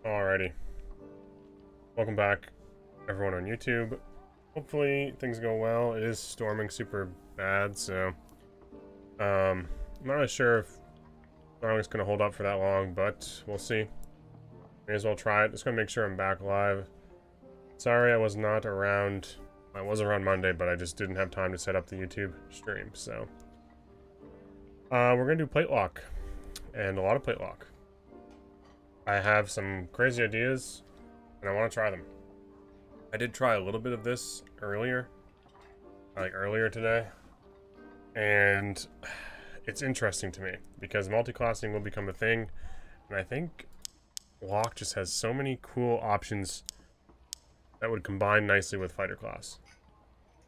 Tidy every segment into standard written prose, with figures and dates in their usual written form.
Alrighty. Welcome back, everyone on YouTube. Hopefully things go well. It is storming super bad, so I'm not really sure if it's gonna hold up for that long, but we'll see. May as well try it. Just gonna make sure I'm back live. Sorry I was not around. I was around Monday, but I just didn't have time to set up the YouTube stream, so we're gonna do plate lock, and a lot of plate lock. I have some crazy ideas, and I want to try them. I did try a little bit of this earlier, today, and it's interesting to me because multi-classing will become a thing, and I think Lock just has so many cool options that would combine nicely with fighter class.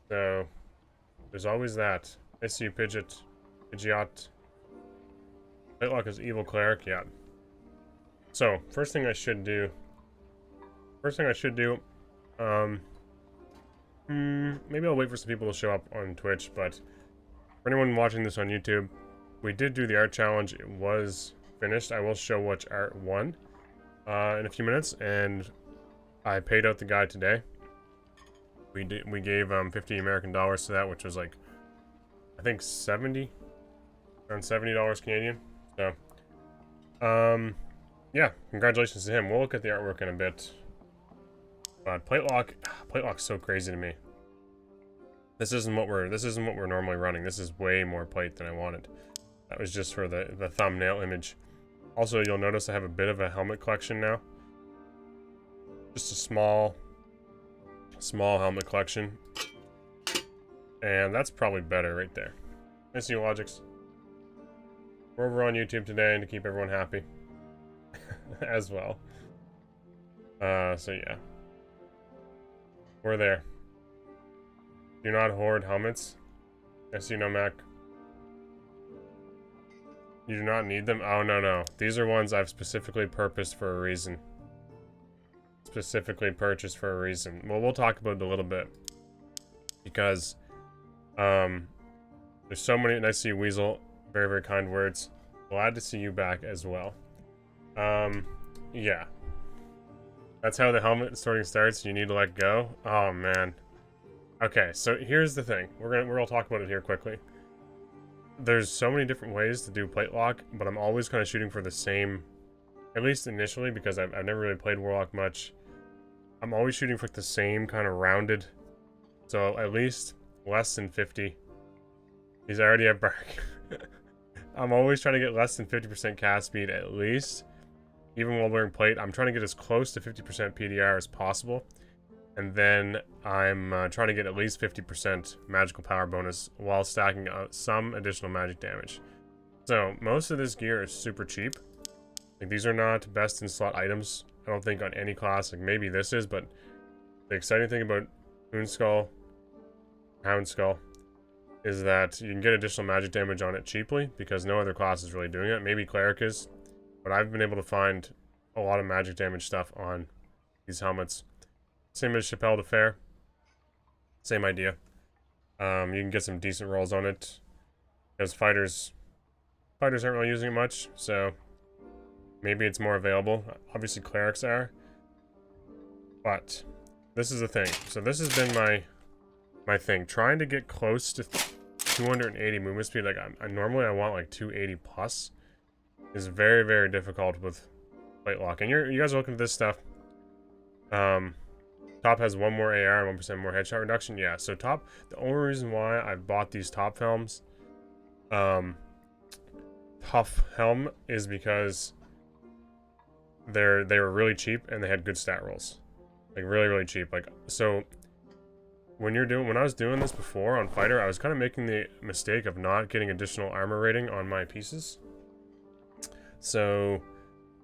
So there's always that. I see you, Pidgeot. Plate Lock is evil cleric, yeah. So first thing I should do, maybe I'll wait for some people to show up on Twitch, but for anyone watching this on YouTube, we did do the art challenge. It was finished. I will show which art won in a few minutes, and I paid out the guy today. We gave $50 American dollars to that, which was like, I think around $70 Canadian. So, yeah, congratulations to him. We'll look at the artwork in a bit. But plate lock's so crazy to me. This isn't what we're normally running. This is way more plate than I wanted. That was just for the thumbnail image. Also, you'll notice I have a bit of a helmet collection now. Just a small helmet collection. And that's probably better right there. I see you, Logics. We're over on YouTube today to keep everyone happy. As well. So yeah. We're there. Do not hoard helmets. I see no Mac. You do not need them? Oh, no. These are ones I've specifically purposed for a reason. Specifically purchased for a reason. Well, we'll talk about it a little bit. Because, there's so many, and I see Weasel. Very, very kind words. Glad to see you back as well. Yeah. That's how the helmet sorting starts. You need to let go. Oh, man. Okay, so here's the thing. We're gonna talk about it here quickly. There's so many different ways to do plate lock, but I'm always kind of shooting for the same, at least initially, because I've never really played Warlock much. I'm always shooting for the same kind of rounded, so at least less than 50. He's already at bark. I'm always trying to get less than 50% cast speed at least. Even while wearing plate, I'm trying to get as close to 50% PDR as possible. And then I'm trying to get at least 50% magical power bonus while stacking some additional magic damage. So most of this gear is super cheap. Like, these are not best in slot items, I don't think, on any class. Like, maybe this is, but the exciting thing about Hound Skull, is that you can get additional magic damage on it cheaply because no other class is really doing it. Maybe Cleric is, but I've been able to find a lot of magic damage stuff on these helmets. Same as Chappelle de Fer. Same idea. You can get some decent rolls on it because fighters aren't really using it much, so maybe it's more available. Obviously, clerics are, but this is the thing. So this has been my thing, trying to get close to 280 movement speed. Like, normally I want like 280 plus. Is very, very difficult with plate lock. And you guys are looking at this stuff. Top has 1 more AR and 1% more headshot reduction. Yeah, so top, the only reason why I bought these top helms, Puff helm, is because they were really cheap and they had good stat rolls. Like, really, really cheap. Like, so when I was doing this before on fighter, I was kind of making the mistake of not getting additional armor rating on my pieces. So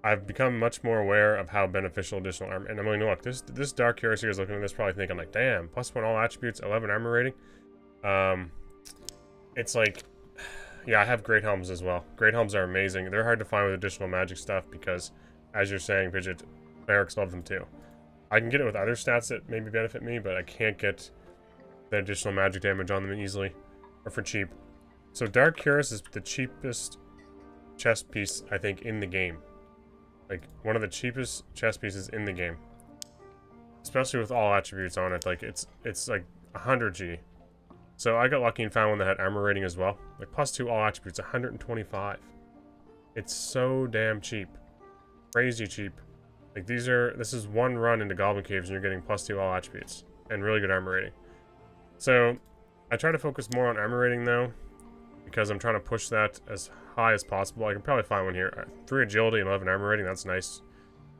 I've become much more aware of how beneficial additional armor. And I'm like, look, this Dark Heroes here is looking at this, probably thinking like, damn, +1 all attributes, 11 armor rating. It's like, yeah, I have great helms as well. Great helms are amazing. They're hard to find with additional magic stuff because, as you're saying, Pidgeot, clerics love them too. I can get it with other stats that maybe benefit me, but I can't get the additional magic damage on them easily or for cheap. So Dark Heroes is the cheapest chest piece, I think, in the game. Like, one of the cheapest chest pieces in the game. Especially with all attributes on it. Like, it's like 100G. So I got lucky and found one that had armor rating as well. Like, +2 all attributes, 125. It's so damn cheap. Crazy cheap. Like, this is one run into Goblin Caves and you're getting +2 all attributes. And really good armor rating. So, I try to focus more on armor rating though, because I'm trying to push that as high as possible. I can probably find one here. 3 agility and 11 armor rating, that's nice.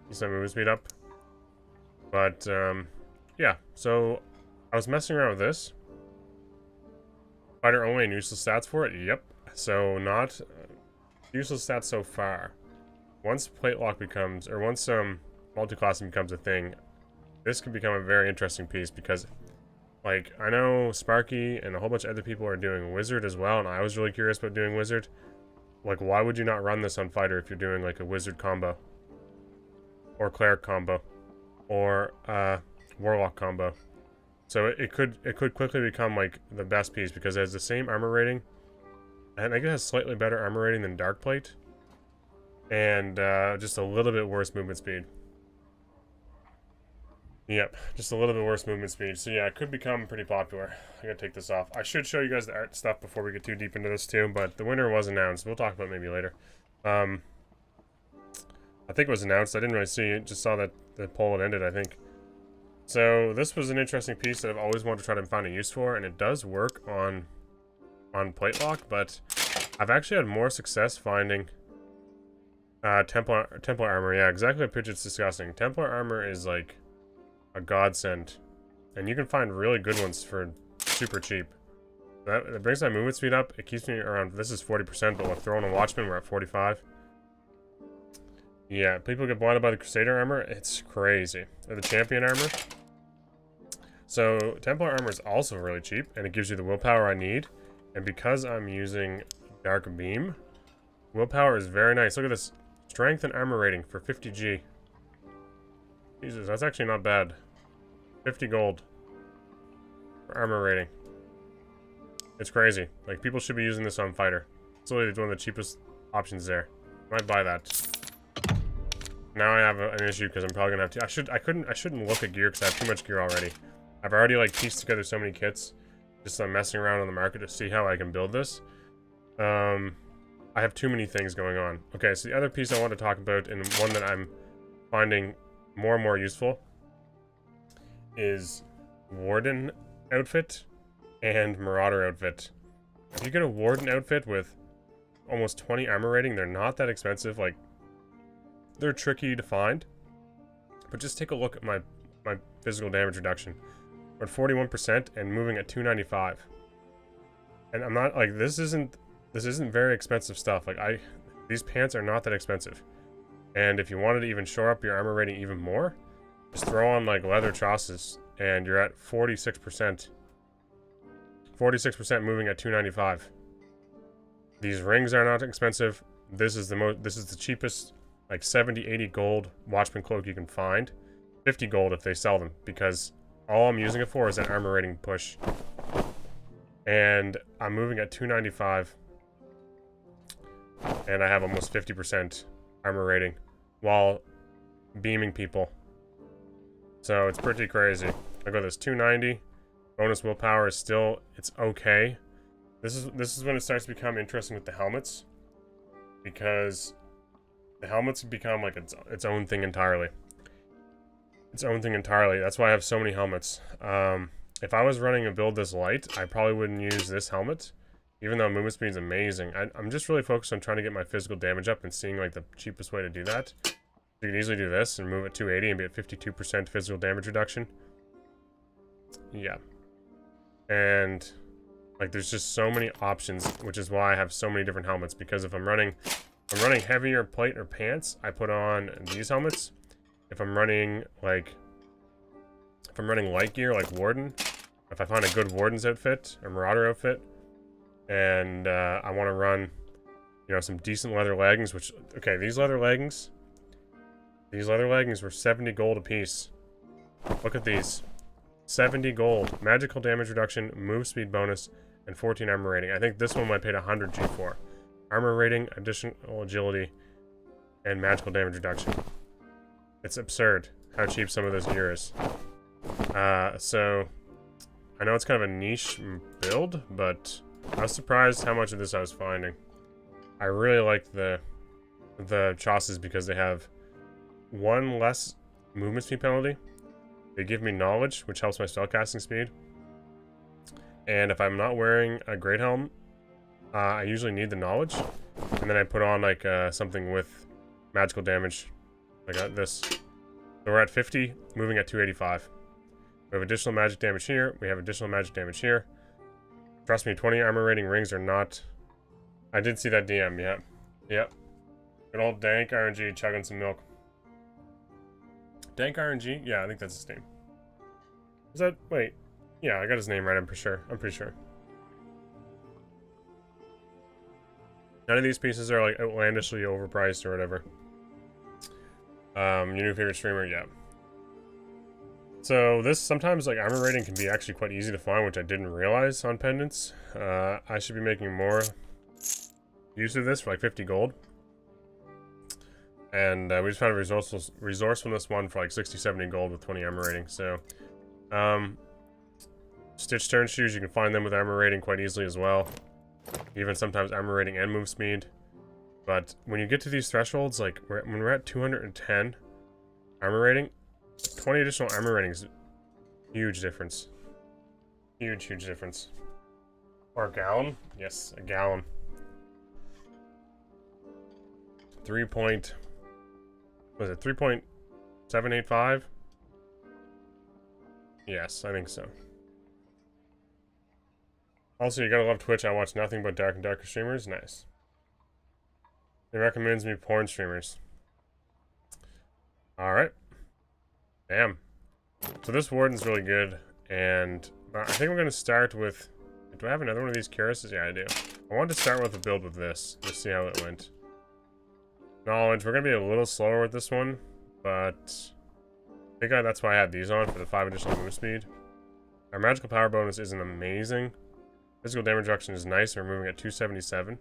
Decent movement speed up. But, yeah. So, I was messing around with this. Fighter only and useless stats for it? Yep. So, not useless stats so far. Once plate lock becomes, or once multi-classing becomes a thing, this could become a very interesting piece because, like, I know Sparky and a whole bunch of other people are doing Wizard as well, and I was really curious about doing Wizard. Like, why would you not run this on Fighter if you're doing, like, a Wizard combo? Or Cleric combo? Or, Warlock combo? So it could quickly become, like, the best piece because it has the same armor rating. I think it has slightly better armor rating than Dark Plate. And, just a little bit worse movement speed. Yep, just a little bit worse movement speed. So yeah, it could become pretty popular. I gotta take this off. I should show you guys the art stuff before we get too deep into this too, but the winner was announced. We'll talk about it maybe later. I think it was announced. I didn't really see it. Just saw that the poll had ended, I think. So this was an interesting piece that I've always wanted to try to find a use for, and it does work on plate lock, but I've actually had more success finding Templar armor. Yeah, exactly what Pidgeot's discussing. Templar armor is like a godsend, and you can find really good ones for super cheap. That brings my movement speed up. It keeps me around, this is 40%, but with throwing a Watchman we're at 45. Yeah, people get blinded by the Crusader armor. It's crazy. Or the Champion armor. So Templar armor is also really cheap, and it gives you the willpower I need. And because I'm using Dark Beam, willpower is very nice. Look at this. Strength and armor rating for 50G. Jesus, that's actually not bad. 50 gold for armor rating. It's crazy. Like, people should be using this on Fighter. It's literally one of the cheapest options there. I might buy that. Now I have an issue because I'm probably gonna have to. I shouldn't look at gear because I have too much gear already. I've already like pieced together so many kits, just messing around on the market to see how I can build this. I have too many things going on. Okay, so the other piece I want to talk about, and one that I'm finding more and more useful, is Warden outfit and Marauder outfit. If you get a Warden outfit with almost 20 armor rating, they're not that expensive. Like, they're tricky to find, but just take a look at my physical damage reduction. We're at 41% and moving at 295. And I'm not like, this isn't very expensive stuff. Like, these pants are not that expensive. And if you wanted to even shore up your armor rating even more, just throw on like leather trosses and you're at 46%. 46% moving at 295. These rings are not expensive. This is the cheapest, like 70, 80 gold Watchman cloak you can find. 50 gold if they sell them, because all I'm using it for is an armor rating push. And I'm moving at 295. And I have almost 50% armor rating while beaming people. So it's pretty crazy. I got this 290. Bonus willpower is still, it's okay. This is when it starts to become interesting with the helmets, because the helmets become like its own thing entirely. Its own thing entirely. That's why I have so many helmets. If I was running a build this light, I probably wouldn't use this helmet, even though movement speed is amazing. I'm just really focused on trying to get my physical damage up and seeing like the cheapest way to do that. You can easily do this and move at 280 and be at 52% physical damage reduction. Yeah. And like, there's just so many options, which is why I have so many different helmets, because if I'm running heavier plate or pants, I put on these helmets. If I'm running light gear like Warden, if I find a good Warden's outfit or Marauder outfit, and I want to run, you know, some decent leather leggings, which, okay, these leather leggings were 70 gold a piece. Look at these. 70 gold. Magical damage reduction, move speed bonus, and 14 armor rating. I think this one might pay 100 G for. Armor rating, additional agility, and magical damage reduction. It's absurd how cheap some of this gear is. So I know it's kind of a niche build, but I was surprised how much of this I was finding. I really like the chassis because they have one less movement speed penalty. They give me knowledge, which helps my spellcasting speed. And if I'm not wearing a great helm, I usually need the knowledge. And then I put on like something with magical damage. Like this. So we're at 50, moving at 285. We have additional magic damage here. We have additional magic damage here. Trust me, 20 armor rating rings are not... I did see that DM, yeah. Yep. Good old Dank RNG chugging some milk. Dank RNG? Yeah, I think that's his name. Is that... Wait. Yeah, I got his name right, I'm pretty sure. None of these pieces are, like, outlandishly overpriced or whatever. Your new favorite streamer? Yeah. So, this, sometimes, like, armor rating can be actually quite easy to find, which I didn't realize on pendants. I should be making more use of this for, like, 50 gold. And we just found a resourcefulness one for like 60, 70 gold with 20 armor rating. So, Stitch turn shoes, you can find them with armor rating quite easily as well. Even sometimes armor rating and move speed. But when you get to these thresholds, like when we're at 210 armor rating, 20 additional armor rating is a huge difference. Huge difference. Or a gallon? Yes, a gallon. 3.785? Yes, I think so. Also, you gotta love Twitch. I watch nothing but dark and darker streamers. Nice. It recommends me porn streamers. Alright. Damn. So this warden's really good, and I think we're gonna start with... Do I have another one of these cuirasses? Yeah, I do. I wanted to start with a build with this. Just see how it went. Knowledge. We're gonna be a little slower with this one, but I think that's why I had these on, for the 5 additional move speed. Our magical power bonus isn't amazing. Physical damage reduction is nice. We're moving at 277. I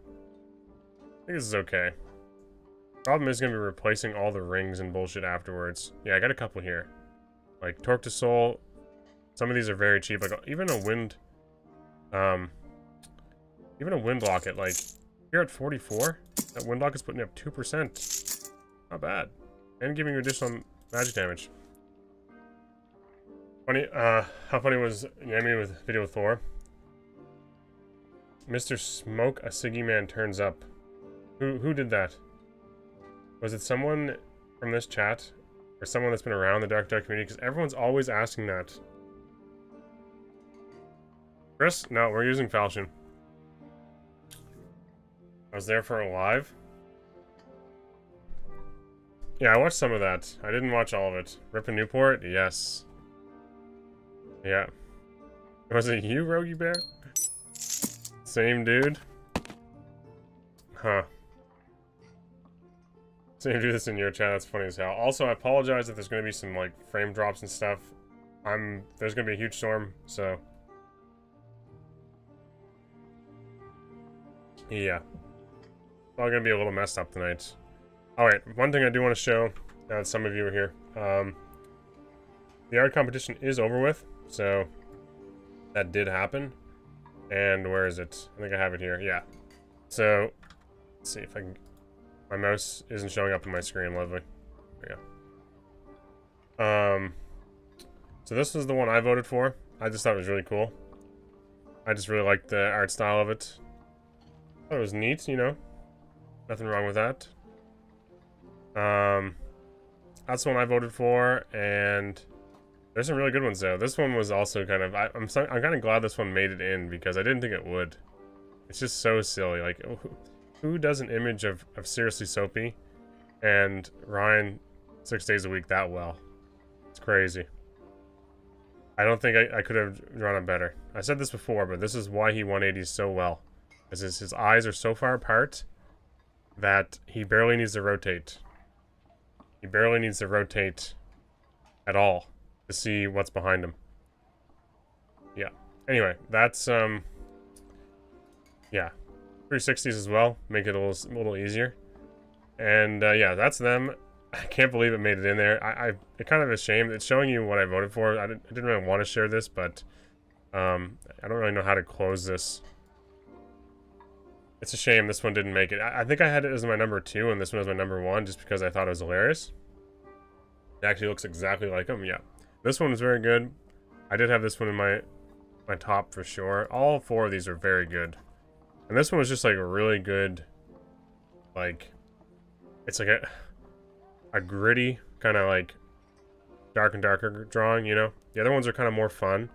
think this is okay. Problem is gonna be replacing all the rings and bullshit afterwards. Yeah, I got a couple here. Like Torque to Soul. Some of these are very cheap. Like even a wind locket, like you're at 44. That wind lock is putting up 2%. Not bad. And giving you additional magic damage. Funny, how funny was Yami with video with Thor? Mr. Smoke, a Siggy Man turns up. Who did that? Was it someone from this chat? Or someone that's been around the Dark community? Because everyone's always asking that. Chris? No, we're using Falchion. I was there for a live. Yeah, I watched some of that. I didn't watch all of it. Rip in Newport? Yes. Yeah. Was it you, Rogie Bear? Same dude? Huh. Same dude that's in your chat, that's funny as hell. Also, I apologize if there's gonna be some, like, frame drops and stuff. There's gonna be a huge storm, so... Yeah. All gonna be a little messed up tonight. Alright, one thing I do want to show, now that some of you are here. The art competition is over with, so that did happen. And where is it? I think I have it here. Yeah. So, let's see if I can... My mouse isn't showing up on my screen, lovely. There we go. So this was the one I voted for. I just thought it was really cool. I just really liked the art style of it. Thought it was neat, you know. Nothing wrong with that. That's the one I voted for, and there's some really good ones though. This one was also kind of... I'm kind of glad this one made it in, because I didn't think it would. It's just so silly. Like, who does an image of Seriously Soapy and Ryan 6 days a week that well? It's crazy. I don't think I could have drawn it better. I said this before, but this is why he 180s so well. Because his eyes are so far apart that he barely needs to rotate. He barely needs to rotate at all to see what's behind him. Yeah. Anyway, that's, yeah. 360s as well. Make it a little easier. And yeah, that's them. I can't believe it made it in there. It's kind of a shame. It's showing you what I voted for. I didn't really want to share this, but I don't really know how to close this. It's a shame this one didn't make it. I think I had it as my number 2, and this one was my number 1, just because I thought it was hilarious. It actually looks exactly like them. Yeah, this one was very good. I did have this one in my top for sure. All 4 of these are very good, and this one was just like a really good, like, it's like a gritty kind of like dark and darker drawing, you know. The other ones are kind of more fun.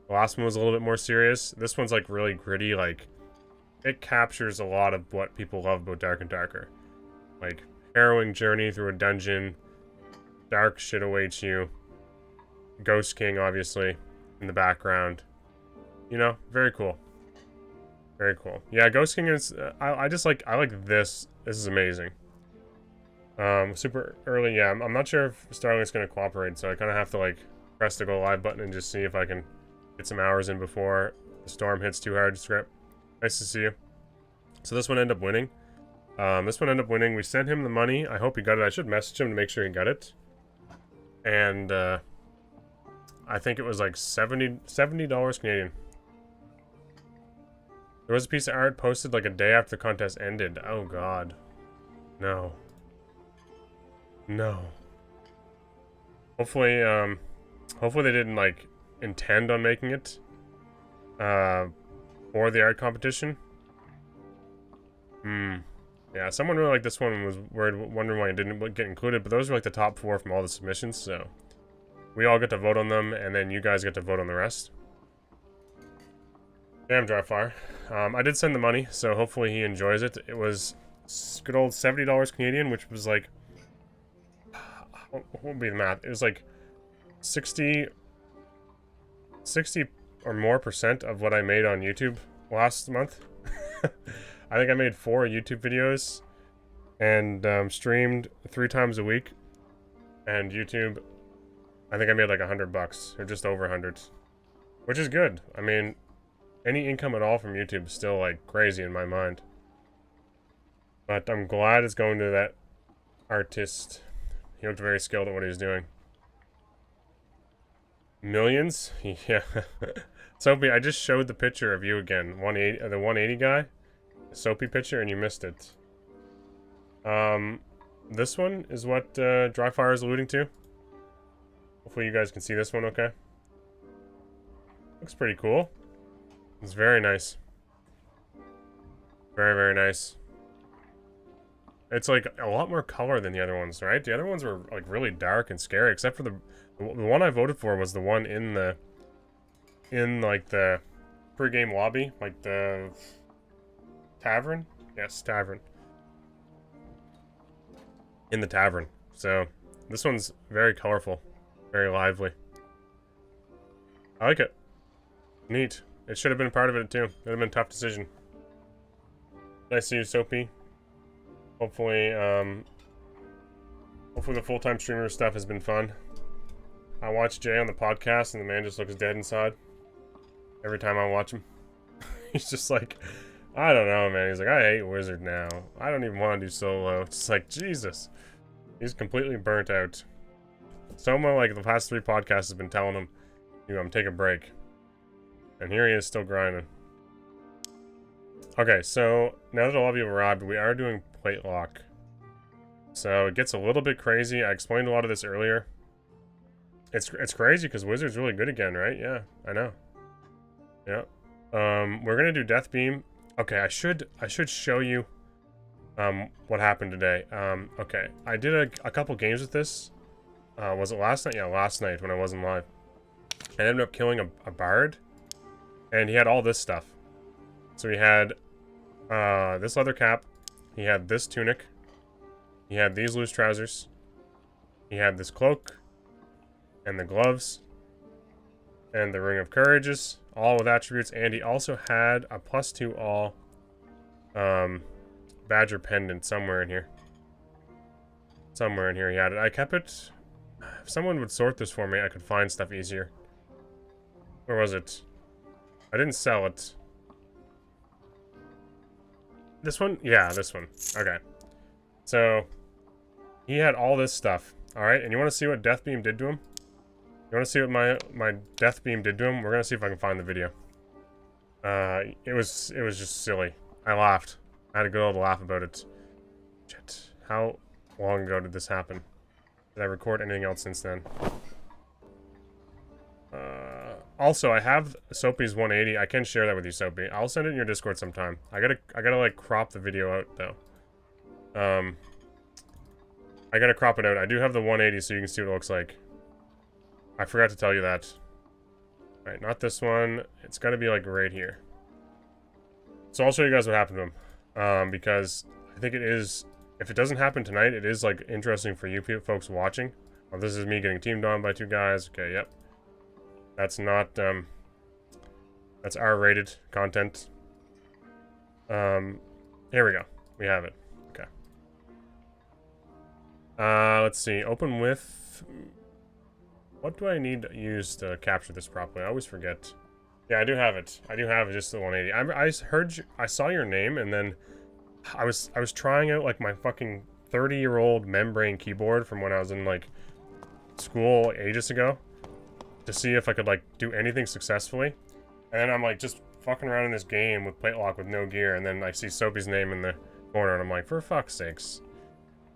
The last one was a little bit more serious. This one's like really gritty, like it captures a lot of what people love about Dark and Darker. Like harrowing journey through a dungeon, dark shit awaits you, Ghost King obviously in the background. You know, very cool. Very cool. Yeah, Ghost King is I like this. This is amazing. Super early, yeah. I'm not sure if Starlink's gonna cooperate, so I kind of have to like press the go live button and just see if I can get some hours in before the storm hits too hard. Script. Nice to see you. So this one ended up winning. We sent him the money. I hope he got it. I should message him to make sure he got it. And I think it was like $70 Canadian. There was a piece of art posted like a day after the contest ended. Oh god. No. No. Hopefully they didn't like intend on making it for the art competition. Yeah, someone really liked this one and was wondering why it didn't get included, but those are like the top 4 from all the submissions, so we all get to vote on them, and then you guys get to vote on the rest. Damn, Dryfire. I did send the money, so hopefully he enjoys it. It was good old $70 Canadian, which was like, what would be the math? It was like 60 or more % of what I made on YouTube last month. I think I made 4 YouTube videos and streamed 3 times a week. And YouTube, I think I made like $100 or just over 100, which is good. I mean, any income at all from YouTube is still like crazy in my mind. But I'm glad it's going to that artist. He looked very skilled at what he was doing. Millions? Yeah. Soapy, I just showed the picture of you again. 180, the 180 guy. The Soapy picture, and you missed it. This one is what Dryfire is alluding to. Hopefully you guys can see this one okay. Looks pretty cool. It's very nice. Very, very nice. It's like a lot more color than the other ones, right? The other ones were like really dark and scary, except for the one I voted for was the one in like the pre-game lobby, like the tavern. Yes, tavern. In the tavern. So this one's very colorful, very lively. I like it. Neat. It should have been a part of it too. It would have been a tough decision. Nice to see you, Soapy. Hopefully, hopefully the full-time streamer stuff has been fun. I watch Jay on the podcast, and the man just looks dead inside. Every time I watch him. He's just like, I don't know, man. He's like, I hate Wizard now. I don't even want to do solo. It's like, Jesus. He's completely burnt out. Soma, like, the past 3 podcasts has been telling him, you know, take a break. And here he is still grinding. Okay, so now that all of you have arrived, we are doing plate lock. So it gets a little bit crazy. I explained a lot of this earlier. It's crazy because Wizard's really good again, right? Yeah, I know. Yeah. We're gonna do Death Beam. Okay, I should show you what happened today. Okay, I did a couple games with this. Was it last night? Yeah, last night when I wasn't live. I ended up killing a bard, and he had all this stuff. So he had this leather cap, he had this tunic, he had these loose trousers, he had this cloak, and the gloves, and the Ring of Courages, all with attributes, and he also had a +2 all Badger pendant somewhere in here. Somewhere in here he had it. I kept it. If someone would sort this for me, I could find stuff easier. Where was it? I didn't sell it. This one? Yeah, this one. Okay. So, he had all this stuff. Alright, and you want to see what Death Beam did to him? You want to see what my Death Beam did to him? We're going to see if I can find the video. It was just silly. I laughed. I had a good old laugh about it. Shit. How long ago did this happen? Did I record anything else since then? Also, I have Soapy's 180. I can share that with you, Soapy. I'll send it in your Discord sometime. I gotta like crop the video out though. I gotta crop it out. I do have the 180 so you can see what it looks like. I forgot to tell you that. Alright, not this one. It's gotta be like right here. So I'll show you guys what happened to him. Because I think it is, if it doesn't happen tonight, it is like interesting for you folks watching. Oh, this is me getting teamed on by 2 guys. Okay, yep. That's not, that's R-rated content. Here we go. We have it. Okay. Let's see. Open with... What do I need to use to capture this properly? I always forget. Yeah, I do have it. I do have it, just the 180. I heard you, I saw your name, and then I was trying out, like, my fucking 30-year-old membrane keyboard from when I was in, like, school ages ago, to see if I could, like, do anything successfully. And then I'm, like, just fucking around in this game with plate lock with no gear, and then I see Soapy's name in the corner, and I'm like, for fuck's sakes.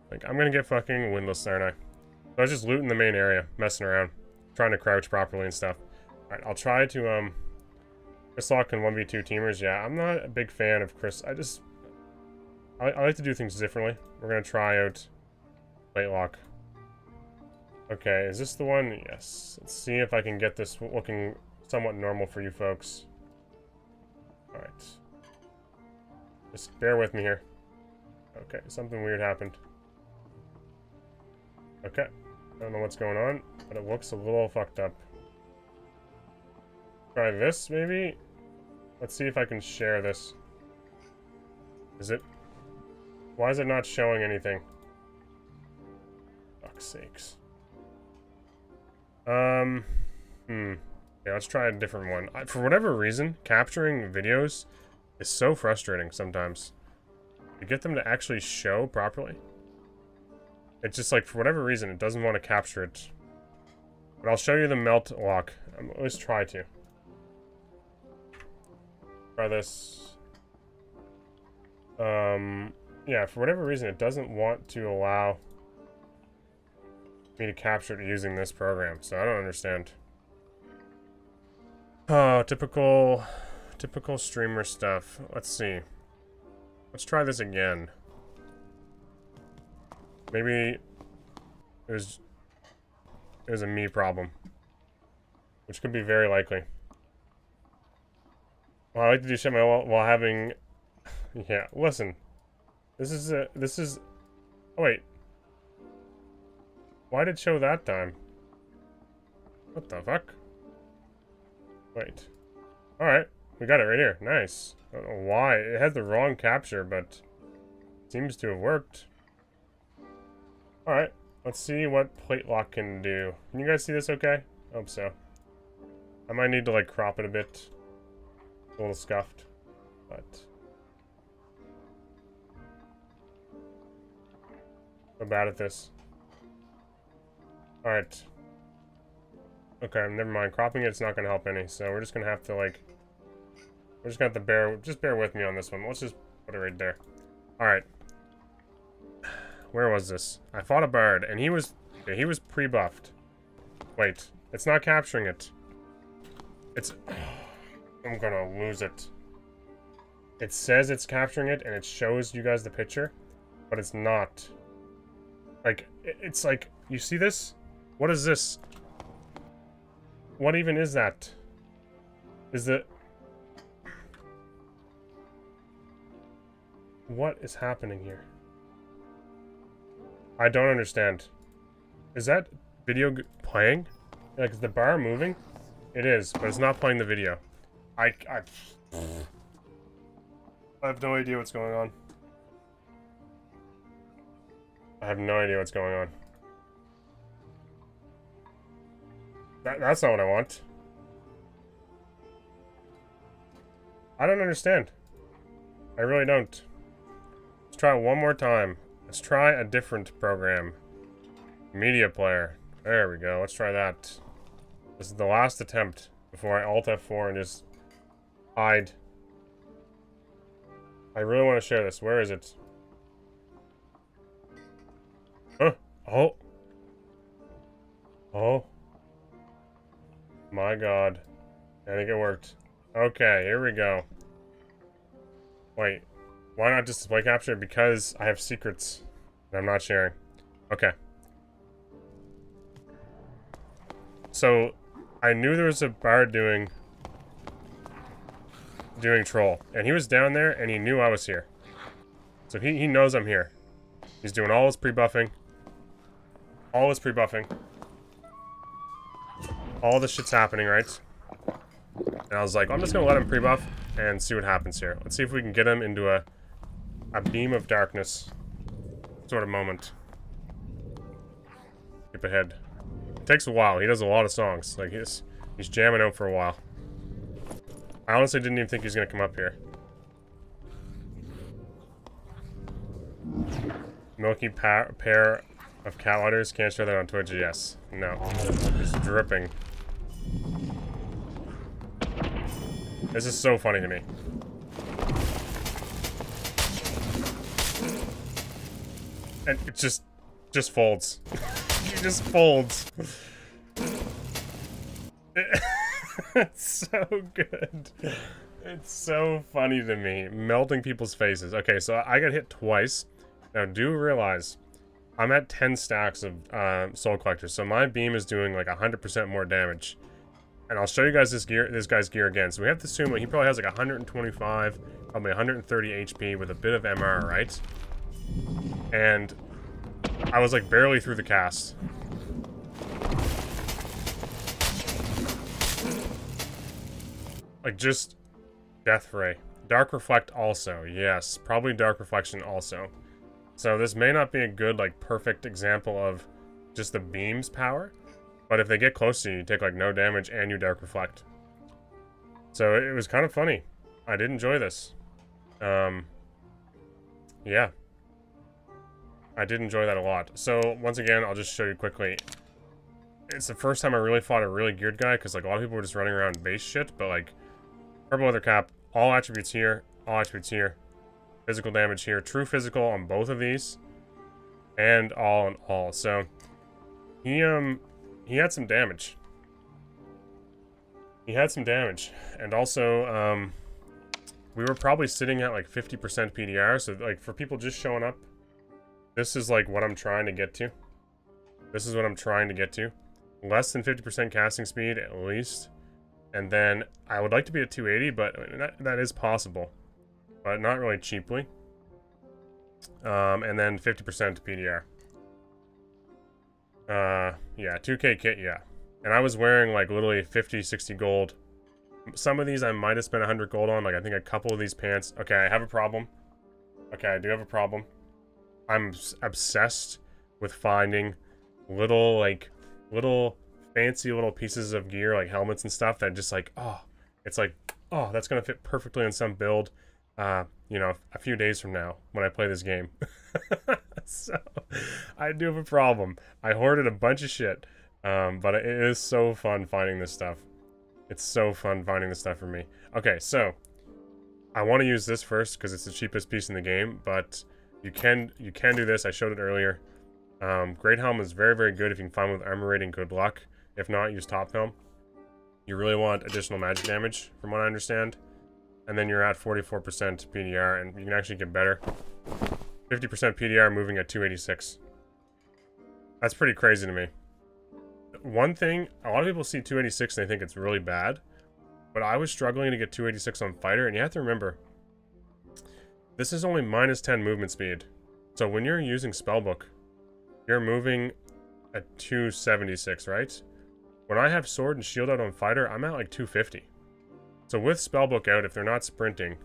Like, I'm gonna get fucking windless, aren't I? So I was just looting the main area, messing around, trying to crouch properly and stuff. Alright, I'll try to, Chris Lock and 1v2 teamers. Yeah, I'm not a big fan of Chris. I like to do things differently. We're gonna try out plate lock. Okay, is this the one? Yes. Let's see if I can get this looking somewhat normal for you folks. Alright. Just bear with me here. Okay, something weird happened. Okay. I don't know what's going on, but it looks a little fucked up. Try this, maybe? Let's see if I can share this. Is it? Why is it not showing anything? Fuck's sakes. Yeah, let's try a different one. For whatever reason, capturing videos is so frustrating sometimes. To get them to actually show properly. It's just like, for whatever reason, it doesn't want to capture it. But I'll show you the melt lock. Let's try to. Try this. Yeah, for whatever reason, it doesn't want to allow me to capture it using this program, so I don't understand. Oh, typical streamer stuff. Let's see. Let's try this again. Maybe it was a me problem, which could be very likely. Well, I like to do shit while having. Yeah, listen. This is. Oh wait. Why did it show that time? What the fuck? Wait. Alright, we got it right here. Nice. I don't know why. It had the wrong capture, but it seems to have worked. Alright, let's see what plate lock can do. Can you guys see this okay? I hope so. I might need to, like, crop it a bit. A little scuffed, but... I'm bad at this. Alright. Okay, never mind. Cropping it's not gonna help any, so we're just gonna have to, like... We're just gonna have to bear with me on this one. Let's just put it right there. Alright. Where was this? I fought a bard, and he was pre-buffed. Wait, it's not capturing it. It's... I'm gonna lose it. It says it's capturing it, and it shows you guys the picture, but it's not. Like, it's like, you see this? What is this? What even is that? Is it... What is happening here? I don't understand. Is that video playing? Like, is the bar moving? It is, but it's not playing the video. I have no idea what's going on. I have no idea what's going on. That's not what I want. I don't understand. I really don't. Let's try it one more time. Let's try a different program. Media player. There we go. Let's try that. This is the last attempt before I Alt F4 and just hide. I really want to share this. Where is it? Huh? Oh. Oh. My god. I think it worked. Okay, here we go. Wait. Why not just display capture? Because I have secrets that I'm not sharing. Okay. So, I knew there was a bard doing troll. And he was down there, and he knew I was here. So he knows I'm here. He's doing all his pre-buffing. All his pre-buffing. All this shit's happening, right? And I was like, I'm just gonna let him pre-buff and see what happens here. Let's see if we can get him into a beam of darkness sort of moment. Skip ahead. It takes a while. He does a lot of songs. Like, he's jamming out for a while. I honestly didn't even think he was gonna come up here. Milky pair of cat udders. Can't show that on Twitch. Yes. No. It's dripping. This is so funny to me. And it just folds. He just folds. It's so good. It's so funny to me. Melting people's faces. Okay, so I got hit twice. Now, do realize I'm at 10 stacks of Soul Collectors, so my beam is doing like 100% more damage. And I'll show you guys this guy's gear again. So we have to assume that he probably has like 125, probably 130 HP with a bit of MR, right? And I was like barely through the cast. Like just Death Ray. Dark Reflect also, yes. Probably Dark Reflection also. So this may not be a good, like, perfect example of just the beam's power. But if they get close to you, you take, like, no damage and you Dark Reflect. So it was kind of funny. I did enjoy this. Yeah. I did enjoy that a lot. So, once again, I'll just show you quickly. It's the first time I really fought a really geared guy, because, like, a lot of people were just running around base shit, but, like, Purple Leather Cap, all attributes here, all attributes here. Physical damage here, true physical on both of these, and all in all. So, he had some damage. He had some damage, and also, we were probably sitting at, like, 50% PDR, so, like, for people just showing up, this is, like, what I'm trying to get to. This is what I'm trying to get to. Less than 50% casting speed, at least. And then, I would like to be at 280, but I mean, that is possible. But not really cheaply. And then 50% PDR. Yeah, 2K kit, yeah. And I was wearing, like, literally 50, 60 gold. Some of these I might have spent 100 gold on. Like, I think a couple of these pants. Okay, I have a problem. Okay, I do have a problem. I'm obsessed with finding little fancy little pieces of gear, like helmets and stuff, that just like, oh, it's like, oh, that's gonna fit perfectly on some build, you know, a few days from now when I play this game. So, I do have a problem. I hoarded a bunch of shit, but it is so fun finding this stuff. It's so fun finding this stuff for me. Okay, so, I want to use this first because it's the cheapest piece in the game, but you can do this. I showed it earlier. Great Helm is very, very good if you can find one with armor rating. Good luck. If not, use Top Helm. You really want additional magic damage, from what I understand. And then you're at 44% PDR, and you can actually get better. 50% PDR moving at 286. That's pretty crazy to me. One thing, a lot of people see 286 and they think it's really bad. But I was struggling to get 286 on Fighter, and you have to remember, this is only minus 10 movement speed. So when you're using Spellbook, you're moving at 276, right? When I have Sword and Shield out on Fighter, I'm at like 250. So with Spellbook out, if they're not sprinting,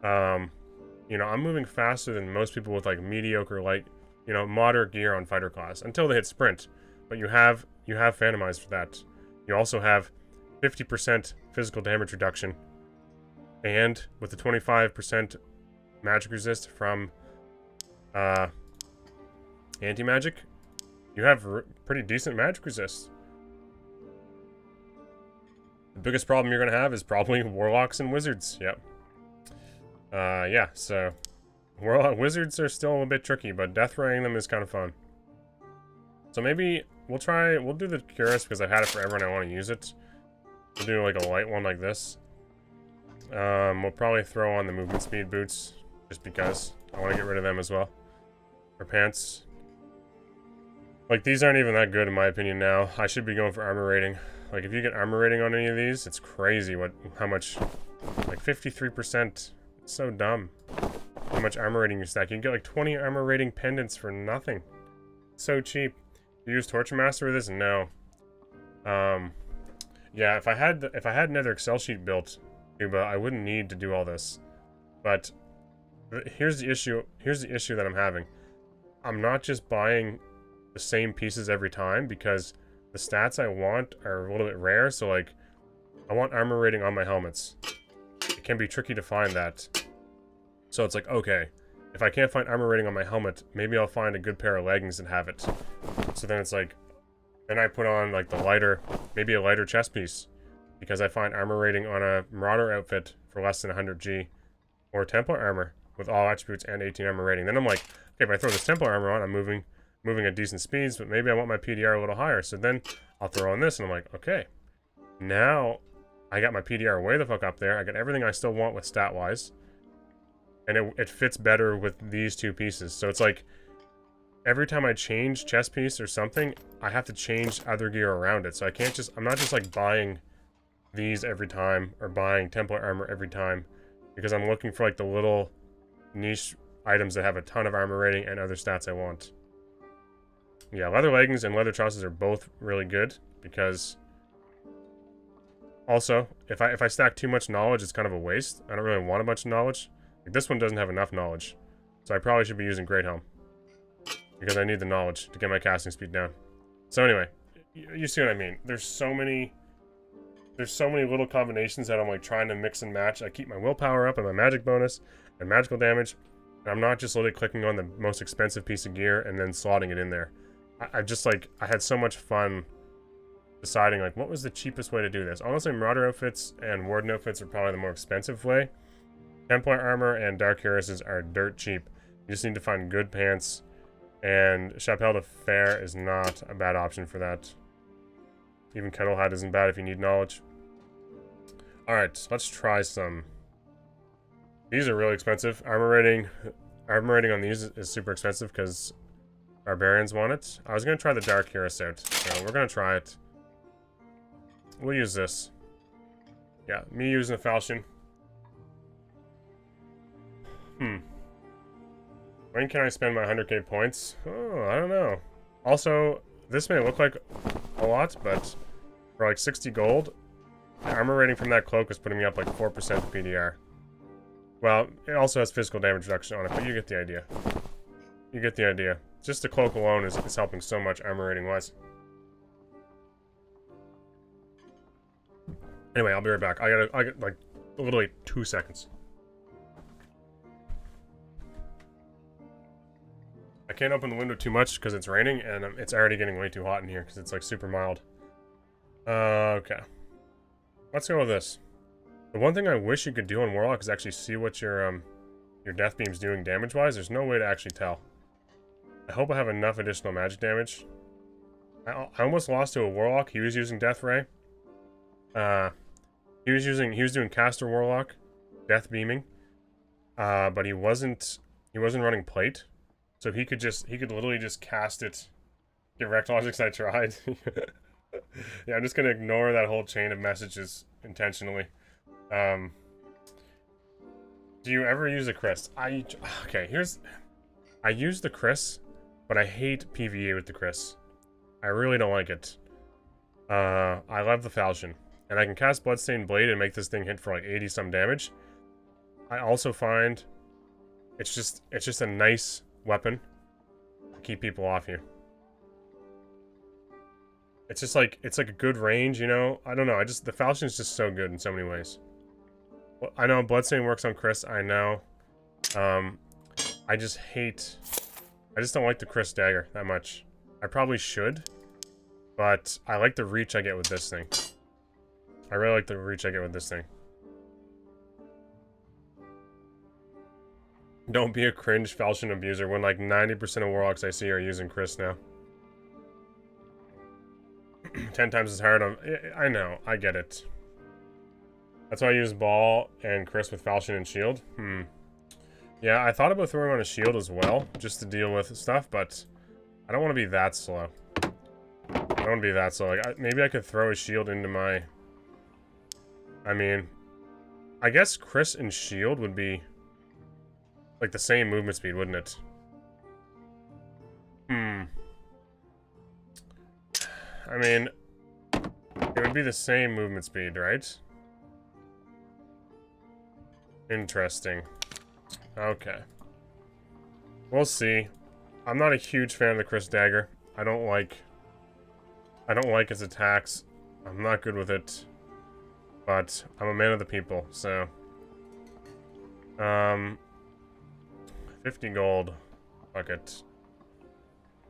you know, I'm moving faster than most people with like mediocre, like, you know, moderate gear on Fighter class until they hit Sprint. But you have Phantomized for that. You also have 50% physical damage reduction, and with the 25% magic resist from Anti-magic? You have pretty decent magic resist. The biggest problem you're going to have is probably warlocks and wizards. Yep. Yeah, so warlock wizards are still a bit tricky, but death raying them is kind of fun. So maybe we'll do the Cuirass because I've had it forever and I want to use it. We'll do like a light one like this. We'll probably throw on the movement speed boots just because I want to get rid of them as well. Or pants. Like, these aren't even that good in my opinion now. I should be going for armor rating. Like, if you get armor rating on any of these, it's crazy how much, like 53%. It's so dumb. How much armor rating you stack. You can get like 20 armor rating pendants for nothing. So cheap. You use Torture Master with this? No. Yeah, if I had another Excel sheet built, Cuba, I wouldn't need to do all this. But here's the issue that I'm having. I'm not just buying the same pieces every time because the stats I want are a little bit rare. So like, I want armor rating on my helmets. It can be tricky to find that. So it's like, okay, if I can't find armor rating on my helmet, maybe I'll find a good pair of leggings that have it. So then it's like, then I put on like maybe a lighter chest piece because I find armor rating on a Marauder outfit for less than 100 G, or Templar armor with all attributes and 18 armor rating. Then I'm like, okay, if I throw this Templar armor on, I'm moving at decent speeds, but maybe I want my PDR a little higher. So then I'll throw on this and I'm like, okay, now I got my PDR way the fuck up there. I got everything I still want with stat-wise. And it fits better with these two pieces. So it's like, every time I change chest piece or something, I have to change other gear around it. So I'm not just like buying these every time or buying Templar armor every time, because I'm looking for like the little niche items that have a ton of armor rating and other stats I want. Yeah, leather leggings and leather trousers are both really good because also, if I stack too much knowledge, it's kind of a waste. I don't really want a bunch of knowledge. Like, this one doesn't have enough knowledge. So I probably should be using Great Helm because I need the knowledge to get my casting speed down. So anyway, you see what I mean. There's so many little combinations that I'm like trying to mix and match. I keep my willpower up and my magic bonus and magical damage. And I'm not just literally clicking on the most expensive piece of gear and then slotting it in there. I just like, I had so much fun deciding like what was the cheapest way to do this. Honestly, Marauder outfits and Warden outfits are probably the more expensive way. Templar armor and Dark Cuirasses are dirt cheap. You just need to find good pants, and Chapelle de Fer is not a bad option for that. Even Kettle Hat isn't bad if you need knowledge. Alright, let's try some. These are really expensive. Armor rating on these is super expensive because Barbarians want it. I was going to try the Dark Cuirass out, so we're going to try it. We'll use this. Yeah, me using a falchion. When can I spend my 100k points? Oh, I don't know. Also, this may look like a lot, but for like 60 gold, the armor rating from that cloak is putting me up like 4% PDR. Well, it also has physical damage reduction on it, but you get the idea. You get the idea. Just the cloak alone is helping so much armor rating-wise. Anyway, I'll be right back. I got like literally 2 seconds. I can't open the window too much because it's raining and it's already getting way too hot in here because it's like super mild. Okay. Let's go with this. The one thing I wish you could do on Warlock is actually see what your death beam's doing damage-wise. There's no way to actually tell. I hope I have enough additional magic damage. I almost lost to a Warlock. He was using Death Ray. He was doing Caster Warlock, Death Beaming. But he wasn't running Plate. So he could literally just cast it. Direct logics I tried. Yeah, I'm just gonna ignore that whole chain of messages intentionally. Do you ever use a Chris? I use the Chris, but I hate PvE with the Chris. I really don't like it. I love the Falchion, and I can cast Bloodstained Blade and make this thing hit for like 80 some damage. I also find it's just a nice weapon to keep people off you. It's just like, it's like a good range, you know? I don't know, the Falchion is just so good in so many ways. Well, I know Bloodstain works on Chris, I know. I just hate I just don't like the Chris dagger that much. I probably should, but I like the reach I get with this thing. I really like the reach I get with this thing. Don't be a cringe falchion abuser when like 90% of warlocks I see are using Chris now. 10 times as hard on... I know, I get it. That's why I use ball and Chris with falchion and shield. Yeah, I thought about throwing on a shield as well, just to deal with stuff, but I don't want to be that slow. I don't want to be that slow. Like, maybe I could throw a shield into my... I mean, I guess Chris and shield would be like the same movement speed, wouldn't it? I mean, it would be the same movement speed, right? Interesting. Okay. We'll see. I'm not a huge fan of the Chris dagger. I don't like its attacks. I'm not good with it. But I'm a man of the people, so 50 gold. Fuck it.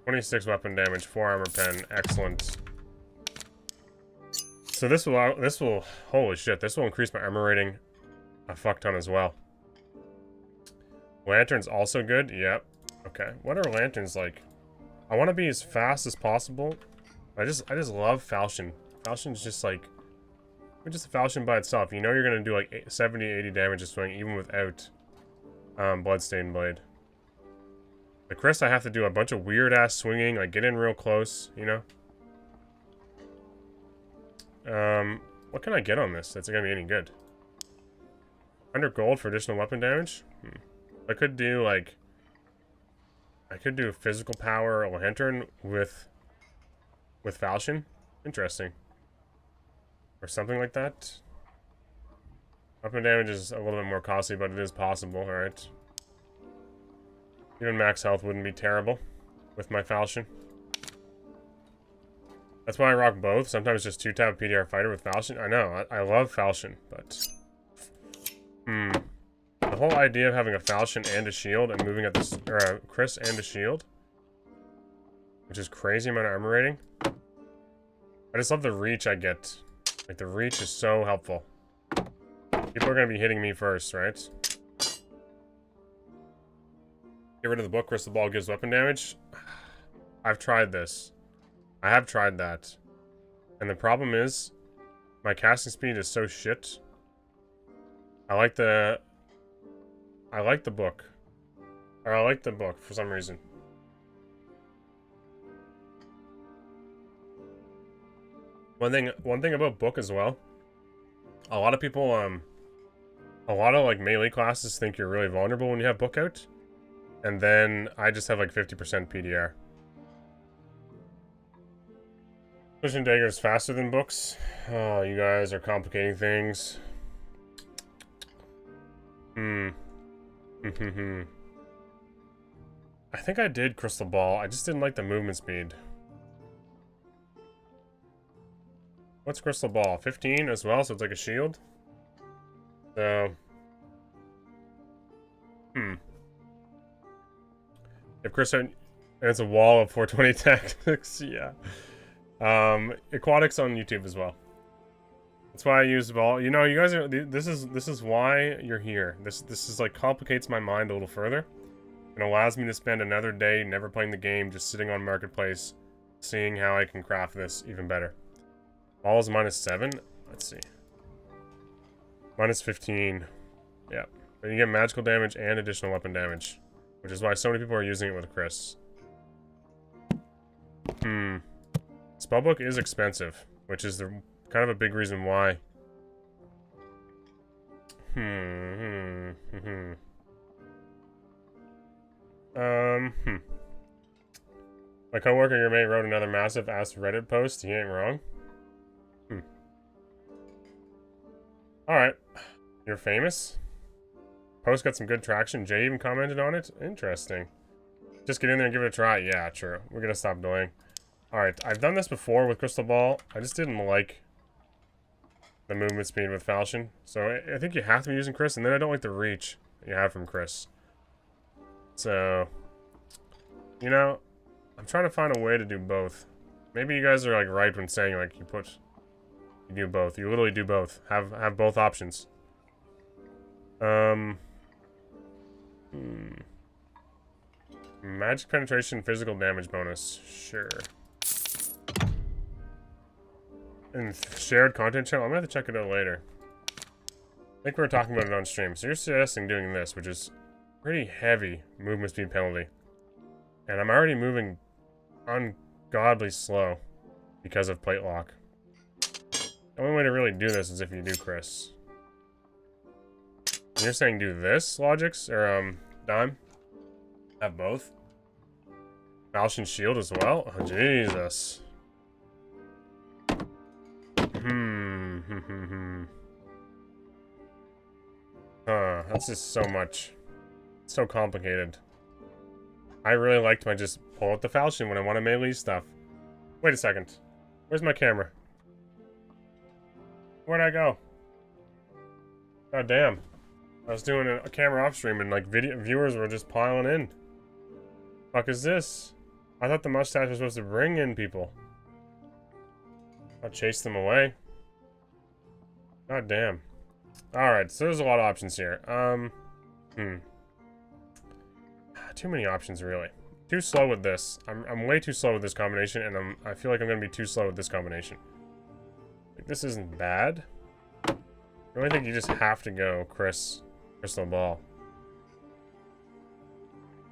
26 weapon damage, 4 armor pen, excellent. So this will holy shit, this will increase my armor rating a fuck ton as well. Lantern's also good, yep. Okay, what are lanterns like? I want to be as fast as possible. I just love falchion. Falchion's just like, just a falchion by itself. You know you're gonna do like 70, 80 damage a swing even without bloodstained blade. The Chris, I have to do a bunch of weird ass swinging, like get in real close, you know. What can I get on this that's gonna be any good? 100 gold for additional weapon damage. I could do like, I could do physical power or lantern with falchion. Interesting. Or something like that. Weapon damage is a little bit more costly, but it is possible, alright. Even max health wouldn't be terrible with my falchion. That's why I rock both. Sometimes just 2-tap PDR fighter with falchion. I know, I love falchion, but... The whole idea of having a falchion and a shield and moving at this... Or a Chris and a shield. Which is crazy amount of armor rating. I just love the reach I get. Like, the reach is so helpful. People are going to be hitting me first, right? Get rid of the book. Crystal Ball gives weapon damage. I've tried this. I have tried that. And the problem is, my casting speed is so shit. I like the book. Or I like the book for some reason. One thing about book as well. A lot of people, a lot of like melee classes think you're really vulnerable when you have book out. And then I just have like 50% PDR. Pushing dagger is faster than books. Oh, you guys are complicating things. I think I did Crystal Ball. I just didn't like the movement speed. What's Crystal Ball? 15 as well, so it's like a shield? So... If Chris... And it's a wall of 420 tactics, yeah. Aquatics on YouTube as well. That's why I use ball. You know, you guys are... This is why you're here. This is like complicates my mind a little further. And allows me to spend another day never playing the game, just sitting on Marketplace, seeing how I can craft this even better. Ball is -7. Let's see. -15. Yeah. And you get magical damage and additional weapon damage. Which is why so many people are using it with Chris. Spellbook is expensive. Which is the kind of a big reason why. My coworker, your mate, wrote another massive ass Reddit post. He ain't wrong. Alright. You're famous? Post got some good traction. Jay even commented on it? Interesting. Just get in there and give it a try. Yeah, true. We're gonna stop doing. Alright, I've done this before with Crystal Ball. I just didn't like the movement speed with Falchion. So I think you have to be using Chris, and then I don't like the reach that you have from Chris. So You know, I'm trying to find a way to do both. Maybe you guys are like right when saying like you do both. You literally do both. Have both options. Magic penetration, physical damage bonus. Sure. And shared content channel. I'm gonna have to check it out later. I think we were talking about it on stream. So you're suggesting doing this, which is pretty heavy movement speed penalty. And I'm already moving ungodly slow because of plate lock. The only way to really do this is if you do Chris. And you're saying do this, Logix, or Dime? Have both? Falchion Shield as well? Oh, Jesus. That's just so much. It's so complicated. I really liked my just pull out the falchion when I want to melee stuff. Wait a second. Where's my camera? Where'd I go? God damn. I was doing a camera off stream and like viewers were just piling in. Fuck is this? I thought the mustache was supposed to bring in people. I'll chase them away. God damn. Alright, so there's a lot of options here. Too many options, really. Too slow with this. I'm way too slow with this combination, and I feel like I'm gonna be too slow with this combination. Like, this isn't bad. I really think you just have to go Crystal Ball.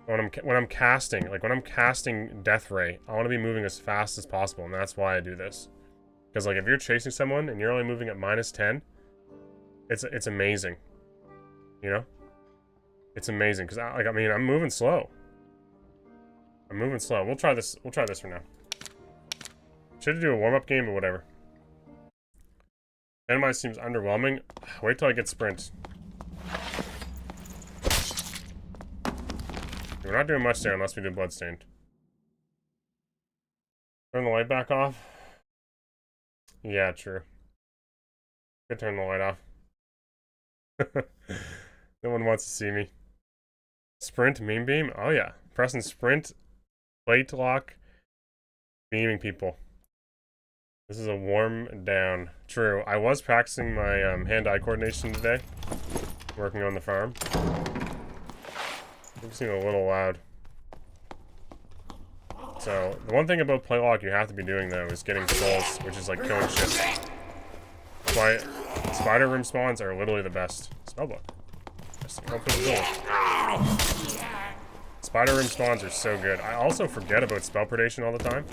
When I'm casting, like when I'm casting Death Ray, I want to be moving as fast as possible, and that's why I do this. Because like if you're chasing someone and you're only moving at -10, it's amazing. You know? It's amazing because I mean I'm moving slow. I'm moving slow. We'll try this for now. Should do a warm-up game or whatever. Randomize seems underwhelming. Wait till I get sprint. We're not doing much there unless we do Bloodstained. Turn the light back off. Yeah, true. Could turn the light off. No one wants to see me. Sprint, meme beam? Oh yeah. Pressing sprint, plate lock, beaming people. This is a warm down. True. I was practicing my hand-eye coordination today. Working on the farm. You seem a little loud. So, the one thing about plate lock you have to be doing though is getting souls, which is like killing shit. That's why spider room spawns are literally the best. Spellbook. Spider room spawns are so good. I also forget about spell predation all the time.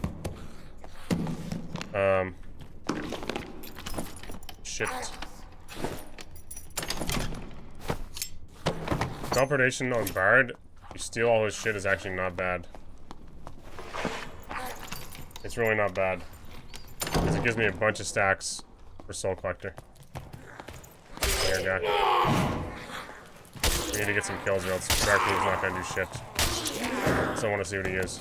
Shit. Spell predation on Bard, you steal all his shit is actually not bad. It's really not bad. Because it gives me a bunch of stacks for Soul Collector. Here, guy. We need to get some kills or else Dark Moon's not gonna do shit. Still want to see what he is.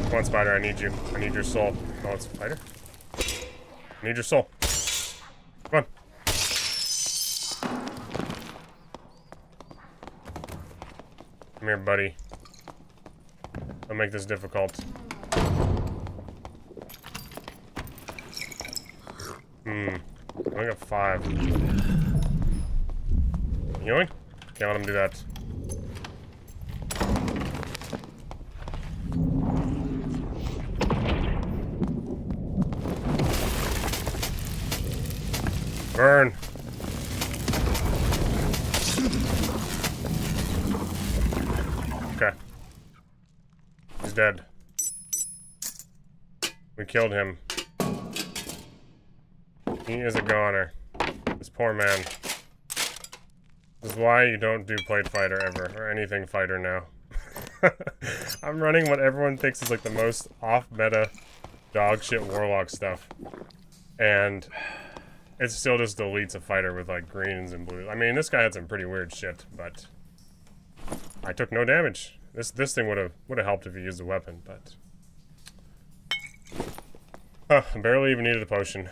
Come on, Spider, I need you. I need your soul. Oh, it's a fighter? I need your soul. Come on. Come here, buddy. Don't make this difficult. I got 5. Healing? Can't let him do that. Burn! Okay. He's dead. We killed him. He is a goner. This poor man. This is why you don't do plate fighter ever, or anything fighter now. I'm running what everyone thinks is like the most off-meta dog shit Warlock stuff. And it still just deletes a fighter with like greens and blues. I mean, this guy had some pretty weird shit, but I took no damage. This thing would have helped if he used a weapon, but barely even needed a potion.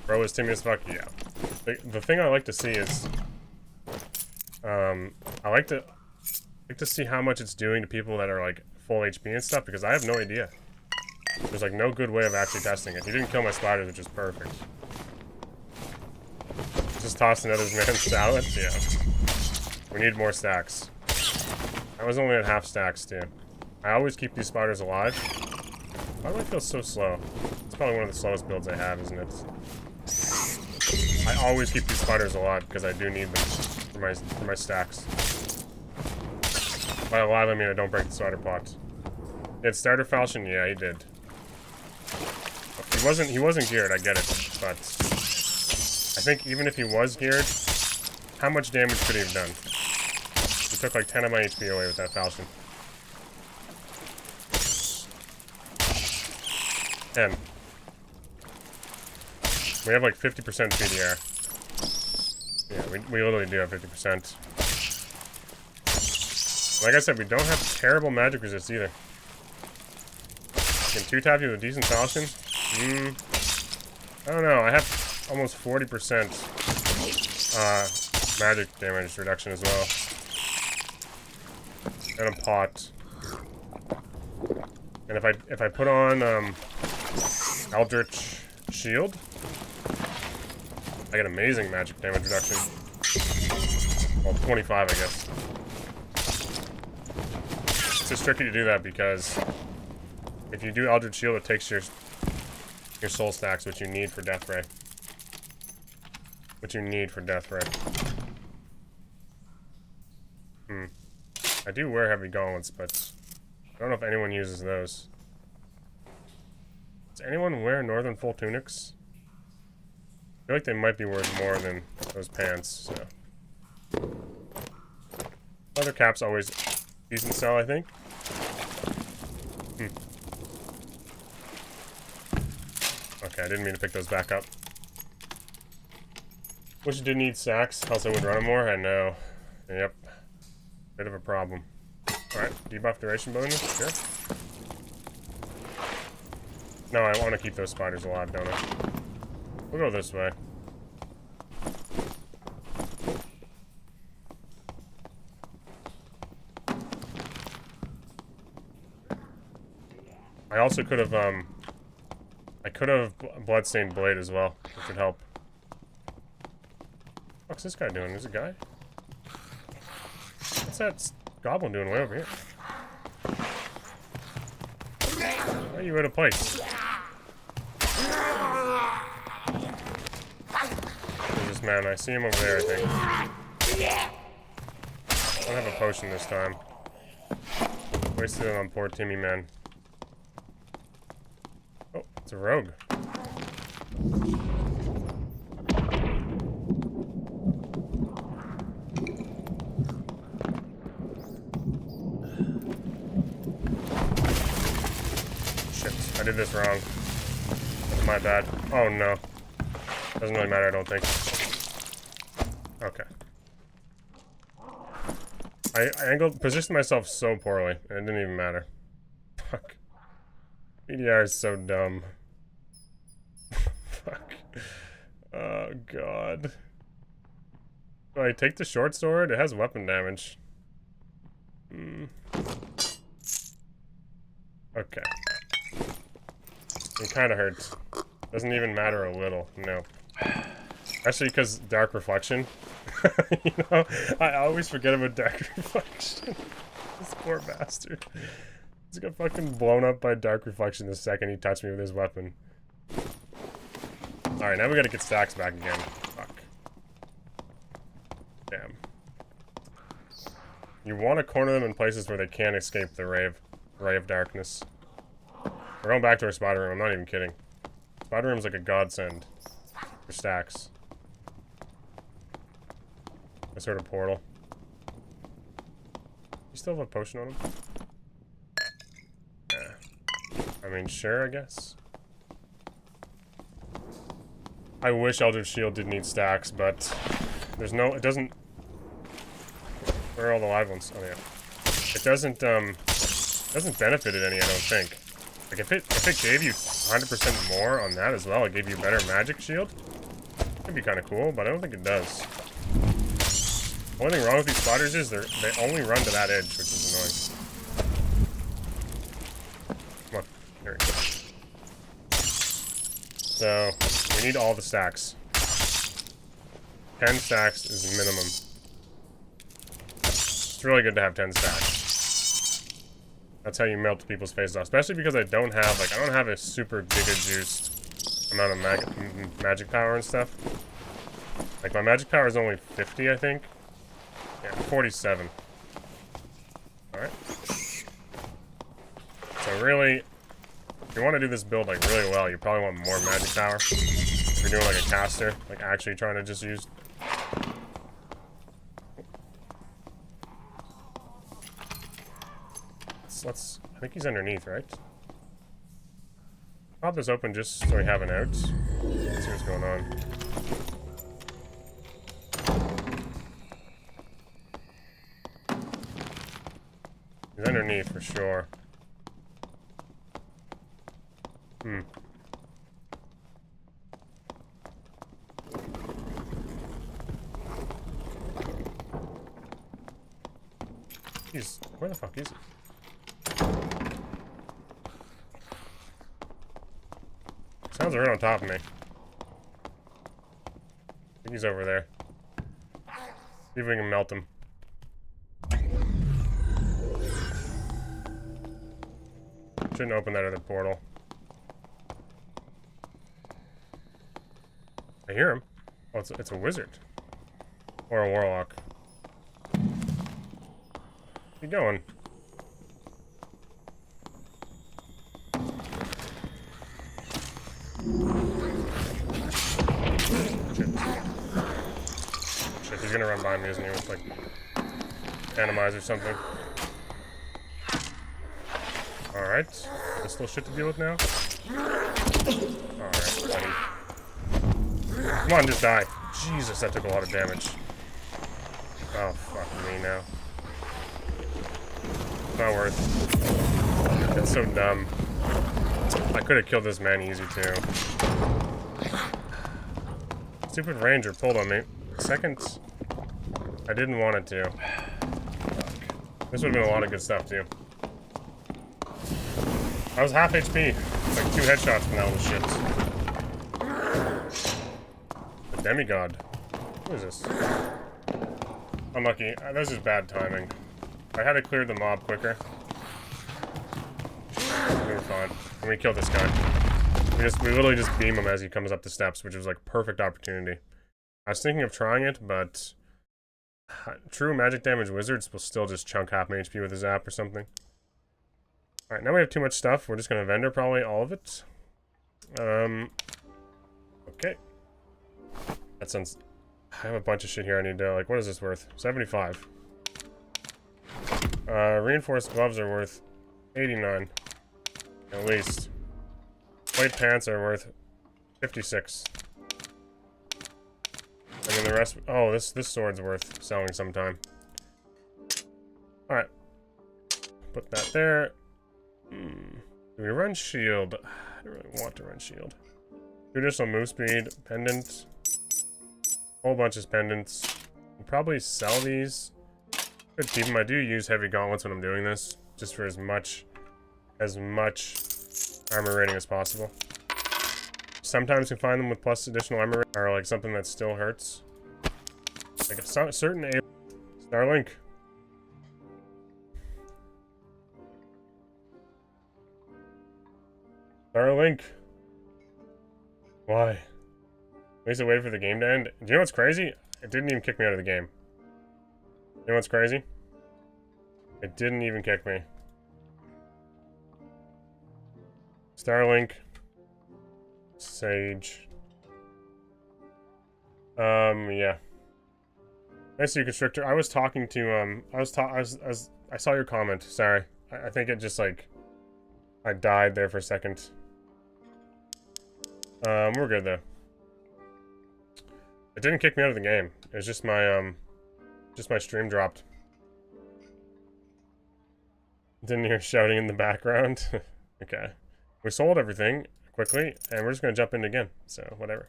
Bro is Timmy as fuck, yeah. The thing I like to see is, I like to see how much it's doing to people that are like full HP and stuff, because I have no idea. There's like no good way of actually testing it. He didn't kill my spiders, which is perfect. Just toss another man's salad? Yeah. We need more stacks. I was only at half stacks too. I always keep these spiders alive. Why do I feel so slow? It's probably one of the slowest builds I have, isn't it? I always keep these spiders alive because I do need them for my stacks. By alive, I mean I don't break the starter pot. Did starter falchion? Yeah, he did. He wasn't geared, I get it, but I think even if he was geared, how much damage could he have done? He took like 10 of my HP away with that falchion. 10. We have like 50% PDR. Yeah, we literally do have 50%. Like I said, we don't have terrible magic resist either. I can 2-tap you with a decent falchion. I don't know. I have almost 40% magic damage reduction as well. And a pot. And if I put on Eldritch Shield, I get amazing magic damage reduction. Well, 25, I guess. It's just tricky to do that because if you do Eldritch Shield, it takes your soul stacks, which you need for Death Ray. I do wear heavy gauntlets, but I don't know if anyone uses those. Does anyone wear northern full tunics? I feel like they might be worth more than those pants, so. Leather cap's always decent sell, I think. Okay, I didn't mean to pick those back up. Wish you didn't need sacks, else I would run them more. I know. Yep. Bit of a problem. Alright, debuff duration bonus, sure. No, I want to keep those spiders alive, don't I? We'll go this way. I also could have, I could have Bloodstained Blade as well, which would help. What's this guy doing? There's a guy? What's that goblin doing way over here? Why are you out of place? Where's this man? I see him over there, I think. I don't have a potion this time. Wasted it on poor Timmy, man. Oh, it's a rogue. Shit, I did this wrong. That's my bad. Oh no. Doesn't really matter, I don't think. Okay. I positioned myself so poorly, and it didn't even matter. Fuck. PDR is so dumb. Fuck. Oh, God. Do I take the short sword? It has weapon damage. Okay. It kind of hurts. Doesn't even matter a little. No. Especially because Dark Reflection. You know, I always forget about Dark Reflection. This poor bastard. He's got fucking blown up by Dark Reflection the second he touched me with his weapon. Alright, now we gotta get stacks back again. Fuck. Damn. You want to corner them in places where they can't escape the ray of darkness. We're going back to our spider room, I'm not even kidding. Spider room's like a godsend for stacks. A sort of portal. You still have a potion on him? Yeah. I mean, sure, I guess. I wish Eldritch Shield did need stacks, but there's no, it doesn't. Where are all the live ones? Oh yeah. It doesn't benefit it any, I don't think. Like if it gave you 100% more on that as well, it gave you better magic shield, Could be kind of cool, but I don't think it does. The only thing wrong with these spiders is they only run to that edge, which is annoying. Come on, there we go. So, we need all the stacks. 10 stacks is minimum. It's really good to have 10 stacks. That's how you melt people's faces off. Especially because I don't have a super giga-juiced amount of magic power and stuff. Like, my magic power is only 50, I think. Yeah, 47. Alright. So really, if you want to do this build, like, really well, you probably want more magic power. If you're doing, like, a caster, like, actually trying to just use... I think he's underneath, right? Pop this open just so we have an out. Let's see what's going on. He's underneath for sure. Where the fuck is he? Sounds right on top of me. I think he's over there. See if we can melt him. Shouldn't open that other portal. I hear him. Oh, it's a wizard. Or a warlock. Where's he going? Shit, he's gonna run by me, isn't he? With, like, Animize or something. Alright. There's still shit to deal with now? Alright, buddy. Come on, just die. Jesus, that took a lot of damage. Oh, fuck me now. Not worth. It's so dumb. I could have killed this man easy, too. Stupid ranger pulled on me. Second, I didn't want it to. Fuck. This would have been a lot of good stuff, too. I was half HP. It's like 2 headshots from that little shit. The demigod. Who is this? Unlucky. This is bad timing. I had to clear the mob quicker. We were fine. And we killed this guy. We literally just beam him as he comes up the steps, which was like perfect opportunity. I was thinking of trying it, but true magic damage wizards will still just chunk half my HP with a zap or something. Alright, now we have too much stuff. We're just gonna vendor probably all of it. Okay. That sounds... I have a bunch of shit here I need to, like, what is this worth? 75. Reinforced gloves are worth 89. At least. White pants are worth 56. And then the rest... Oh, this sword's worth selling sometime. Alright. Put that there. Do we run shield? I don't really want to run shield. Additional move speed. Pendant. Whole bunch of pendants. We'll probably sell these. Could keep them. I do use heavy gauntlets when I'm doing this. Just for as much armor rating as possible. Sometimes you find them with plus additional armor rating, or like something that still hurts. Like a certain Starlink. Starlink. Why? At least I waited for the game to end. Do you know what's crazy? It didn't even kick me out of the game. You know what's crazy? It didn't even kick me. Starlink. Sage. Yeah. Nice to you, Constrictor. I was talking to, I saw your comment. Sorry. I think it just, like, I died there for a second. We're good, though. It didn't kick me out of the game. It was just my stream dropped. Didn't hear shouting in the background. Okay. We sold everything quickly, and we're just gonna jump in again. So, whatever.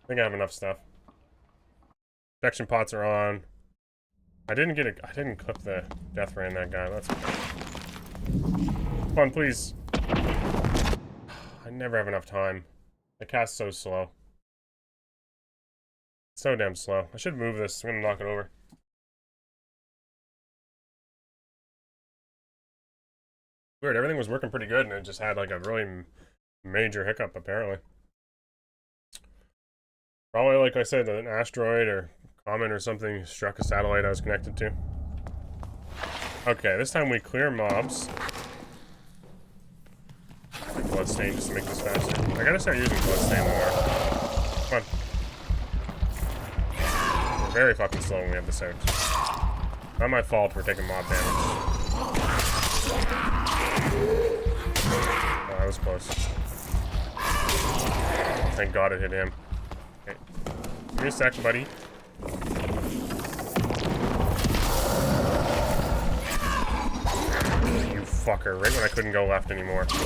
I think I have enough stuff. Protection pots are on. I didn't clip the death ray in that guy. That's okay. Come on, please. I never have enough time. The cast's so slow. So damn slow. I should move this. I'm gonna knock it over. Weird, everything was working pretty good and it just had like a really major hiccup apparently. Probably, like I said, an asteroid or comet or something struck a satellite I was connected to. Okay, this time we clear mobs. Bloodstain just to make this faster. I gotta start using Bloodstain more. Come on. We're very fucking slow when we have this out. Not my fault we're taking mob damage. Oh, that was close. Thank God it hit him. Okay. Give me a sec, buddy. You fucker, right when I couldn't go left anymore. Oh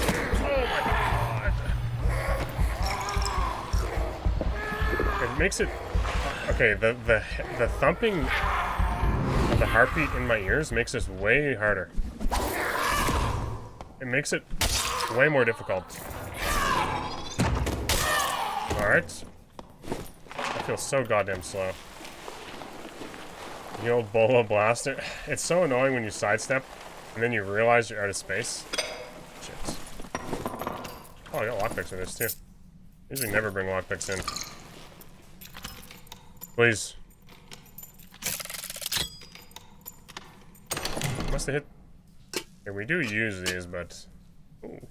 my God. It makes it... Okay, the thumping of the heartbeat in my ears makes this way harder. It makes it way more difficult. Alright. I feel so goddamn slow. The old Bolo Blaster. It's so annoying when you sidestep and then you realize you're out of space. Shit. Oh, I got lockpicks for this too. Usually never bring lockpicks in. Please. Must have hit... Okay, we do use these, but... Ooh.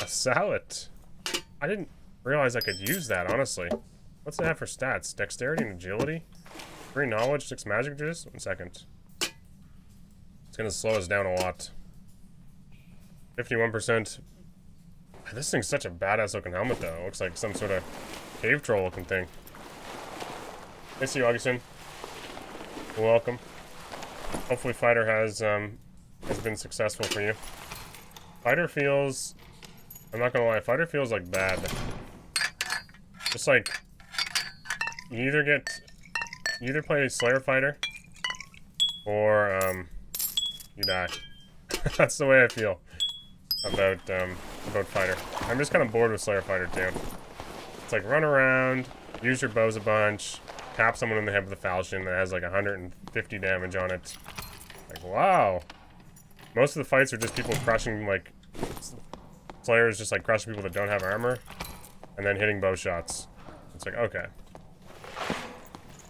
A salad. I didn't realize I could use that, honestly. What's it have for stats? Dexterity and agility? 3 knowledge, 6 magic juice? 1 second. It's gonna slow us down a lot. 51%. This thing's such a badass looking helmet, though. It looks like some sort of cave troll looking thing. Hey, see you, Augustin. Welcome. Hopefully Fighter has been successful for you. Fighter feels... I'm not gonna lie, Fighter feels like bad. Just like... You either play Slayer Fighter, or, you die. That's the way I feel about Fighter. I'm just kind of bored with Slayer Fighter, too. It's like, run around, use your bows a bunch, tap someone in the head with a falchion that has like 150 damage on it. Like, wow. Most of the fights are just people crushing, like... Slayer is just like crushing people that don't have armor, and then hitting bow shots. It's like, okay.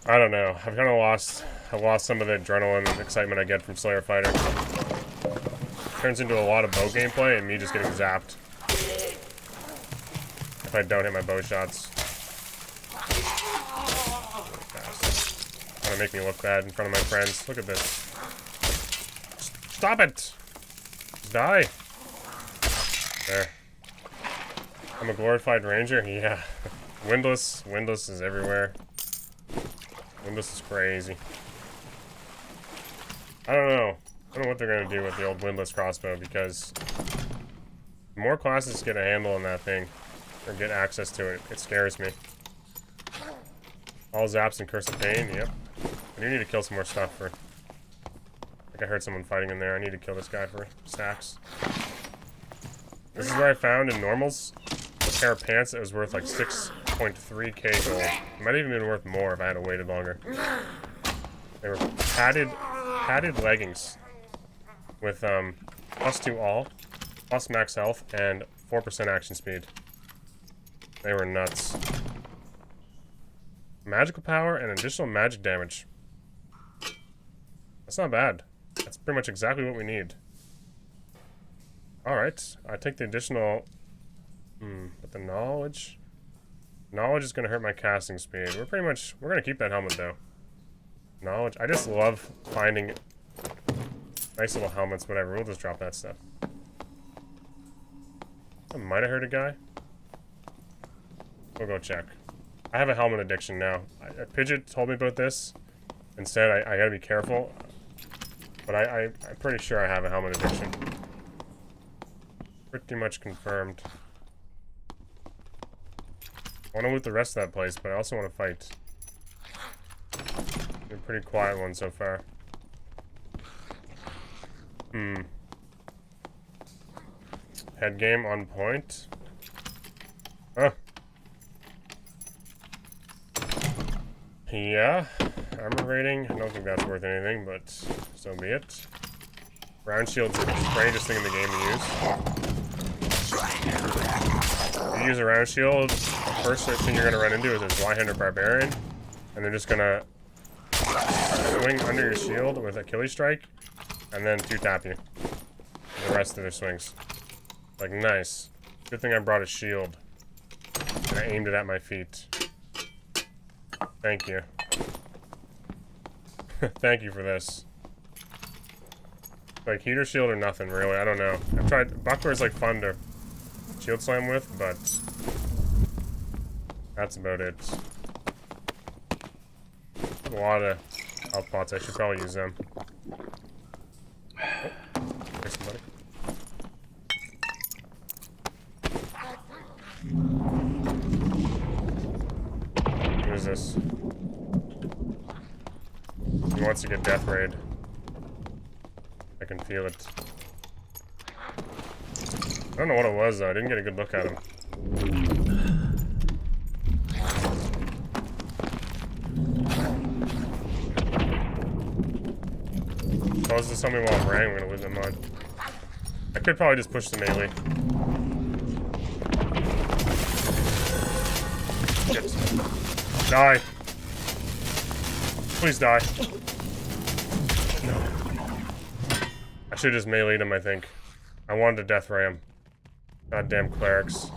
I don't know. I've kind of lost some of the adrenaline and excitement I get from Slayer Fighter. Turns into a lot of bow gameplay and me just getting zapped if I don't hit my bow shots. Trying to make me look bad in front of my friends. Look at this. Stop it! Die! There. I'm a glorified ranger? Yeah. Windless. Windless is everywhere. Windless is crazy. I don't know. I don't know what they're going to do with the old windless crossbow, because the more classes get a handle on that thing, or get access to it, it scares me. All zaps and Curse of Pain, yep. I do need to kill some more stuff for... I think I heard someone fighting in there. I need to kill this guy for stacks. This is where I found in normals a pair of pants that was worth like 6.3k gold. It might have even been worth more if I had waited longer. They were padded leggings with +2 all, plus max health, and 4% action speed. They were nuts. Magical power and additional magic damage. That's not bad. That's pretty much exactly what we need. Alright, I take the additional... but the knowledge... Knowledge is going to hurt my casting speed. We're going to keep that helmet, though. Knowledge... I just love finding nice little helmets, whatever. We'll just drop that stuff. I might have hurt a guy. We'll go check. I have a helmet addiction now. Pidget told me about this. Instead, I gotta be careful. But I'm pretty sure I have a helmet addiction. Pretty much confirmed. I want to loot the rest of that place, but I also want to fight. You're a pretty quiet one so far. Head game on point. Oh. Yeah. Armor rating. I don't think that's worth anything, but so be it. Round shield's the strangest thing in the game to use. If you use a round shield, the first thing you're going to run into is a Y-handed barbarian, and they're just going to swing under your shield with Achilles strike, and then 2-tap you. The rest of their swings. Like, nice. Good thing I brought a shield. And I aimed it at my feet. Thank you. Thank you for this. Like, heater shield or nothing, really. I don't know. I've tried... Buckler is, like, fun to shield slam with, but... That's about it. A lot of health pots. I should probably use them. Oh, there's somebody. Who is this? He wants to get death raid. I can feel it. I don't know what it was though. I didn't get a good look at him. Close this on me while I'm rang, we're gonna lose that mod. I could probably just push the melee. Shit. Die. Please die. No. I should have just meleeed him, I think. I wanted to death ray him. Goddamn clerics.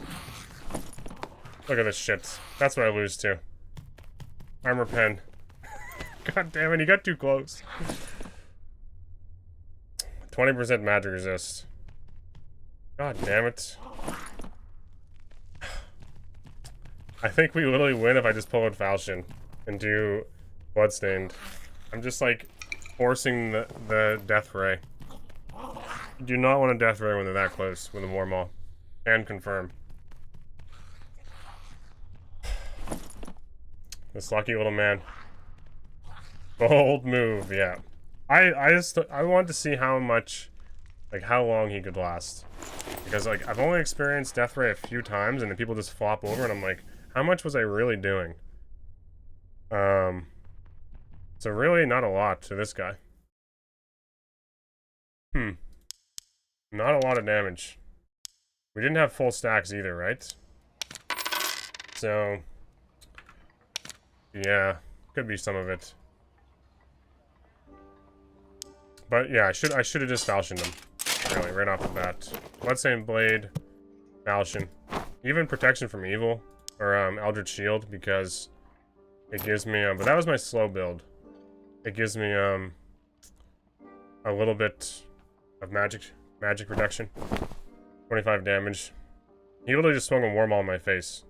Look at this shit. That's what I lose to. Armor pen. God damn it, he got too close. 20% magic resist. God damn it. I think we literally win if I just pull out Falchion and do Bloodstained. I'm just like forcing the death ray. You do not want a death ray when they're that close with a war maul. And confirm. This lucky little man. Bold move, yeah. I wanted to see how much, like how long he could last. Because like I've only experienced death ray a few times and then people just flop over and I'm like, how much was I really doing? So really not a lot to this guy. Not a lot of damage. We didn't have full stacks either, right? So yeah, could be some of it. But yeah, I should have just falchioned him. Really, right off the bat. Bloodstained Blade, Falchion. Even protection from evil, or Eldritch Shield, because it gives me but that was my slow build. It gives me a little bit of magic reduction. 25 damage. He literally just swung a war maul in my face.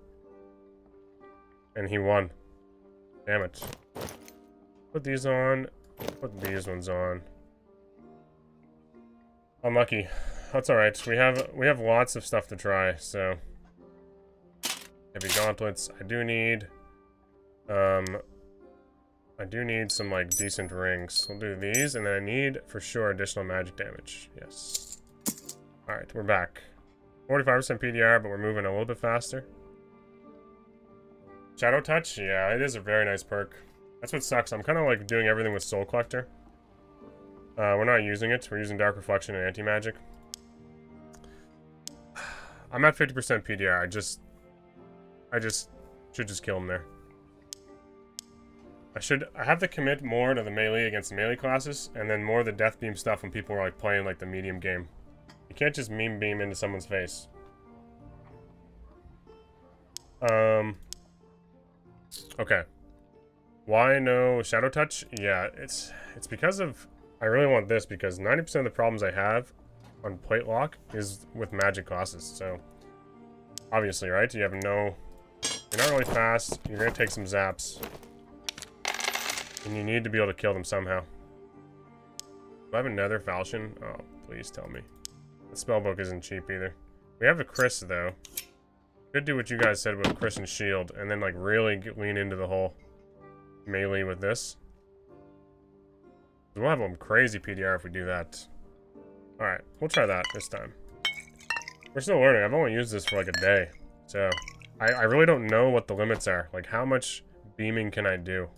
And he won. Damn it. Put these on. Put these ones on. Unlucky. That's alright. We have lots of stuff to try, so. Heavy gauntlets. I do need some like decent rings. We'll do these, and then I need for sure additional magic damage. Yes. Alright, we're back. 45% PDR, but we're moving a little bit faster. Shadow Touch? Yeah, it is a very nice perk. That's what sucks. I'm kind of like doing everything with Soul Collector. We're not using it. We're using Dark Reflection and Anti-Magic. I'm at 50% PDR. I should just kill him there. I have to commit more to the melee against the melee classes, and then more of the Death Beam stuff when people are like playing like the medium game. You can't just meme beam into someone's face. Okay. Why no Shadow Touch? Yeah, it's because of... I really want this because 90% of the problems I have on Plate Lock is with magic classes, so... Obviously, right? You have no... You're not really fast, you're gonna take some zaps. And you need to be able to kill them somehow. Do I have another Falchion? Oh, please tell me. The spellbook isn't cheap either. We have a Chris, though. Could do what you guys said with Chris and Shield, and then like really lean into the whole melee with this. We'll have a crazy PDR if we do that. Alright, we'll try that this time. We're still learning. I've only used this for like a day. So, I really don't know what the limits are. Like, how much beaming can I do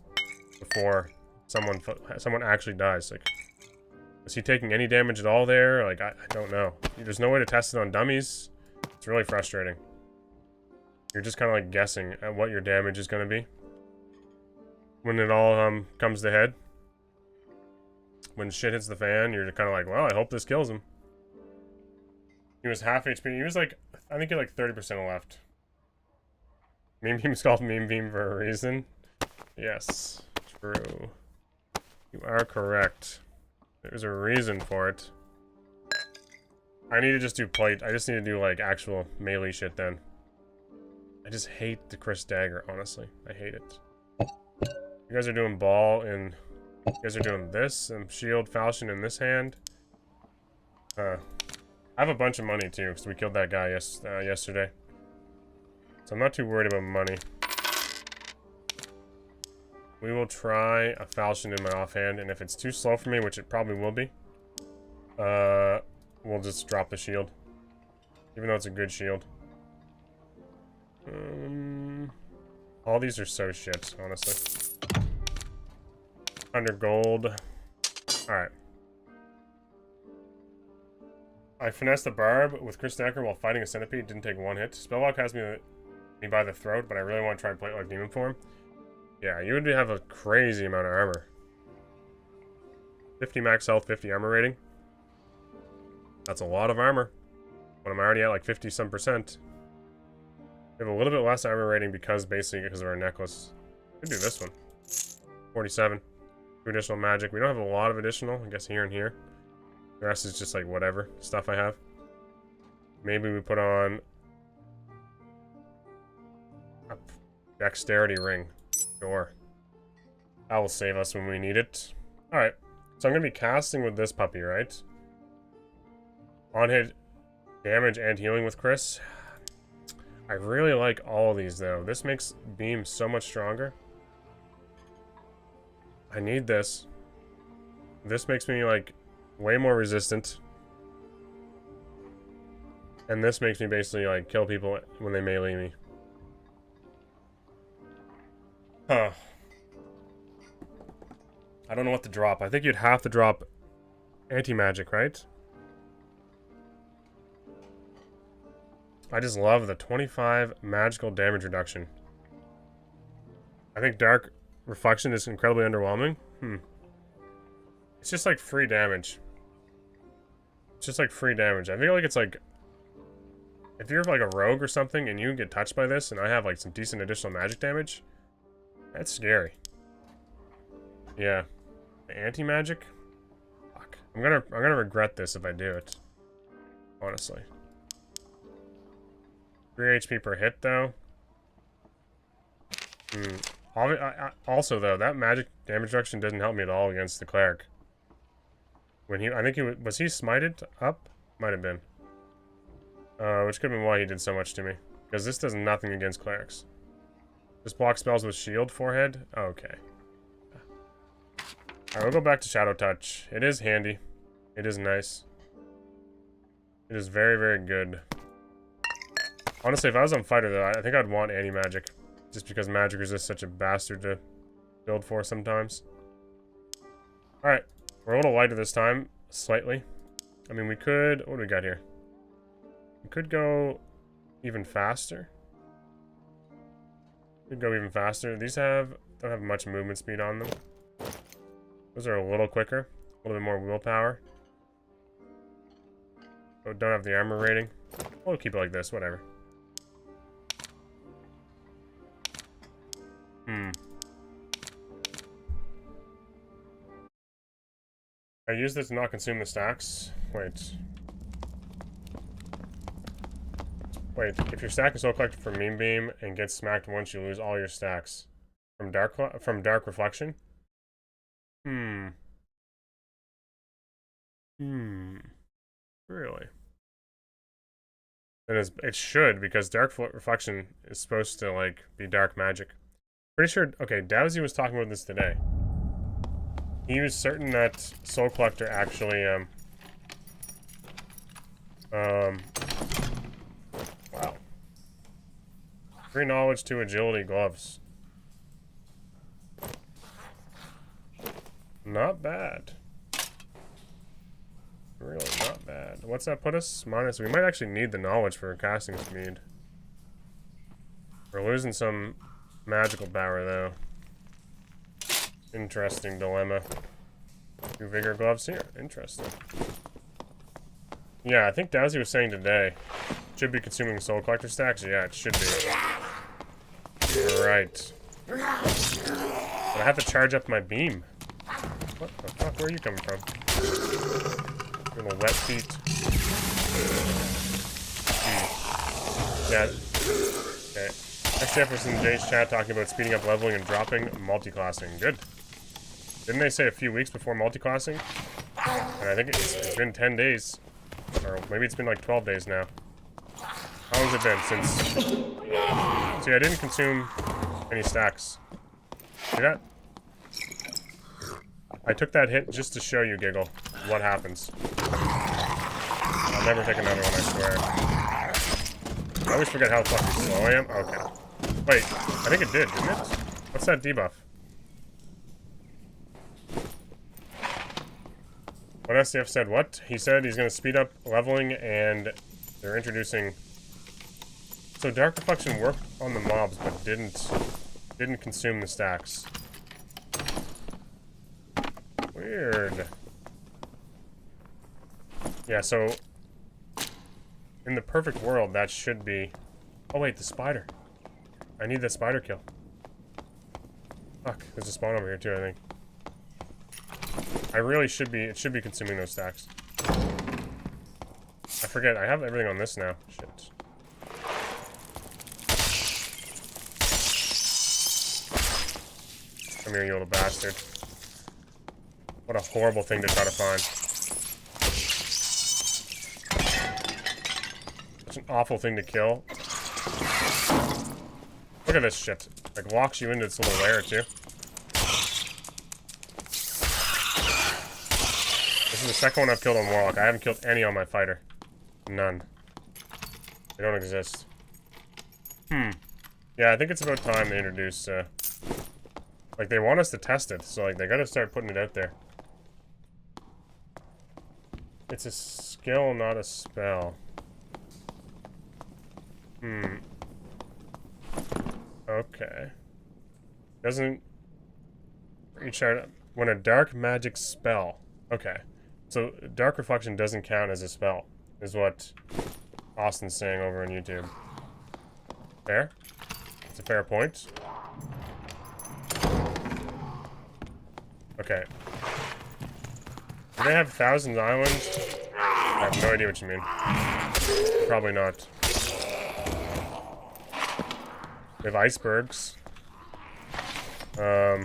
before someone actually dies? Like, is he taking any damage at all there? Like, I don't know. There's no way to test it on dummies. It's really frustrating. You're just kind of like guessing at what your damage is going to be. When it all comes to head. When shit hits the fan, you're kind of like, well, I hope this kills him. He was half HP. He was like, I think he had like 30% left. Meme Beam's called Meme Beam for a reason. Yes, true. You are correct. There's a reason for it. I need to just do plate. I just need to do like actual melee shit then. I just hate the Chris dagger, honestly. I hate it. You guys are doing ball and you guys are doing this and shield falchion in this hand. I have a bunch of money too because we killed that guy yesterday. So I'm not too worried about money. We will try a falchion in my offhand, and if it's too slow for me, which it probably will be, we'll just drop the shield. Even though it's a good shield. All these are so shit, honestly. 100 gold. Alright. I finessed the barb with Chris Stacker while fighting a centipede. Didn't take one hit. Spelllock has me by the throat, but I really want to try and play it like demon form. Yeah, you would have a crazy amount of armor. 50 max health, 50 armor rating. That's a lot of armor. When I'm already at like 50 some percent. We have a little bit less armor rating basically because of our necklace. Could do this one. 47. 2 additional magic. We don't have a lot of additional, I guess here and here. The rest is just like whatever stuff I have. Maybe we put on a dexterity ring. Sure. That will save us when we need it. Alright. So I'm going to be casting with this puppy, right? On-hit damage and healing with Chris. I really like all of these, though. This makes Beam so much stronger. I need this. This makes me, like, way more resistant. And this makes me basically, like, kill people when they melee me. Huh. I don't know what to drop. I think you'd have to drop anti-magic, right? I just love the 25 magical damage reduction. I think Dark Reflection is incredibly underwhelming. It's just like free damage. It's just like free damage. I feel like it's like... If you're like a rogue or something and you get touched by this and I have like some decent additional magic damage, that's scary. Yeah. Anti-magic? Fuck. I'm gonna regret this if I do it. Honestly. 3 HP per hit, though. Also, though, that magic damage reduction didn't help me at all against the cleric. When I think was he smited up? Might have been. Which could have been why he did so much to me. Because this does nothing against clerics. Just block spells with shield forehead? Okay. Alright, we'll go back to Shadow Touch. It is handy. It is nice. It is very, very good. Honestly, if I was on Fighter, though, I think I'd want anti-magic. Just because magic is just such a bastard to build for sometimes. Alright. We're a little lighter this time. Slightly. I mean, we could... What do we got here? We could go even faster. We could go even faster. These don't have much movement speed on them. Those are a little quicker. A little bit more willpower. But don't have the armor rating. We'll keep it like this. Whatever. I use this to not consume the stacks. Wait, if your stack is so collected from Meme Beam and gets smacked once, you lose all your stacks. From Dark Reflection? Really? it should, because dark reflection is supposed to, like, be dark magic. Pretty sure, okay, Dowsy was talking about this today. He was certain that Soul Collector actually, wow. 3 knowledge, 2 agility gloves. Not bad. Really not bad. What's that put us? Minus. We might actually need the knowledge for casting speed. We're losing some magical power, though. Interesting dilemma. 2 vigor gloves here. Interesting. Yeah, I think Dowsy was saying today. Should be consuming Soul Collector stacks? Yeah, it should be. Right. But I have to charge up my beam. What the fuck? Where are you coming from? Little wet feet. Yeah. Okay. Next step was in Jay's chat talking about speeding up leveling and dropping multi-classing. Good. Didn't they say a few weeks before multi-classing? And I think it's been 10 days. Or maybe it's been like 12 days now. How long has it been since... See, I didn't consume any stacks. See that? I took that hit just to show you, Giggle, what happens. I'll never take another one, I swear. I always forget how fucking slow I am. Okay. Wait, I think it did, didn't it? What's that debuff? What SDF said what? He said he's going to speed up leveling and they're introducing... So Dark Reflection worked on the mobs but didn't consume the stacks. Weird. Yeah, so in the perfect world, that should be... Oh wait, the spider. I need the spider kill. Fuck, there's a spawn over here too, I think. I really should be... It should be consuming those stacks. I forget, I have everything on this now. Shit. Come here, you little bastard. What a horrible thing to try to find. Such an awful thing to kill. Look at this shit. Like, locks you into its little lair, too. This is the second one I've killed on Warlock. I haven't killed any on my fighter. None. They don't exist. Yeah, I think it's about time they introduce, like, they want us to test it, so, like, they gotta start putting it out there. It's a skill, not a spell. Okay. Doesn't reach out when a dark magic spell. Okay. So Dark Reflection doesn't count as a spell, is what Austin's saying over on YouTube. Fair? It's a fair point. Okay. Do they have Thousand Islands? I have no idea what you mean. Probably not. They have icebergs. Yeah.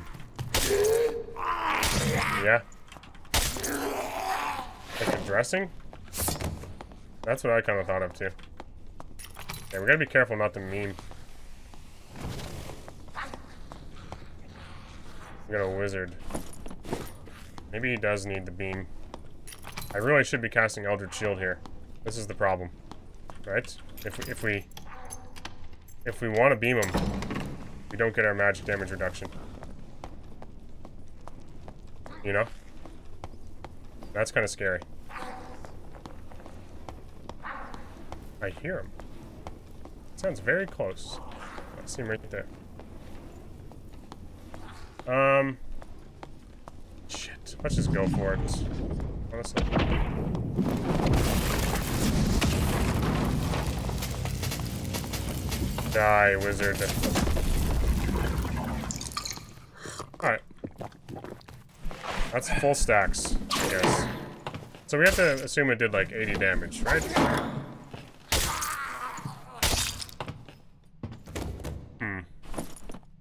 Like the dressing? That's what I kind of thought of too. Okay, we gotta be careful not to meme. We got a wizard. Maybe he does need the beam. I really should be casting Eldritch Shield here. This is the problem, right? If we want to beam him, we don't get our magic damage reduction. You know? That's kind of scary. I hear him. Sounds very close. I see him right there. Shit. Let's just go for it. Honestly. Die, wizard. Alright. That's full stacks, I guess. So we have to assume it did like 80 damage, right?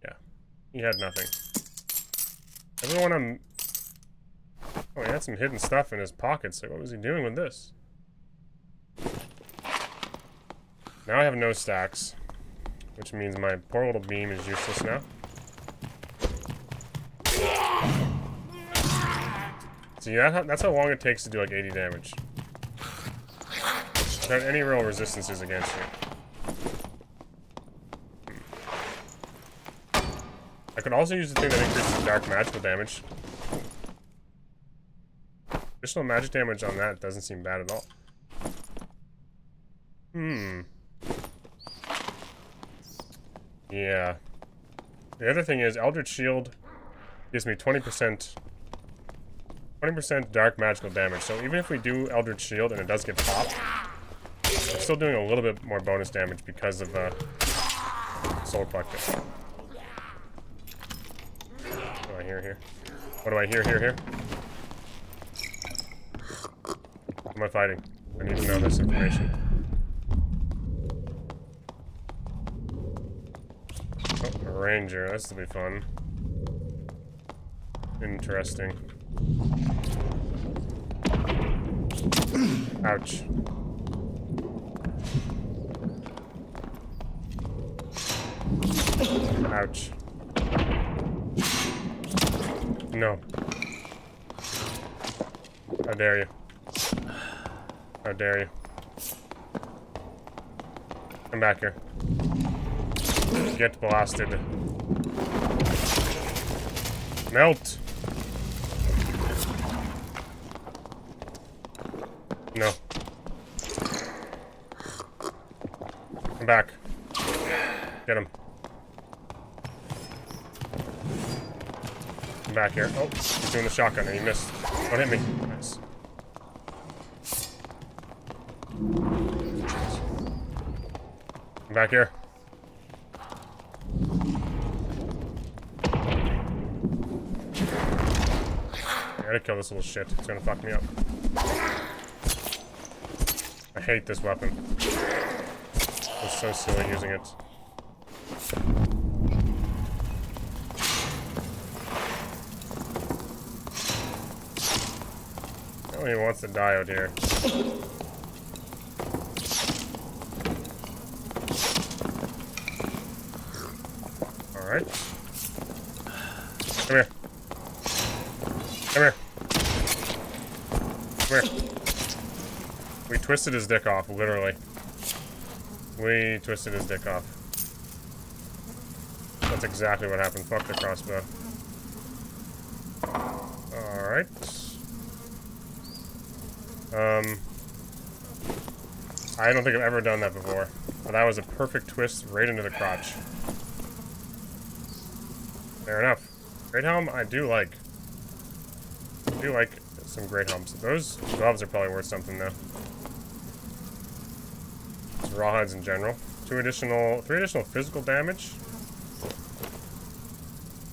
Yeah. He had nothing. Everyone on... Oh, he had some hidden stuff in his pockets. Like, what was he doing with this? Now I have no stacks, which means my poor little beam is useless now. See, that's how long it takes to do like 80 damage. Without any real resistances against you. I could also use the thing that increases dark magical damage. Additional magic damage on that doesn't seem bad at all. Yeah. The other thing is, Eldritch Shield gives me 20% dark magical damage. So even if we do Eldritch Shield and it does get popped, we're still doing a little bit more bonus damage because of Soul Collector. What do I hear here? What do I hear here? What am I fighting? I need to know this information. Oh, a ranger. This will be fun. Interesting. Ouch. Ouch. No. How dare you? How dare you? Come back here. Get blasted. Melt! No. Come back. Get him. Come back here. Oh, he's doing the shotgun and he missed. Don't hit me. Nice. Come back here. I gotta kill this little shit. It's gonna fuck me up. I hate this weapon. It's so silly using it. No one even wants the diode here. Alright. Come here. Come here. Come here. We twisted his dick off, literally. We twisted his dick off. That's exactly what happened. Fuck the crossbow. Alright. I don't think I've ever done that before. But that was a perfect twist right into the crotch. Fair enough. Great helm, I do like. I do like some great helms. Those gloves are probably worth something though. Just rawhides in general. 3 additional physical damage.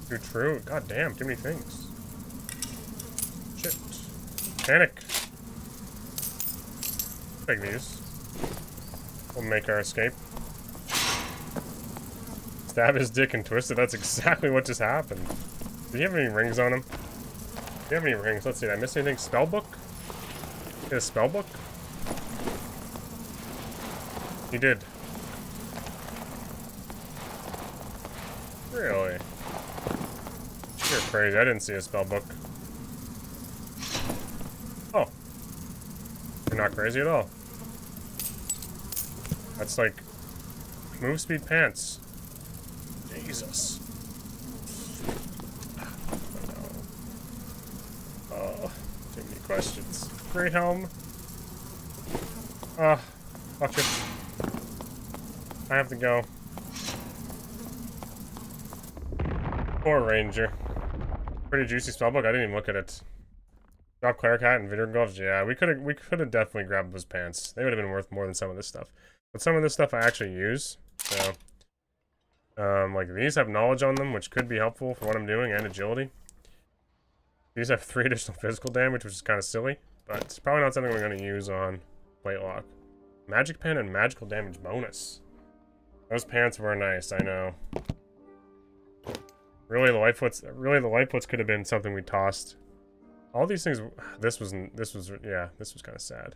2 true. God damn, too many things. Shit. Panic. Take these. We'll make our escape. Stab his dick and twist it. That's exactly what just happened. Do you have any rings on him? Do you have any rings? Let's see. Did I miss anything? Spellbook? He has a spellbook? He did. Really? You're crazy. I didn't see a spellbook. Oh. You're not crazy at all. That's like move speed pants. Jesus. Oh, too many questions. Great helm. Fuck it. I have to go. Poor ranger. Pretty juicy spellbook. I didn't even look at it. Drop cleric hat and vinegar gloves. Yeah, we could have definitely grabbed those pants. They would have been worth more than some of this stuff. But some of this stuff I actually use. So, like these have knowledge on them, which could be helpful for what I'm doing, and agility. These have 3 additional physical damage, which is kind of silly, but it's probably not something we're going to use on Plate Lock. Magic pen and magical damage bonus. Those pants were nice, I know. Really, the lightfoots could have been something we tossed. All these things. This was kind of sad.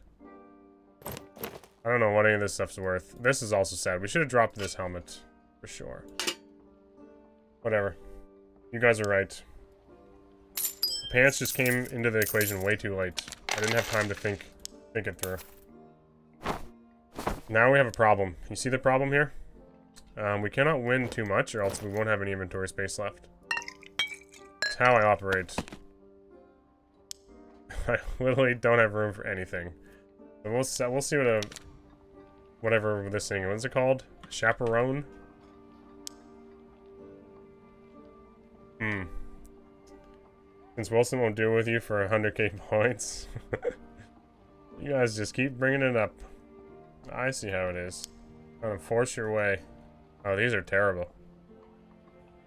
I don't know what any of this stuff's worth. This is also sad. We should have dropped this helmet. For sure. Whatever. You guys are right. The pants just came into the equation way too late. I didn't have time to think it through. Now we have a problem. You see the problem here? We cannot win too much or else we won't have any inventory space left. That's how I operate. I literally don't have room for anything. But we'll see what whatever this thing, what's it called? Chaperone? Since Wilson won't deal with you for 100k points. You guys just keep bringing it up. I see how it is. Trying to force your way. Oh, these are terrible.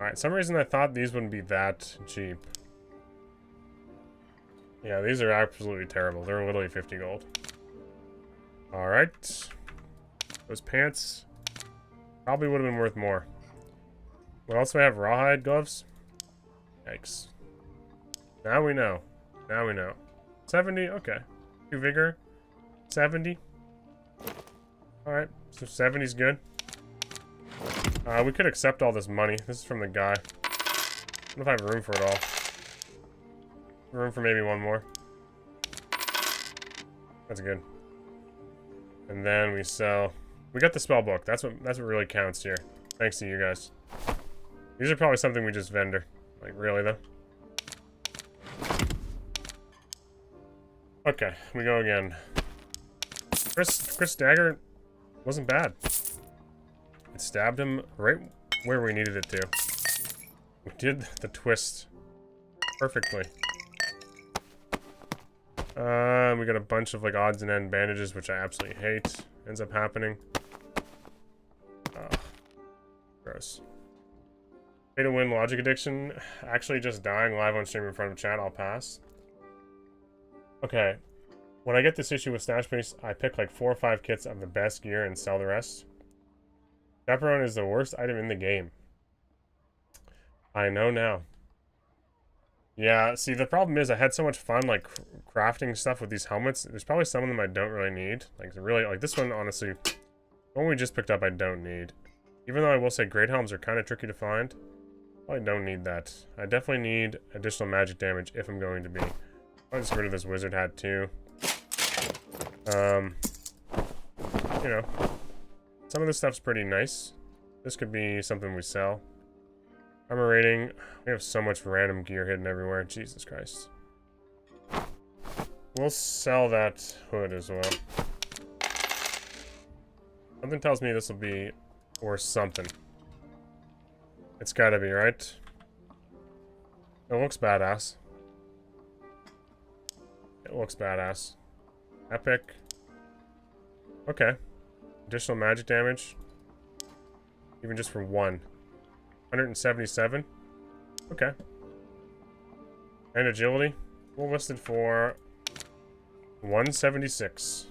Alright, some reason I thought these wouldn't be that cheap. Yeah, these are absolutely terrible. They're literally 50 gold. Alright. Those pants probably would have been worth more. What else do we have? Rawhide gloves? Yikes. Now we know. Now we know. 70? Okay. 2 vigor. 70. Alright, so 70's good. We could accept all this money. This is from the guy. I don't know if I have room for it all. Room for maybe one more. That's good. And then we sell... We got the spell book. That's what really counts here. Thanks to you guys. These are probably something we just vendor. Like, really, though? Okay, we go again. Chris Dagger wasn't bad. It stabbed him right where we needed it to. We did the twist perfectly. We got a bunch of like odds and end bandages, which I absolutely hate. Ends up happening. Gross. Pay to win logic addiction. Actually just dying live on stream in front of chat, I'll pass. Okay. When I get this issue with Stash Base, I pick like 4 or 5 kits of the best gear and sell the rest. Chaperone is the worst item in the game. I know now. Yeah, see, the problem is I had so much fun, like, crafting stuff with these helmets. There's probably some of them I don't really need. Like, really, like, this one, honestly, the one we just picked up, I don't need. Even though I will say great helms are kind of tricky to find, I don't need that. I definitely need additional magic damage if I'm going to be. I'll just get rid of this wizard hat, too. You know, some of this stuff's pretty nice. This could be something we sell. Armor rating. We have so much random gear hidden everywhere. Jesus Christ. We'll sell that hood as well. Something tells me this will be worth something. It's gotta be, right? It looks badass. It looks badass. Epic. Okay. Additional magic damage. Even just for 1. 177. Okay. And agility. We'll list it for 176.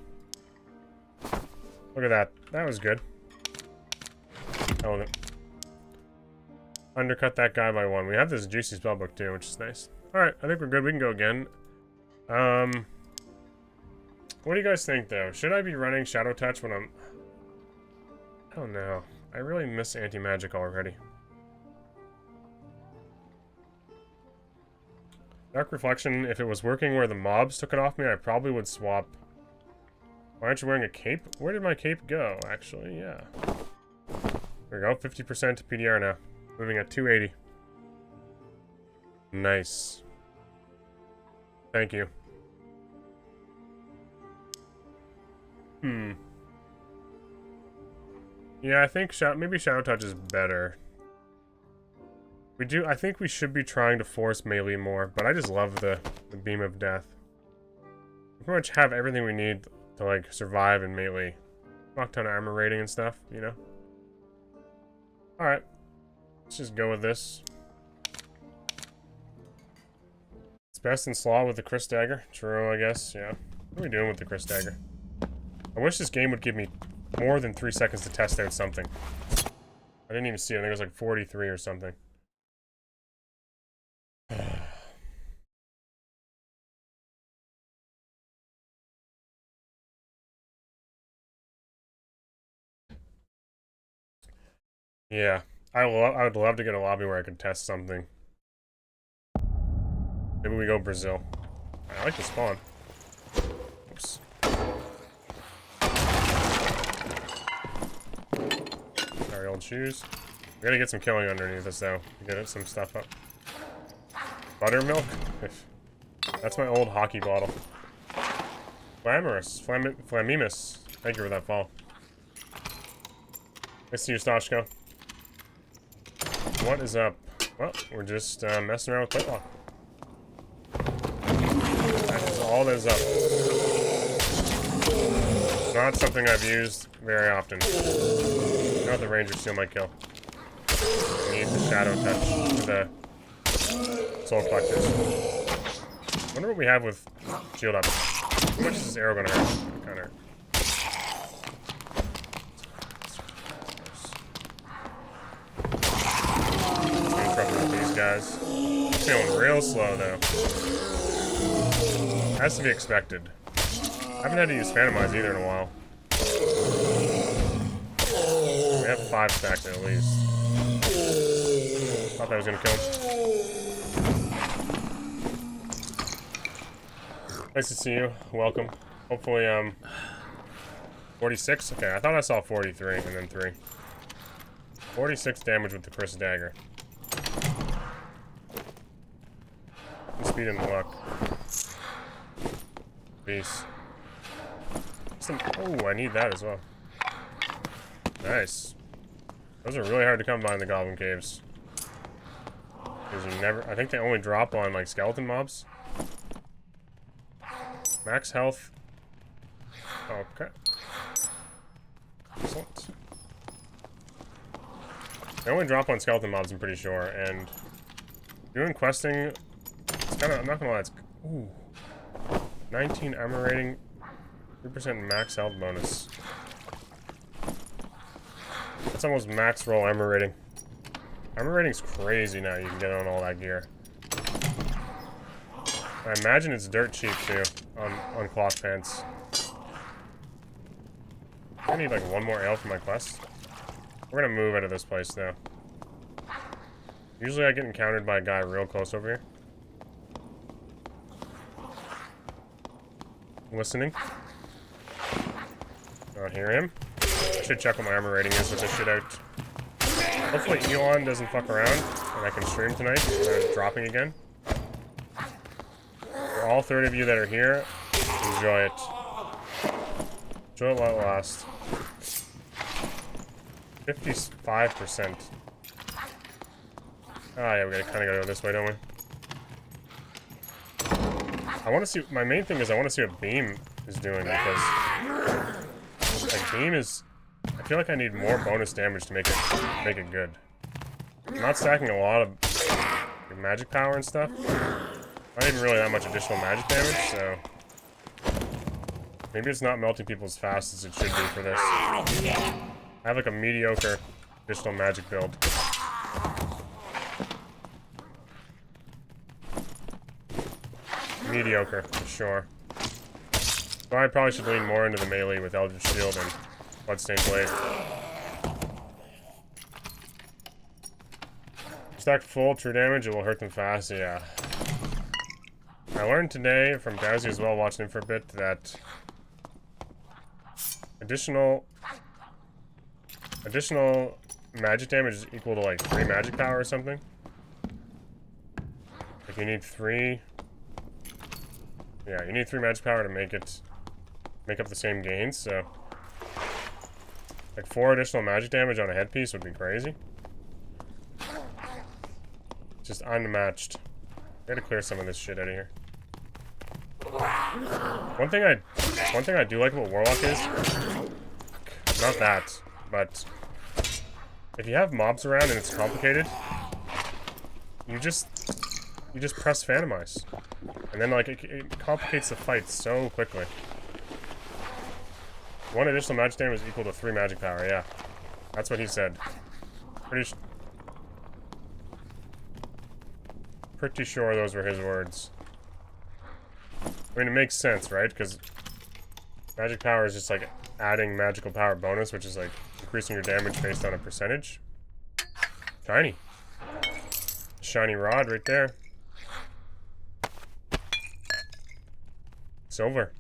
Look at that. That was good. Oh, undercut that guy by 1. We have this juicy spellbook too, which is nice. Alright, I think we're good. We can go again. What do you guys think, though? Should I be running Shadow Touch when I'm... I don't know. I really miss anti-magic already. Dark Reflection, if it was working where the mobs took it off me, I probably would swap. Why aren't you wearing a cape? Where did my cape go, actually? Yeah. There we go. 50% PDR now. Moving at 280. Nice. Thank you. Yeah, I think maybe Shadow Touch is better. I think we should be trying to force melee more, but I just love the Beam of Death. We pretty much have everything we need to, like, survive in melee. Fuck ton of armor rating and stuff, you know? Alright. Let's just go with this. It's best in Slaw with the Chris Dagger. True, I guess, yeah. What are we doing with the Chris Dagger? I wish this game would give me more than 3 seconds to test out something. I didn't even see it. I think it was like 43 or something. Yeah. I would love to get a lobby where I could test something. Maybe we go Brazil. I like the spawn. Oops. Our old shoes. We gotta get some killing underneath us though. Get some stuff up. Buttermilk? That's my old hockey bottle. Flamimus. Thank you for that fall. Nice to see you, Stoshko. What is up? Well, we're just messing around with Whitlock. That is all that is up. Not something I've used very often. Not the Ranger steal my kill. I need the Shadow Touch for the Soul Collectors. I wonder what we have with shield up. How much is this arrow gonna hurt? Kinda hurt. These guys. Feeling real slow though. Has to be expected. I haven't had to use Phantomize either in a while. We have 5 stacks at least. Thought that was gonna kill him. Nice to see you. Welcome. Hopefully, 46? Okay, I thought I saw 43 and then 3. 46 damage with the Chris Dagger. Speed and luck. Peace. Oh, I need that as well. Nice. Those are really hard to come by in the Goblin Caves. Because you never... I think they only drop on, like, skeleton mobs. Max health. Okay. Excellent. They only drop on skeleton mobs, I'm pretty sure, and... doing questing... It's kind of... I'm not gonna lie, it's... Ooh. 19 armor rating... 3% max health bonus. That's almost max roll armor rating. Armor rating's crazy now, you can get on all that gear. I imagine it's dirt cheap too, on cloth pants. I need like one more ale for my quest. We're gonna move out of this place now. Usually I get encountered by a guy real close over here. Listening. Don't hear him. I should check what my armor rating is with this shit out. Hopefully Elon doesn't fuck around and I can stream tonight without it dropping again. For all 30 of you that are here, enjoy it. Enjoy it while it lasts. 55%. Ah, yeah, we kind of gotta go this way, don't we? I want to see... My main thing is I want to see what Beam is doing, because... like, Beam is... I feel like I need more bonus damage to make it good. I'm not stacking a lot of magic power and stuff. Not even really that much additional magic damage, so... maybe it's not melting people as fast as it should be for this. I have like a mediocre additional magic build. Mediocre, for sure. So I probably should lean more into the melee with Eldritch Shield and Bloodstained Blade. Stack full true damage, it will hurt them fast, yeah. I learned today from Dowsy as well, watching him for a bit, that additional magic damage is equal to like 3 magic power or something. Like you need 3... yeah, you need 3 magic power to make up the same gains, so... like 4 additional magic damage on a headpiece would be crazy. Just unmatched. I gotta clear some of this shit out of here. One thing I do like about Warlock is... not that, but... if you have mobs around and it's complicated, you just press Phantomize. And then, like, it complicates the fight so quickly. 1 additional magic damage is equal to 3 magic power, yeah. That's what he said. Pretty sure those were his words. I mean, it makes sense, right? Because magic power is just, like, adding magical power bonus, which is, like, increasing your damage based on a percentage. Shiny. Shiny rod right there. Silver.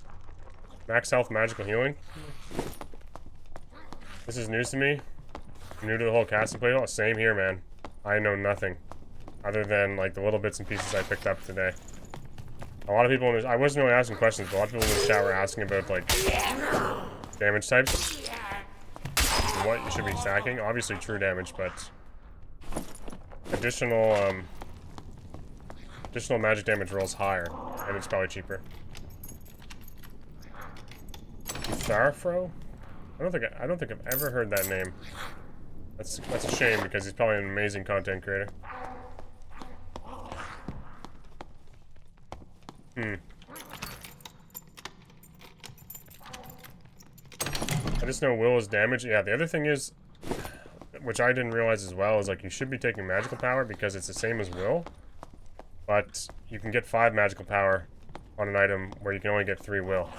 Max health, magical healing. This is news to me. I'm new to the whole casting play. Same here, man. I know nothing. Other than, like, the little bits and pieces I picked up today. A lot of people in this, I wasn't really asking questions, but a lot of people in the chat were asking about, like, damage types. And what you should be stacking. Obviously true damage, but additional magic damage rolls higher, and it's probably cheaper. Starfro? I don't think I've ever heard that name. That's a shame because he's probably an amazing content creator. I just know will is damage. Yeah, the other thing is, which I didn't realize as well, is like you should be taking magical power because it's the same as will, but you can get 5 magical power on an item where you can only get 3 will.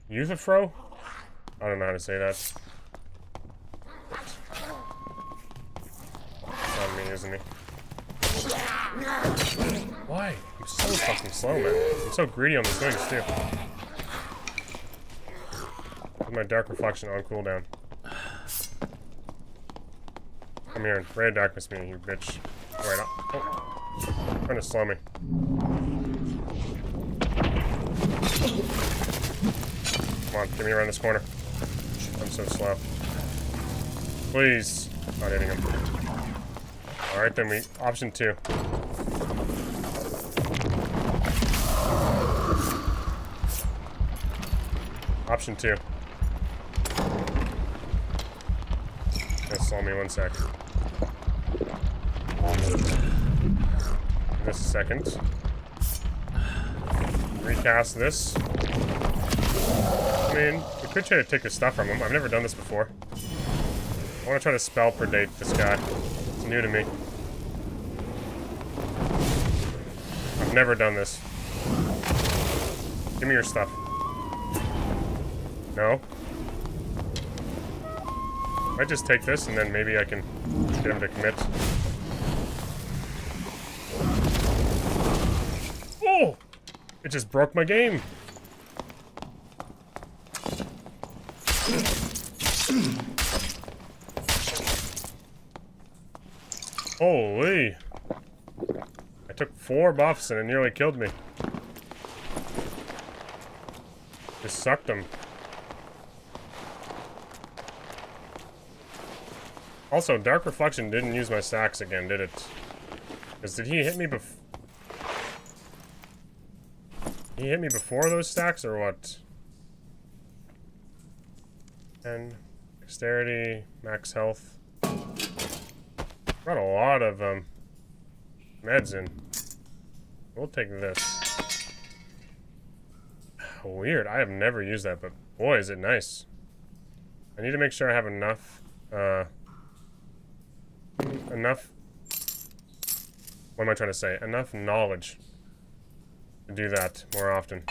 Euthyphro? I don't know how to say that. It's not me, isn't he? Why? I'm so fucking slow, man. I'm so greedy on these wings, too. Put my dark reflection on cooldown. Come here and ray of darkness me, you bitch. Right up. Oh. Trying to slow me. Come on, get me around this corner. I'm so slow. Please. Not hitting him. Alright, then we... Option 2. Option 2. Just slow me 1 sec. Give us a second. Recast this. I mean, we could try to take the stuff from him. I've never done this before. I want to try to spell predate this guy. It's new to me. I've never done this. Give me your stuff. No? I just take this and then maybe I can get him to commit. Oh! It just broke my game. Holy. I took 4 buffs and it nearly killed me. Just sucked them. Also, Dark Reflection didn't use my stacks again, did it? Because did he hit me before? He hit me before those stacks or what? And dexterity, max health. Got a lot of meds in. We'll take this. Weird, I have never used that, but boy is it nice. I need to make sure I have enough what am I trying to say? Enough knowledge to do that more often.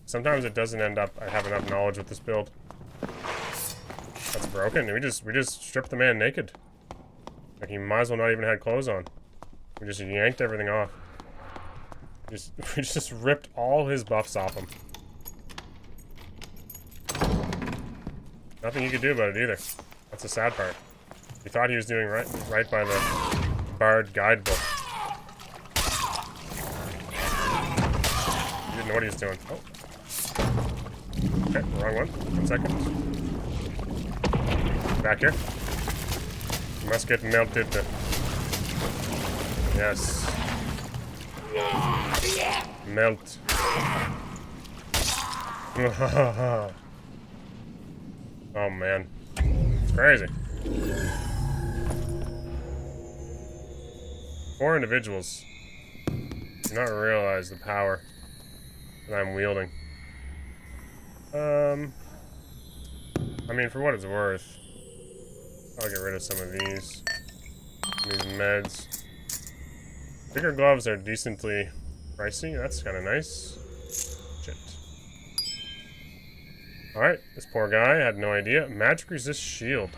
Sometimes it doesn't end up I have enough knowledge with this build. That's broken. We just stripped the man naked. Like he might as well not even had clothes on. We just yanked everything off. We just ripped all his buffs off him. Nothing you could do about it either. That's the sad part. He thought he was doing right by the Bard guidebook. He didn't know what he was doing. Oh. Okay, wrong one. 1 second. Back here. You must get melted. Yes. Melt. Oh man. It's crazy. 4 individuals do not realize the power that I'm wielding. I mean, for what it's worth, I'll get rid of some of these meds. Bigger gloves are decently pricey. That's kind of nice. Shit. Alright, this poor guy had no idea. Magic resist shield.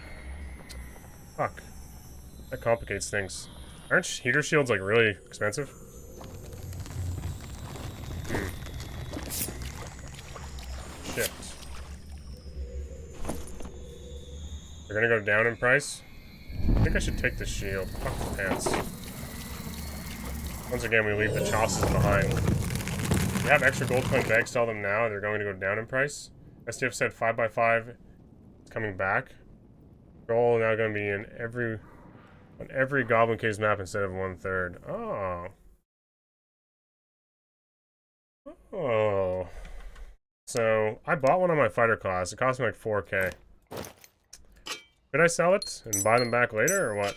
Fuck. That complicates things. Aren't heater shields, like, really expensive? Shit. They're gonna go down in price? I think I should take the shield. Fuck the pants. Once again, we leave the chassis behind. We have extra gold coin bags, sell them now, and they're going to go down in price. STF said 5x5 is coming back. Goal now going to be in on every Goblin Caves map instead of 1/3. Oh. Oh. So, I bought one on my fighter class. It cost me like 4K. Could I sell it and buy them back later, or what?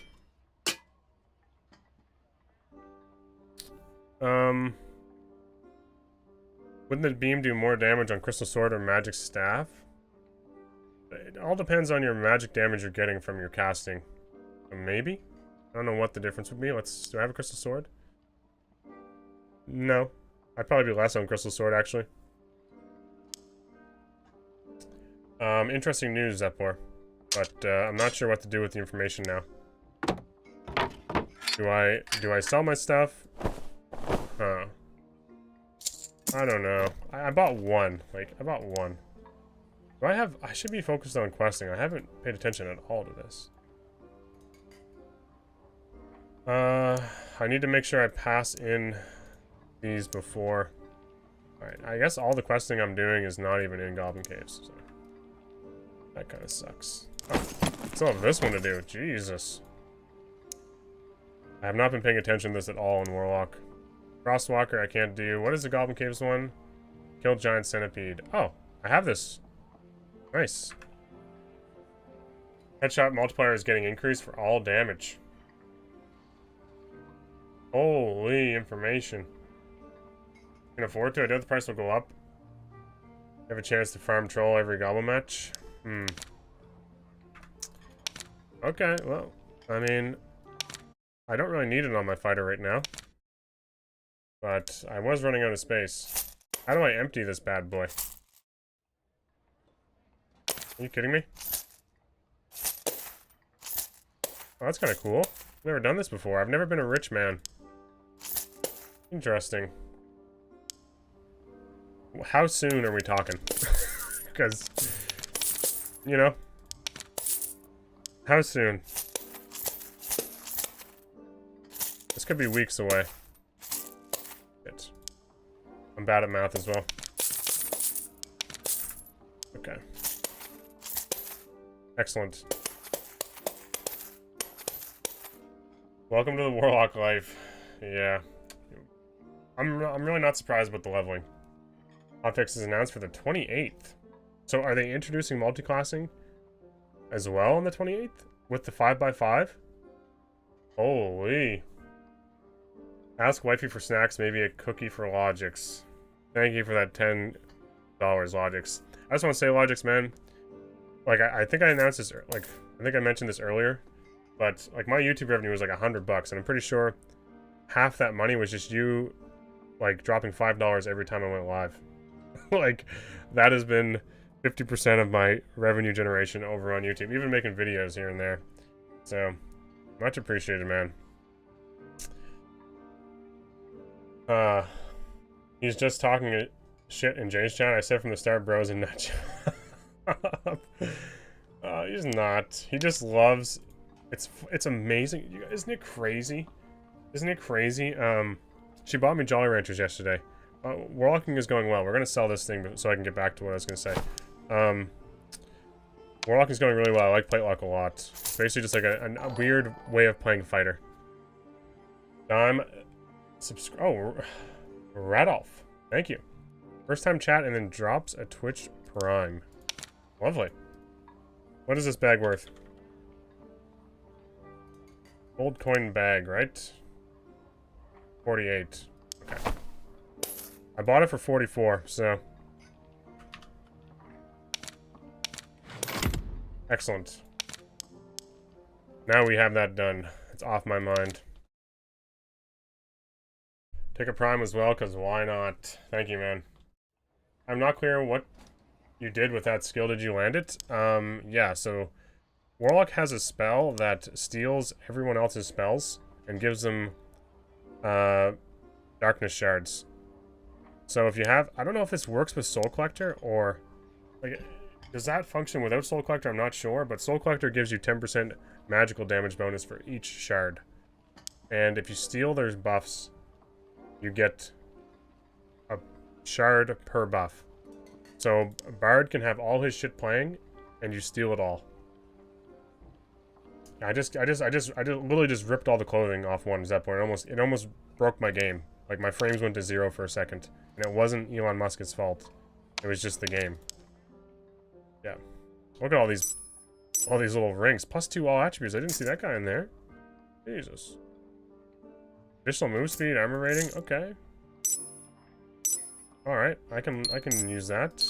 Wouldn't the beam do more damage on Crystal Sword or Magic Staff? It all depends on your magic damage you're getting from your casting. Maybe? I don't know what the difference would be. Do I have a Crystal Sword? No. I'd probably be less on Crystal Sword, actually. Interesting news, Zepor. But, I'm not sure what to do with the information now. Do I sell my stuff? Huh. I don't know. I bought one. Like, I bought one. I should be focused on questing. I haven't paid attention at all to this. I need to make sure I pass in these before. Alright, I guess all the questing I'm doing is not even in Goblin Caves. So that kind of sucks. Oh, I still have this one to do. Jesus. I have not been paying attention to this at all in Warlock. Frostwalker I can't do. What is the Goblin Caves one? Kill Giant Centipede. Oh, I have this. Nice. Headshot multiplier is getting increased for all damage. Holy information. Can afford to. I doubt the price will go up. Have a chance to farm troll every goblin match. Okay, well, I mean, I don't really need it on my fighter right now. But I was running out of space. How do I empty this bad boy? Are you kidding me? Oh, that's kind of cool. I've never done this before. I've never been a rich man. Interesting. How soon are we talking? Because, you know, how soon? This could be weeks away. Shit. I'm bad at math as well. Okay. Excellent. Welcome to the Warlock life. Yeah. I'm really not surprised with the leveling. Hotfix is announced for the 28th. So are they introducing multiclassing as well on the 28th? With the 5x5? Holy. Ask wifey for snacks, maybe a cookie for Logix. Thank you for that $10, Logix. I just want to say, Logix, man, like, I think I announced this, like, I think I mentioned this earlier, but, like, my YouTube revenue was like $100, and I'm pretty sure half that money was just you, like, dropping $5 every time I went live. Like, that has been 50% of my revenue generation over on YouTube, even making videos here and there. So, much appreciated, man. He's just talking shit in Jay's chat. I said from the start, bro's a nut job. He's not. He just loves. It's amazing. Isn't it crazy? Isn't it crazy? She bought me Jolly Ranchers yesterday. Warlocking is going well. We're gonna sell this thing so I can get back to what I was gonna say. Warlock is going really well. I like Plate Lock a lot. It's basically just like a weird way of playing fighter. Oh, Radolph. Thank you. First time chat and then drops a Twitch Prime. Lovely. What is this bag worth? Gold coin bag, right? 48. Okay. I bought it for 44, so. Excellent. Now we have that done. It's off my mind. Take a prime as well, because why not? Thank you, man. I'm not clear what you did with that skill. Did you land it? Yeah, so Warlock has a spell that steals everyone else's spells and gives them darkness shards. So if you have, I don't know if this works with Soul Collector or like, does that function without Soul Collector? I'm not sure, but Soul Collector gives you 10% magical damage bonus for each shard. And if you steal their buffs, you get a shard per buff. So a Bard can have all his shit playing, and you steal it all. I literally just ripped all the clothing off one Zep point. It almost broke my game. Like my frames went to 0 for a second, and it wasn't Elon Musk's fault. It was just the game. Yeah. Look at all these little rings. +2 all attributes. I didn't see that guy in there. Jesus. Additional move speed, armor rating. Okay. All right, I can use that.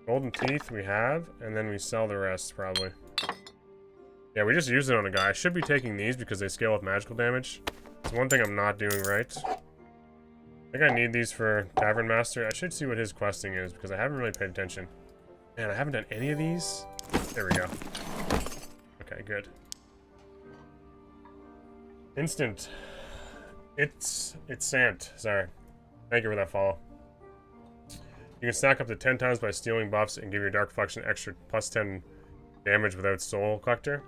Golden teeth we have, and then we sell the rest probably. Yeah, we just used it on a guy. I should be taking these because they scale with magical damage. It's one thing I'm not doing right. I think I need these for Tavern Master. I should see what his questing is because I haven't really paid attention. Man, I haven't done any of these. There we go. Okay, good. Instant. It's Sant. Sorry. Thank you for that follow. You can stack up to 10 times by stealing buffs and give your Dark Reflection extra +10 damage without Soul Collector,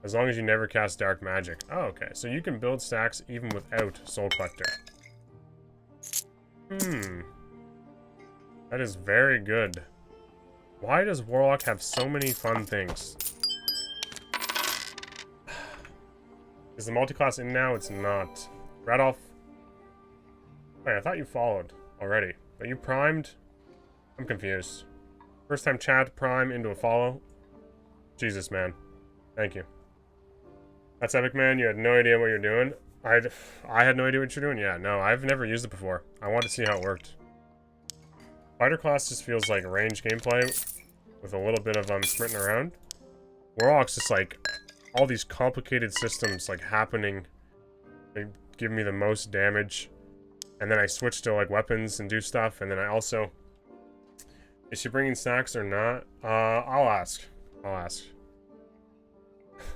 as long as you never cast Dark Magic. Oh, okay. So you can build stacks even without Soul Collector. That is very good. Why does Warlock have so many fun things? Is the multiclass in now? It's not. Radolf. Wait, I thought you followed already. Are you primed? I'm confused. First time chat, prime into a follow. Jesus, man. Thank you. That's epic, man. You had no idea what you're doing. I had no idea what you're doing. Yeah, no, I've never used it before. I want to see how it worked. Fighter class just feels like range gameplay with a little bit of sprinting around. Warlock's just like all these complicated systems like happening. They give me the most damage. And then I switch to like weapons and do stuff. And then I also... Is she bringing snacks or not? I'll ask. I'll ask.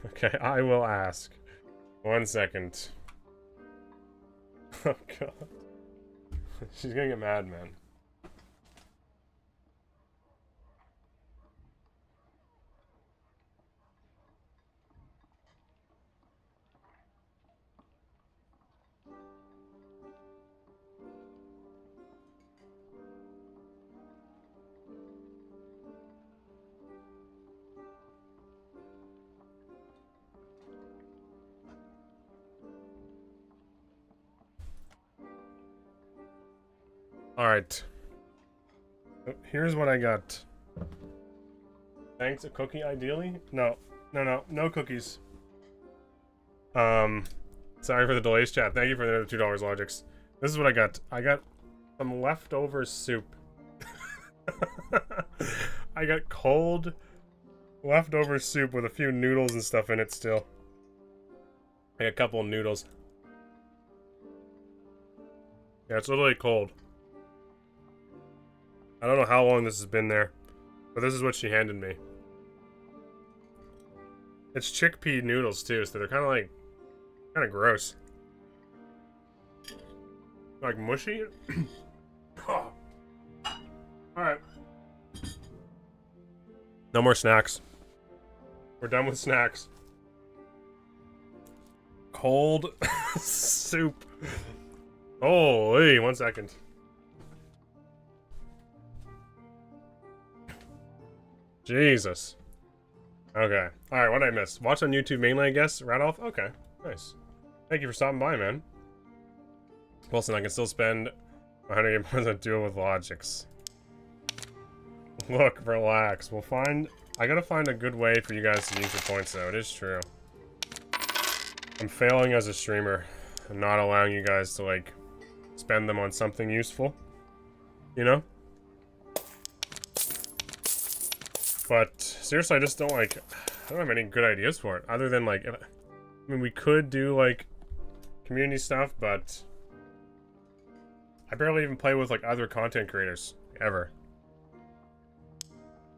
Okay, I will ask. 1 second. Oh god. She's gonna get mad, man. Alright. Here's what I got. Thanks, a cookie ideally? No cookies. Sorry for the delays, chat. Thank you for the $2 logics. This is what I got. I got some leftover soup. I got cold leftover soup with a few noodles and stuff in it still. I got a couple of noodles. Yeah, it's literally cold. I don't know how long this has been there, but this is what she handed me. It's chickpea noodles too, so they're kind of gross. Like mushy. Oh. Alright. No more snacks. We're done with snacks. Cold soup. Holy, 1 second. Jesus. Okay. Alright, what did I miss? Watch on YouTube mainly, I guess? Radolf? Okay. Nice. Thank you for stopping by, man. Wilson, I can still spend 100 game points on Duel with Logics. Look, relax. We'll find... I gotta find a good way for you guys to use your points, though. It is true. I'm failing as a streamer. I'm not allowing you guys to, like, spend them on something useful. You know? But seriously, I just don't I don't have any good ideas for it. Other than like, I mean, we could do like community stuff, but I barely even play with like other content creators ever.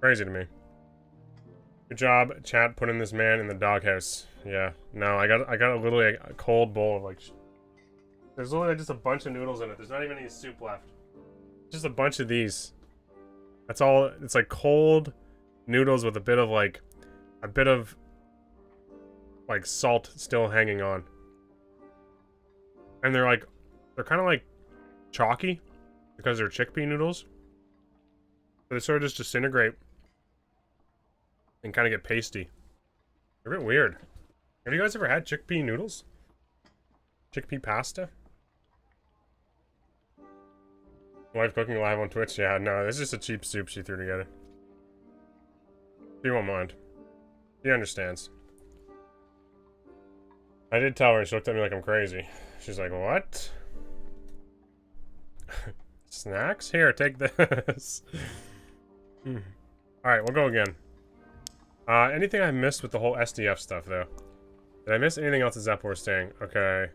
Crazy to me. Good job, chat, putting this man in the doghouse. Yeah. No, I got literally a cold bowl of like. There's literally just a bunch of noodles in it. There's not even any soup left. Just a bunch of these. That's all. It's like cold noodles with a bit of like salt still hanging on. And they're kind of like chalky because they're chickpea noodles. So they sort of just disintegrate and kind of get pasty. They're a bit weird. Have you guys ever had chickpea noodles? Chickpea pasta? Wife cooking live on Twitch? Yeah, no, this is just a cheap soup she threw together. She won't mind. She understands. I did tell her and she looked at me like I'm crazy. She's like, what? Snacks? Here, take this. Alright, we'll go again. Anything I missed with the whole SDF stuff, though? Did I miss anything else at Zapor staying? Okay.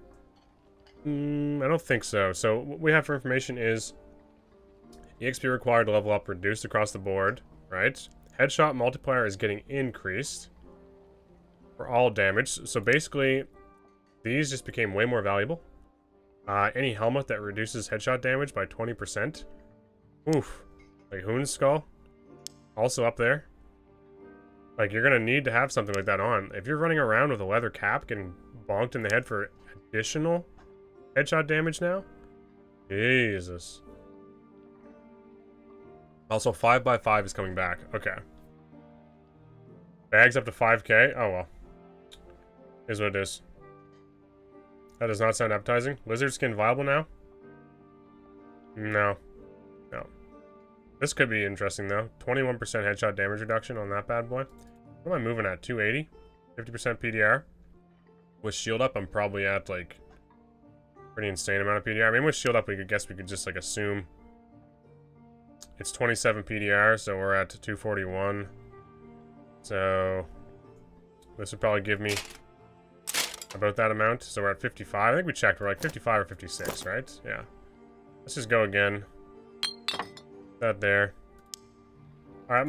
I don't think so. So, what we have for information is EXP required to level up reduced across the board, right? Headshot multiplier is getting increased for all damage. So basically, these just became way more valuable. Any helmet that reduces headshot damage by 20%. Oof. Like Hoon's Skull. Also up there. Like, you're gonna need to have something like that on. If you're running around with a leather cap getting bonked in the head for additional headshot damage now? Jesus. Also, 5x5 is coming back. Okay. Bags up to 5k? Oh, well. Here's what it is. That does not sound appetizing. Lizard skin viable now? No. No. This could be interesting, though. 21% headshot damage reduction on that bad boy. What am I moving at? 280? 50% PDR? With shield up, I'm probably at, like, pretty insane amount of PDR. I mean, with shield up, we could just, like, assume it's 27 PDR, so we're at 241. So this would probably give me about that amount. So we're at 55. I think we checked. We're like 55 or 56, right? Yeah. Let's just go again. That there. All right,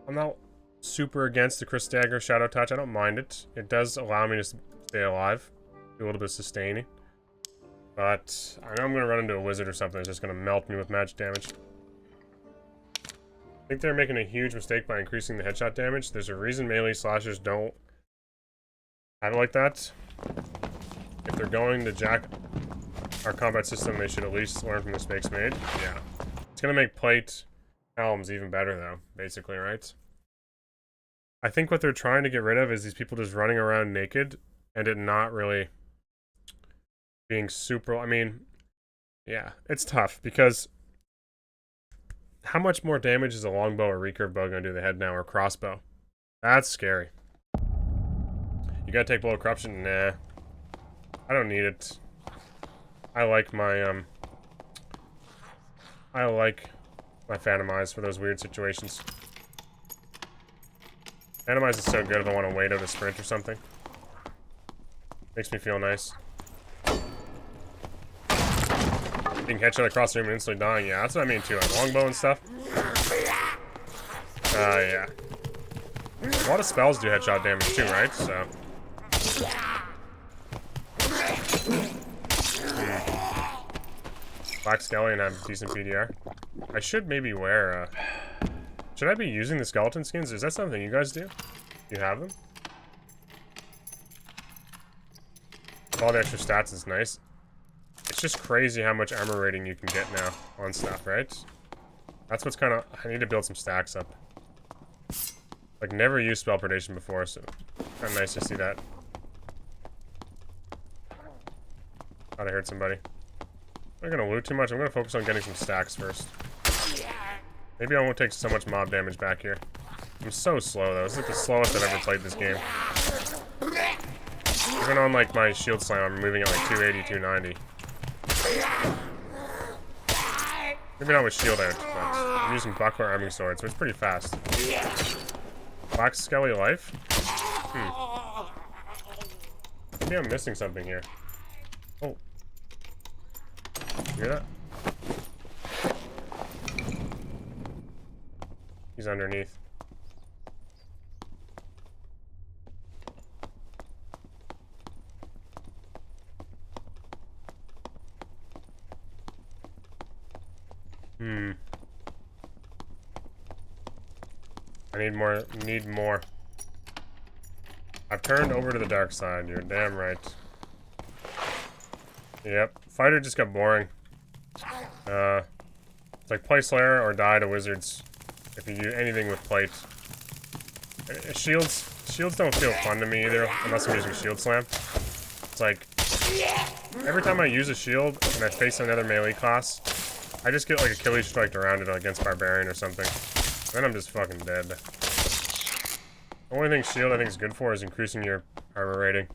I'm not super against the Chris Dagger Shadow Touch. I don't mind it. It does allow me to stay alive, do a little bit of sustaining. But I know I'm gonna run into a wizard or something that's just gonna melt me with magic damage. I think they're making a huge mistake by increasing the headshot damage. There's a reason melee slashers don't have it like that. If they're going to jack our combat system, they should at least learn from the mistakes made. Yeah. It's gonna make plate helms even better though, basically, right? I think what they're trying to get rid of is these people just running around naked and it not really being super. I mean, yeah, it's tough because how much more damage is a longbow or recurve bow gonna do to the head now, or crossbow? That's scary. You gotta take blow of corruption? Nah. I don't need it. I like my Phantom Eyes for those weird situations. Phantom Eyes is so good if I want to wait out a sprint or something. Makes me feel nice. Being headshot across the room and instantly dying, yeah, that's what I mean too. Like longbow and stuff. Yeah. A lot of spells do headshot damage too, right? So. Black Skelly and have decent PDR. I should maybe wear, should I be using the skeleton skins? Is that something you guys do? You have them? All the extra stats is nice. It's just crazy how much armor rating you can get now on stuff, right? That's what's kind of... I need to build some stacks up. Like, never used spell predation before, so kind of nice to see that. Thought I heard somebody. I'm not gonna loot too much. I'm gonna focus on getting some stacks first. Maybe I won't take so much mob damage back here. I'm so slow, though. This is like the slowest I've ever played this game. Even on, like, my shield slam, I'm moving at, like, 280, 290. Maybe not with shield out, but I'm using buckler arming sword, so it's pretty fast. Black Skelly life? Maybe I'm missing something here. Oh. You hear that? He's underneath. I need more. Need more. I've turned over to the dark side. You're damn right. Yep. Fighter just got boring. It's like play Slayer or die to wizards. If you do anything with plate. Shields don't feel fun to me either, unless I'm using shield slam. It's like every time I use a shield and I face another melee class, I just get like Achilles striked around it against barbarian or something. Then I'm just fucking dead. The only thing shield I think is good for is increasing your armor rating.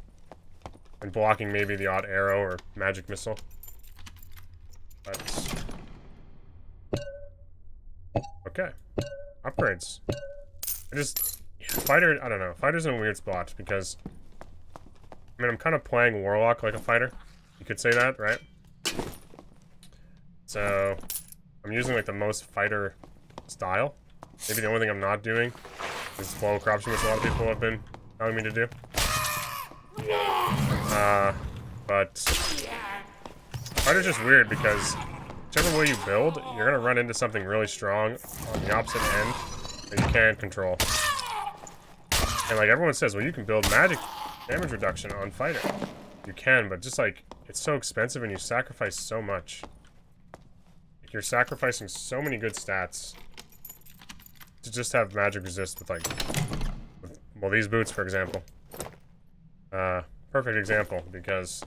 And blocking maybe the odd arrow or magic missile. But... okay. Upgrades. Fighter, I don't know. Fighter's in a weird spot because... I mean, I'm kind of playing Warlock like a fighter. You could say that, right? So... I'm using like the most fighter style. Maybe the only thing I'm not doing is follow corruption, which a lot of people have been telling me to do. But fighter's just weird because whichever way you build, you're gonna run into something really strong on the opposite end that you can't control. And like everyone says, well, you can build magic damage reduction on fighter. You can, but just like it's so expensive and you sacrifice so much. Like, you're sacrificing so many good stats to just have magic resist with like, well, these boots, for example. Perfect example because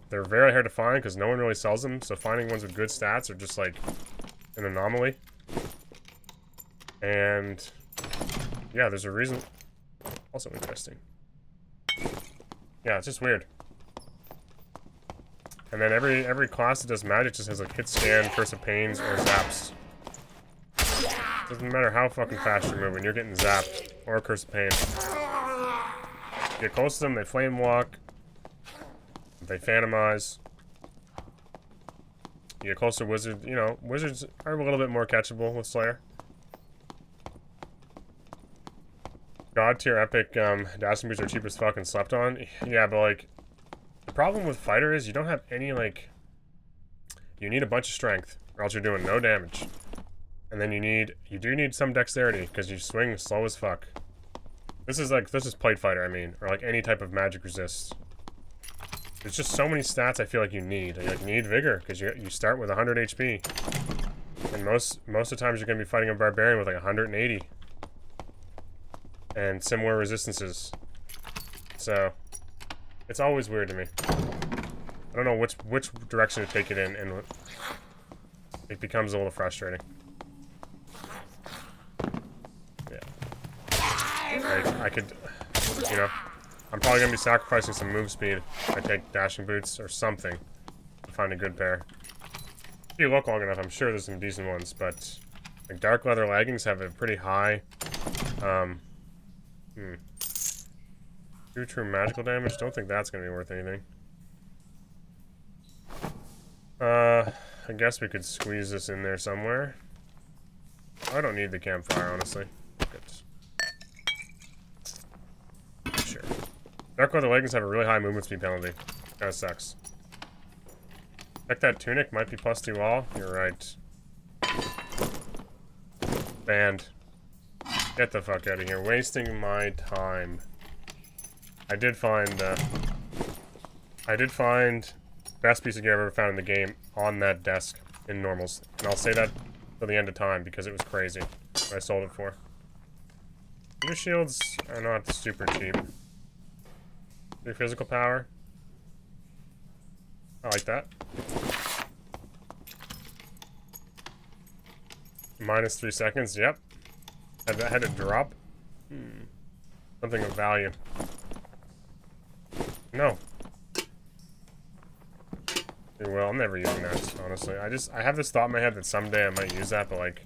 they're very hard to find because no one really sells them. So finding ones with good stats are just like an anomaly. And yeah, there's a reason. Also interesting. Yeah, it's just weird. And then every class that does magic just has like hit scan, curse of pains, or zaps. Doesn't matter how fucking fast you're moving, you're getting zapped or curse of pain. Get close to them, they flame walk. They phantomize. You get close to wizards, you know, wizards are a little bit more catchable with Slayer. God tier epic dashing boots are cheap as fuck and slept on. Yeah, but like the problem with fighter is you don't have any like you need a bunch of strength or else you're doing no damage. And then you do need some dexterity because you swing slow as fuck. This is plate fighter, I mean, or like any type of magic resist. There's just so many stats I feel like you need. You need vigor because you start with 100 HP, and most of the times you're gonna be fighting a barbarian with like 180, and similar resistances. So it's always weird to me. I don't know which direction to take it in, and it becomes a little frustrating. I could, you know, I'm probably going to be sacrificing some move speed if I take dashing boots or something to find a good pair. If you look long enough, I'm sure there's some decent ones, but like dark leather leggings have a pretty high, true magical damage. Don't think that's going to be worth anything. I guess we could squeeze this in there somewhere. I don't need the campfire, honestly. Sure. Dark leather leggings have a really high movement speed penalty. Kinda sucks. Check that tunic, might be +2 all. You're right. Banned. Get the fuck out of here. Wasting my time. I did find best piece of gear I've ever found in the game on that desk in normals. And I'll say that till the end of time because it was crazy what I sold it for. Your shields are not super cheap. Your physical power. I like that. -3 seconds, yep. Had it drop? Something of value. No. Well, I'm never using that, honestly. I have this thought in my head that someday I might use that, but like,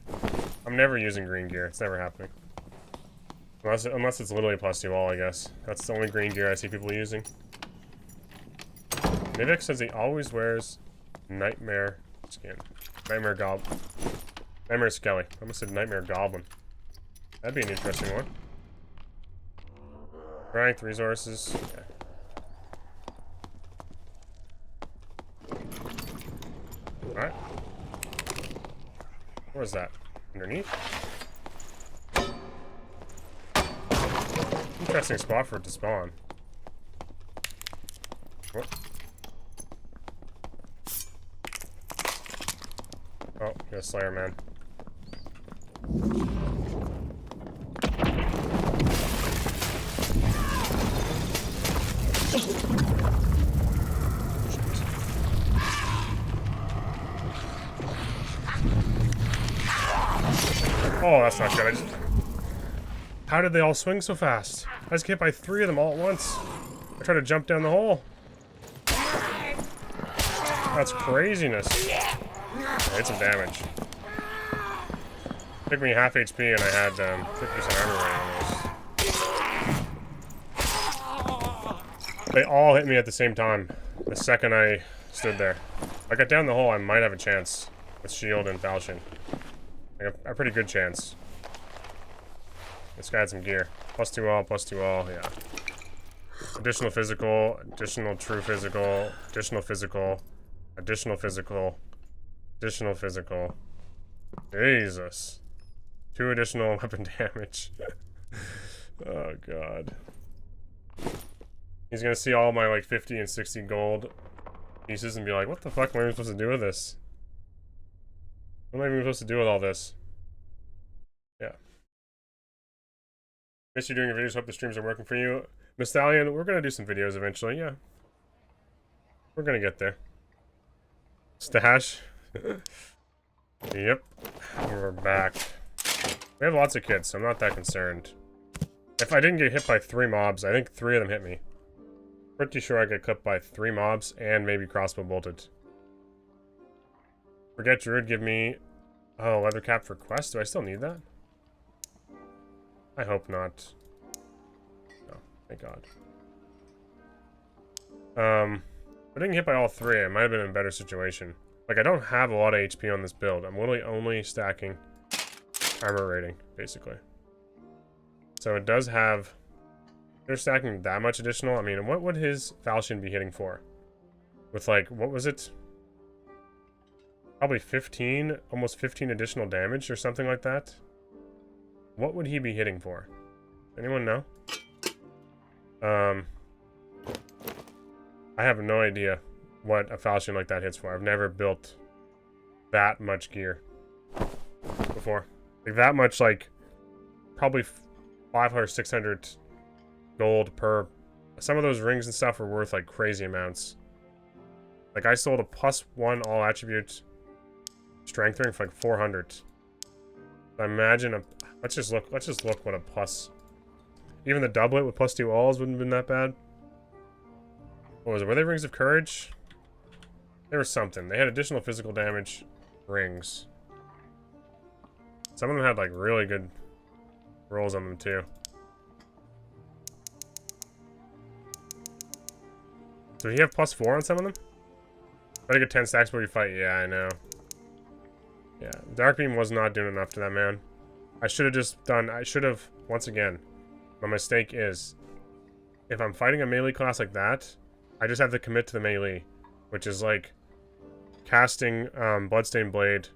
I'm never using green gear. It's never happening. Unless it's literally +2 all, I guess. That's the only green gear I see people using. Nivik says he always wears Nightmare skin. Nightmare Skelly. I almost said Nightmare Goblin. That'd be an interesting one. Strength, resources. Okay. Alright. Where's that? Underneath? Interesting spot for it to spawn. What? Oh, got a Slayer man. Oh, that's not good. How did they all swing so fast? I just get hit by 3 of them all at once. I tried to jump down the hole. That's craziness. I did some damage. Took me half HP and I had 50% armor rating almost. They all hit me at the same time. The second I stood there. If I got down the hole, I might have a chance with shield and falchion. Like a pretty good chance. This guy had some gear. +2 all, +2 all, yeah. Additional physical, additional true physical, additional physical, additional physical, additional physical. Jesus. 2 additional weapon damage. Oh god. He's gonna see all my like 50 and 60 gold pieces and be like, what the fuck am I even supposed to do with this? What am I even supposed to do with all this? Yeah. Miss you doing your videos. Hope the streams are working for you. Miss Stallion, we're gonna do some videos eventually, yeah. We're gonna get there. Stash. Yep. We're back. We have lots of kids, so I'm not that concerned. If I didn't get hit by 3 mobs, I think 3 of them hit me. Pretty sure I got clipped by 3 mobs and maybe crossbow bolted. Forget Druid, give me... Oh, leather cap for quest? Do I still need that? I hope not. Oh, thank god. If I didn't get hit by all 3, I might have been in a better situation. Like, I don't have a lot of HP on this build. I'm literally only stacking armor rating, basically. So it does have... They're stacking that much additional. I mean, what would his falchion be hitting for? With, like, what was it? Probably 15, almost 15 additional damage or something like that. What would he be hitting for? Anyone know? I have no idea what a falchion like that hits for. I've never built that much gear before. Like that much, like, probably 500, 600 gold per... Some of those rings and stuff are worth, like, crazy amounts. Like, I sold a +1 all attribute strength ring for, like, 400. I imagine a... Let's just look what a plus... Even the doublet with +2 alls wouldn't have been that bad. What was it? Were they rings of courage? There was something. They had additional physical damage rings. Some of them had, like, really good rolls on them, too. So you have +4 on some of them? Better get 10 stacks before you fight. Yeah, I know. Yeah, Dark Beam was not doing enough to that man. I should have just done... I should have... Once again, my mistake is... If I'm fighting a melee class like that, I just have to commit to the melee. Which is like... Casting Bloodstained Blade...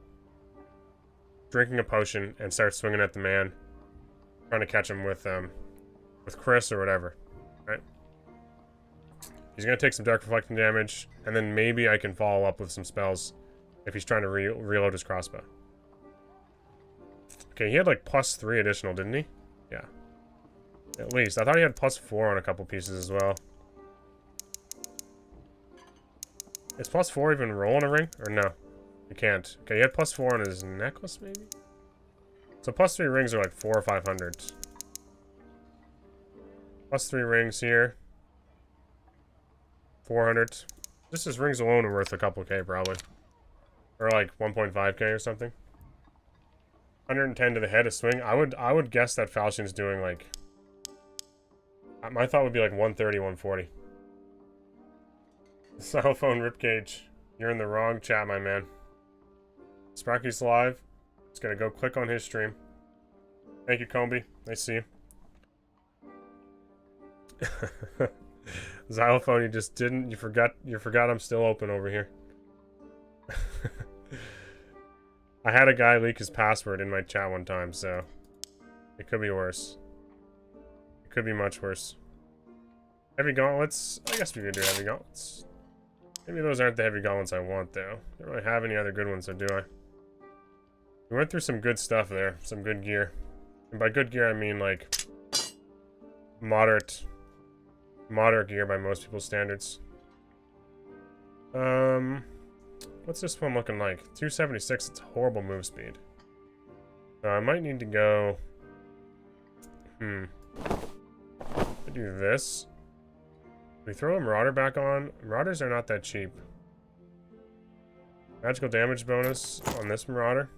Drinking a potion, and start swinging at the man. Trying to catch him with Chris or whatever. Right? He's going to take some Dark Reflecting damage, and then maybe I can follow up with some spells if he's trying to reload his crossbow. Okay, he had like +3 additional, didn't he? Yeah. At least. I thought he had +4 on a couple pieces as well. Is +4 even roll on a ring? Or no? You can't. Okay, he had +4 on his necklace, maybe? So +3 rings are like 400 or 500. +3 rings here. 400. Just his rings alone are worth a couple K, probably. Or like 1.5K or something. 110 to the head of swing. I would guess that Falchion's doing like... My thought would be like 130, 140. Cell phone ribcage. You're in the wrong chat, my man. Sparky's live. Just gonna go click on his stream. Thank you, Comby. Nice to see you. Xylophone, you just didn't. You forgot I'm still open over here. I had a guy leak his password in my chat one time, so it could be worse. It could be much worse. Heavy gauntlets. I guess we could do heavy gauntlets. Maybe those aren't the heavy gauntlets I want, though. I don't really have any other good ones, so do I? We went through some good stuff there. Some good gear. And by good gear, I mean, like, moderate gear by most people's standards. What's this one looking like? 276, it's horrible move speed. So I might need to go... I do this. We throw a Marauder back on. Marauders are not that cheap. Magical damage bonus on this Marauder.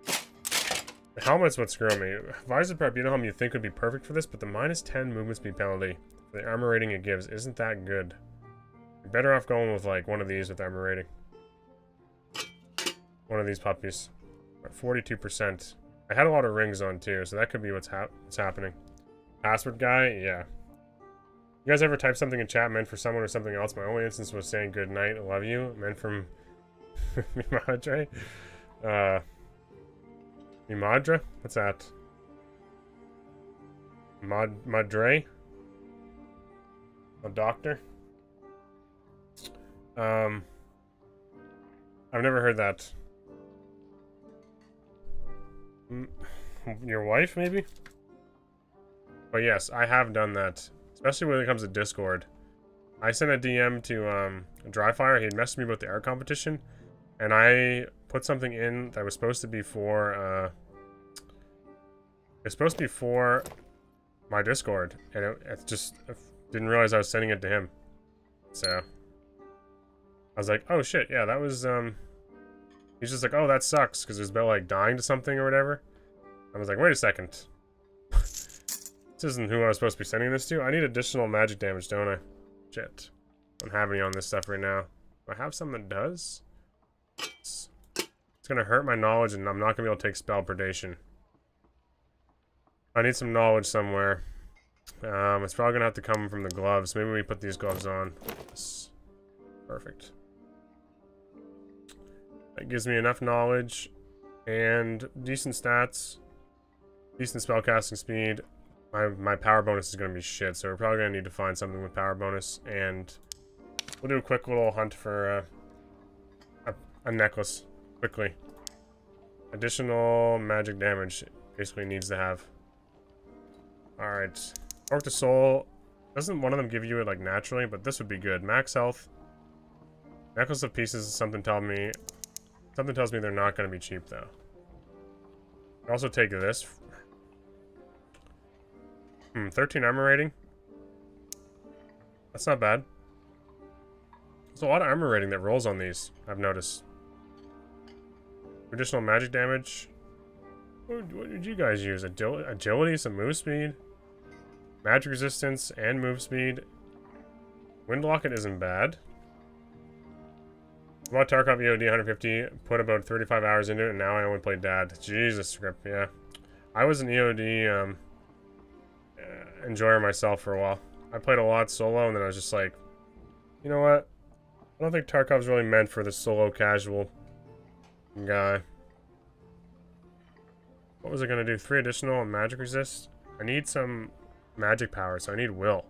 The helmet's what's screwing me. Visor prep, you know how you think would be perfect for this, but the -10 movement speed penalty for the armor rating it gives isn't that good. You're better off going with like one of these with armor rating. One of these puppies. 42%. I had a lot of rings on too, so that could be what's happening. Password guy, yeah. You guys ever type something in chat meant for someone or something else? My only instance was saying good night, I love you, meant from Mimadre. Mimadra? What's that? Madre? A doctor? I've never heard that. Your wife, maybe? But yes, I have done that. Especially when it comes to Discord. I sent a DM to Dryfire. He had messaged me about the art competition. And I put something in that was supposed to be for... it's supposed to be for my Discord. And it just... I didn't realize I was sending it to him. So... I was like, oh shit, yeah, that was... He's just like, oh, that sucks. Because it was about, like, dying to something or whatever. I was like, wait a second. This isn't who I was supposed to be sending this to. I need additional magic damage, don't I? Shit. I don't have any on this stuff right now. Do I have something that does? It's gonna hurt my knowledge and I'm not gonna be able to take spell predation. I need some knowledge somewhere. It's probably gonna have to come from the gloves. Maybe we put these gloves on. Yes. Perfect. That gives me enough knowledge and decent stats. Decent spellcasting speed. My power bonus is going to be shit, so we're probably going to need to find something with power bonus, and we'll do a quick little hunt for a necklace, quickly. Additional magic damage, basically needs to have. Alright, Orc to Soul, doesn't one of them give you it like naturally, but this would be good. Max health, Necklace of Pieces, something tells me they're not going to be cheap though. I'll also take this. 13 armor rating. That's not bad. There's a lot of armor rating that rolls on these, I've noticed. Additional magic damage. What did you guys use? Agility, some move speed. Magic resistance and move speed. Wind Locket isn't bad. I bought Tarkov EOD 150, put about 35 hours into it, and now I only play Dad. Jesus, script, yeah. I was an EOD, enjoyer myself for a while. I played a lot solo, and then I was just like, you know what? I don't think Tarkov's really meant for the solo casual guy. What was I gonna do? 3 additional magic resist? I need some magic power, so I need will.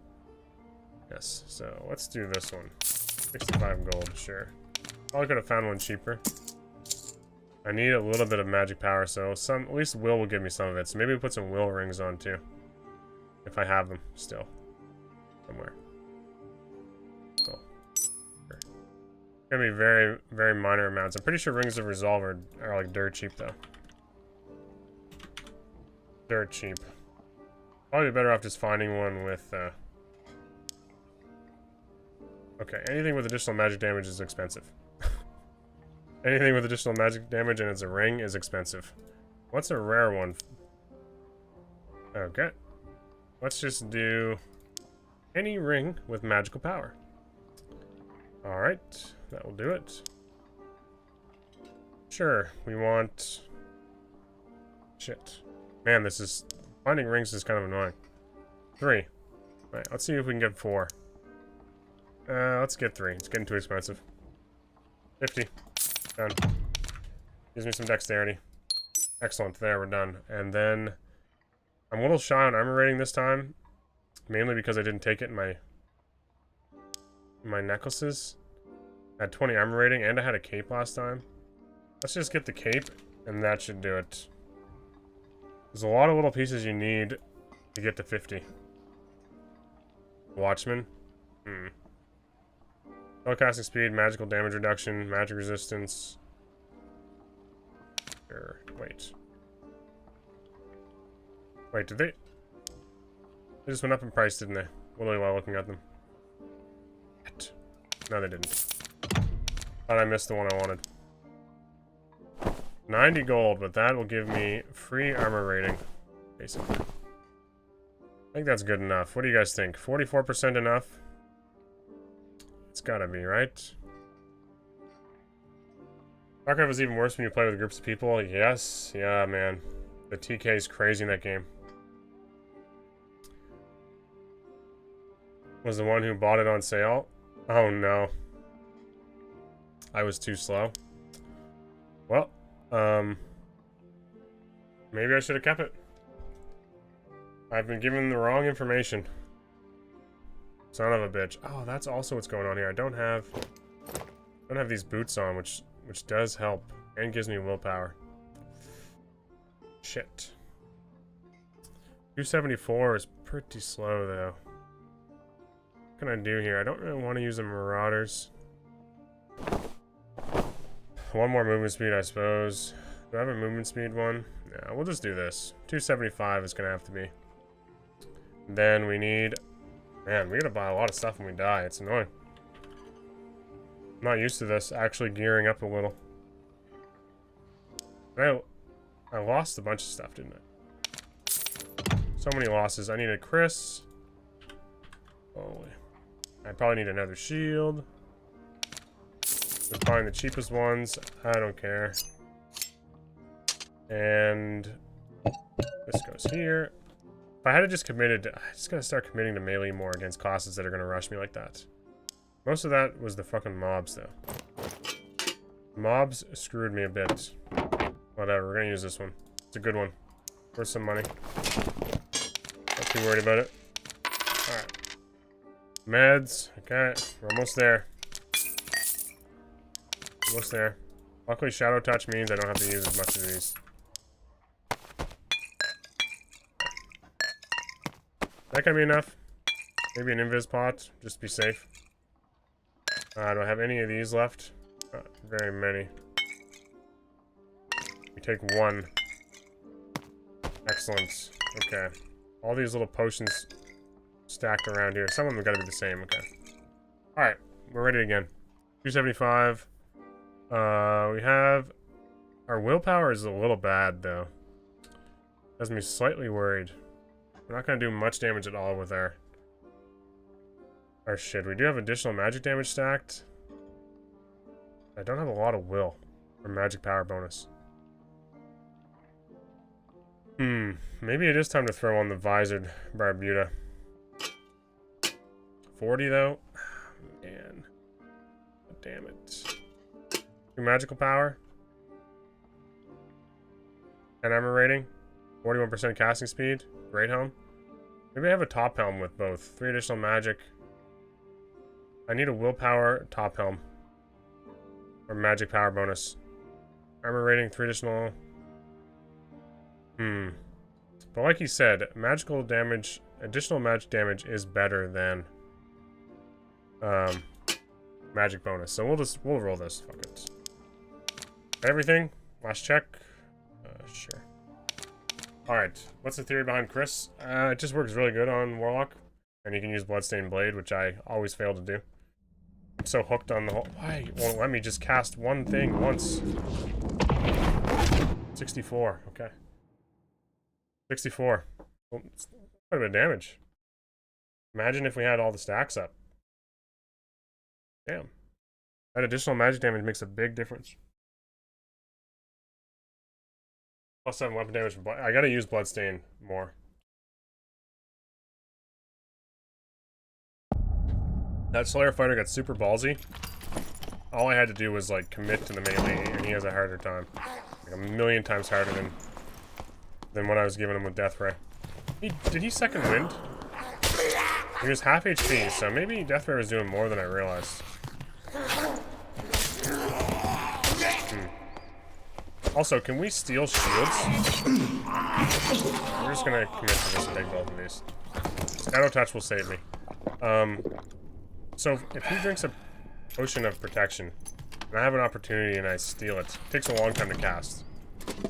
Yes, so let's do this one. 65 gold, sure. Probably could have found one cheaper. I need a little bit of magic power, so at least will give me some of it. So maybe we put some will rings on too. If I have them still. Somewhere. Cool. Sure. Gonna be very, very minor amounts. I'm pretty sure rings of resolve are like dirt cheap though. Dirt cheap. Probably better off just finding one with okay, anything with additional magic damage is expensive. Anything with additional magic damage and it's a ring is expensive. What's a rare one? Okay. Let's just do any ring with magical power. Alright, that will do it. Sure, we want... Shit. Man, finding rings is kind of annoying. 3. Alright, let's see if we can get 4. Let's get 3. It's getting too expensive. 50. Done. Gives me some dexterity. Excellent, there, we're done. And then... I'm a little shy on armor rating this time. mainly because I didn't take it in my necklaces. I had 20 armor rating, and I had a cape last time. Let's just get the cape, and that should do it. There's a lot of little pieces you need to get to 50. Watchman. Spellcasting speed, magical damage reduction, magic resistance. Sure. Wait, did they? They just went up in price, didn't they? Literally while looking at them. What? No, they didn't. Thought I missed the one I wanted. 90 gold, but that will give me free armor rating, basically. I think that's good enough. What do you guys think? 44% enough? It's gotta be, right? StarCraft is even worse when you play with groups of people. Yes. Yeah, man. The TK is crazy in that game. Was the one who bought it on sale? Oh, no. I was too slow. Well, maybe I should have kept it. I've been given the wrong information. Son of a bitch. Oh, that's also what's going on here. I don't have these boots on, which does help and gives me willpower. Shit. 274 is pretty slow though. What can I do here? I don't really want to use the Marauders. One more movement speed, I suppose. Do I have a movement speed one? No, we'll just do this. 275 is gonna have to be. Then we need... Man, we gotta buy a lot of stuff when we die. It's annoying. I'm not used to this actually gearing up a little. I lost a bunch of stuff, didn't I? So many losses. I needed Chris. Holy. I probably need another shield. Just buying the cheapest ones. I don't care. And this goes here. If I had just committed, I just gotta start committing to melee more against classes that are gonna rush me like that. Most of that was the fucking mobs, though. Mobs screwed me a bit. Whatever, we're gonna use this one. It's a good one. Worth some money. Not too worried about it. Alright. Meds. Okay, we're almost there. Almost there. Luckily, Shadow Touch means I don't have to use as much of these. That can be enough. Maybe an invis pot, just to be safe. I don't have any of these left. Not very many. We take one. Excellent. Okay. All these little potions stacked around here. Some of them gotta be the same. Okay. Alright. We're ready again. 275. We have... Our willpower is a little bad, though. Has me slightly worried. We're not going to do much damage at all with our shit. We do have additional magic damage stacked. I don't have a lot of will or magic power bonus. Maybe it is time to throw on the visored Barbuda. 40 though? Man. Damn it. Magical power. 10 armor rating. 41% casting speed. Great helm. Maybe I have a top helm with both. 3 additional magic. I need a willpower top helm. Or magic power bonus. Armor rating, 3 additional. But like he said, magical damage, additional magic damage is better than magic bonus. So we'll roll this. Fuck it. Everything. Last check. Sure. Alright, what's the theory behind Chris? It just works really good on Warlock. And you can use Bloodstained Blade, which I always fail to do. I'm so hooked on the whole... Why won't let me just cast one thing once? 64, okay. 64. Well, it's quite a bit of damage. Imagine if we had all the stacks up. Damn. That additional magic damage makes a big difference. Plus 7 weapon damage from blood. I gotta use Bloodstain more. That Slayer fighter got super ballsy. All I had to do was like commit to the melee, and he has a harder time. Like a million times harder than what I was giving him with Death Ray. Did he second wind? He was half HP, so maybe Deathray was doing more than I realized. Also, can we steal shields? We're just gonna commit to this and take both of these. Shadow Touch will save me. So if he drinks a potion of protection, and I have an opportunity and I steal it, it takes a long time to cast.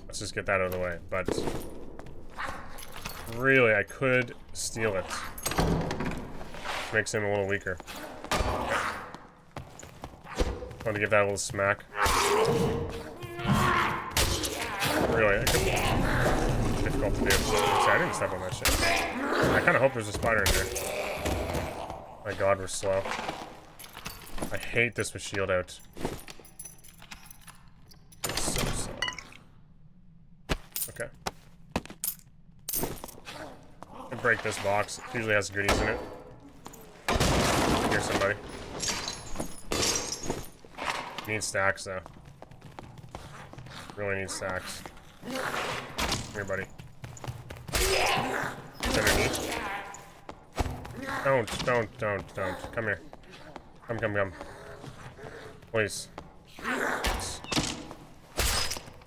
Let's just get that out of the way. But really, I could steal it. Makes him a little weaker. Want to give that a little smack. Really, it could be difficult to do. See, I didn't step on that shit. I kind of hope there's a spider in here. My god, we're slow. I hate this with shield out. It's so slow. Okay. I break this box. It usually has goodies in it. Here's somebody. Need stacks though. Really need stacks. Come here, buddy. It's underneath. Don't. Come here. Come. Please. I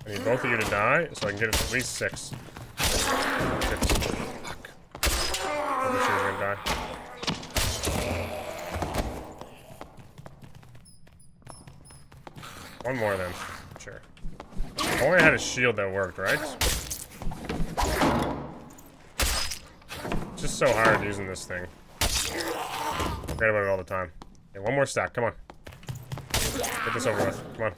need both of you to die so I can get at least 6. Fuck. I wish you were gonna die. One more then. Sure. If only I had a shield that worked, right? It's just so hard using this thing. Forget about it all the time. Okay, one more stack. Come on. Get this over with. Come on.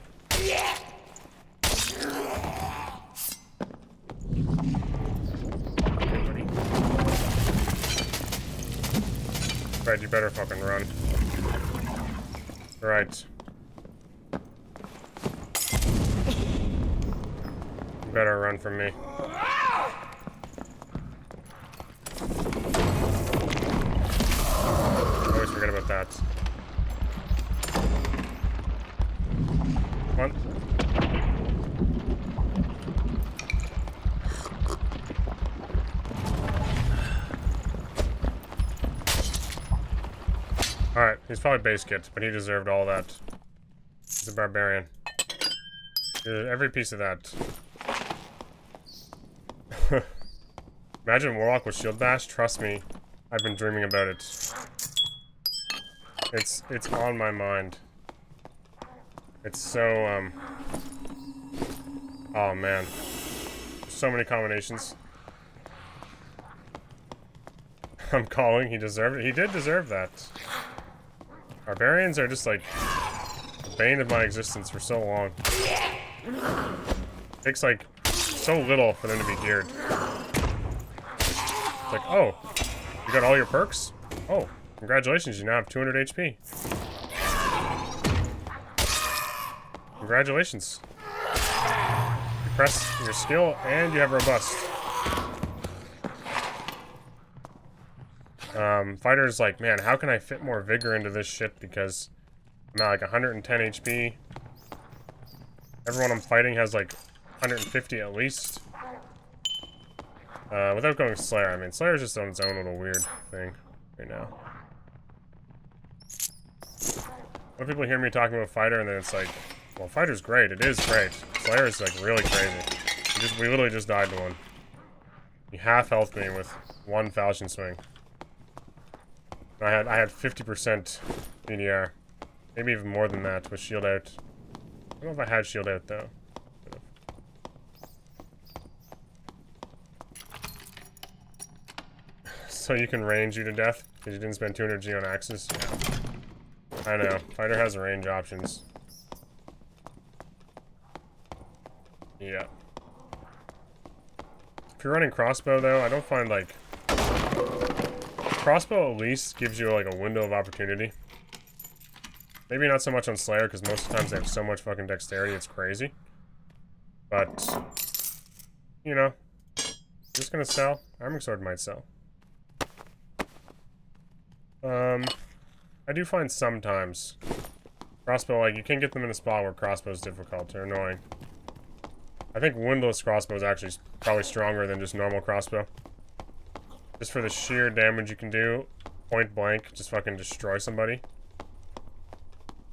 Okay, buddy. Fred, you better fucking run. Right. You better run from me. Always forget about that. Come on. Alright, he's probably base kit, but he deserved all that. He's a barbarian. Every piece of that. Imagine Warlock with shield bash. Trust me, I've been dreaming about it. It's on my mind. It's so oh man, so many combinations. I'm calling. He deserved it. He did deserve that. Barbarians are just like the bane of my existence for so long. It takes like so little for them to be geared. It's like, oh, you got all your perks? Oh, congratulations, you now have 200 HP. Congratulations. You press your skill and you have robust. Fighter's like, man, how can I fit more vigor into this shit because I'm at like 110 HP. Everyone I'm fighting has like 150 at least. Without going Slayer, I mean, Slayer's just on its own little weird thing right now. When people hear me talking about Fighter and then it's like, well, Fighter's great. It is great. Slayer is like really crazy. We literally just died to one. He half health me with one Falchion swing. I had 50% BDR. Maybe even more than that with shield out. I don't know if I had shield out though. So you can range you to death because you didn't spend 200 G on axes? Yeah. I know. Fighter has range options. Yeah. If you're running crossbow though, I don't find like... Crossbow at least gives you like a window of opportunity. Maybe not so much on Slayer because most of the times they have so much fucking dexterity it's crazy. But, you know, just gonna sell. Arming Sword might sell. I do find sometimes crossbow, like, you can get them in a spot where crossbow is difficult or annoying. I think windless crossbow is actually probably stronger than just normal crossbow. Just for the sheer damage you can do point blank, just fucking destroy somebody.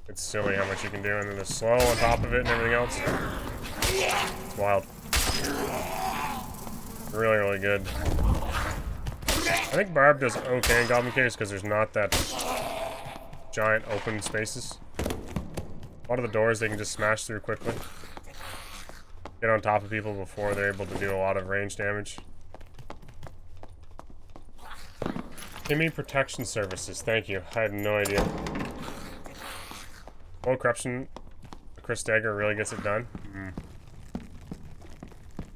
It's silly how much you can do, and then the slow on top of it and everything else. It's wild. Really, really good. I think Barb does okay in Goblin Caves because there's not that giant open spaces. A lot of the doors they can just smash through quickly. Get on top of people before they're able to do a lot of range damage. Enemy protection services, thank you. I had no idea. Low corruption, Chris Dagger really gets it done.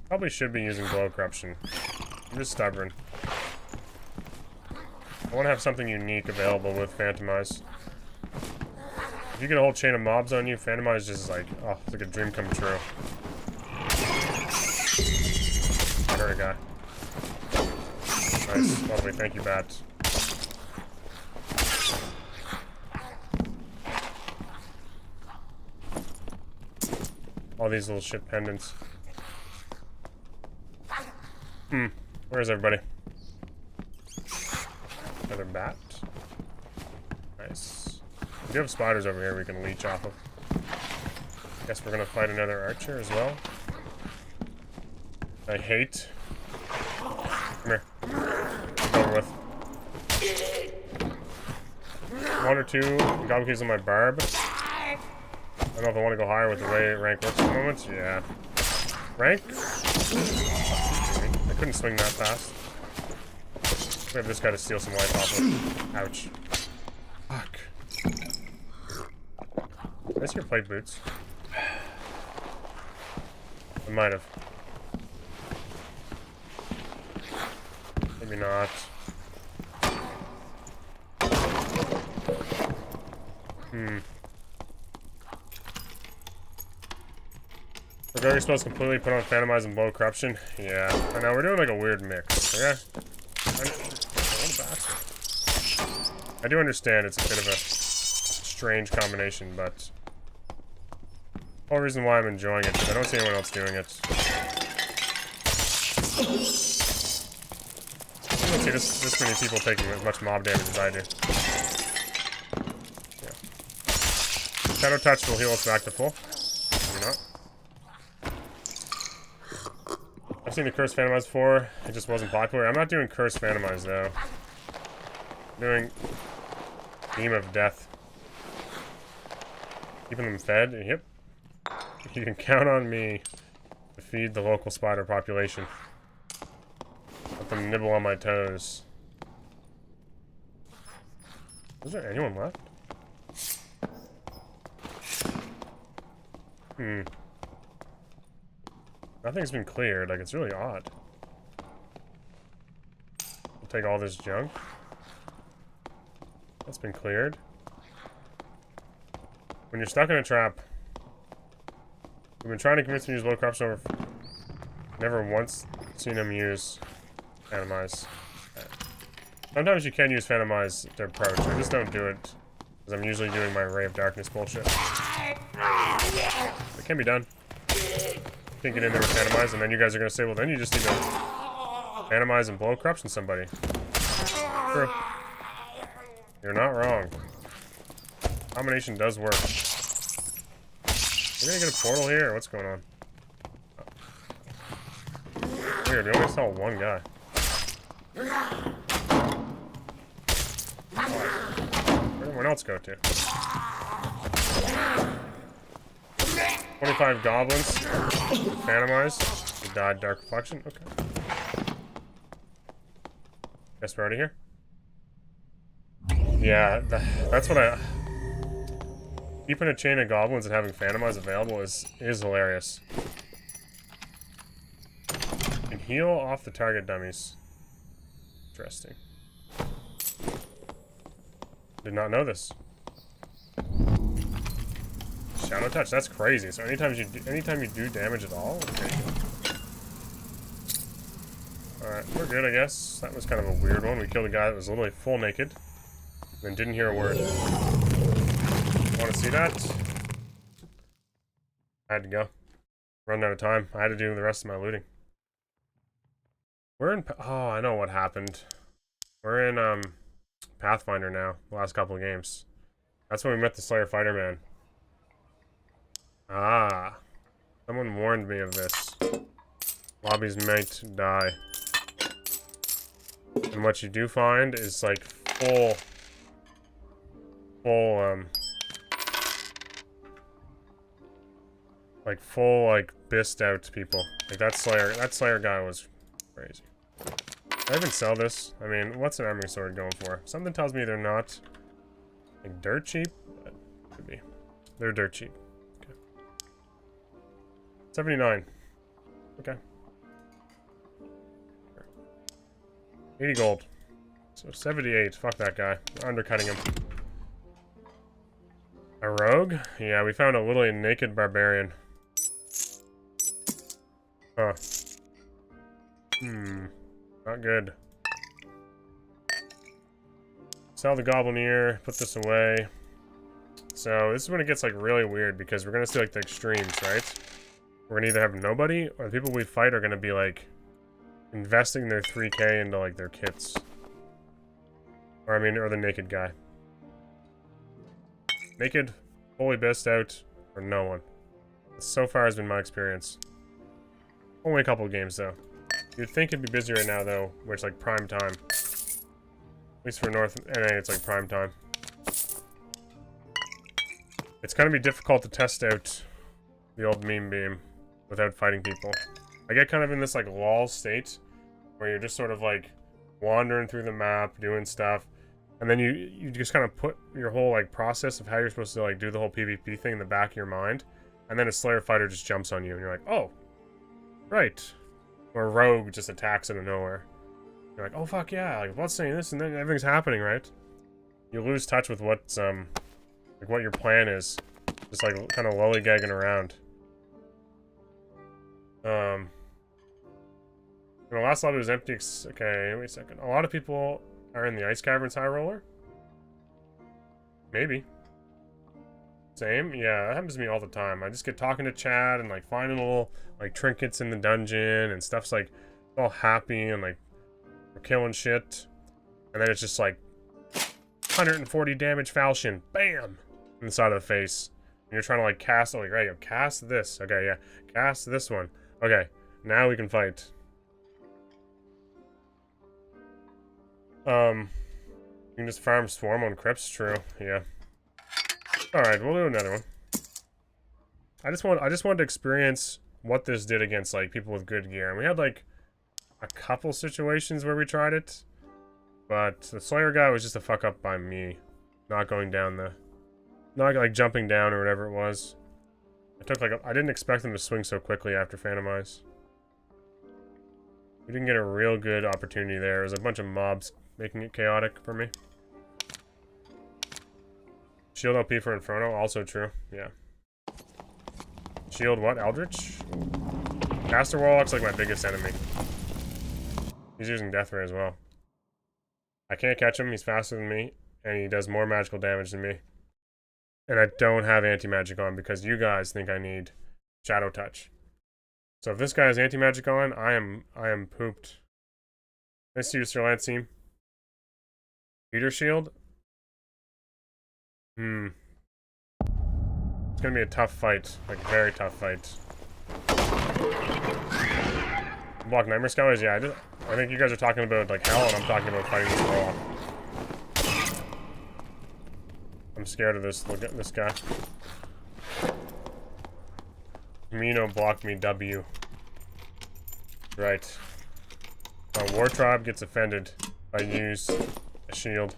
Probably should be using blow corruption. I'm just stubborn. I want to have something unique available with Phantomize. If you get a whole chain of mobs on you, Phantomize just like, oh, it's like a dream come true. I hurt a guy. Nice, lovely, thank you, Bat. All these little shit pendants. Where's everybody? Another bat. Nice. We do have spiders over here we can leech off of. Guess we're gonna fight another archer as well. I hate. Come here. It's over with. 1 or 2 goblin keys on my barb. I don't know if I want to go higher with the way rank works at the moment. Yeah. Rank? I couldn't swing that fast. We have this guy to steal some life off of. Ouch. Fuck. Did I see your plate boots? I might have. Maybe not. We're going supposed to completely put on Phantomize and blow corruption. Yeah. I know, we're doing like a weird mix. Yeah. I do understand it's a bit of a strange combination, but the whole reason why I'm enjoying it is I don't see anyone else doing it. I don't see this many people taking as much mob damage as I do. Yeah. Shadow Touch will heal us back to full. Maybe not. I've seen the Curse Phantomize before. It just wasn't popular. I'm not doing Curse Phantomize though. I'm doing Beam of Death. Keeping them fed. Yep. You can count on me to feed the local spider population. Let them nibble on my toes. Is there anyone left? Nothing's been cleared. Like, it's really odd. I'll take all this junk. That's been cleared. When you're stuck in a trap, we've been trying to convince him to use low corruption over. Never once seen him use Phantomize. Sometimes you can use Phantomize to approach. I just don't do it because I'm usually doing my Ray of Darkness bullshit. It can be done. You can get in there with Phantomize, and then you guys are gonna say, well, then you just need to Phantomize and blow corruption somebody. True. You're not wrong. Combination does work. We're gonna get a portal here? What's going on? Weird, we only saw one guy. Where'd everyone else go to? 25 goblins. Phantomize. He died Dark Reflection. Okay. Guess we're out of here. Yeah, that's what I... Keeping a chain of goblins and having Phantomize available is hilarious. You can heal off the target dummies. Interesting. Did not know this. Shadow Touch, that's crazy. So anytime you do damage at all, okay. Alright, we're good, I guess. That was kind of a weird one. We killed a guy that was literally full naked. And didn't hear a word. Want to see that? I had to go. Run out of time. I had to do the rest of my looting. We're in... Oh, I know what happened. We're in, Pathfinder now, the last couple of games. That's when we met the Slayer Fighter Man. Ah. Someone warned me of this. Lobbies might die. And what you do find is like full bissed out people. Like that Slayer guy was crazy. Can I even sell this? I mean, what's an armory sword going for? Something tells me they're not like dirt cheap, but could be. They're dirt cheap. Okay. 79. Okay. 80 gold. So 78. Fuck that guy. We're undercutting him. A rogue? Yeah, we found a literally naked barbarian. Huh. Not good. Sell the Goblineer. Put this away. So this is when it gets like really weird because we're gonna see like the extremes, right? We're gonna either have nobody or the people we fight are gonna be like investing their 3k into like their kits. Or I mean, or the naked guy. Naked, fully best out, or no one. This so far has been my experience. Only a couple of games though. You'd think it'd be busy right now though, where it's like prime time. At least for North NA, it's like prime time. It's gonna be difficult to test out the old meme beam without fighting people. I get kind of in this like lull state where you're just sort of like wandering through the map, doing stuff, and then you just kind of put your whole like process of how you're supposed to like do the whole PvP thing in the back of your mind, and then a Slayer fighter just jumps on you, and you're like, oh, right. Or a rogue just attacks out of nowhere. You're like, oh fuck yeah, like what's saying this, and then everything's happening, right? You lose touch with what's like what your plan is. Just like kind of lollygagging around. The last lobby was empty. Okay, wait a second. A lot of people are in the Ice Caverns High Roller. Maybe. Same? Yeah, that happens to me all the time. I just get talking to Chad and like finding little like trinkets in the dungeon and stuff's like all happy and like we're killing shit. And then it's just like 140 damage falchion. Bam! In the side of the face. And you're trying to like cast, like, right, cast this. Okay, yeah. Cast this one. Okay, now we can fight. You can just farm Swarm on Crypts, true. Yeah. Alright, we'll do another one. I just wanted to experience what this did against like people with good gear. And we had like a couple situations where we tried it. But the Slayer guy was just a fuck up by me. Not going down the... Not like jumping down or whatever it was. I took like I didn't expect them to swing so quickly after Phantom Eyes. We didn't get a real good opportunity there. There was a bunch of mobs making it chaotic for me. Shield OP for Inferno, also true. Yeah. Shield what? Eldritch? Caster Warlock's like my biggest enemy. He's using Death Ray as well. I can't catch him, he's faster than me, and he does more magical damage than me. And I don't have anti-magic on because you guys think I need Shadow Touch. So if this guy has anti-magic on, I am pooped. Nice to use Sir Lance team. Peter Shield? It's gonna be a tough fight. Like, very tough fight. Block Nightmare Scholars? Yeah, I think you guys are talking about, like, hell, and I'm talking about fighting this Warlock. I'm scared of this. Look at this guy. Mino blocked me W. Right. War Tribe gets offended if I use a shield.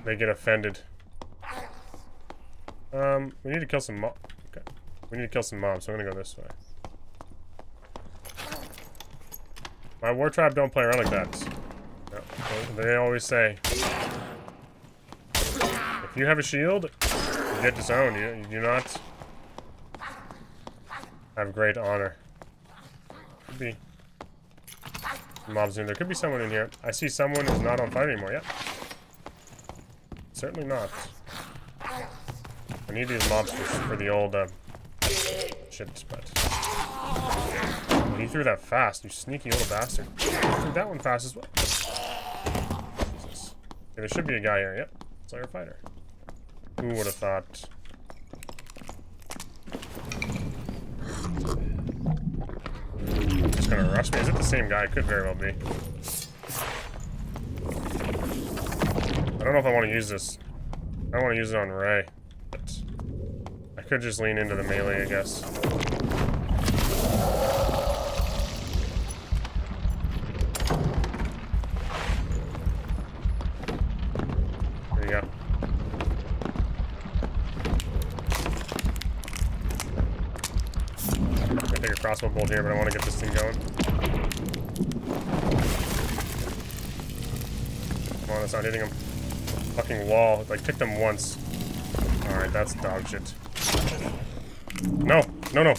They get offended. We need to kill some mobs. Okay. We need to kill some mobs, so I'm gonna go this way. My War Tribe don't play around like that. No. They always say, if you have a shield, you get disowned. You do not have great honor. Could be mobs in there. Could be someone in here. I see someone who's not on fire anymore. Yep. Certainly not. I need these mobs for the old shit, but he threw that fast, you sneaky little bastard. He threw that one fast as well. Jesus. Okay, there should be a guy here. Yep. Slayer fighter. Who would have thought? Just gonna rush me. Is it the same guy? It could very well be. I don't know if I want to use this. I don't want to use it on Ray. But I could just lean into the melee, I guess. There you go. I'm gonna take a crossbow bolt here, but I want to get this thing going. Come on, it's not hitting him. Fucking wall. Like, kicked him once. Alright, that's dog shit. No! No, no!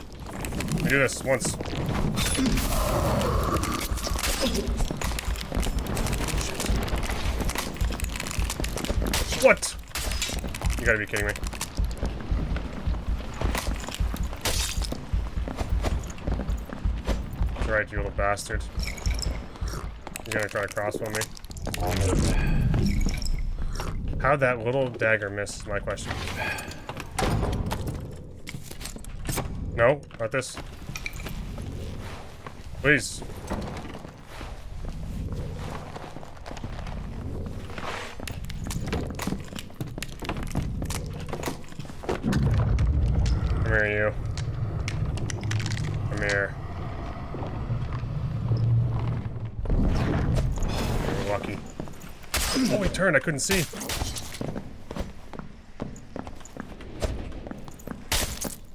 We do this once. What? You gotta be kidding me. That's right, you little bastard. You're gonna try to crossbow me. How'd that little dagger miss is my question. No, not this. Please. Come here, you. Come here. You're lucky. Oh, he turned. I couldn't see.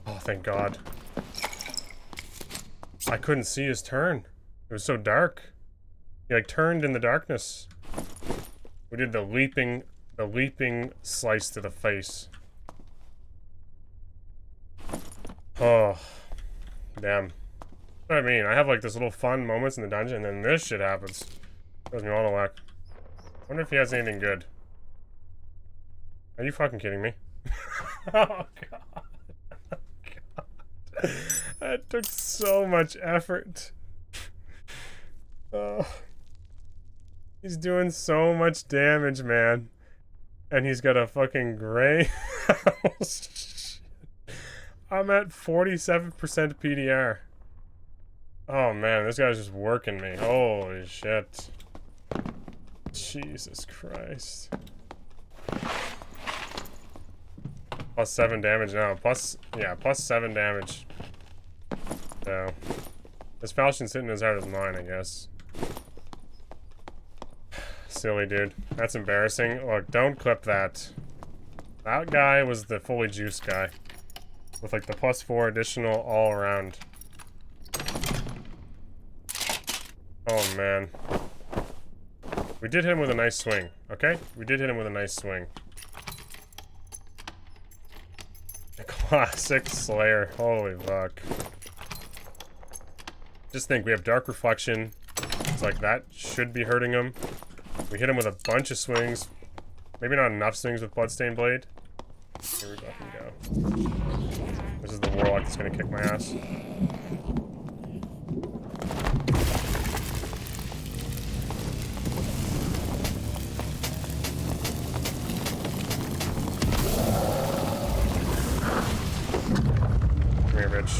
Oh, thank God. I couldn't see his turn. It was so dark. He like turned in the darkness. We did the leaping slice to the face. Oh, damn. What I mean, I have like this little fun moments in the dungeon, and then this shit happens. Throws me all the whack. Wonder if he has anything good. Are you fucking kidding me? Oh God. That took so much effort. Oh. He's doing so much damage, man. And he's got a fucking gray house. I'm at 47% PDR. Oh man, this guy's just working me. Holy shit. Jesus Christ. Plus 7 damage now. Plus 7 damage. So, this falchion's hitting as hard as mine, I guess. Silly dude. That's embarrassing. Look, don't clip that. That guy was the fully juiced guy. With like the plus 4 additional all around. Oh man. We did hit him with a nice swing, okay? We did hit him with a nice swing. A classic Slayer. Holy fuck. Just think, we have Dark Reflection. It's like that should be hurting him. We hit him with a bunch of swings. Maybe not enough swings with Bloodstained Blade. Here we fucking go. This is the Warlock that's gonna kick my ass. Come here, bitch.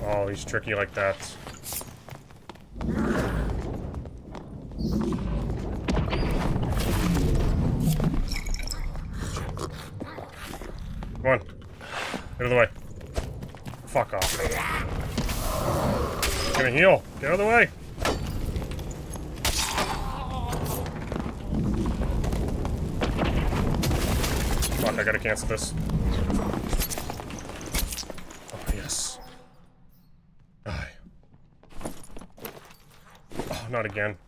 Oh, he's tricky like that. Come on. Get out of the way. Fuck off. He's gonna heal. Get out of the way. Fuck, I gotta cancel this. Oh, yes. Die. Oh, not again.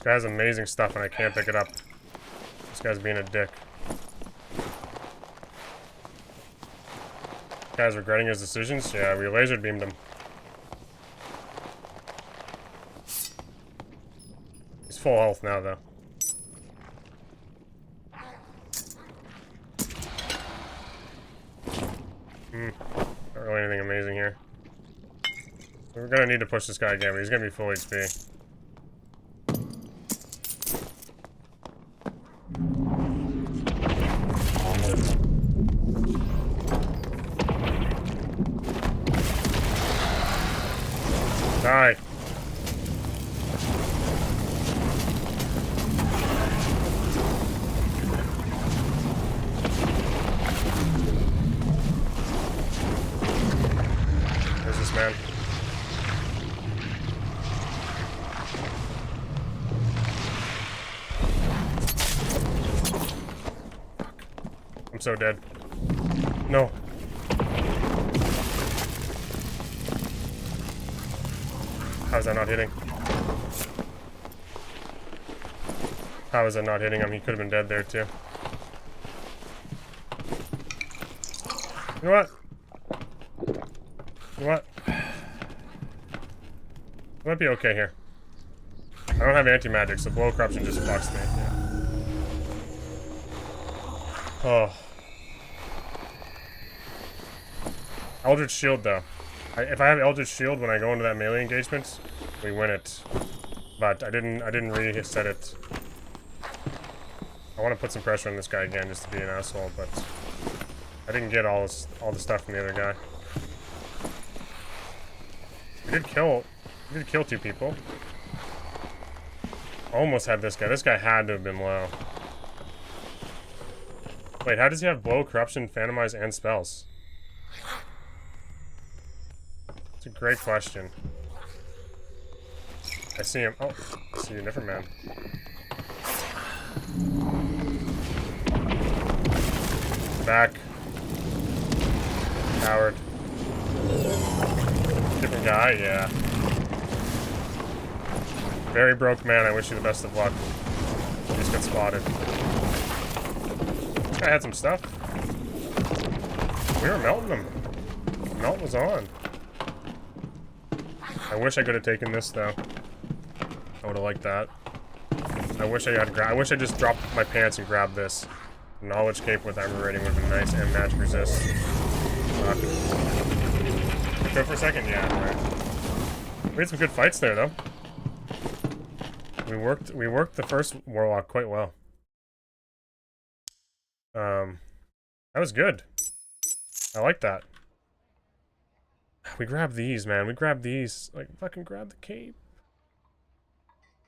This guy has amazing stuff and I can't pick it up. This guy's being a dick. This guy's regretting his decisions? Yeah, we laser beamed him. He's full health now, though. Not really anything amazing here. We're gonna need to push this guy again, but he's gonna be full HP. Die! Where's this man? I'm so dead. No. How's that not hitting? How is that not hitting him? He could have been dead there too. You know what? You know what? I might be okay here. I don't have anti-magic, so blow corruption just fucks me. Yeah. Oh. Eldritch Shield though. If I have Eldritch Shield when I go into that melee engagement, we win it. But I didn't reset it. I want to put some pressure on this guy again just to be an asshole, but I didn't get all the stuff from the other guy. We did kill 2 people. Almost had this guy. This guy had to have been low. Wait, how does he have blow, corruption, phantomize, and spells? It's a great question. I see him. Oh, I see a different man. Back. Coward. Different guy, yeah. Very broke man, I wish you the best of luck. You just got spotted. This guy had some stuff. We were melting them. Melt was on. I wish I could have taken this though. I would have liked that. I wish I just dropped my pants and grabbed this. Knowledge cape with armor rating would have been nice, and magic resist. Go for a second, yeah, right. We had some good fights there though. We worked the first Warlock quite well. That was good. I like that. We grab these, man. We grab these. Like, fucking grab the cape.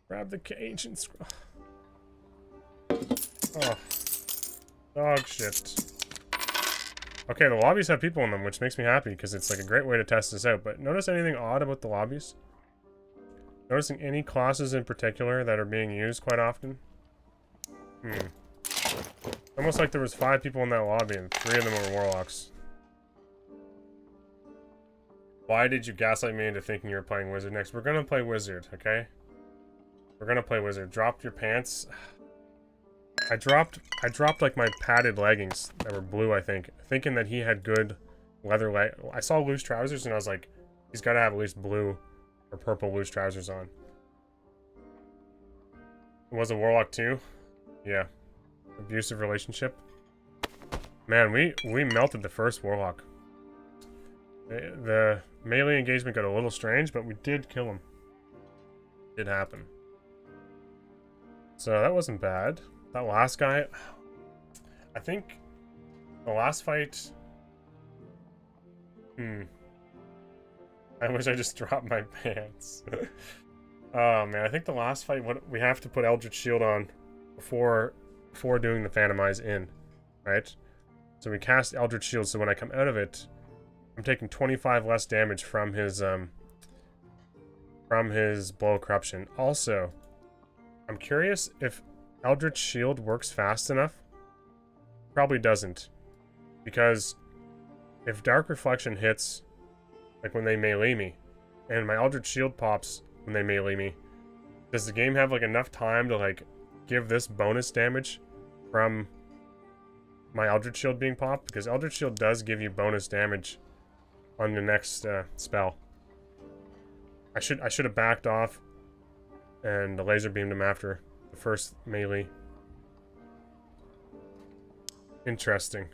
Grab the ancient scroll. Oh. Dog shit. Okay, the lobbies have people in them, which makes me happy, because it's like a great way to test this out. But notice anything odd about the lobbies? Noticing any classes in particular that are being used quite often? Almost like there was 5 people in that lobby, and 3 of them were Warlocks. Why did you gaslight me into thinking you were playing Wizard next? We're gonna play Wizard, okay? We're gonna play Wizard. Drop your pants. I dropped like my padded leggings that were blue, I think, thinking that he had good leather I saw loose trousers and I was like, he's gotta have at least blue or purple loose trousers on. It was a Warlock too? Yeah. Abusive relationship. Man, we melted the first Warlock. The melee engagement got a little strange, but we did kill him. It did happen. So that wasn't bad. That last guy, I think the last fight, I wish I just dropped my pants. Oh man, I think the last fight, we have to put Eldritch Shield on before doing the Phantomize in, right? So we cast Eldritch Shield, so when I come out of it, I'm taking 25 less damage from his Blow of Corruption. Also, I'm curious if Eldritch Shield works fast enough. Probably doesn't. Because if Dark Reflection hits, like when they melee me, and my Eldritch Shield pops when they melee me, Does the game have, like, enough time to, like, give this bonus damage from my Eldritch Shield being popped? Because Eldritch Shield does give you bonus damage on the next spell. I should have backed off and laser beamed him after the first melee. Interesting.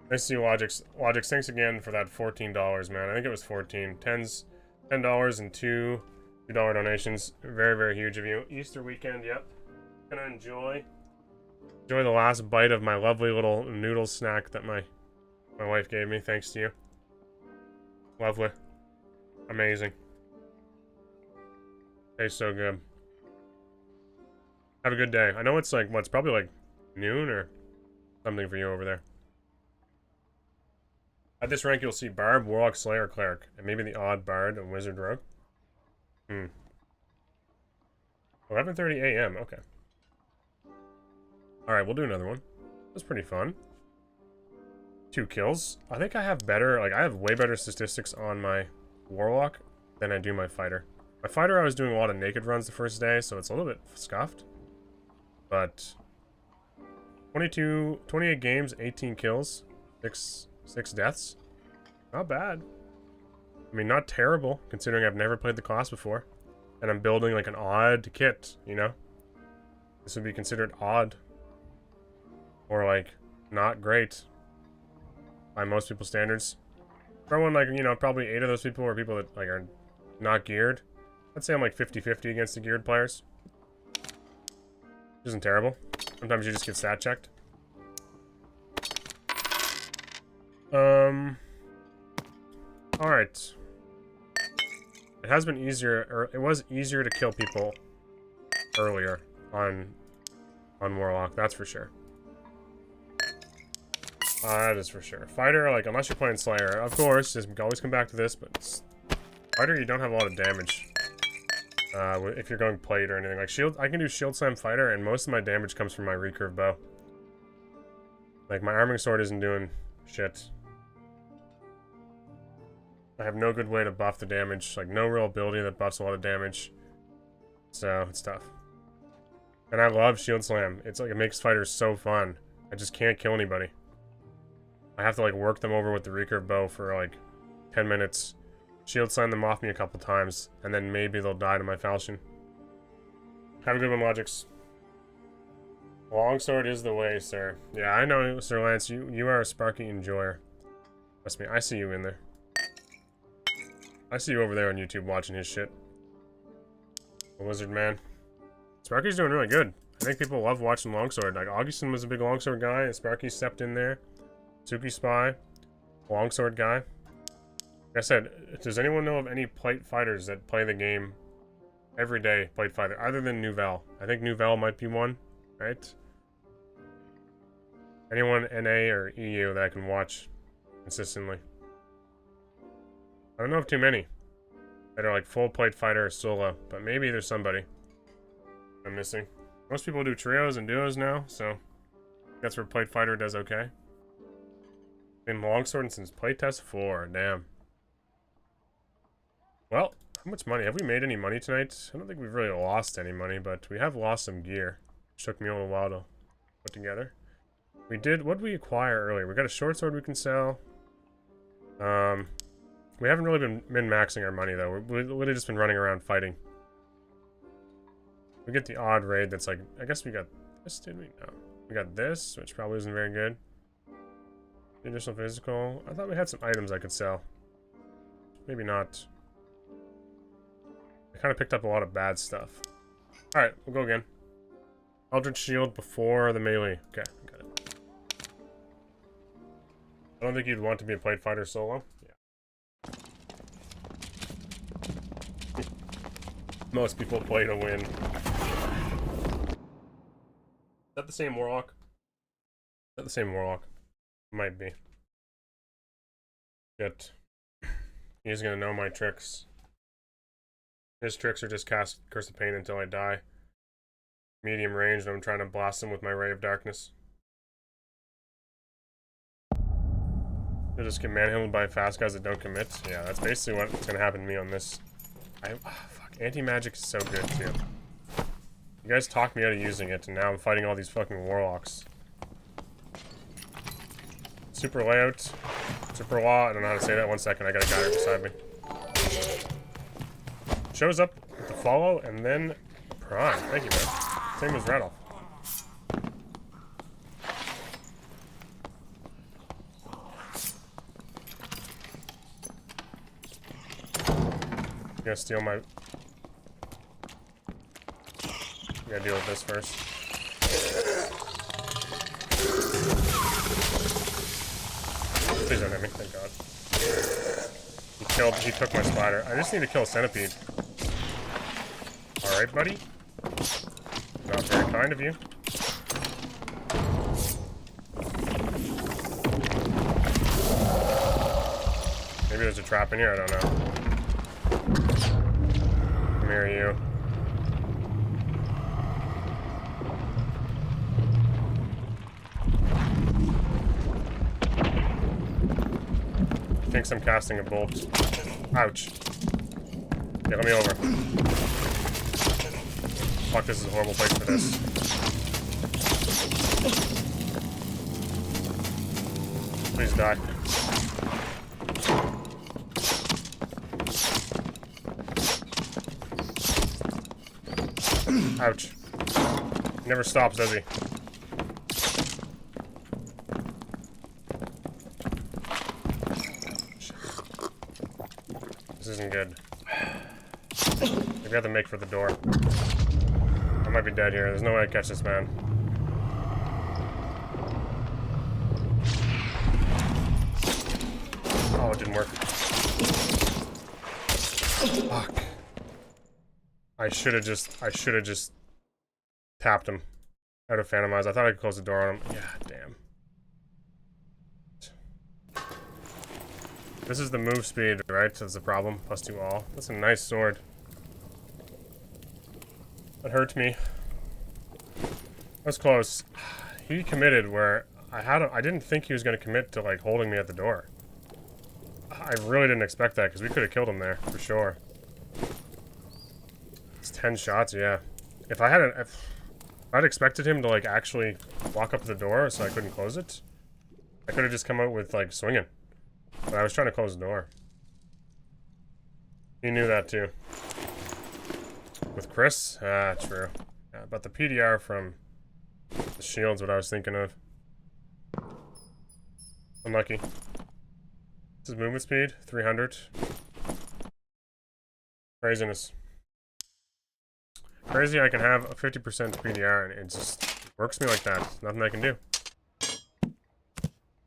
Nice to see Logix. Logix, thanks again for that $14, man. I think it was 14. $10 and $2 donations. Very, very huge of you. Easter weekend, yep. Gonna enjoy the last bite of my lovely little noodle snack that my wife gave me. Thanks to you. Lovely. Amazing. Tastes so good. Have a good day. I know it's like, it's probably like noon or something for you over there. At this rank, you'll see Barb, Warlock, Slayer, Cleric, and maybe the odd Bard and Wizard Rogue. 11:30 a.m. Okay. Alright, we'll do another one. That's pretty fun. 2 kills. I think I have better, like, I have way better statistics on my Warlock than I do my Fighter. My Fighter, I was doing a lot of naked runs the first day, so it's a little bit scuffed. But 28 games, 18 kills, 6 deaths. Not bad. I mean, not terrible, considering I've never played the class before. And I'm building, like, an odd kit, you know? This would be considered odd. Or, like, not great. By most people's standards. Throwing, like, you know, probably 8 of those people are people that, like, are not geared. I'd say I'm, like, 50-50 against the geared players. Which isn't terrible. Sometimes you just get stat checked. Alright. It has been easier, or it was easier to kill people earlier on Warlock, that's for sure. That is for sure. Fighter, like, unless you're playing Slayer, of course, just always come back to this, but Fighter, you don't have a lot of damage. If you're going plate or anything. Like, shield, I can do Shield Slam Fighter, and most of my damage comes from my recurve bow. Like, my arming sword isn't doing shit. I have no good way to buff the damage. Like, no real ability that buffs a lot of damage. So, it's tough. And I love Shield Slam. It's like, it makes fighters so fun. I just can't kill anybody. I have to, like, work them over with the recurve bow for, like, 10 minutes. Shield Slam them off me a couple times, and then maybe they'll die to my falchion. Have a good one, Logix. Longsword is the way, sir. Yeah, I know, Sir Lance. You are a Sparky enjoyer. Trust me, I see you in there. I see you over there on YouTube watching his shit. The Wizard Man. Sparky's doing really good. I think people love watching Longsword. Like, Augustin was a big Longsword guy, and Sparky stepped in there. Suki Spy. Longsword guy. Like I said, does anyone know of any plate fighters that play the game every day, plate fighter, other than Nouvelle? I think Nouvelle might be one, right? Anyone NA or EU that I can watch consistently? I don't know of too many that are like full plate fighter or solo, but maybe there's somebody I'm missing. Most people do trios and duos now, so that's where plate fighter does okay. Been longsword since playtest 4, damn. Well, how much money? Have we made any money tonight? I don't think we've really lost any money, but we have lost some gear. Which took me a little while to put together. We did, what did we acquire earlier? We got a short sword we can sell. We haven't really been min-maxing our money, though. We've literally just been running around fighting. We get the odd raid that's like, I guess we got this, did we? No. We got this, which probably isn't very good. The additional physical. I thought we had some items I could sell. Maybe not. I kind of picked up a lot of bad stuff. Alright, we'll go again. Eldritch Shield before the melee. Okay, got it. I don't think you'd want to be a plate fighter solo. Yeah. Most people play to win. Is that the same Warlock? Is that the same Warlock? Might be. Shit. He's gonna know my tricks. His tricks are just cast Curse of Pain until I die. Medium range, and I'm trying to blast him with my Ray of Darkness. You'll just get manhandled by fast guys that don't commit. Yeah, that's basically what's gonna happen to me on this. Fuck. Anti-magic is so good, too. You guys talked me out of using it, and now I'm fighting all these fucking warlocks. Super layout. Super law. I don't know how to say that. 1 second. I got a guy right beside me. Shows up with the follow, and then prime. Thank you, man. Same as Rattle. You gonna steal my... You gotta deal with this first. Please don't hit me, thank God. He took my spider. I just need to kill a centipede. Alright, buddy. Not very kind of you. Maybe there's a trap in here, I don't know. Come here, you. Thinks I'm casting a bolt. Ouch. Yeah, let me over. Fuck, this is a horrible place for this. Please die. Ouch. He never stops, does he? This isn't good. Maybe I have to make for the door. I might be dead here. There's no way I catch this man. Oh, it didn't work. Fuck. I should have just tapped him out of Phantom Eyes. I thought I could close the door on him. Yeah, damn. This is the move speed, right? That's the problem. +2 all. That's a nice sword. That hurt me. That was close. He committed where I didn't think he was going to commit to like holding me at the door. I really didn't expect that because we could have killed him there for sure. It's 10 shots, yeah. If I'd expected him to like actually walk up to the door so I couldn't close it, I could have just come out with like swinging. But I was trying to close the door. He knew that too. With Chris? Ah, true. Yeah, but the PDR from the shield's what I was thinking of. Unlucky. This is movement speed, 300. Craziness. Crazy I can have a 50% PDR and it just works me like that. Nothing I can do.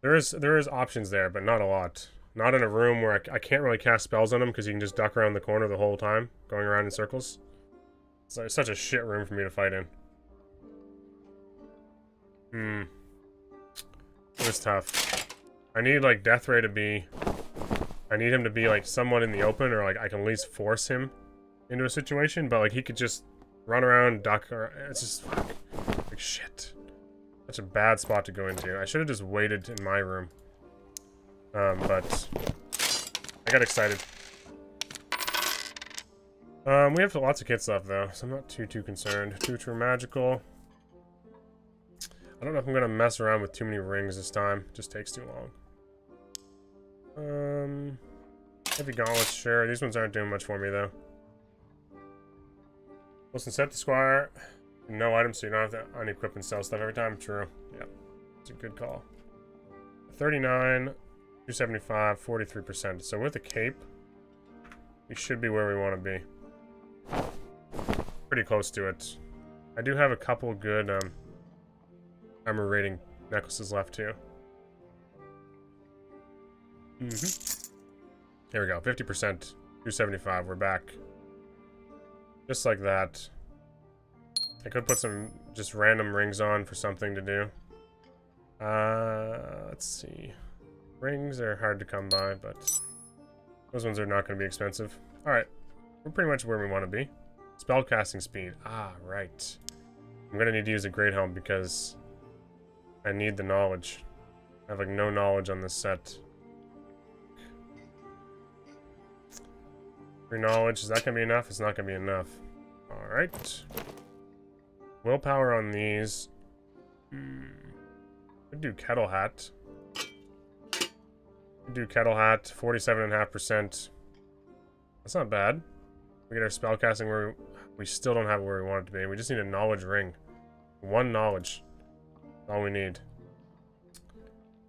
There is options there, but not a lot. Not in a room where I can't really cast spells on him because you can just duck around the corner the whole time, going around in circles. It's like such a shit room for me to fight in. It was tough. I need like Death Ray to be... I need him to be like somewhat in the open, or like I can at least force him into a situation, but like he could just run around, duck, or it's just fuck. Like shit. Such a bad spot to go into. I should have just waited in my room. But I got excited. We have lots of kits left though, so I'm not too concerned. Future magical. I don't know if I'm gonna mess around with too many rings this time. It just takes too long. Heavy gauntlets, sure. These ones aren't doing much for me though. Wilson set the squire. No items, so you don't have to unequip and sell stuff every time. True. Yeah. It's a good call. 39, 275, 43%. So with a cape, we should be where we want to be. Pretty close to it. I do have a couple good armor rating necklaces left too. Here we go. 50%. 275. We're back. Just like that. I could put some just random rings on for something to do. Let's see. Rings are hard to come by, but those ones are not going to be expensive. Alright. We're pretty much where we want to be. Spellcasting speed. Ah, right. I'm going to need to use a Great Helm because I need the knowledge. I have like no knowledge on this set. 3 knowledge. Is that gonna be enough? It's not gonna be enough. Alright. Willpower on these. Could do kettle hat. Could do kettle hat, 47.5%. That's not bad. We get our spellcasting where we still don't have it where we want it to be. We just need a knowledge ring. 1 knowledge. That's all we need.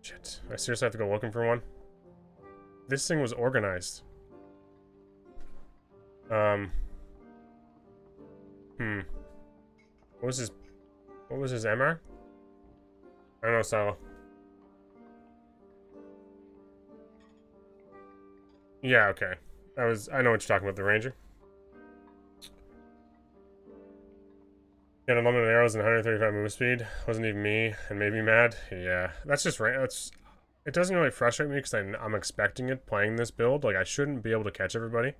Shit. I seriously have to go looking for one? This thing was organized. What was his MR? I don't know, Sala. Yeah, okay. I know what you're talking about, the Ranger. Get unlimited arrows and 135 move speed. Wasn't even me, and maybe mad. Yeah, that's just right. It doesn't really frustrate me because I'm expecting it playing this build. Like, I shouldn't be able to catch everybody.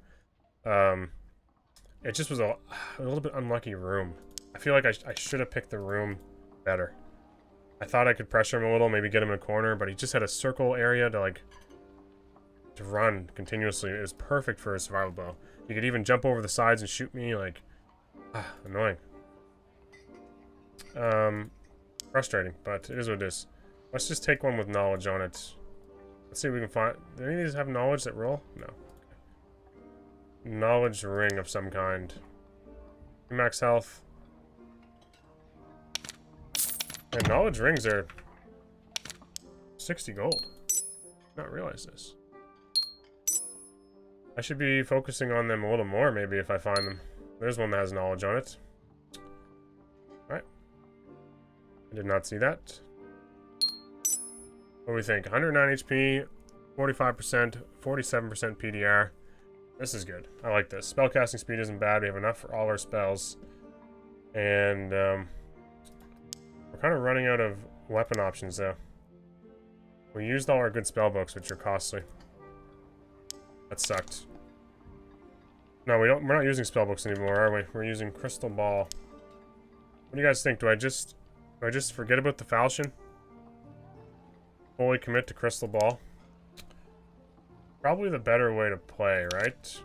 It just was a little bit unlucky room. I feel like I should have picked the room better. I thought I could pressure him a little, maybe get him in a corner, but he just had a circle area to run continuously. It was perfect for a survival bow. You could even jump over the sides and shoot me, like, annoying. Frustrating, but it is what it is. Let's just take one with knowledge on it. Let's see if we can find... Do any of these have knowledge that roll? No. Okay. Knowledge ring of some kind. Max health. And knowledge rings are 60 gold. Did not realize this. I should be focusing on them a little more, maybe, if I find them. There's one that has knowledge on it. Alright. I did not see that. What do we think? 109 HP, 45%, 47% PDR. This is good. I like this. Spellcasting speed isn't bad. We have enough for all our spells. And, we're kind of running out of weapon options, though. We used all our good spell books, which are costly. That sucked. No, we're not using spell books anymore, are we? We're using Crystal Ball. What do you guys think? Do I just forget about the falchion? Fully commit to Crystal Ball? Probably the better way to play, right?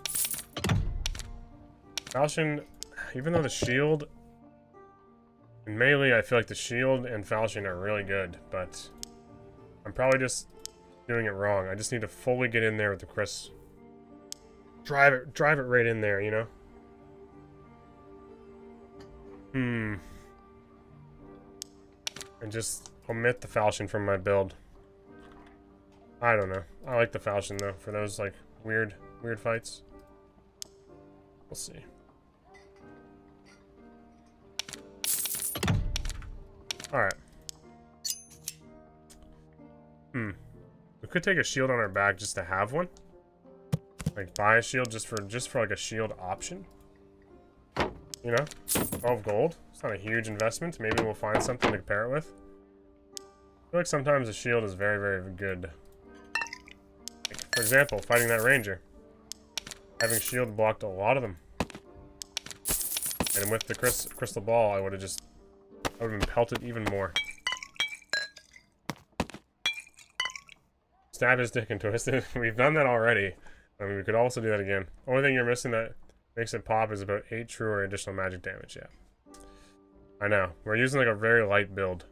Falchion, even though the shield... In melee, I feel like the shield and falchion are really good, but... I'm probably just doing it wrong. I just need to fully get in there with the Chris. Drive it right in there, you know? And just omit the falchion from my build. I don't know. I like the falchion though, for those like weird fights. We'll see. Alright. We could take a shield on our back just to have one. Like buy a shield just for like a shield option. You know? 12 gold. It's not a huge investment. Maybe we'll find something to compare it with. I feel like sometimes a shield is very, very good. Like, for example, fighting that ranger. Having shield blocked a lot of them. And with the crystal ball, I would have been pelted even more. Stab his dick and twist it. We've done that already. I mean, we could also do that again. Only thing you're missing that makes it pop is about 8 true or additional magic damage, yeah. I know. We're using like a very light build.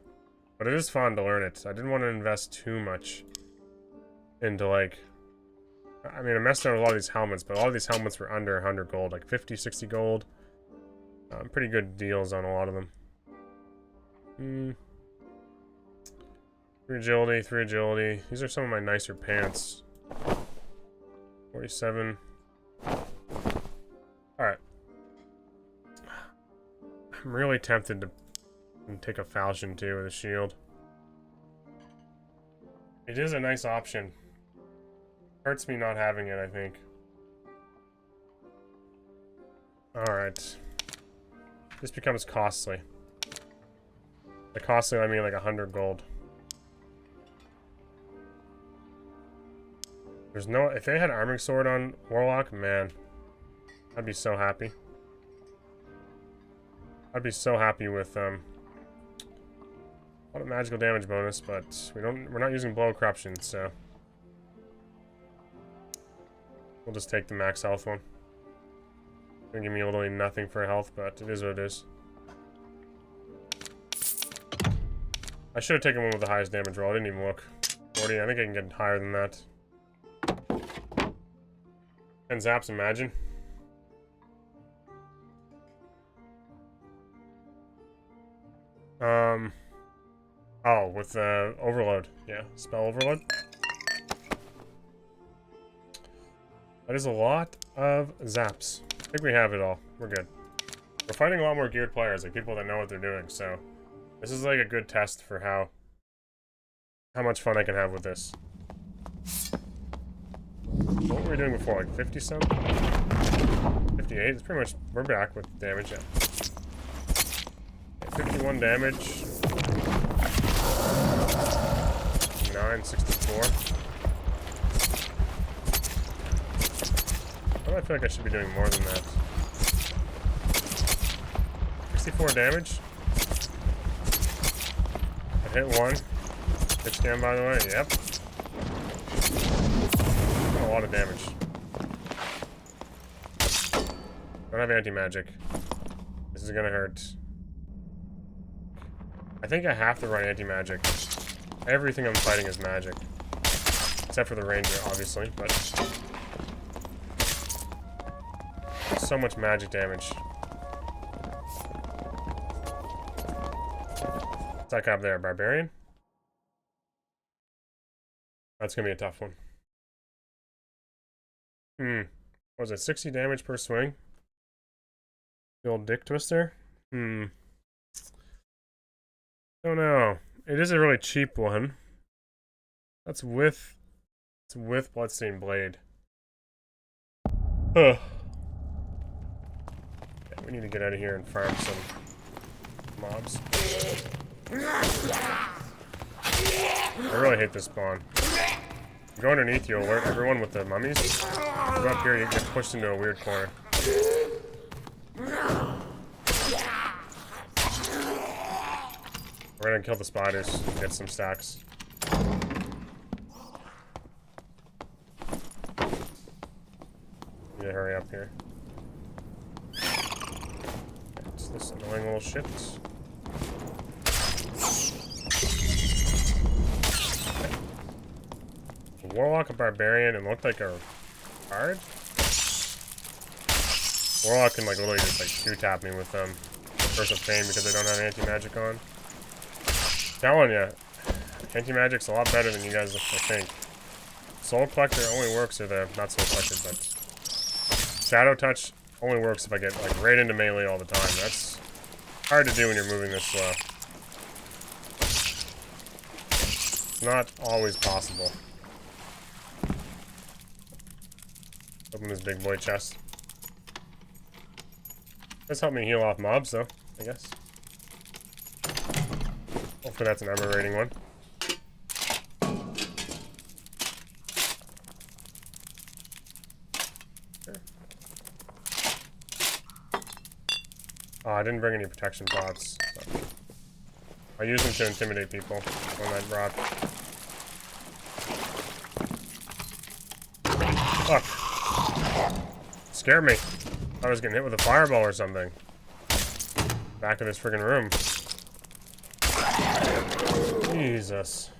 But it is fun to learn it. I didn't want to invest too much into like... I mean, I messed around with a lot of these helmets, but a lot of these helmets were under 100 gold. Like 50, 60 gold. Pretty good deals on a lot of them. 3 agility, 3 agility. These are some of my nicer pants. 47. Alright. I'm really tempted to take a falchion too with a shield. It is a nice option. Hurts me not having it, I think. Alright. This becomes costly. By costly, I mean like 100 gold. There's no... If they had arming sword on Warlock, man. I'd be so happy. I'd be so happy with, a lot of magical damage bonus, but we're not using blow corruption, so... We'll just take the max health one. Gonna give me literally nothing for health, but it is what it is. I should have taken one with the highest damage roll. I didn't even look. 40. I think I can get higher than that. 10 zaps, imagine. Oh, with overload. Yeah, spell overload. That is a lot of zaps. I think we have it all. We're good. We're fighting a lot more geared players, like people that know what they're doing, so this is like a good test for how much fun I can have with this. What were we doing before? Like 50 something? 58? It's pretty much, we're back with damage, yeah. 51 damage. 964. Oh, I feel like I should be doing more than that. 64 damage. I hit one. Hit scan, by the way. Yep. A lot of damage. Don't have anti-magic. This is gonna hurt. I think I have to run anti-magic. Everything I'm fighting is magic. Except for the ranger, obviously, but... so much magic damage. What's that guy up there? Barbarian? That's gonna be a tough one. What was it? 60 damage per swing? The old dick twister? Don't know. It is a really cheap one. That's with... it's with Bloodstained Blade. Ugh. Yeah, we need to get out of here and farm some mobs. I really hate this spawn. You go underneath, you alert everyone with the mummies. You go up here, you get pushed into a weird corner. We're gonna kill the spiders and get some stacks. Need to hurry up here. It's this annoying little shit. Warlock, a barbarian, and looked like a card? Warlock can like literally just like 2-tap me with Curse of Pain because I don't have anti-magic on. Telling ya, anti-magic's a lot better than you guys think. Soul Collector only works, or the not Soul Collector, but Shadow Touch only works if I get like right into melee all the time. That's hard to do when you're moving this slow. It's not always possible. Open this big boy chest. This helped me heal off mobs, though, I guess. Hopefully that's an armor rating one. Sure. Oh, I didn't bring any protection pots. I use them to intimidate people on that rock. Fuck. Scared me. I was getting hit with a fireball or something. Back of this friggin' room. Jesus.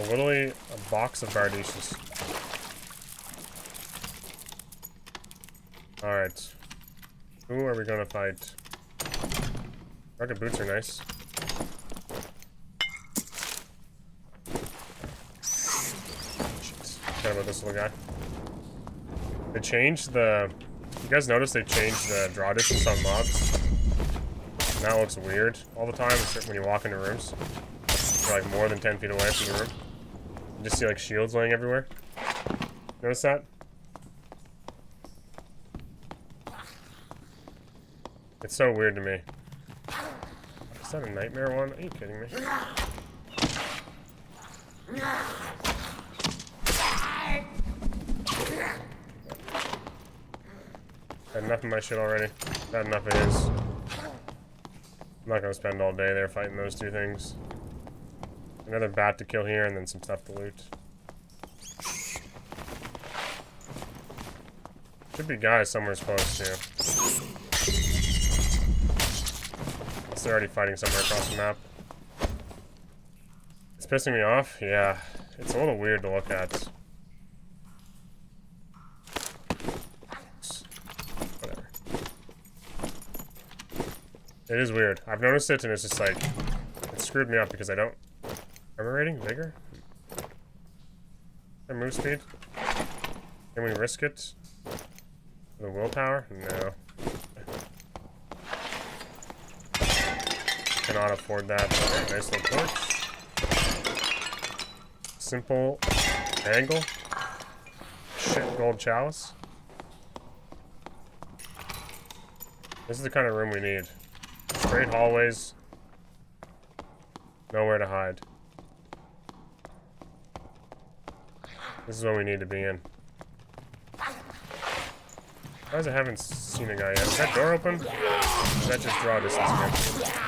Literally a box of Bardicious. Alright. Who are we gonna fight? Rugged boots are nice. Forgot about this little guy. They changed the... You guys notice they changed the draw distance on mobs? And that looks weird all the time when you walk into rooms. You're like more than 10 feet away from the room. You just see like shields laying everywhere. Notice that? It's so weird to me. Is that a nightmare one? Are you kidding me? Had enough of my shit already. Had enough of his. I'm not gonna spend all day there fighting those two things. Another bat to kill here and then some stuff to loot. Should be guys somewhere close to. Unless they're already fighting somewhere across the map. It's pissing me off. Yeah, it's a little weird to look at. Whatever. It is weird. I've noticed it, and it's just like it screwed me up because I don't. Armor rating, vigor, and move speed. Can we risk it? The willpower? No. Cannot afford that. Okay, nice little torch. Simple angle. Shit, gold chalice. This is the kind of room we need. Straight hallways. Nowhere to hide. This is what we need to be in. Guys, I haven't seen a guy yet. Is that door open? Or is that just draw distance again?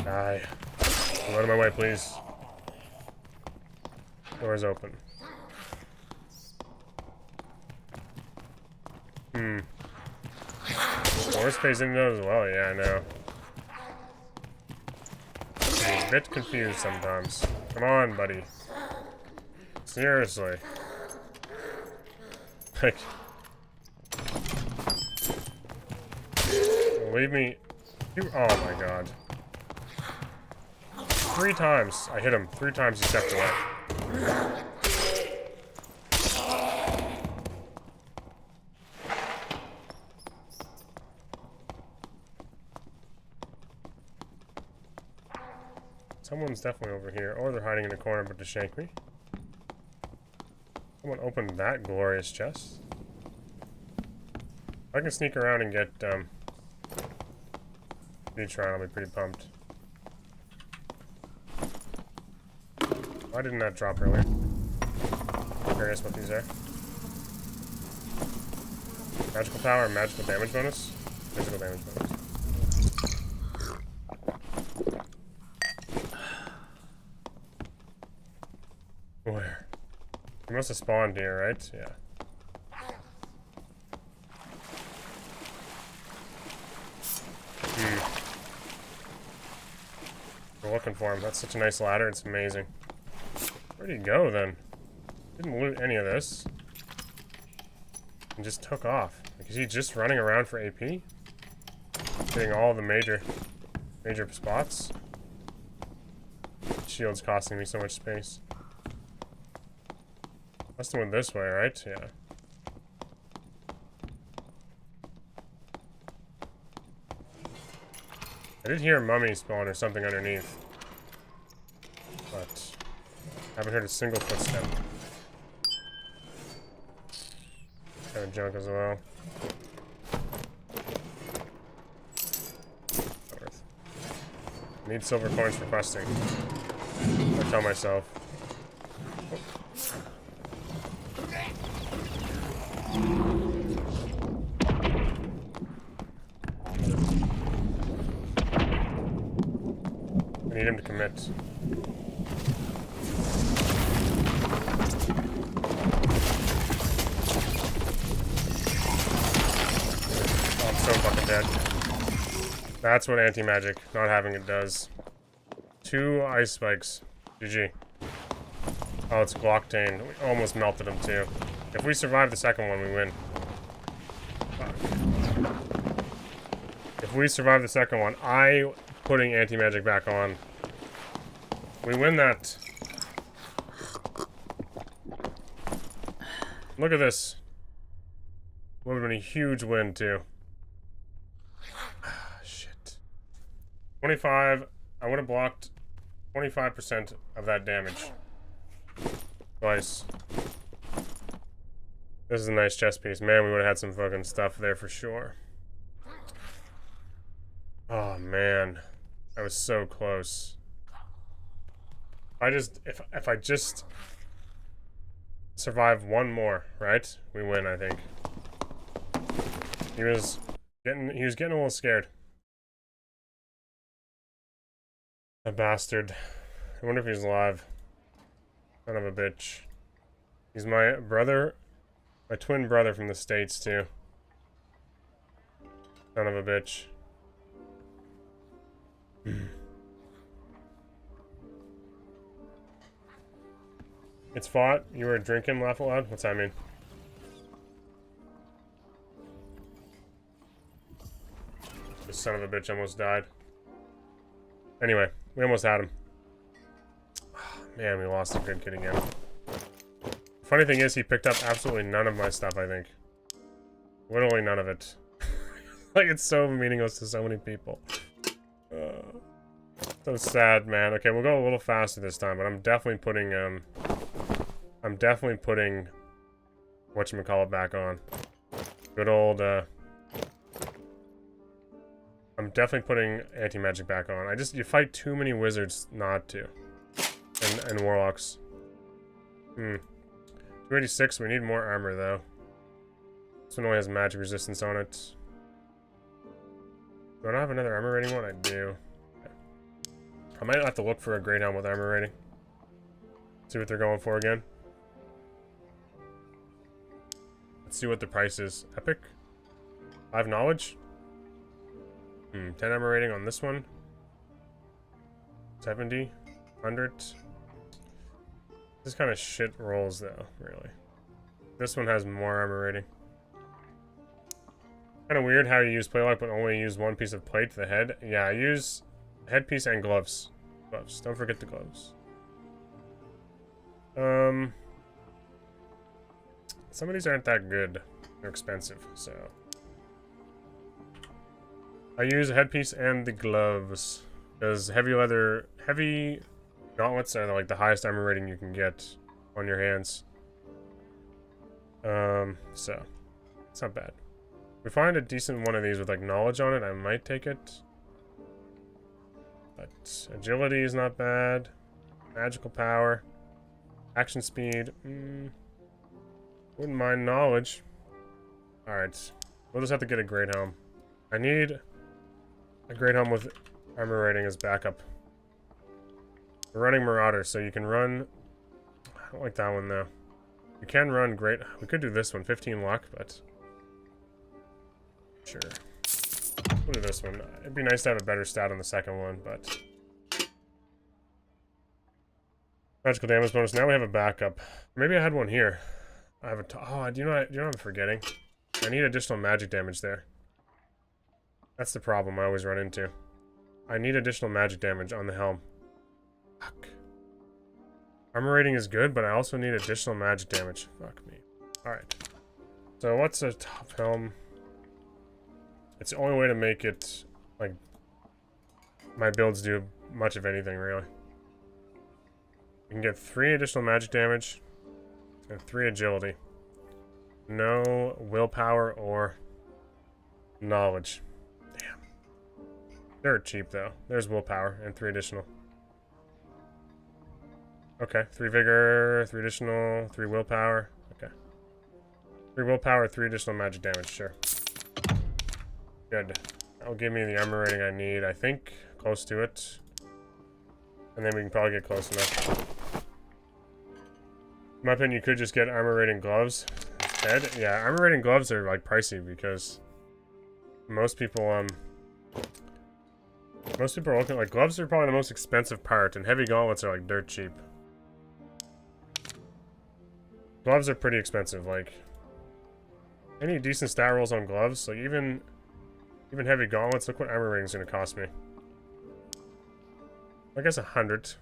Die. Get out of my way, please. Door's open. More space in those as well, yeah, I know. I'm a bit confused sometimes. Come on, buddy. Seriously. Like, leave me. Oh my god. 3 times. I hit him. 3 times he stepped away. Someone's definitely over here. Or they're hiding in the corner but to shank me. Someone opened that glorious chest. If I can sneak around and get Beachron, I'll be pretty pumped. Why didn't that drop earlier? Curious what these are. Magical power and magical damage bonus? Physical damage bonus. Where? He must have spawned here, right? Yeah. We're looking for him. That's such a nice ladder. It's amazing. Where'd he go, then? Didn't loot any of this. And just took off. Like, is he just running around for AP? Getting all the major spots? Shield's costing me so much space. Must have went this way, right? Yeah. I did hear a mummy spawn or something underneath. But haven't heard a single footstep. Kind of junk as well. Need silver coins for questing. I tell myself. I need him to commit. Oh, I'm so fucking dead. That's what anti-magic not having it does. 2 ice spikes. GG. Oh, it's Glocktain. We almost melted him too. If we survive the second one, we win. Fuck. If we survive the second one, putting anti-magic back on. We win that. Look at this. Would have been a huge win too. Shit. 25. I would have blocked 25% of that damage. Twice. This is a nice chest piece. Man, we would have had some fucking stuff there for sure. Oh man. That was so close. If I just survive one more, right? We win, I think. He was getting a little scared. A bastard. I wonder if he's alive. Son of a bitch. He's my brother, my twin brother from the States, too. Son of a bitch. It's fought. You were drinking, laugh aloud? What's that mean? This son of a bitch almost died. Anyway, we almost had him. Oh, man, we lost a good kid again. Funny thing is, he picked up absolutely none of my stuff, I think. Literally none of it. Like, it's so meaningless to so many people. So sad, man. Okay, we'll go a little faster this time, but I'm definitely putting, whatchamacallit back on. Good old, I'm definitely putting anti-magic back on. You fight too many wizards not to. And warlocks. 286, we need more armor, though. This one only has magic resistance on it. Do I not have another armor rating one? I do. Okay. I might have to look for a great helm with armor rating. See what they're going for again. Let's see what the price is. Epic? 5 knowledge? 10 armor rating on this one. 70? 100? This kind of shit rolls, though, really. This one has more armor rating. Kind of weird how you use playlock but only use one piece of plate to the head. Yeah, I use headpiece and gloves. Gloves. Don't forget the gloves. Some of these aren't that good. They're expensive, so... I use a headpiece and the gloves. Because heavy gauntlets are like the highest armor rating you can get on your hands. So... It's not bad. If we find a decent one of these with like knowledge on it, I might take it. But agility is not bad. Magical power. Action speed. Wouldn't mind knowledge. Alright. We'll just have to get a great helm. I need a great helm with armor rating as backup. We're running Marauder, so you can run... I don't like that one, though. You can run great... We could do this one. 15 luck, but... Sure. We'll do this one. It'd be nice to have a better stat on the second one, but... Magical damage bonus. Now we have a backup. Maybe I had one here. I have a... Oh, do you know what I'm forgetting? I need additional magic damage there. That's the problem I always run into. I need additional magic damage on the helm. Fuck. Armor rating is good, but I also need additional magic damage. Fuck me. Alright. So what's a top helm? It's the only way to make it, like, my builds do much of anything, really. You can get 3 additional magic damage and 3 agility. No willpower or knowledge. Damn. They're cheap, though. There's willpower and 3 additional. Okay, 3 vigor, 3 additional, 3 willpower. Okay. 3 willpower, 3 additional magic damage, sure. Good. That'll give me the armor rating I need, I think. Close to it. And then we can probably get close enough. In my opinion, you could just get armor rating gloves instead. Yeah, armor rating gloves are, like, pricey because most people are looking, like, gloves are probably the most expensive part, and heavy gauntlets are, like, dirt cheap. Gloves are pretty expensive, like, any decent stat rolls on gloves, like, even heavy gauntlets, look what armor rating is going to cost me. I guess 100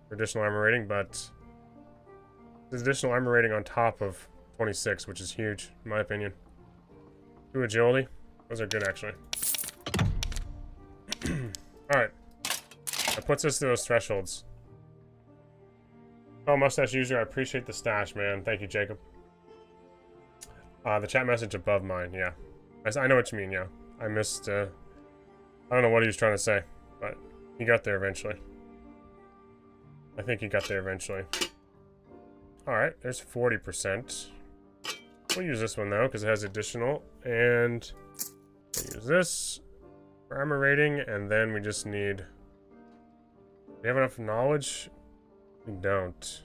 for additional armor rating, but there's additional armor rating on top of 26, which is huge, in my opinion. 2 agility. Those are good, actually. Alright. That puts us to those thresholds. Oh, mustache user, I appreciate the stash, man. Thank you, Jacob. The chat message above mine, yeah. I know what you mean, yeah. I missed, I don't know what he was trying to say, but he got there eventually. I think he got there eventually. Alright, there's 40%. We'll use this one, though, because it has additional, and we'll use this for armor rating, and then we just need... Do we have enough knowledge? We don't.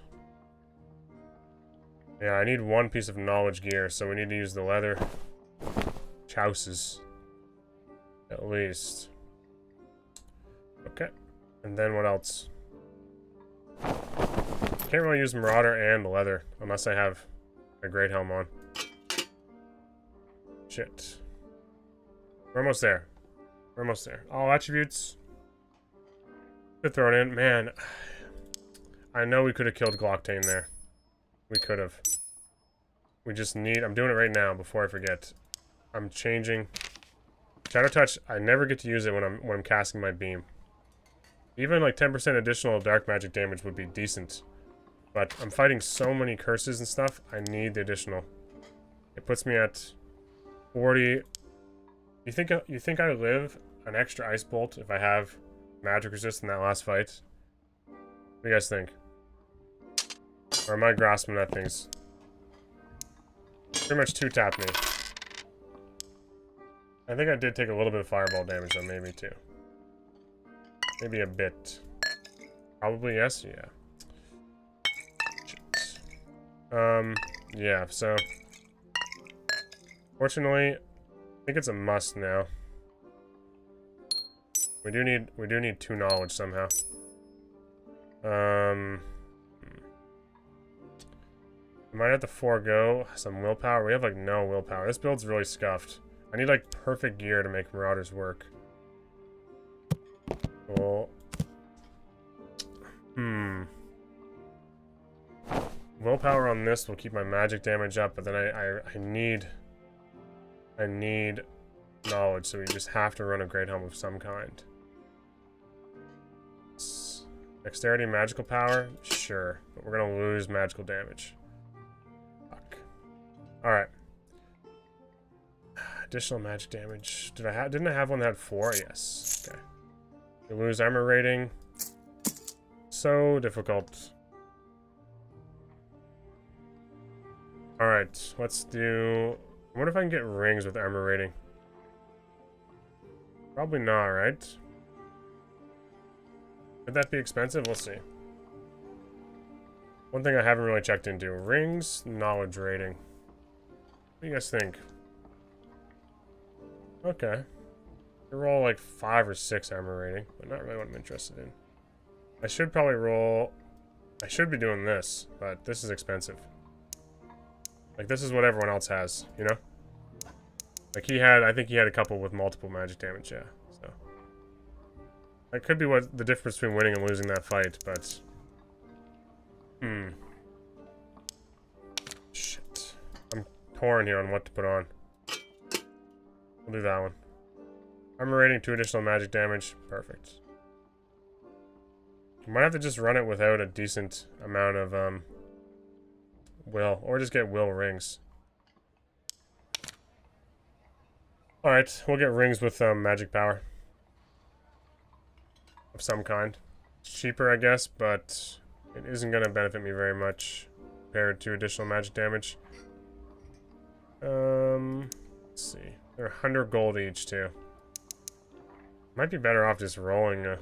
Yeah, I need one piece of knowledge gear, so we need to use the leather chouses. At least. Okay. And then what else? Can't really use Marauder and leather unless I have a great helm on. Shit. We're almost there. We're almost there. All attributes. Good thrown in. Man, I know we could have killed Glocktain there. We could have. We just need... I'm doing it right now before I forget. I'm changing... Shadow Touch, I never get to use it when I'm casting my beam. Even like 10% additional dark magic damage would be decent. But I'm fighting so many curses and stuff, I need the additional. It puts me at 40. You think I live an extra ice bolt if I have magic resist in that last fight? What do you guys think? Or am I grasping at things? Pretty much 2-tap me. I think I did take a little bit of fireball damage though, maybe too. Maybe a bit. Probably yes, yeah. Shit. Yeah, so fortunately, I think it's a must now. We do need 2 knowledge somehow. We might have to forego some willpower. We have like no willpower. This build's really scuffed. I need like perfect gear to make Marauders work. Cool. Willpower on this will keep my magic damage up, but then I need knowledge, so we just have to run a great helm of some kind. Dexterity, magical power, sure, but we're gonna lose magical damage. Fuck. All right. Additional magic damage. Didn't I have one that had 4? Yes. Okay. We lose armor rating. So difficult. Alright, let's do... I wonder if I can get rings with armor rating. Probably not, right? Could that be expensive? We'll see. One thing I haven't really checked into. Rings, knowledge rating. What do you guys think? Okay. I roll like 5 or 6 armor rating, but not really what I'm interested in. I should probably roll... I should be doing this, but this is expensive. Like, this is what everyone else has, you know? Like, I think he had a couple with multiple magic damage, yeah, so. That could be what the difference between winning and losing that fight, but... Shit. I'm torn here on what to put on. We'll do that one. Armor rating, 2 additional magic damage. Perfect. Might have to just run it without a decent amount of, will. Or just get will rings. Alright, we'll get rings with, magic power. Of some kind. It's cheaper, I guess, but it isn't going to benefit me very much compared to additional magic damage. Let's see. They're 100 gold each, too. Might be better off just rolling a...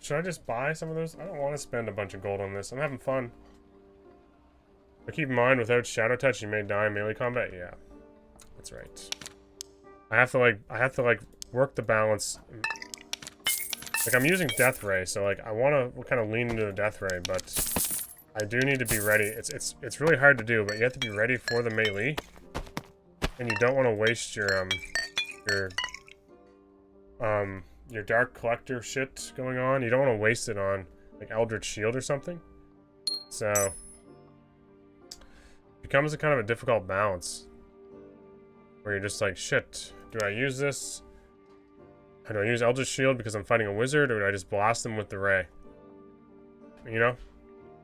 Should I just buy some of those? I don't want to spend a bunch of gold on this. I'm having fun. But keep in mind, without Shadow Touch, you may die in melee combat. Yeah. That's right. I have to, like, work the balance. Like, I'm using Death Ray, so, like, I want to kind of lean into the Death Ray, but... I do need to be ready. It's really hard to do, but you have to be ready for the melee. And you don't want to waste your Dark Collector shit going on. You don't want to waste it on, like, Eldritch Shield or something. So... It becomes a kind of a difficult balance. Where you're just like, shit, do I use this? Or do I use Eldritch Shield because I'm fighting a wizard, or do I just blast them with the Ray? You know?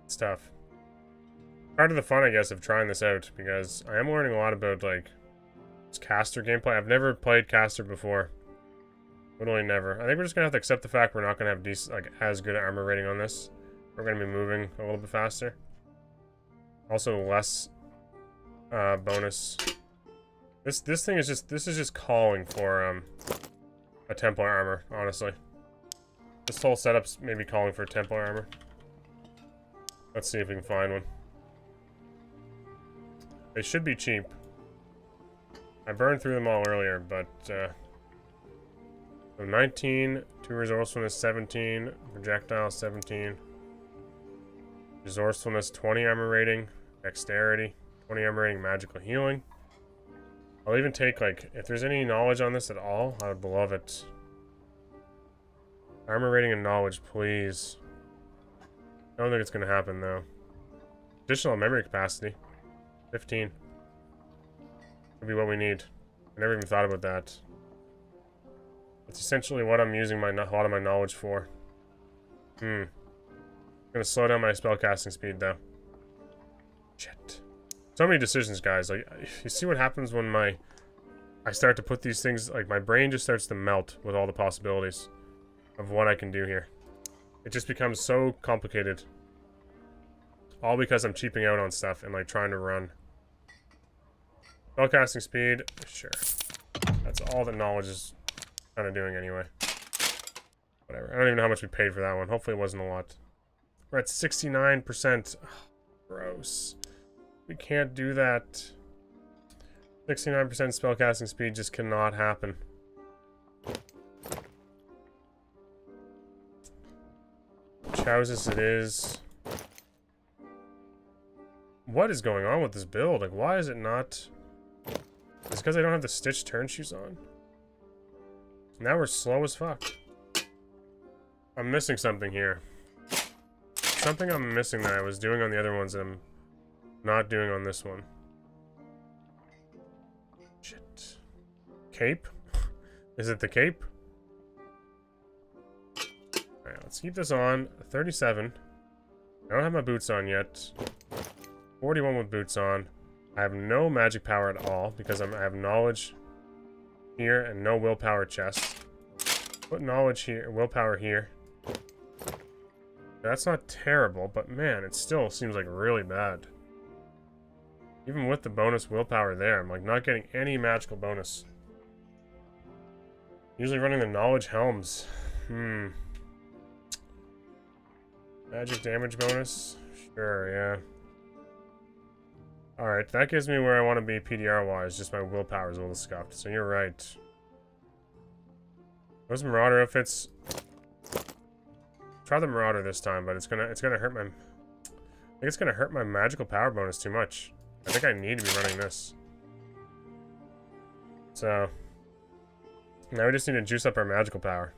It's tough. Part of the fun, I guess, of trying this out, because I am learning a lot about, like, caster gameplay. I've never played caster before. Literally never. I think we're just gonna have to accept the fact we're not gonna have decent, like, as good armor rating on this. We're gonna be moving a little bit faster. Also, less bonus. This thing is just, this is just calling for a Templar armor, honestly. This whole setup's maybe calling for Templar armor. Let's see if we can find one. They should be cheap. I burned through them all earlier, but so 19, 2 resourcefulness, 17, projectile 17, resourcefulness 20 armor rating, dexterity 20 armor rating, magical healing. I'll even take, like, if there's any knowledge on this at all, I would love it. Armor rating and knowledge, please. I don't think it's gonna happen though. Additional memory capacity, 15. Could be what we need. I never even thought about that. It's essentially what I'm using a lot of my knowledge for. I'm gonna slow down my spellcasting speed though. Shit. So many decisions, guys. Like, you see what happens when I start to put these things, like, my brain just starts to melt with all the possibilities of what I can do here. It just becomes so complicated. All because I'm cheaping out on stuff and, like, trying to run. Spellcasting speed, sure. That's all that knowledge is kind of doing anyway. Whatever. I don't even know how much we paid for that one. Hopefully it wasn't a lot. We're at 69%. Oh, gross. We can't do that. 69% spellcasting speed just cannot happen. Which houses it is. What is going on with this build? Like, why is it not... It's because I don't have the stitch turn shoes on. Now we're slow as fuck. I'm missing something here. Something I'm missing that I was doing on the other ones that I'm not doing on this one. Shit. Cape? Is it the cape? Alright, let's keep this on. 37. I don't have my boots on yet. 41 with boots on. I have no magic power at all because I have knowledge here and no willpower chest. Put knowledge here, willpower here. That's not terrible, but man, it still seems like really bad. Even with the bonus willpower there, I'm like not getting any magical bonus. Usually running the knowledge helms. Magic damage bonus? Sure, yeah. Alright, that gives me where I want to be PDR-wise, just my willpower is a little scuffed, so you're right. Those Marauder outfits... Try the Marauder this time, but it's gonna hurt my... I think it's gonna hurt my magical power bonus too much. I think I need to be running this. So... Now we just need to juice up our magical power.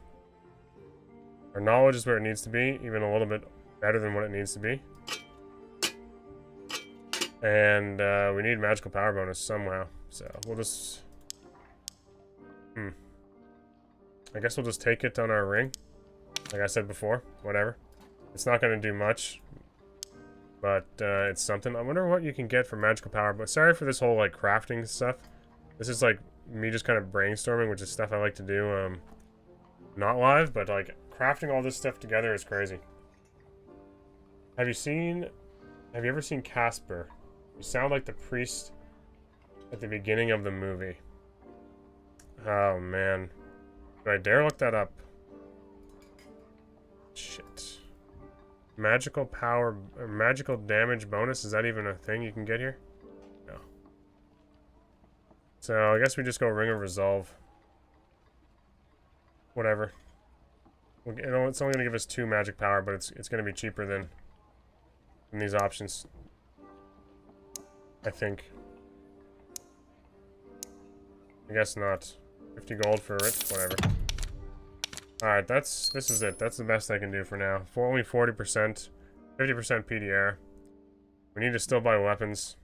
Our knowledge is where it needs to be, even a little bit better than what it needs to be. And we need magical power bonus somehow. So we'll just... I guess we'll just take it on our ring. Like I said before, whatever. It's not going to do much. But it's something. I wonder what you can get for magical power. But sorry for this whole like crafting stuff. This is like me just kind of brainstorming, which is stuff I like to do not live, but like crafting all this stuff together is crazy. Have you ever seen Casper? You sound like the priest at the beginning of the movie. Oh man. Do I dare look that up? Shit. Magical power, magical damage bonus, is that even a thing you can get here? No. So I guess we just go Ring of Resolve. Whatever. It's only going to give us 2 magic power, but it's going to be cheaper than these options. I think. I guess not. 50 gold for it, whatever. Alright, this is it. That's the best I can do for now. Only 40%. 50% PDR. We need to still buy weapons.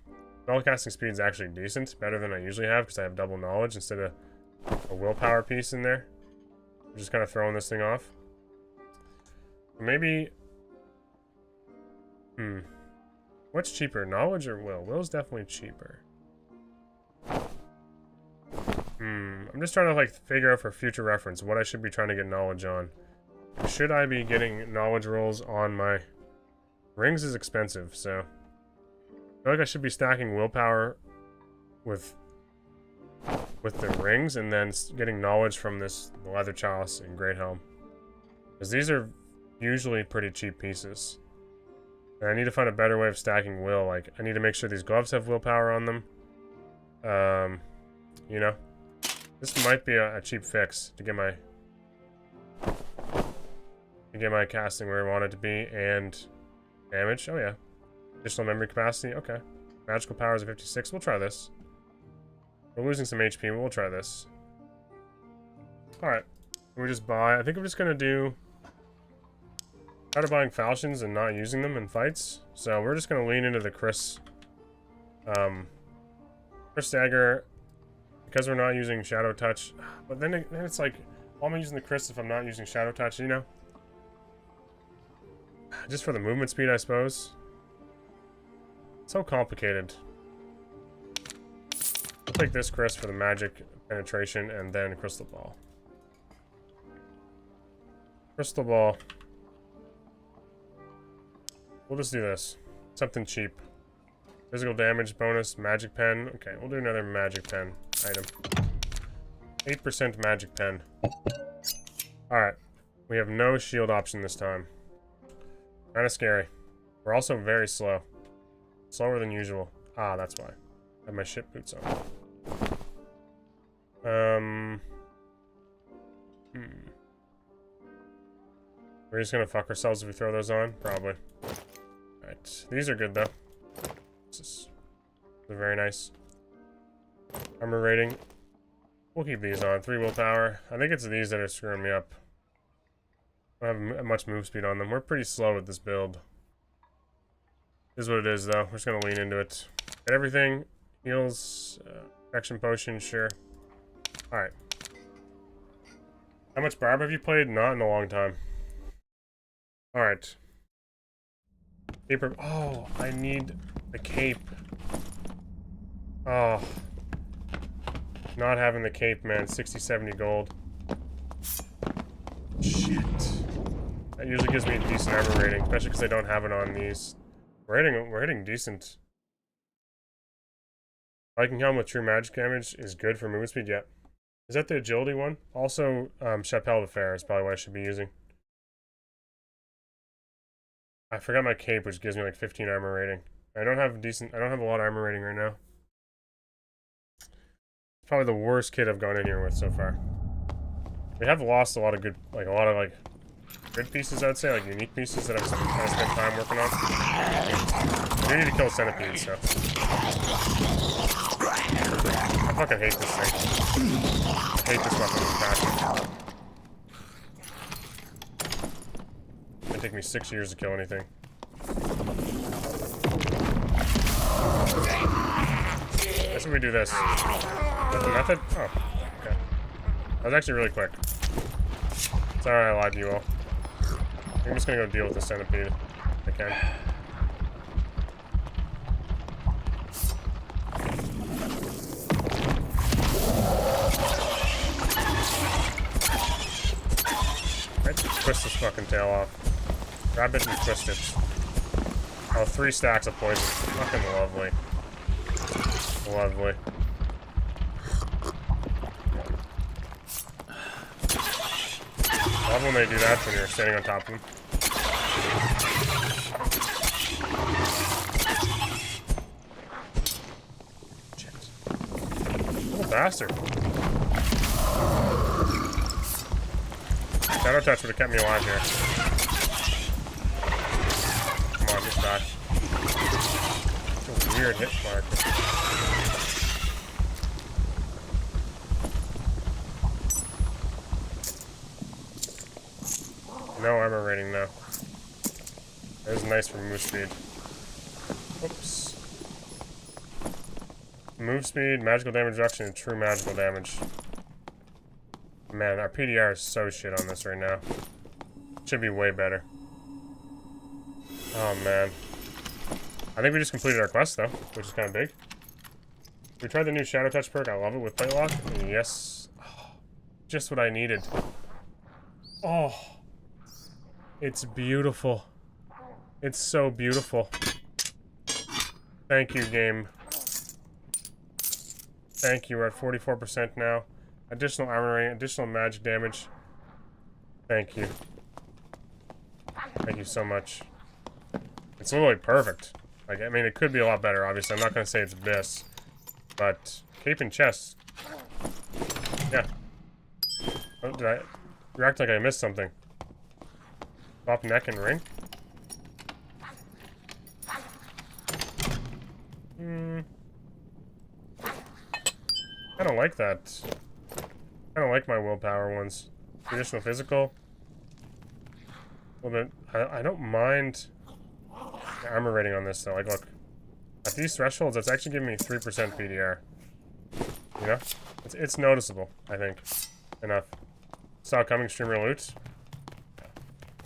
Spellcasting speed is actually decent. Better than I usually have, because I have double knowledge instead of a willpower piece in there. I'm just kind of throwing this thing off. Maybe... What's cheaper, knowledge or will? Will's definitely cheaper. I'm just trying to like figure out for future reference what I should be trying to get knowledge on. Should I be getting knowledge rolls on my... Rings is expensive, so... I feel like I should be stacking willpower with the rings and then getting knowledge from this leather chalice and great helm. Because these are usually pretty cheap pieces. And I need to find a better way of stacking will. Like, I need to make sure these gloves have willpower on them. You know? This might be a cheap fix to get my casting where I want it to be, and damage. Oh yeah. Additional memory capacity. Okay. Magical powers of 56. We'll try this. We're losing some HP, but we'll try this. Alright. We just buy. I think I'm just gonna do tired of buying falchions and not using them in fights. So we're just gonna lean into the Chris dagger because we're not using Shadow Touch. But then it's like, why am I using the Chris if I'm not using Shadow Touch, you know? Just for the movement speed, I suppose. So complicated. I'll take this Chris for the magic penetration and then Crystal Ball. Crystal Ball. We'll just do this. Something cheap. Physical damage bonus, magic pen. Okay, we'll do another magic pen item. 8% magic pen. Alright. We have no shield option this time. Kinda scary. We're also very slow. Slower than usual. Ah, that's why. I have my ship boots on. We're just gonna fuck ourselves if we throw those on? Probably. Alright. These are good though. They're very nice. Armor rating. We'll keep these on. 3 willpower. I think it's these that are screwing me up. I don't have much move speed on them. We're pretty slow with this build. This is what it is, though. We're just gonna lean into it. Get everything. Heals. Protection potion, sure. Alright. How much Barb have you played? Not in a long time. Alright. Paper. Oh, I need the cape. Oh. Not having the cape, man. 60, 70 gold. Shit. That usually gives me a decent armor rating, especially because I don't have it on these. We're hitting decent. Viking helm with true magic damage is good for movement speed. Yeah. Is that the agility one? Also, Chapelle de Fer is probably what I should be using. I forgot my cape, which gives me like 15 armor rating. I don't have a lot of armor rating right now. It's probably the worst kit I've gone in here with so far. We have lost a lot of good, like good pieces, I'd say, like unique pieces that I've spent time working on. I do need to kill centipedes, so. I fucking hate this thing. I hate this weapon with passion. It'd take me 6 years to kill anything. I guess if we do this. Is that the method? Oh, okay. That was actually really quick. Sorry I lied to you all. I'm just gonna go deal with the centipede if I can. Right, twist this fucking tail off. Grab it and twist it. Oh, 3 stacks of poison. Fucking lovely. Lovely. I love when they do that when you're standing on top of them. Shit. Little bastard. Shadow Touch would have kept me alive here. Come on, just die. It's a weird hit mark. No armor rating though. That was nice for move speed. Whoops. Move speed, magical damage reduction, and true magical damage. Man, our PDR is so shit on this right now. Should be way better. Oh man. I think we just completed our quest though, which is kind of big. We tried the new Shadow Touch perk. I love it with Plate Lock. Yes. Oh, just what I needed. Oh. It's beautiful. It's so beautiful. Thank you, game. Thank you. We're at 44% now. Additional armor rating, additional magic damage. Thank you. Thank you so much. It's literally perfect. Like, I mean, it could be a lot better, obviously. I'm not gonna say it's abyss. But, cape and chest. Yeah. Oh, did I react like I missed something? Top, neck, and ring? I don't like that. I don't like my willpower ones. Traditional physical. Well then, I don't mind the armor rating on this though. Like look, at these thresholds, it's actually giving me 3% PDR. You know? It's noticeable, I think. Enough. Saw it coming, streamer loot.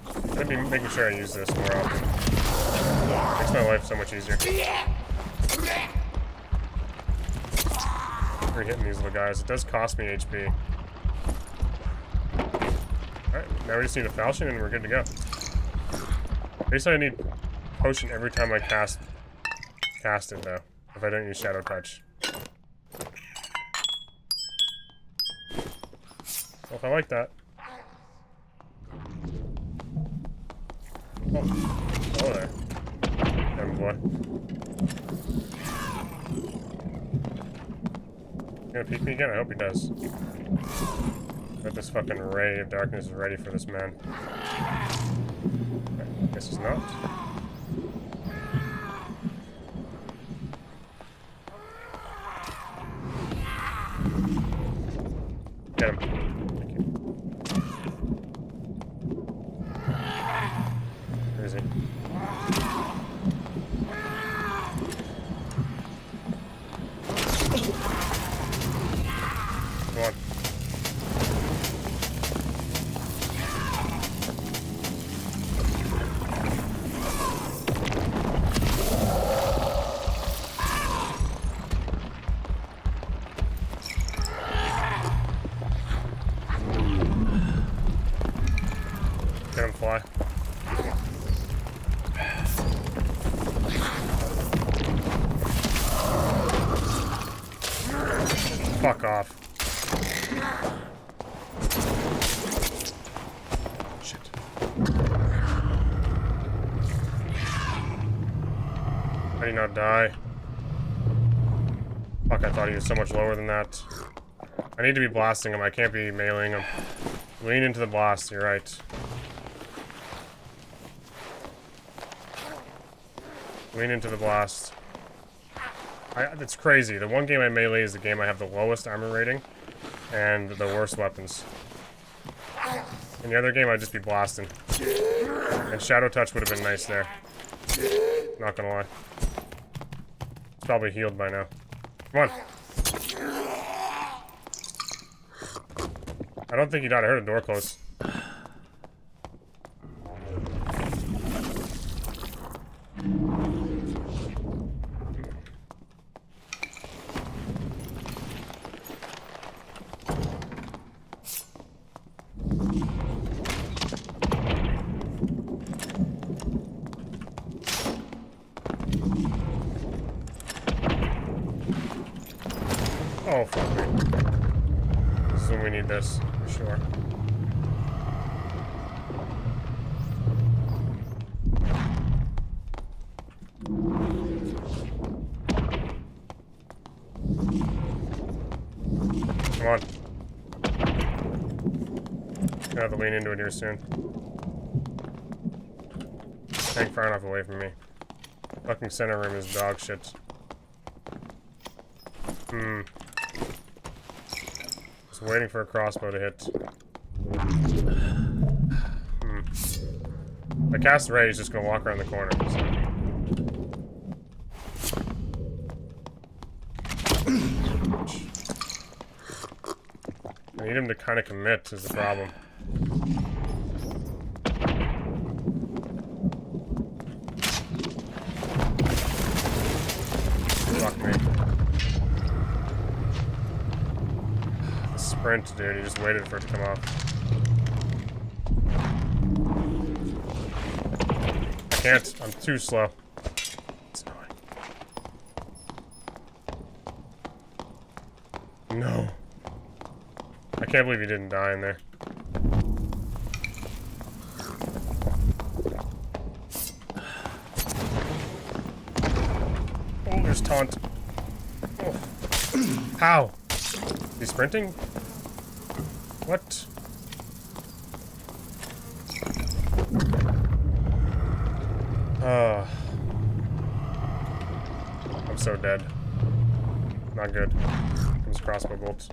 I'm gonna be making sure I use this more often. Makes my life so much easier. We're hitting these little guys. It does cost me HP. Alright, now we just need a falchion and we're good to go. Basically I need potion every time I cast it though. If I don't use shadow touch. Well, if I like that. Oh, hello there. Damn boy. Gonna peek me again? I hope he does. But this fucking ray of darkness is ready for this man. Okay, guess he's not. Get him. Thank you. Where is he? Come on. Get him, fly. Fuck off. Shit. How do you not die? Fuck, I thought he was so much lower than that. I need to be blasting him. I can't be meleeing him. Lean into the blast, you're right. Lean into the blast. It's crazy. The one game I melee is the game I have the lowest armor rating and the worst weapons. In the other game, I'd just be blasting. And shadow touch would have been nice there. Not gonna lie. It's probably healed by now. Come on. I don't think he died. I heard a door close. Oh, fuck me. This is when we need this, for sure. Come on. Gonna have to lean into it here soon. Hang far enough away from me. Fucking center room is dog shit. Just waiting for a crossbow to hit. If I cast Ray, he's just gonna walk around the corner. So. I need him to kind of commit is the problem. Fuck me. Sprint, dude. He just waited for it to come off. I can't. I'm too slow. It's annoying. No. I can't believe he didn't die in there. taunt. Oh. How? Is he sprinting? What? I'm so dead. Not good. Comes crossbow bolts.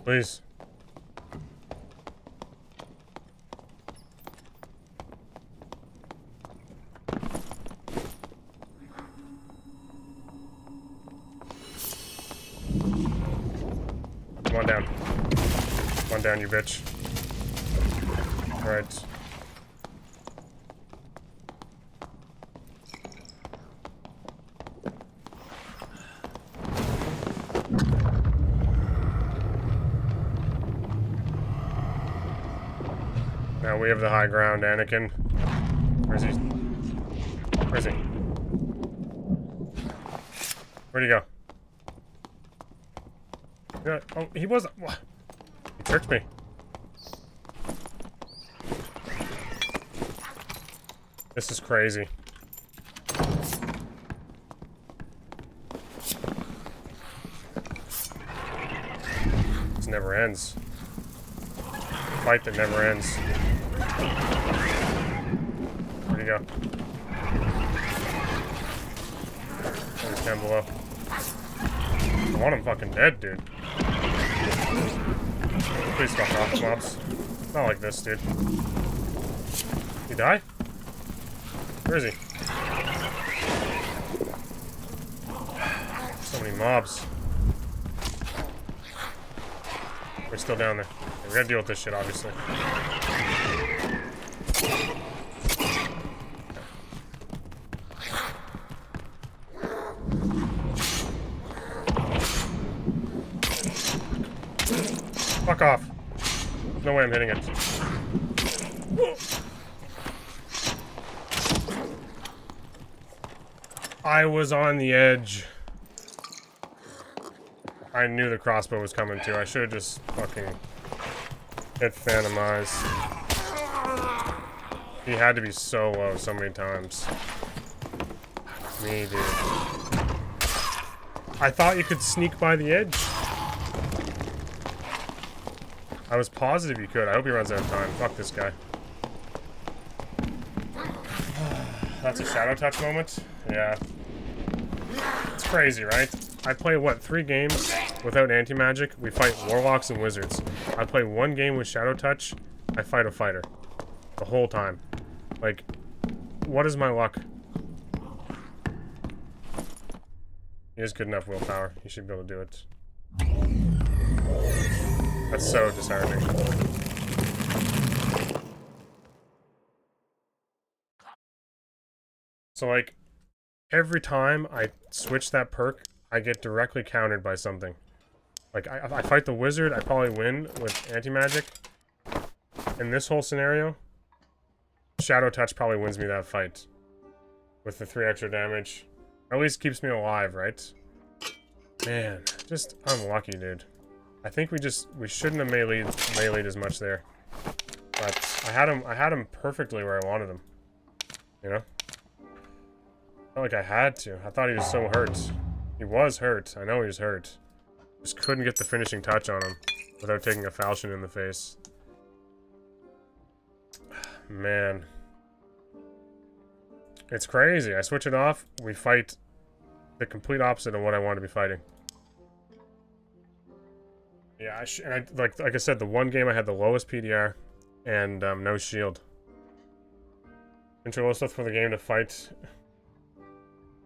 Please. Come on down. Come on down, you bitch. Alright. Now we have the high ground, Anakin. Where is he? Where is he? Where'd he go? Yeah, oh, he wasn't. He tricked me. This is crazy. This never ends. Fight that never ends. Where'd he go? Oh, he's down below. I want him fucking dead, dude. Please fuck off, mobs. Not like this, dude. Did he die? Where is he? So many mobs. We're still down there. We gotta deal with this shit, obviously. Fuck off. No way I'm hitting it. I was on the edge. I knew the crossbow was coming too. I should have just fucking hit Phantom Eyes. He had to be so low so many times. Me, dude. I thought you could sneak by the edge. I was positive you could. I hope he runs out of time. Fuck this guy. That's a shadow touch moment. Yeah. It's crazy, right? I play, what, 3 games without anti-magic? We fight warlocks and wizards. I play 1 game with shadow touch. I fight a fighter. The whole time. Like, what is my luck? He has good enough willpower. He should be able to do it. That's so disheartening. So, like, every time I switch that perk, I get directly countered by something. Like, I fight the wizard, I probably win with anti-magic. In this whole scenario, shadow touch probably wins me that fight. With the 3 extra damage. At least keeps me alive, right? Man, just unlucky, dude. I think we shouldn't have melee'd as much there. But I had him perfectly where I wanted him. You know? Felt like I had to. I thought he was so hurt. He was hurt. I know he was hurt. Just couldn't get the finishing touch on him without taking a falchion in the face. Man. It's crazy. I switch it off. We fight the complete opposite of what I want to be fighting. Yeah, like I said, the 1 game I had the lowest PDR and no shield. Intro low stuff for the game to fight.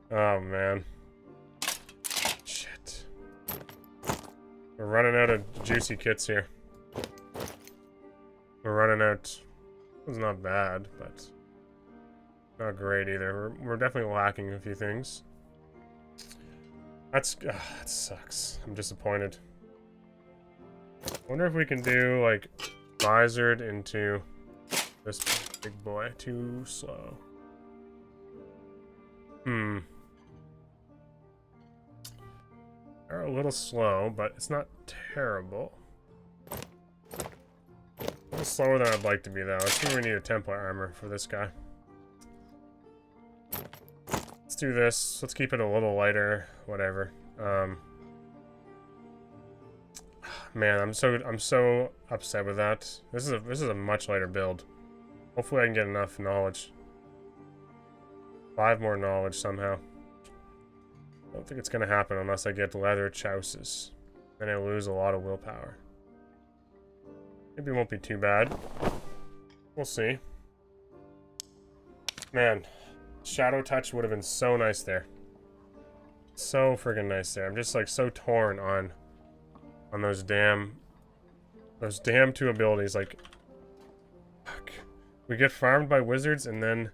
Oh man. Shit. We're running out of juicy kits here. We're running out. It's not bad, but not great either. We're definitely lacking a few things. That sucks. I'm disappointed. Wonder if we can do like visored into this big boy. Too slow. They're a little slow, but it's not terrible. A little slower than I'd like to be, though. I think we need a Templar armor for this guy. do this. Let's keep it a little lighter. Whatever. Man, I'm so upset with that. This is a much lighter build. Hopefully I can get enough knowledge. 5 more knowledge somehow. I don't think it's gonna happen unless I get leather chouses. Then I lose a lot of willpower. Maybe it won't be too bad. We'll see. Man, shadow touch would have been so nice there. So friggin' nice there. I'm just like so torn on those damn 2 abilities. Like, fuck. We get farmed by wizards and then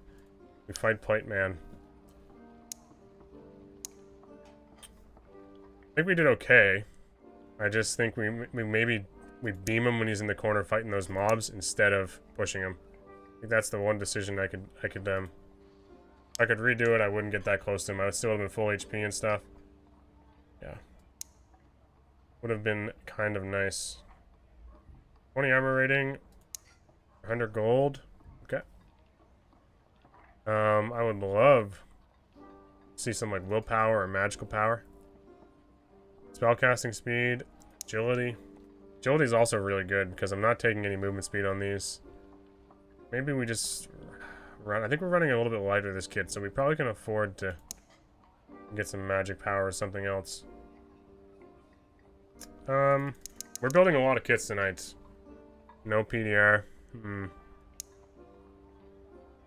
we fight Plate Man. I think we did okay. I just think we maybe beam him when he's in the corner fighting those mobs instead of pushing him. I think that's the one decision I could if I could redo it, I wouldn't get that close to him. I would still have been full HP and stuff. Yeah. Would have been kind of nice. 20 armor rating. 100 gold. Okay. I would love to see some like willpower or magical power. Spellcasting speed. Agility. Agility is also really good because I'm not taking any movement speed on these. Maybe we just run. I think we're running a little bit lighter this kit, so we probably can afford to get some magic power or something else. We're building a lot of kits tonight. No PDR.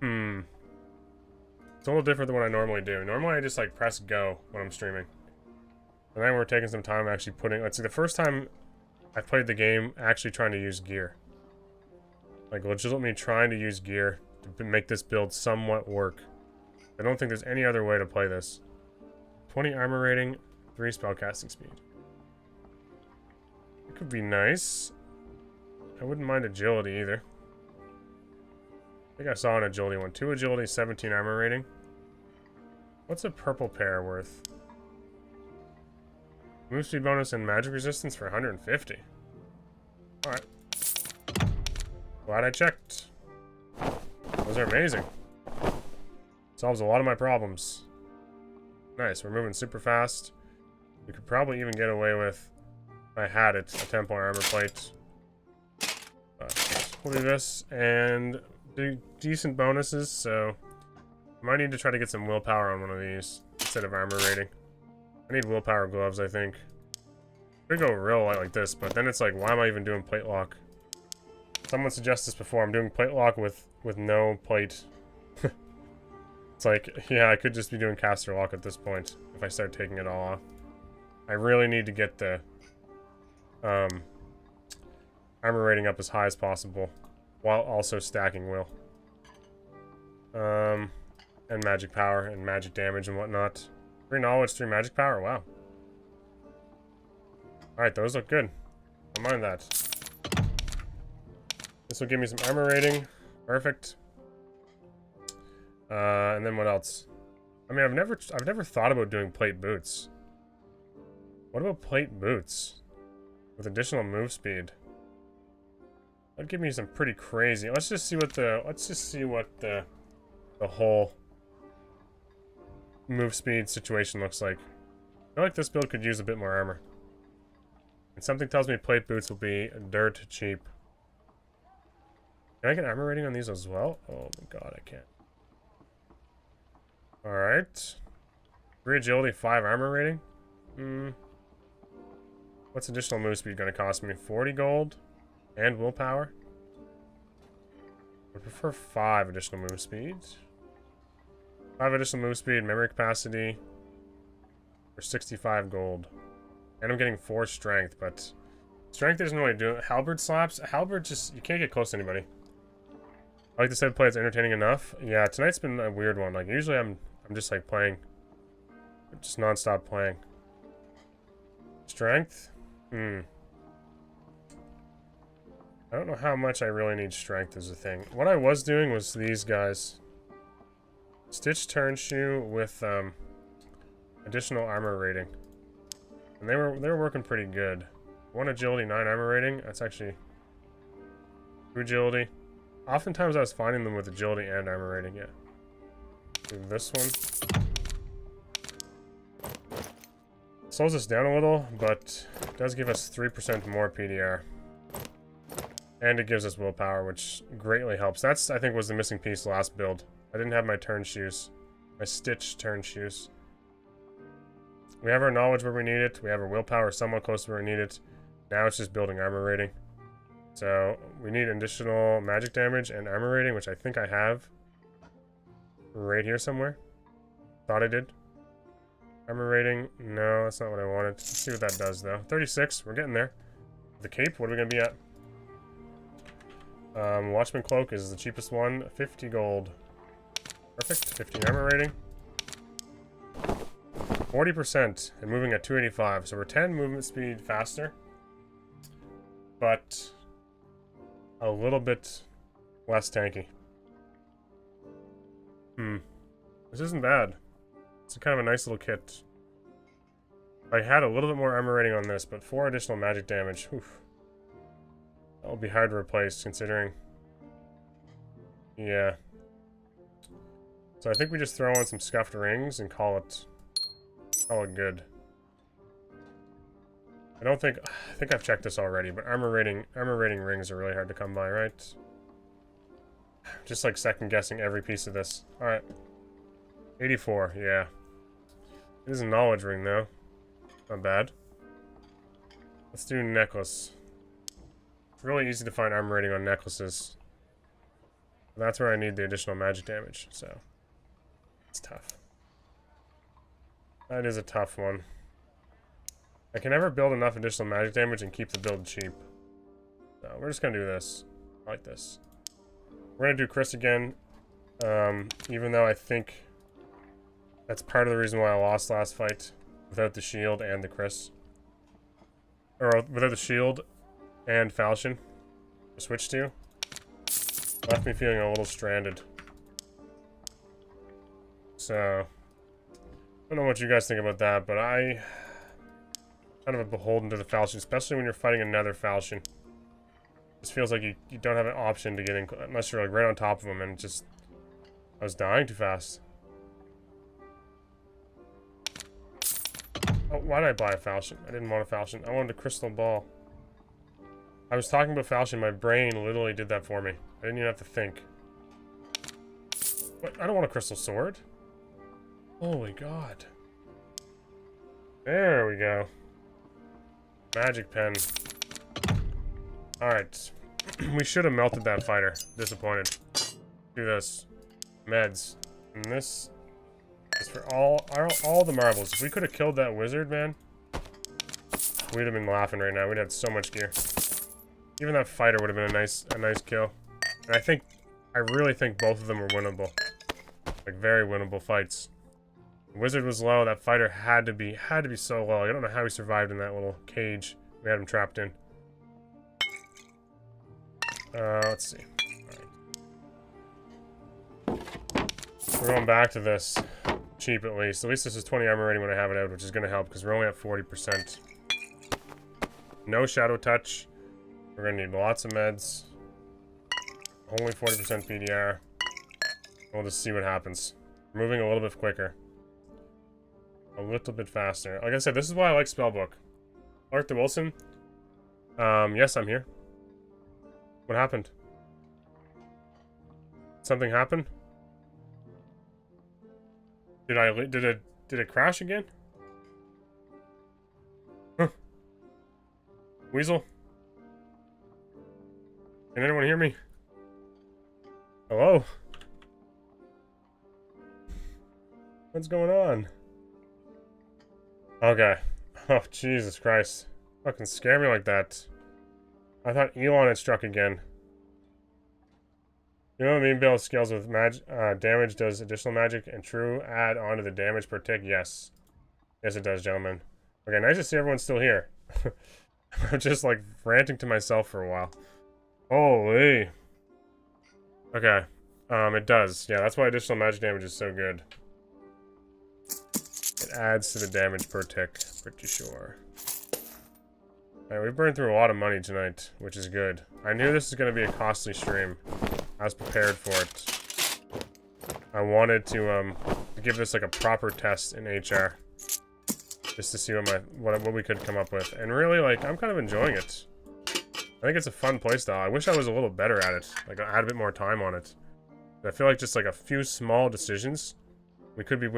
It's a little different than what I normally do. Normally I just like press go when I'm streaming. And then we're taking some time actually putting... Let's see, the first time I've played the game actually trying to use gear. Like legitimately trying to use gear to make this build somewhat work. I don't think there's any other way to play this. 20 armor rating, 3 spellcasting speed. It could be nice. I wouldn't mind agility either. I think I saw an agility one. 2 agility, 17 armor rating. What's a purple pair worth? Move speed bonus and magic resistance for 150. Alright. Glad I checked. Those are amazing. Solves a lot of my problems. Nice, we're moving super fast. We could probably even get away with, if I had it, a Templar armor plate. We'll do this, and do decent bonuses, so I might need to try to get some willpower on one of these instead of armor rating. I need willpower gloves, I think. Could go real light like this, but then it's like, why am I even doing plate lock? Someone suggested this before. I'm doing plate lock with no plate. It's like, yeah, I could just be doing caster lock at this point if I start taking it all off. I really need to get the armor rating up as high as possible while also stacking will. And magic power and magic damage and whatnot. 3 knowledge, 3 magic power, wow. Alright, those look good. Don't mind that. This will give me some armor rating. Perfect. And then what else? I mean, I've never thought about doing plate boots. What about plate boots? With additional move speed. That'd give me some pretty crazy. Let's just see what the whole move speed situation looks like. I feel like this build could use a bit more armor. And something tells me plate boots will be dirt cheap. Can I get armor rating on these as well? Oh my god, I can't. Alright. 3 agility, 5 armor rating? What's additional move speed going to cost me? 40 gold? And willpower? I prefer 5 additional move speed. 5 additional move speed, memory capacity for 65 gold. And I'm getting 4 strength, but strength isn't really doing it. Halberd slaps? Halberd just, you can't get close to anybody. I like to say play it's entertaining enough. Yeah, tonight's been a weird one. Like usually I'm just like playing, just non-stop playing. Strength? I don't know how much I really need strength as a thing. What I was doing was these guys. Stitch turn shoe with additional armor rating. And they were working pretty good. 1 agility, 9 armor rating. That's actually 2 agility. Oftentimes I was finding them with agility and armor rating, yeah. Do this one. slows us down a little, but it does give us 3% more PDR. And it gives us willpower, which greatly helps. That's, I think, was the missing piece last build. I didn't have my turn shoes. My stitch turn shoes. We have our knowledge where we need it. We have our willpower somewhat close to where we need it. Now it's just building armor rating. So we need additional magic damage and armor rating, which I think I have. Right here somewhere. Thought I did. Armor rating. No, that's not what I wanted. Let's see what that does, though. 36. We're getting there. The cape, what are we going to be at? Watchman Cloak is the cheapest one. 50 gold. Perfect. 50 armor rating. 40% and moving at 285. So we're 10 movement speed faster. But a little bit less tanky. This isn't bad. It's kind of a nice little kit. I had a little bit more armor rating on this, but 4 additional magic damage. Oof. That'll be hard to replace, considering... Yeah. So I think we just throw on some scuffed rings and call it good. I think I've checked this already, but armor rating rings are really hard to come by, right? Just like second guessing every piece of this. Alright. 84, yeah. It is a knowledge ring though. Not bad. Let's do necklace. It's really easy to find armor rating on necklaces. That's where I need the additional magic damage, so it's tough. That is a tough one. I can never build enough additional magic damage and keep the build cheap. So we're just gonna do this. I like this. We're gonna do Chris again. Even though I think that's part of the reason why I lost last fight. Without the shield and the Chris. Or without the shield and falchion to switch to. Left me feeling a little stranded. So I don't know what you guys think about that, but I kind of beholden to the falchion, especially when you're fighting another falchion. This feels like you don't have an option to get in unless you're like right on top of them, and just I was dying too fast. Oh, why did I buy a falchion? I didn't want a falchion. I wanted a crystal ball. I was talking about falchion, my brain literally did that for me. I didn't even have to think. What? I don't want a crystal sword. Holy God. There we go. Magic pen. Alright. We should have melted that fighter. Disappointed. Do this. Meds. And this is for all the marbles. If we could have killed that wizard, man, we'd have been laughing right now. We'd have so much gear. Even that fighter would have been a nice kill. And I really think both of them were winnable. Like, very winnable fights. The wizard was low. That fighter had to be so low. I don't know how he survived in that little cage we had him trapped in. Let's see. All right. We're going back to this. Cheap, at least. At least this is 20 armor rating when I have it out, which is going to help because we're only at 40%. No shadow touch. We're going to need lots of meds. Only 40% PDR. We'll just see what happens. We're moving a little bit quicker. A little bit faster. Like I said, this is why I like Spellbook. Arthur Wilson. Yes, I'm here. What happened? Something happened? Did it crash again? Huh. Weasel? Can anyone hear me? Hello? What's going on? Okay. Oh, Jesus Christ. Fucking scare me like that. I thought Elon had struck again. You know what I mean? Build skills with damage does additional magic and true add on to the damage per tick. Yes. Yes, it does, gentlemen. Okay, nice to see everyone's still here. I'm just like ranting to myself for a while. Holy. Okay. It does. Yeah, that's why additional magic damage is so good. It adds to the damage per tick, pretty sure. Alright, we've burned through a lot of money tonight, which is good. I knew this was going to be a costly stream. I was prepared for it. I wanted to give this like a proper test in HR. just to see what we could come up with. And really, like, I'm kind of enjoying it. I think it's a fun playstyle. I wish I was a little better at it. Like, I had a bit more time on it. But I feel like just like a few small decisions, we could be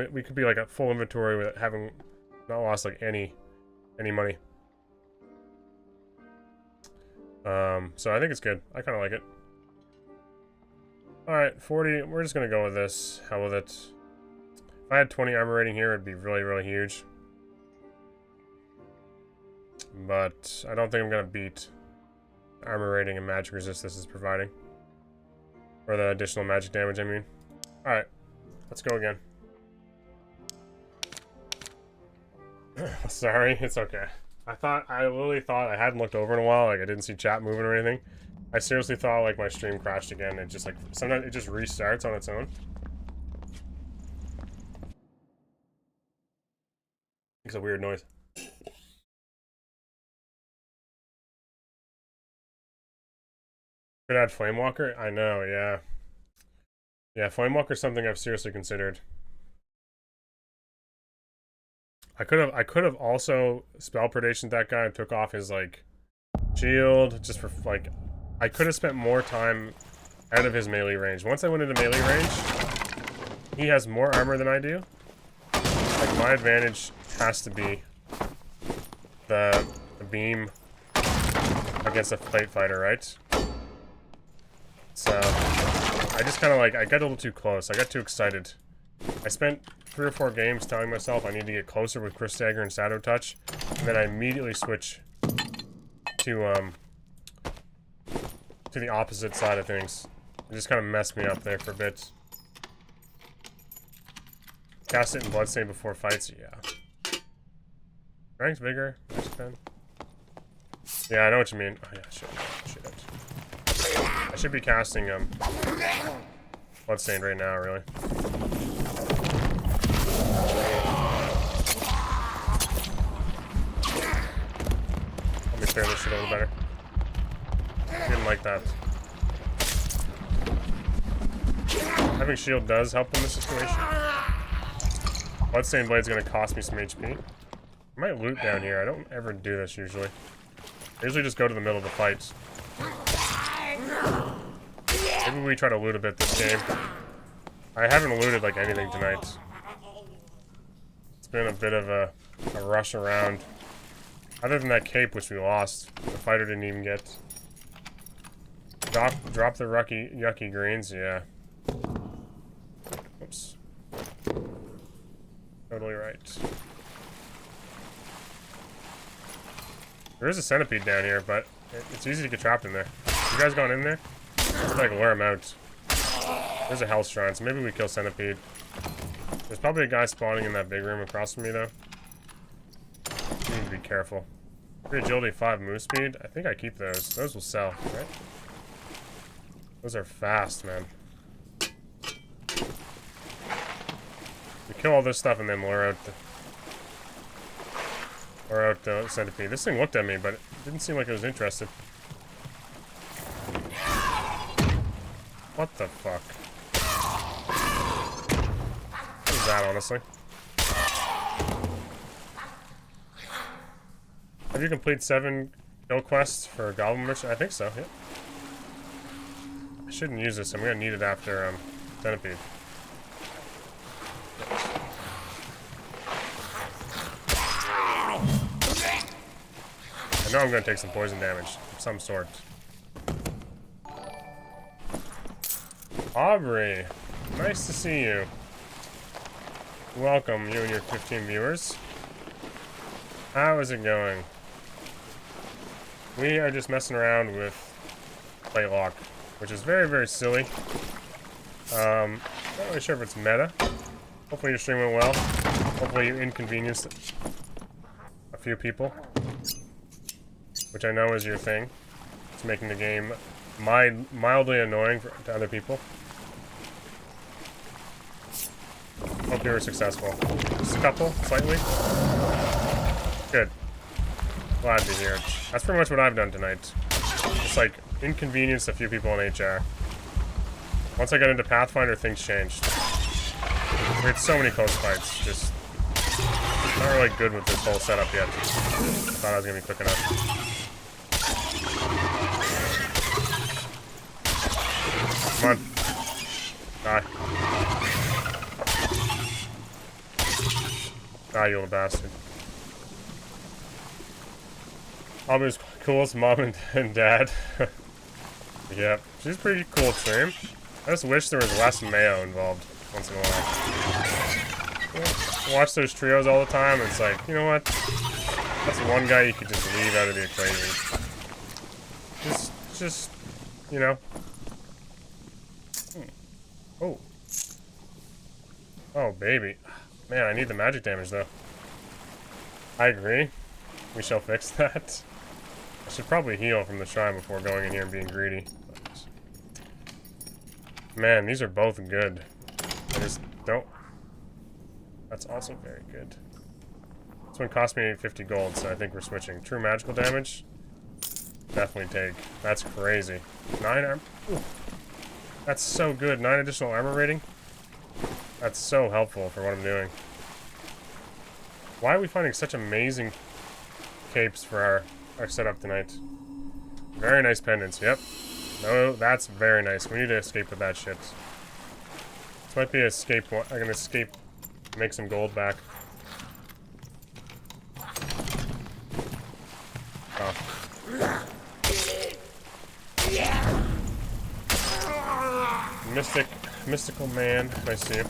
like a full inventory without having not lost like any money. So I think it's good. I kind of like it. All right, 40. We're just gonna go with this. Hell with it. If I had 20 armor rating here, it'd be really, really huge. But I don't think I'm gonna beat the armor rating and magic resist this is providing. Or the additional magic damage, I mean. Alright, let's go again. Sorry, it's okay. I literally thought I hadn't looked over in a while, like I didn't see chat moving or anything. I seriously thought like my stream crashed again. It just like, sometimes it just restarts on its own. It's a weird noise. Could add Flamewalker? I know, yeah. Yeah, Flamewalker's something I've seriously considered. I could have also spell predation that guy and took off his like shield just for like I could have spent more time out of his melee range. Once I went into melee range, he has more armor than I do. Like my advantage has to be the beam against a plate fighter, right? So I just kind of like I got a little too close. I got too excited. I spent 3 or 4 games telling myself I need to get closer with Crit Stagger and Shadow Touch, and then I immediately switch to the opposite side of things. It just kind of messed me up there for a bit. Cast it in Bloodstain before fights, yeah. Strength, Vigor, Magic Pen. Yeah, I know what you mean. Oh yeah, shit. I should be casting Bloodstain right now, really. Let me clear this shit a little better. Didn't like that. Having shield does help in this situation. Bloodstained Blade's gonna cost me some HP. I might loot down here. I don't ever do this usually. I usually just go to the middle of the fight. Maybe we try to loot a bit this game. I haven't looted like anything tonight. It's been a bit of a rush around. Other than that cape, which we lost. The fighter didn't even get. Drop the yucky greens, yeah. Oops. Totally right. There is a centipede down here, but it's easy to get trapped in there. You guys gone in there? Let's like lure him out. There's a health shrine, so maybe we kill centipede. There's probably a guy spawning in that big room across from me, though. You need to be careful. 3 agility, 5 move speed. I think I keep those. Those will sell, right? Those are fast, man. We kill all this stuff and then lure out the centipede. This thing looked at me, but it didn't seem like it was interested. What the fuck? What is that, honestly? Have you completed 7 kill quests for Goblin Mission? I think so, yeah. I shouldn't use this. I'm gonna need it after Centipede. I know I'm gonna take some poison damage of some sort. Aubrey, nice to see you. Welcome, you and your 15 viewers. How is it going? We are just messing around with Warlock, which is very, very silly. Not really sure if it's meta. Hopefully your stream went well. Hopefully you inconvenienced a few people, which I know is your thing. It's making the game mildly annoying to other people. Hope you were successful. Just a couple, slightly. Good. Glad to hear it. That's pretty much what I've done tonight. Just like inconvenienced a few people in HR. Once I got into Pathfinder, things changed. We had so many close fights. Just Not really good with this whole setup yet. I thought I was gonna be quick enough. Come on. Die. Die, you little bastard. Almost coolest mom and dad. Yep, she's pretty cool stream. I just wish there was less mayo involved once in a while. Watch those trios all the time, and it's like, you know what? That's one guy you could just leave out of the equation. Just, you know. Oh. Oh, baby. Man, I need the magic damage, though. I agree. We shall fix that. I should probably heal from the shrine before going in here and being greedy. But... man, these are both good. I just don't... that's also very good. This one cost me 50 gold, so I think we're switching. True magical damage? Definitely take. That's crazy. 9 armor... ooh. That's so good. 9 additional armor rating? That's so helpful for what I'm doing. Why are we finding such amazing capes for our setup tonight? Very nice pendants, yep. No, that's very nice. We need to escape with that shit. This might be an escape. I can escape, make some gold back. Oh. Mystical man. I see you.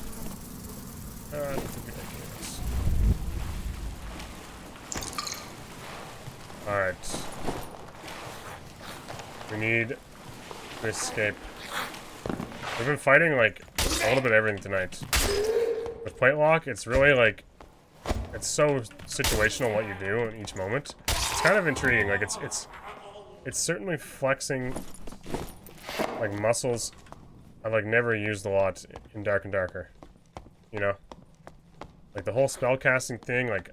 That's ridiculous. Alright. We need to escape. We've been fighting, like, a little bit of everything tonight. With plate lock, it's really, like, it's so situational what you do in each moment. It's kind of intriguing. Like, it's certainly flexing, like, muscles I've, like, never used a lot in Dark and Darker. You know? Like, the whole spell casting thing, like,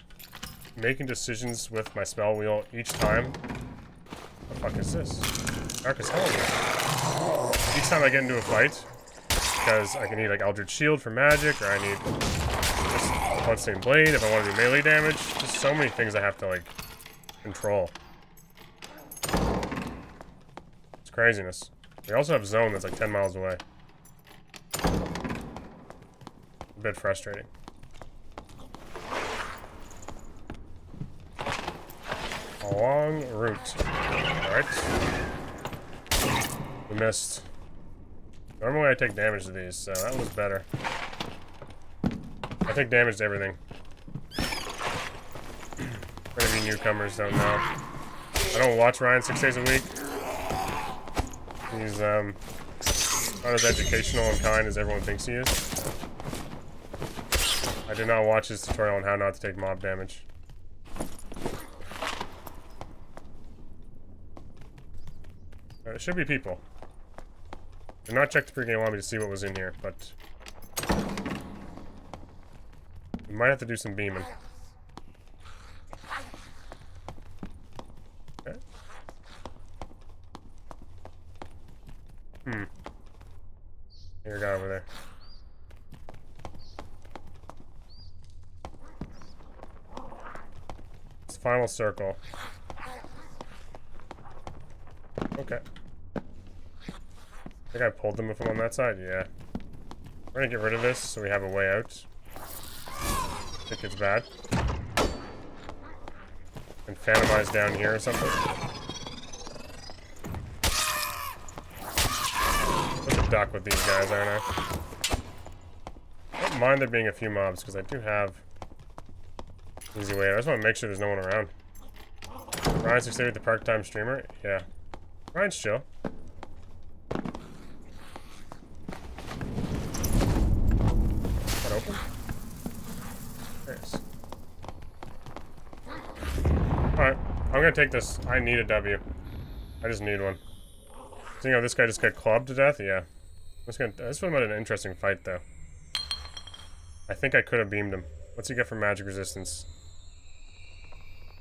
making decisions with my spell wheel each time. What the fuck is this? Dark as hell here. Each time I get into a fight, because I can need, like, Eldritch Shield for magic, or I need just Bloodstained Blade if I want to do melee damage. Just so many things I have to, like, control. It's craziness. We also have Zone that's, like, 10 miles away. A bit frustrating. A long route. Alright. We missed. Normally I take damage to these, so that was better. I take damage to everything. Maybe newcomers don't know. I don't watch Ryan 6 days a week. He's not as educational and kind as everyone thinks he is. I did not watch his tutorial on how not to take mob damage. There should be people. I did not check the pregame lobby to see what was in here, but we might have to do some beaming. Okay. Here, guy over there. It's final circle. Okay. I think I pulled them if I'm on that side. Yeah. We're gonna get rid of this so we have a way out. I think it's bad. And Phantomize down here or something. Let's duck with these guys, aren't I? I don't mind there being a few mobs because I do have easy way out. I just want to make sure there's no one around. Ryan 6 with the park time streamer? Yeah. Ryan's chill. Is that open? There it is. Alright, I'm gonna take this. I need a W. I just need one. So, you know, this guy just got clubbed to death? Yeah. This would have been an interesting fight, though. I think I could have beamed him. What's he get for magic resistance?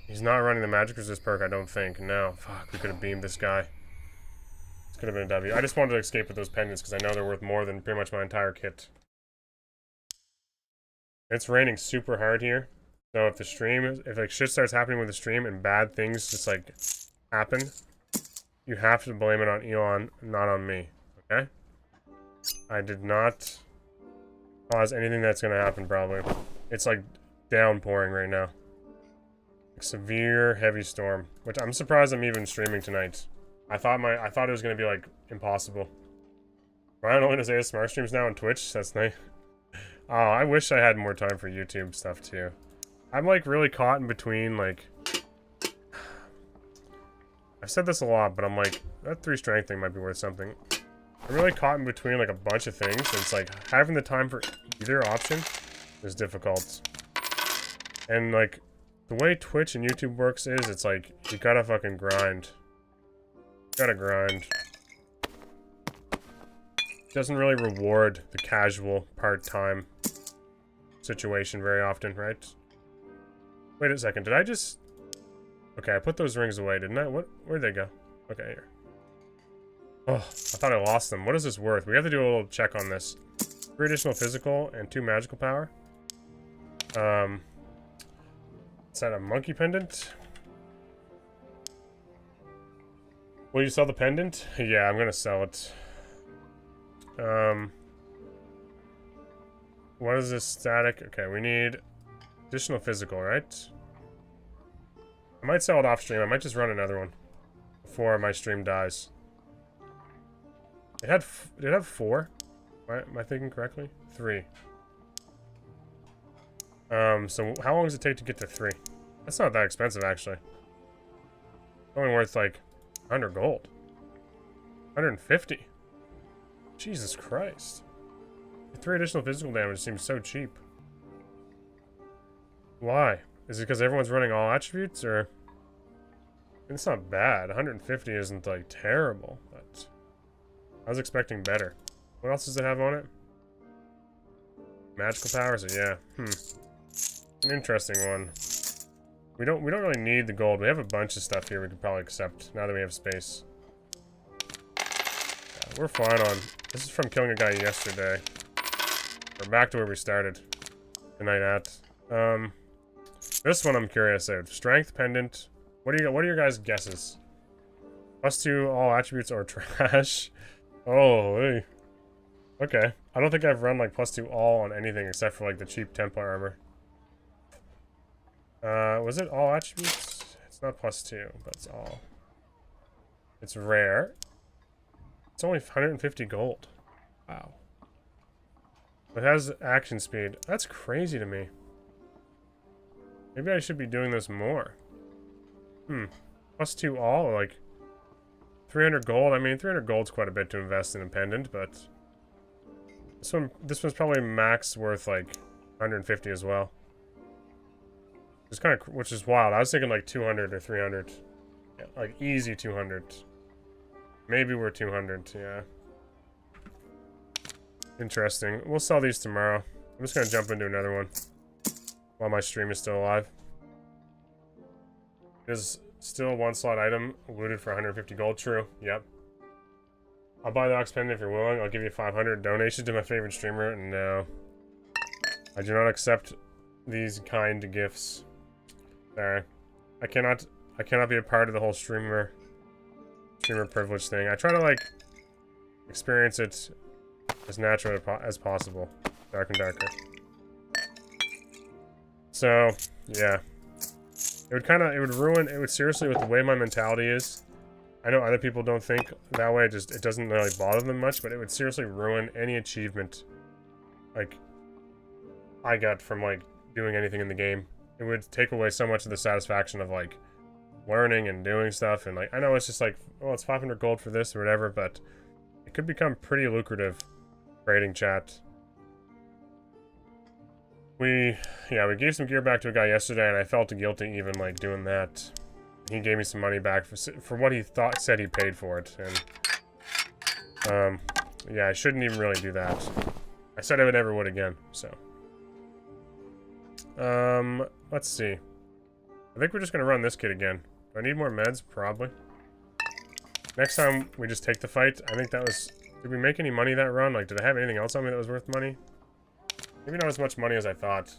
He's not running the magic resist perk, I don't think. No. Fuck, we could have beamed this guy. This could have been a W. I just wanted to escape with those pendants because I know they're worth more than pretty much my entire kit. It's raining super hard here. So if the stream, if like shit starts happening with the stream and bad things just like happen, you have to blame it on Elon, not on me. Okay? I did not cause anything that's gonna happen. Probably. It's like downpouring right now. Like, severe heavy storm, which I'm surprised I'm even streaming tonight. I thought it was gonna be like impossible. Ryan only does ASMR streams now on Twitch. That's nice. Oh, I wish I had more time for YouTube stuff too. I'm like really caught in between, like, I've said this a lot, but I'm like, that 3 strength thing might be worth something. I'm really caught in between like a bunch of things, and it's like having the time for either option is difficult. And like the way Twitch and YouTube works is, it's like you gotta fucking grind. You gotta grind. It doesn't really reward the casual part-time situation very often, right? Wait a second, did I just... Okay, I put those rings away, didn't I? Where'd they go? Okay, here. Oh, I thought I lost them. What is this worth? We have to do a little check on this. 3 additional physical and 2 magical power. Is that a monkey pendant? Will you sell the pendant? Yeah, I'm gonna sell it. What is this static? Okay, we need additional physical, right? I might sell it off stream. I might just run another one before my stream dies. Did it have 4? Am I thinking correctly? 3. So how long does it take to get to 3? That's not that expensive, actually. It's only worth like 100 gold. 150. Jesus Christ. 3 additional physical damage seems so cheap. Why? Is it because everyone's running all attributes, or... It's not bad. 150 isn't, like, terrible, but... I was expecting better. What else does it have on it? Magical powers? Yeah. An interesting one. We don't really need the gold. We have a bunch of stuff here we could probably accept now that we have space. Yeah, we're fine on... This is from killing a guy yesterday. We're back to where we started the night at. This one I'm curious of. Strength pendant. What are your guys' guesses? +2 all attributes or trash? Oh, hey. Okay. I don't think I've run like +2 all on anything except for like the cheap Templar armor. Was it all attributes? It's not +2, but it's all. It's rare. It's only 150 gold. Wow. It has action speed. That's crazy to me. Maybe I should be doing this more. +2 all, like 300 gold. I mean, 300 gold's quite a bit to invest in a pendant, but this one's probably max worth like 150 as well. It's kind of, which is wild. I was thinking like 200 or 300, yeah, like easy 200. Maybe we're 200. Yeah. Interesting. We'll sell these tomorrow. I'm just gonna jump into another one while my stream is still alive. There's still a 1 slot item looted for 150 gold. True. Yep. I'll buy the ox pendant if you're willing. I'll give you 500 donations to my favorite streamer. No, I do not accept these kind gifts. Sorry, I cannot be a part of the whole streamer privilege thing. I try to like experience it as natural as possible. Darker and darker. So, yeah. It would seriously, with the way my mentality is, I know other people don't think that way, it doesn't really bother them much, but it would seriously ruin any achievement, like, I got from, like, doing anything in the game. It would take away so much of the satisfaction of, like, learning and doing stuff, and, like, I know it's just like, oh, it's 500 gold for this or whatever, but it could become pretty lucrative trading chat. We gave some gear back to a guy yesterday, and I felt guilty even, like, doing that. He gave me some money back for what he said he paid for it, and, yeah, I shouldn't even really do that. I said I would never would again, so. Let's see. I think we're just gonna run this kid again. Do I need more meds? Probably. Next time, we just take the fight. I think that was... Did we make any money that run? Like, did I have anything else on me that was worth money? Maybe not as much money as I thought.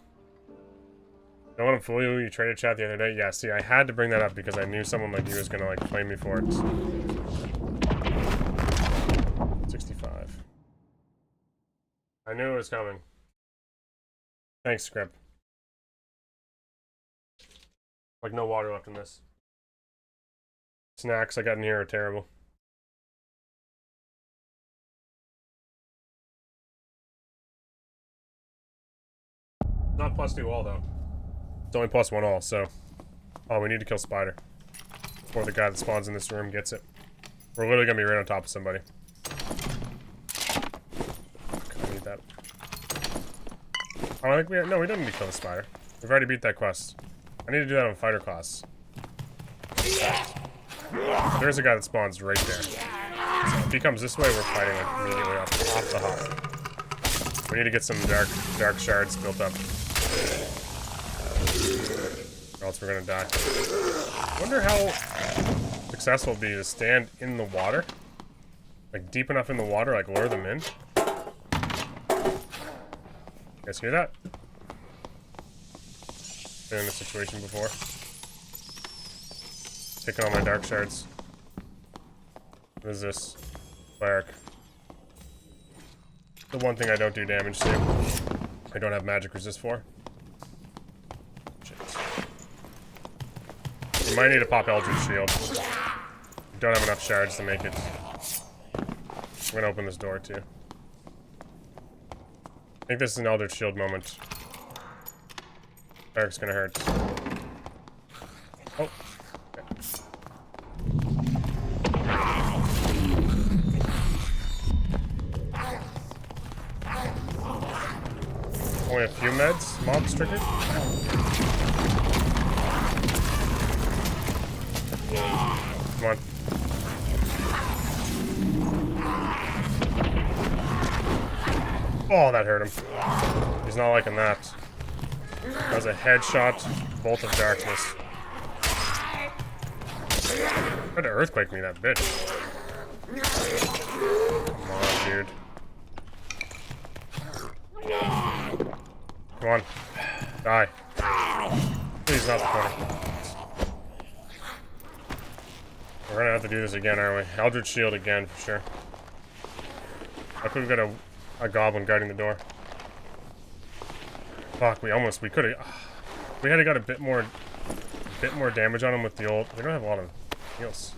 Don't let him fool you. You traded chat the other day. Yeah, see, I had to bring that up because I knew someone like you was gonna like flame me for it. 65. I knew it was coming. Thanks, Script. Like no water left in this. Snacks I got in here are terrible. Not +2 all though. It's only +1 all, so. Oh, we need to kill Spider. Before the guy that spawns in this room gets it. We're literally gonna be right on top of somebody. I need that. Oh, I think no, we don't need to kill the Spider. We've already beat that quest. I need to do that on fighter class. There's a guy that spawns right there. So if he comes this way, we're fighting like immediately off the hop. We need to get some dark shards built up. Or else we're gonna die. I wonder how successful it'll be to stand in the water. Like deep enough in the water, like lure them in. You guys hear that? Been in this situation before. Taking all my dark shards. What is this? Cleric. The one thing I don't do damage to. I don't have magic resist for. Shit. You might need to pop Eldritch Shield. You don't have enough shards to make it. I'm gonna open this door too. I think this is an Eldritch Shield moment. Cleric's gonna hurt. Oh. Only a few meds? Mobs triggered? Come on. Oh, that hurt him. He's not liking that. That was a headshot, bolt of darkness. Tried to earthquake me, that bitch. Come on, dude. Come on. Die. Please, not the corner. We're gonna have to do this again, aren't we? Eldritch Shield again, for sure. I could have got a goblin guarding the door. Fuck, we could have. We had to got a bit more damage on him with the old. We don't have a lot of heals.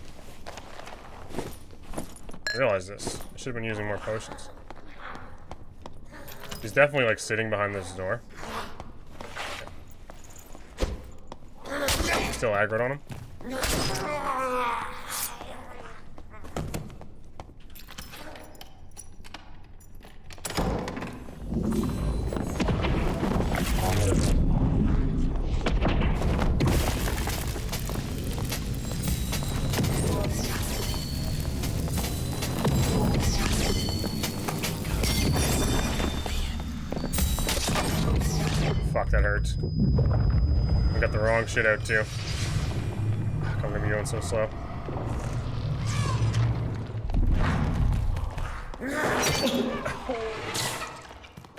I realize this. I should have been using more potions. He's definitely like sitting behind this door. Still aggroed on him. Fuck, that hurts. I got the wrong shit out too. I'm gonna be going so slow.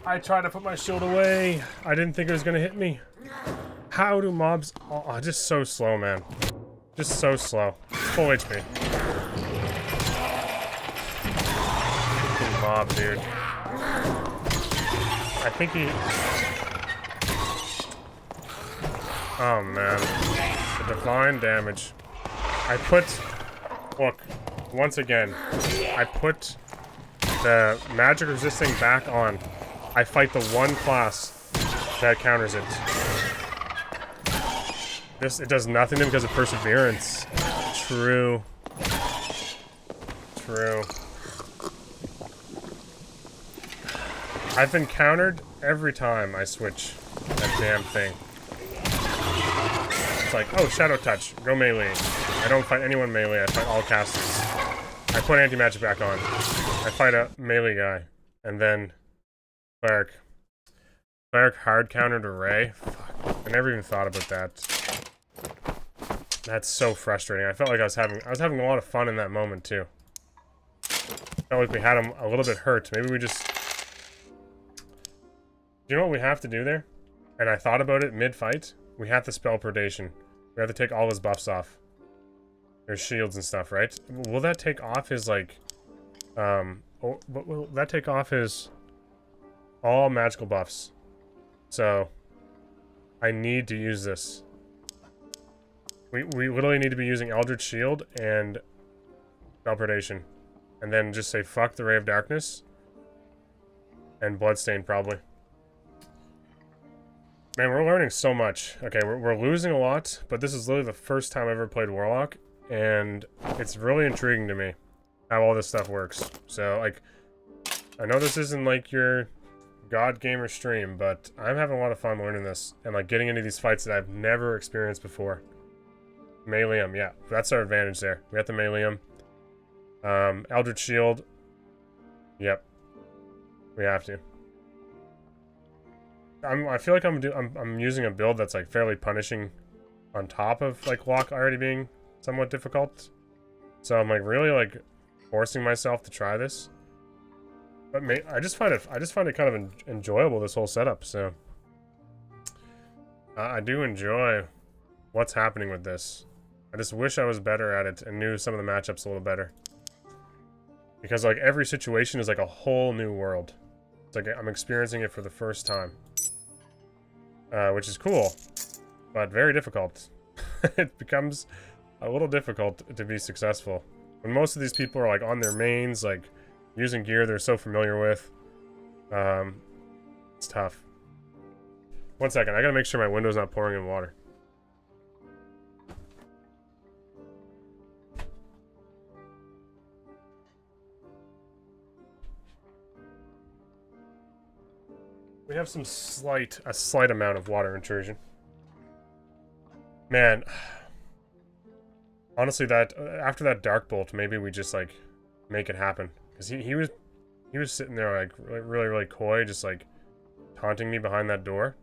I tried to put my shield away. I didn't think it was gonna hit me. How do mobs... Oh, just so slow, man. Just so slow. Full HP. Mob, dude. I think he... Oh, man. The divine damage. I put... Look. Once again. I put the magic resisting back on. I fight the one class that counters it. It does nothing to him because of perseverance. True. True. I've been countered every time I switch that damn thing. It's like, oh, Shadow Touch, go melee. I don't fight anyone melee, I fight all casters. I put anti-magic back on. I fight a melee guy. And then Cleric. Cleric hard countered Array. Fuck. I never even thought about that. That's so frustrating. I felt like I was having a lot of fun in that moment too. Felt like we had him a little bit hurt. Maybe we just... Do you know what we have to do there? And I thought about it mid-fight. We have to spell predation. We have to take all his buffs off. There's shields and stuff, right? Will that take off his, like... will that take off his... all magical buffs? So... I need to use this. We literally need to be using Eldritch Shield and Spell Predation. And then just say fuck the Ray of Darkness. And Bloodstain, probably. Man, we're learning so much. Okay, we're losing a lot, but this is literally the first time I've ever played Warlock. And it's really intriguing to me how all this stuff works. So, like, I know this isn't like your God Gamer stream, but I'm having a lot of fun learning this. And, like, getting into these fights that I've never experienced before. Meleeum, yeah, that's our advantage there. We have the Meleeum. Eldritch Shield. Yep. We have to. I feel like I'm using a build that's like fairly punishing on top of like Locke already being somewhat difficult. So I'm like really like forcing myself to try this. But I just find it kind of enjoyable, this whole setup, so I do enjoy what's happening with this. I just wish I was better at it and knew some of the matchups a little better. Because, like, every situation is, like, a whole new world. It's like I'm experiencing it for the first time. Which is cool, but very difficult. It becomes a little difficult to be successful. When most of these people are, like, on their mains, like, using gear they're so familiar with. It's tough. One second, I gotta make sure my window's not pouring in water. We have a slight amount of water intrusion. Man, honestly, after that dark bolt, maybe we just like make it happen. Because he was sitting there like really coy, just like taunting me behind that door.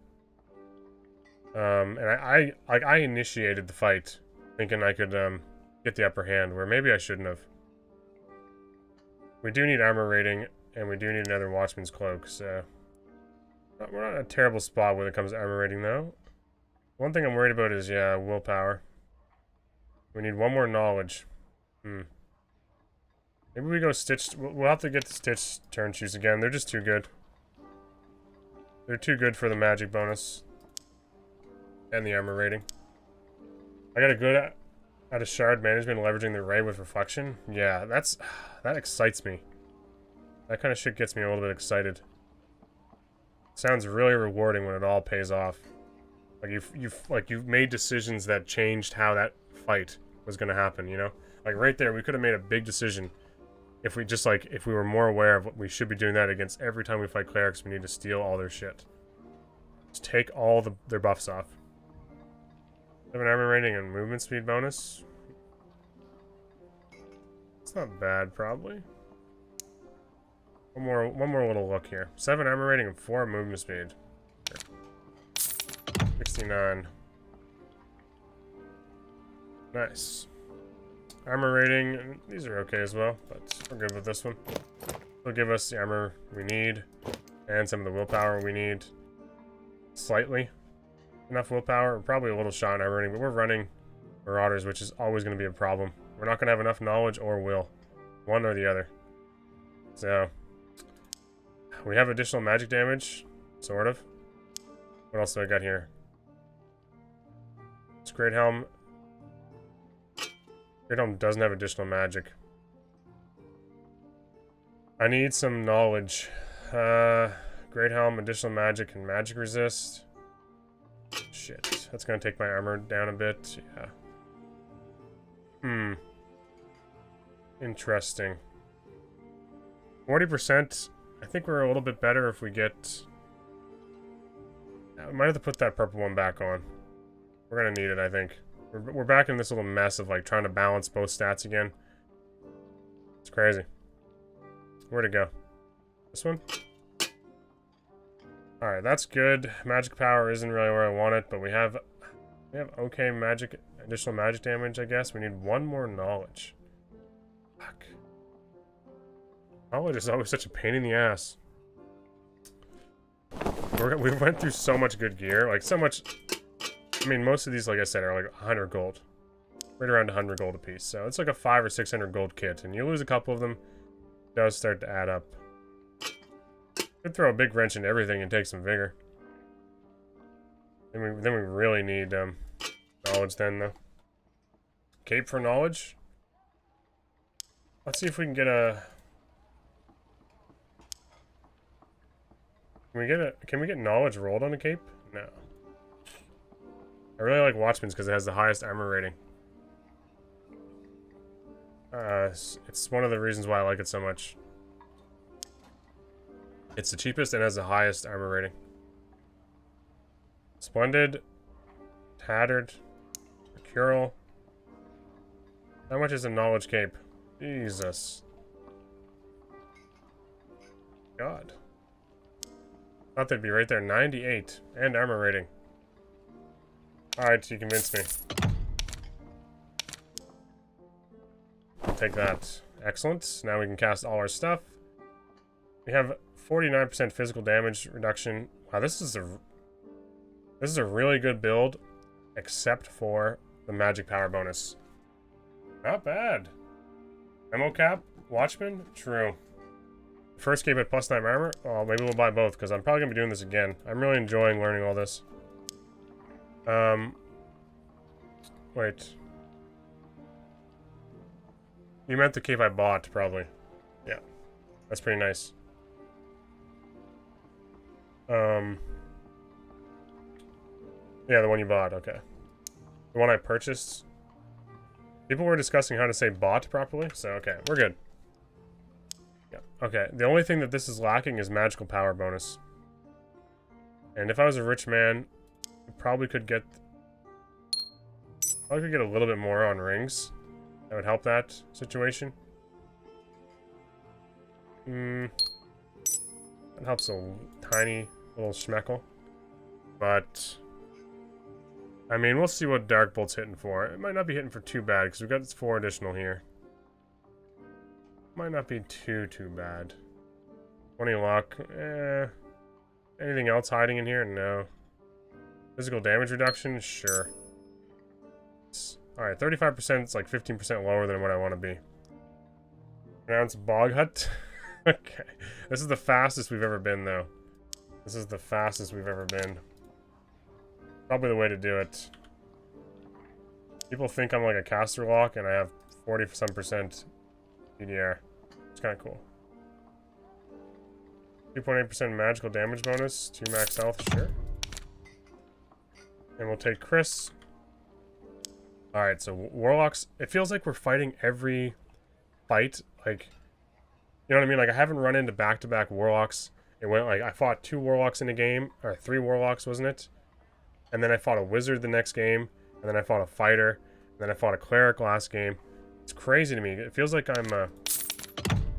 And I initiated the fight, thinking I could get the upper hand, where maybe I shouldn't have. We do need armor rating, and we do need another Watchman's Cloak, so... We're not in a terrible spot when it comes to armor rating, though. One thing I'm worried about is, yeah, willpower. We need one more knowledge. Maybe we go Stitch... We'll have to get the Stitch turn shoes again. They're just too good. They're too good for the magic bonus. And the armor rating. I got a good at a shard management leveraging the ray with reflection. Yeah, that excites me. That kind of shit gets me a little bit excited. Sounds really rewarding when it all pays off. Like you've made decisions that changed how that fight was gonna happen, you know? Like right there, we could have made a big decision if we just like if we were more aware of what we should be doing that against every time we fight clerics. We need to steal all their shit. Just take all their buffs off. 7 armor rating and movement speed bonus. It's not bad, probably. One more little look here. 7 armor rating and 4 movement speed. Here. 69. Nice. Armor rating, these are okay as well, but we're good with this one. It'll give us the armor we need, and some of the willpower we need. Slightly. Enough willpower, probably a little shot in armor rating, but we're running Marauders, which is always going to be a problem. We're not going to have enough knowledge or will. One or the other. So... we have additional magic damage, sort of. What else do I got here? It's Great Helm. Great Helm doesn't have additional magic. I need some knowledge. Great Helm, additional magic, and magic resist. Shit, that's gonna take my armor down a bit. Yeah. Interesting. 40%. I think we're a little bit better if we get... I might have to put that purple one back on. We're gonna need it, I think. We're back in this little mess of, like, trying to balance both stats again. It's crazy. Where'd it go? This one? Alright, that's good. Magic power isn't really where I want it, but we have okay additional magic damage, I guess. We need one more knowledge. Fuck. Knowledge is always such a pain in the ass. We went through so much good gear, like so much I mean, most of these, like I said, are like 100 gold. Right around 100 gold a piece. So it's like a 500 or 600 gold kit. And you lose a couple of them, it does start to add up. Could throw a big wrench into everything and take some vigor. Then we really need knowledge then, though. Cape for knowledge? Let's see if we can get a... Can we get knowledge rolled on a cape? No. I really like Watchman's because it has the highest armor rating. It's one of the reasons why I like it so much. It's the cheapest and has the highest armor rating. Splendid. Tattered. Mercurial. How much is a knowledge cape? Jesus. God. Thought they'd be right there. 98. And armor rating. Alright, you convinced me. I'll take that. Excellent. Now we can cast all our stuff. We have 49% physical damage reduction. Wow, this is a really good build, except for the magic power bonus. Not bad. Ammo cap, Watchman, true. First cape at +9 armor. Oh, maybe we'll buy both because I'm probably gonna be doing this again. I'm really enjoying learning all this. Wait. You meant the cape I bought, probably. Yeah, that's pretty nice. Yeah, the one you bought, okay. The one I purchased. People were discussing how to say bought properly, so okay, we're good. Yeah, okay. The only thing that this is lacking is magical power bonus. And if I was a rich man, I probably could get a little bit more on rings. That would help that situation. That helps a tiny little schmeckle. But I mean, we'll see what Dark Bolt's hitting for. It might not be hitting for too bad, because we've got 4 additional here. Might not be too bad. 20 luck. Anything else hiding in here? No. Physical damage reduction? Sure. Alright, 35% is like 15% lower than what I want to be. Pronounced Bog Hut? Okay. This is the fastest we've ever been, though. This is the fastest we've ever been. Probably the way to do it. People think I'm like a caster lock, and I have 40% PDR. It's kind of cool. 2.8% magical damage bonus, 2 max health, sure. And we'll take Chris. Alright, so Warlocks, it feels like we're fighting every fight, like, you know what I mean? Like, I haven't run into back-to-back Warlocks. It went like, I fought 2 Warlocks in a game, or 3 Warlocks, wasn't it? And then I fought a Wizard the next game, and then I fought a Fighter, and then I fought a Cleric last game. It's crazy to me. It feels like I'm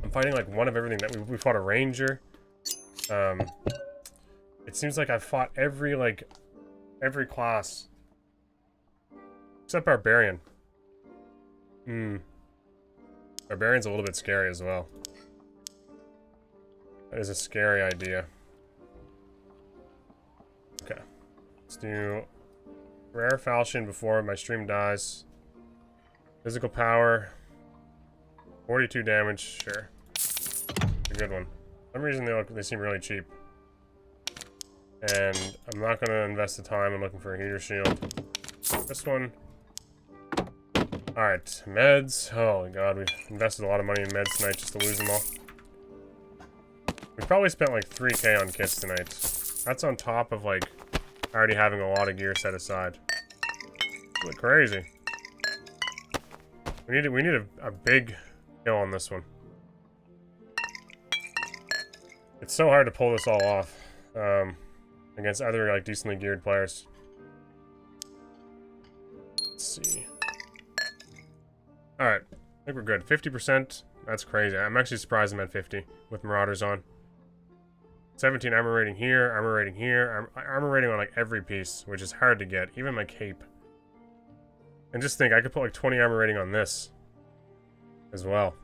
fighting like one of everything. That we fought a Ranger. It seems like I've fought every class. Except Barbarian. Barbarian's a little bit scary as well. That is a scary idea. Okay. Let's do Rare Falchion before my stream dies. Physical power. 42 damage, sure. It's a good one. For some reason they seem really cheap. And I'm not gonna invest the time in looking for a heater shield. This one. Alright, meds. Oh god, we've invested a lot of money in meds tonight just to lose them all. We probably spent like 3k on kits tonight. That's on top of like already having a lot of gear set aside. It's crazy. We need a big kill on this one. It's so hard to pull this all off against other like decently geared players. Let's see. Alright, I think we're good. 50%, that's crazy. I'm actually surprised I'm at 50 with Marauders on. 17 armor rating here, armor rating here, armor rating on like every piece, which is hard to get, even my cape. And just think, I could put like 20 armor rating on this as well.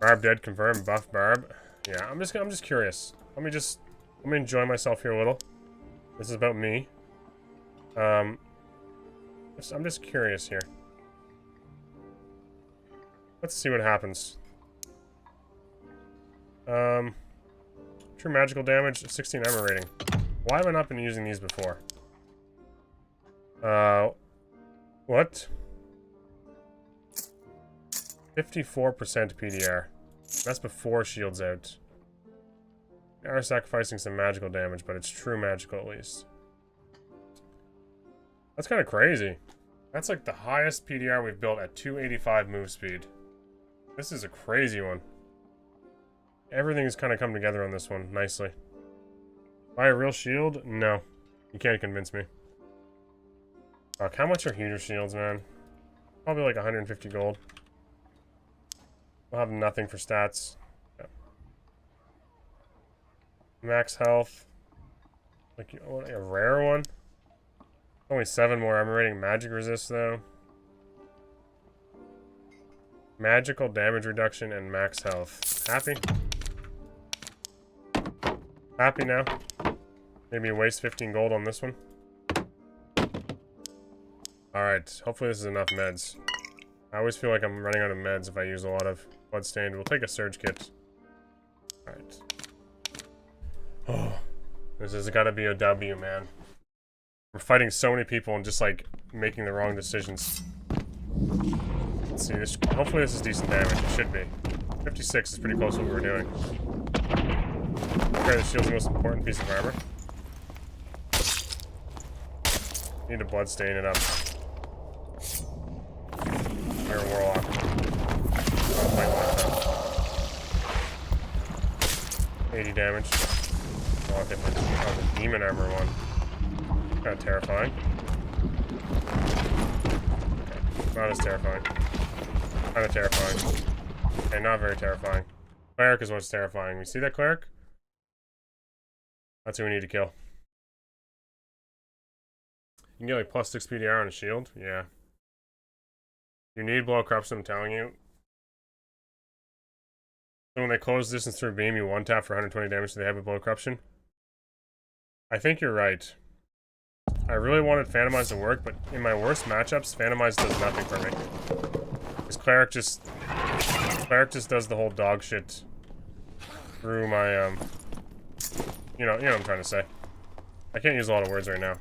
Barb dead confirmed, buff Barb. Yeah, I'm just curious. Let me enjoy myself here a little. This is about me. I'm just curious here. Let's see what happens. True magical damage, 16 armor rating. Why have I not been using these before? What? 54% PDR. That's before shields out. They are sacrificing some magical damage, but it's true magical at least. That's kind of crazy. That's like the highest PDR we've built at 285 move speed. This is a crazy one. Everything's kind of come together on this one nicely. Buy a real shield? No. You can't convince me. Fuck, how much are heater shields, man? Probably like 150 gold. We'll have nothing for stats. Yeah. Max health. Like a rare one? Only 7 more armor rating. Magic resist, though. Magical damage reduction and max health. Happy? Happy now? Maybe waste 15 gold on this one. Alright, hopefully this is enough meds. I always feel like I'm running out of meds if I use a lot of Bloodstained. We'll take a surge kit. Alright. Oh, this has gotta be a W, man. We're fighting so many people and just like making the wrong decisions. Let's see, this, hopefully this is decent damage. It should be. 56 is pretty close to what we're doing. Okay, the shield's the most important piece of armor. Need to bloodstain it up. Fire Warlock. Oh, my God. 80 damage. Oh, I'll hit the demon armor one. Kind of terrifying. Okay. Not as terrifying. Kind of terrifying. Okay, not very terrifying. Cleric is what's terrifying. You see that cleric? That's who we need to kill. You can get like plus 6 PDR on a shield? Yeah. You need blow corruption, I'm telling you. So when they close distance through beam, you one tap for 120 damage to the head with blow corruption. I think you're right. I really wanted Phantomize to work, but in my worst matchups, Phantomize does nothing for me. Because Cleric just does the whole dog shit through my, you know what I'm trying to say. I can't use a lot of words right now.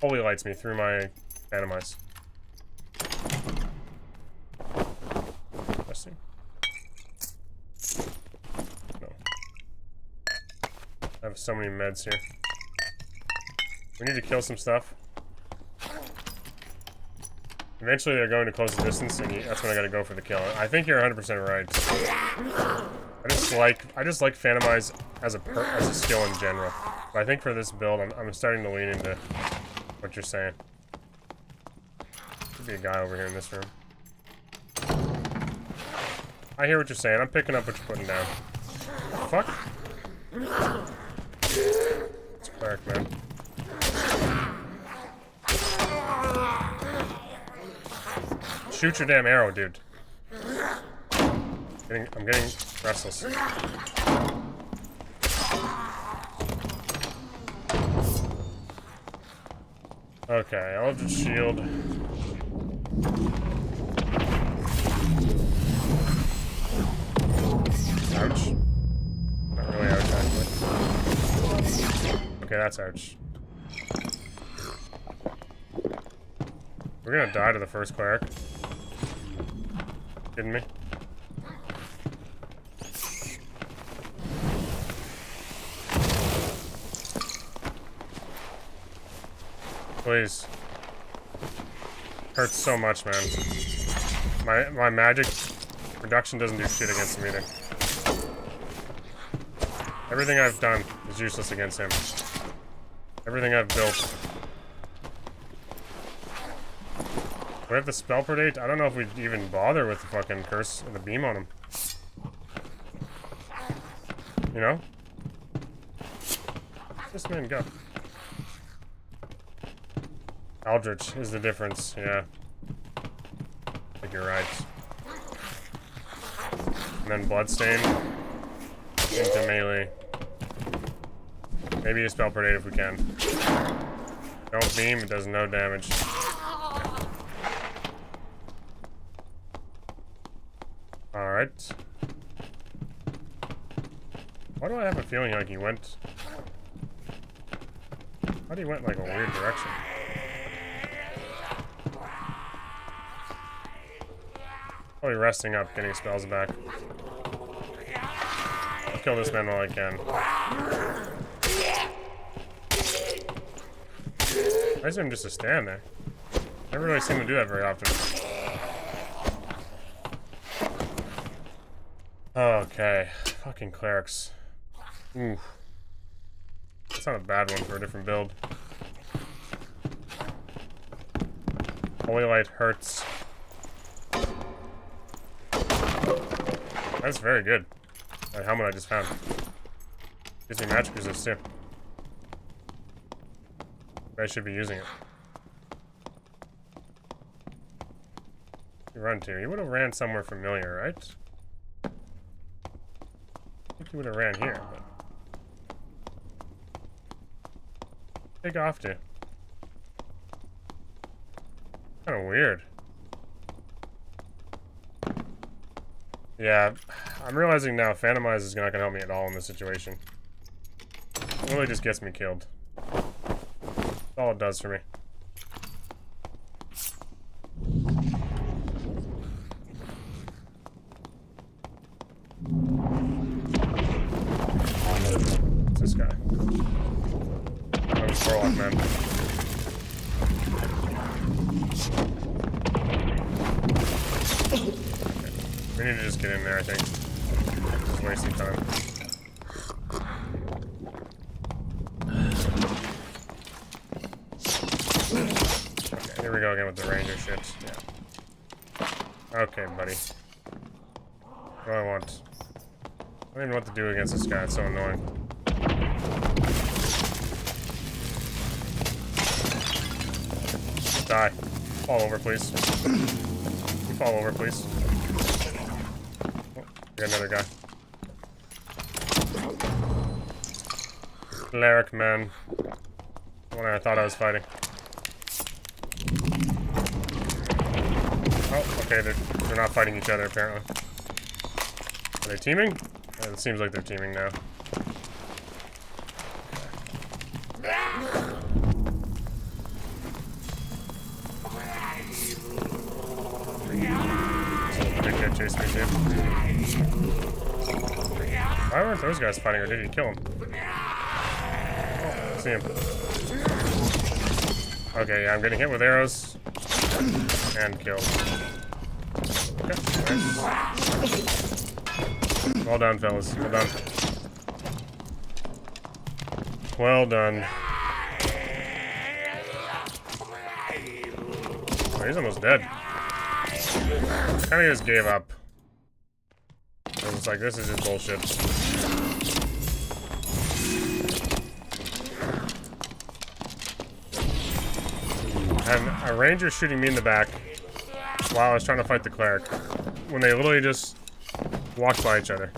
Holy lights me through my Phantomize. Interesting. No. I have so many meds here. We need to kill some stuff. Eventually they're going to close the distance, and that's when I gotta go for the kill. I think you're 100% right. I just like Phantomize as a skill in general. But I think for this build, I'm starting to lean into what you're saying. Could be a guy over here in this room. I hear what you're saying. I'm picking up what you're putting down. Fuck. It's Cleric, man. Shoot your damn arrow, dude. I'm getting restless. Okay, Eldritch Shield. Ouch. Not really ouch, actually. Okay, that's ouch. We're gonna die to the first cleric. Kidding me? Please. Hurts so much, man. My magic reduction doesn't do shit against him either. Everything I've done is useless against him. Everything I've built. Do we have the spell predate? I don't know if we'd even bother with the fucking curse and the beam on him. You know? This man go. Eldritch is the difference, yeah. I think you're right. And then Bloodstain into melee. Maybe a spell predate if we can. Don't beam, it does no damage. Alright. Why do I have a feeling like he went... Why do he went like a weird direction? Probably resting up, getting spells back. I'll kill this man while I can. I just him just to stand there. Never really seem to do that very often. Okay. Fucking clerics. Ooh. That's not a bad one for a different build. Holy light hurts. That's very good. That helmet I just found. Gives me magic resist too. I should be using it. You run to. You would have ran somewhere familiar, right? I think you would have ran here, but... Take off to. Kinda weird. Yeah, I'm realizing now Phantomize is not gonna help me at all in this situation. It really just gets me killed. That's all it does for me. What's this guy? Oh, it's Warlock, man. We need to just get in there, I think. Just wasting time. Okay, here we go again with the ranger shit. Yeah. Okay, buddy. What do I want? I don't even know what to do against this guy, it's so annoying. Die. Fall over, please. You fall over, please. Oh, we got another guy. Cleric, man. The one I thought I was fighting. Oh, okay, they're not fighting each other, apparently. Are they teaming? It seems like they're teaming now. Chase me too. Why weren't those guys fighting, or did he kill him? Oh, see him. Okay, yeah, I'm getting hit with arrows. And killed. Okay, nice. Well done, fellas. Well done. Well done. Oh, he's almost dead. Kind of just gave up. It's like, this is just bullshit. And a ranger shooting me in the back while I was trying to fight the cleric, when they literally just walked by each other.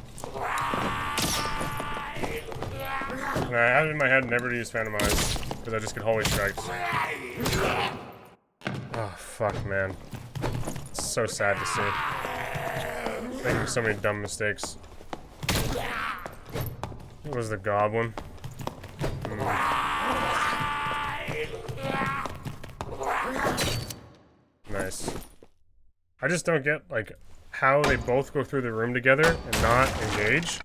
And I had it in my head never to use Phantomize, because I just get holy strikes. Oh, fuck, man. It's so sad to see. Making so many dumb mistakes. It was the goblin. Nice. I just don't get, like, how they both go through the room together and not engage.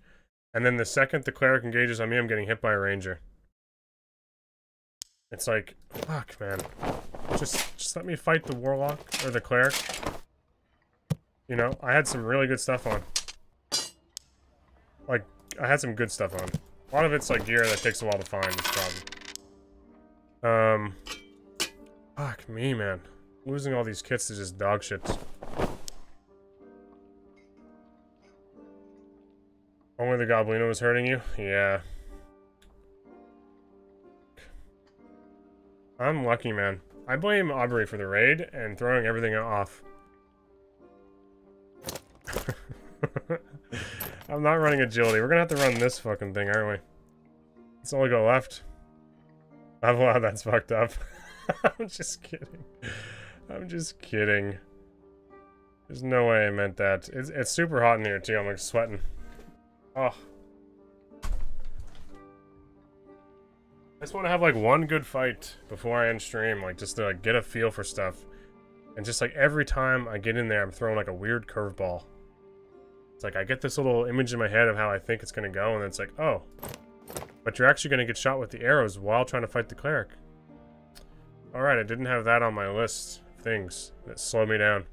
And then the second the cleric engages on me, I'm getting hit by a ranger. It's like, fuck, man. Just let me fight the warlock, or the cleric. You know, I had some really good stuff on. Like, I had some good stuff on. A lot of it's like gear that takes a while to find, is the problem. Fuck me, man. Losing all these kits to just dog shit. Only the Goblino was hurting you? Yeah. I'm lucky, man. I blame Aubrey for the raid and throwing everything off. I'm not running agility. We're gonna have to run this fucking thing, aren't we? That's all we got left. Wow, that's fucked up. I'm just kidding. I'm just kidding. There's no way I meant that. It's super hot in here too. I'm like sweating. Oh. I just want to have like one good fight before I end stream, like just to like get a feel for stuff. And just like every time I get in there, I'm throwing like a weird curveball. It's like I get this little image in my head of how I think it's gonna go, and then it's like, oh, but you're actually gonna get shot with the arrows while trying to fight the cleric. All right, I didn't have that on my list of things that slow me down.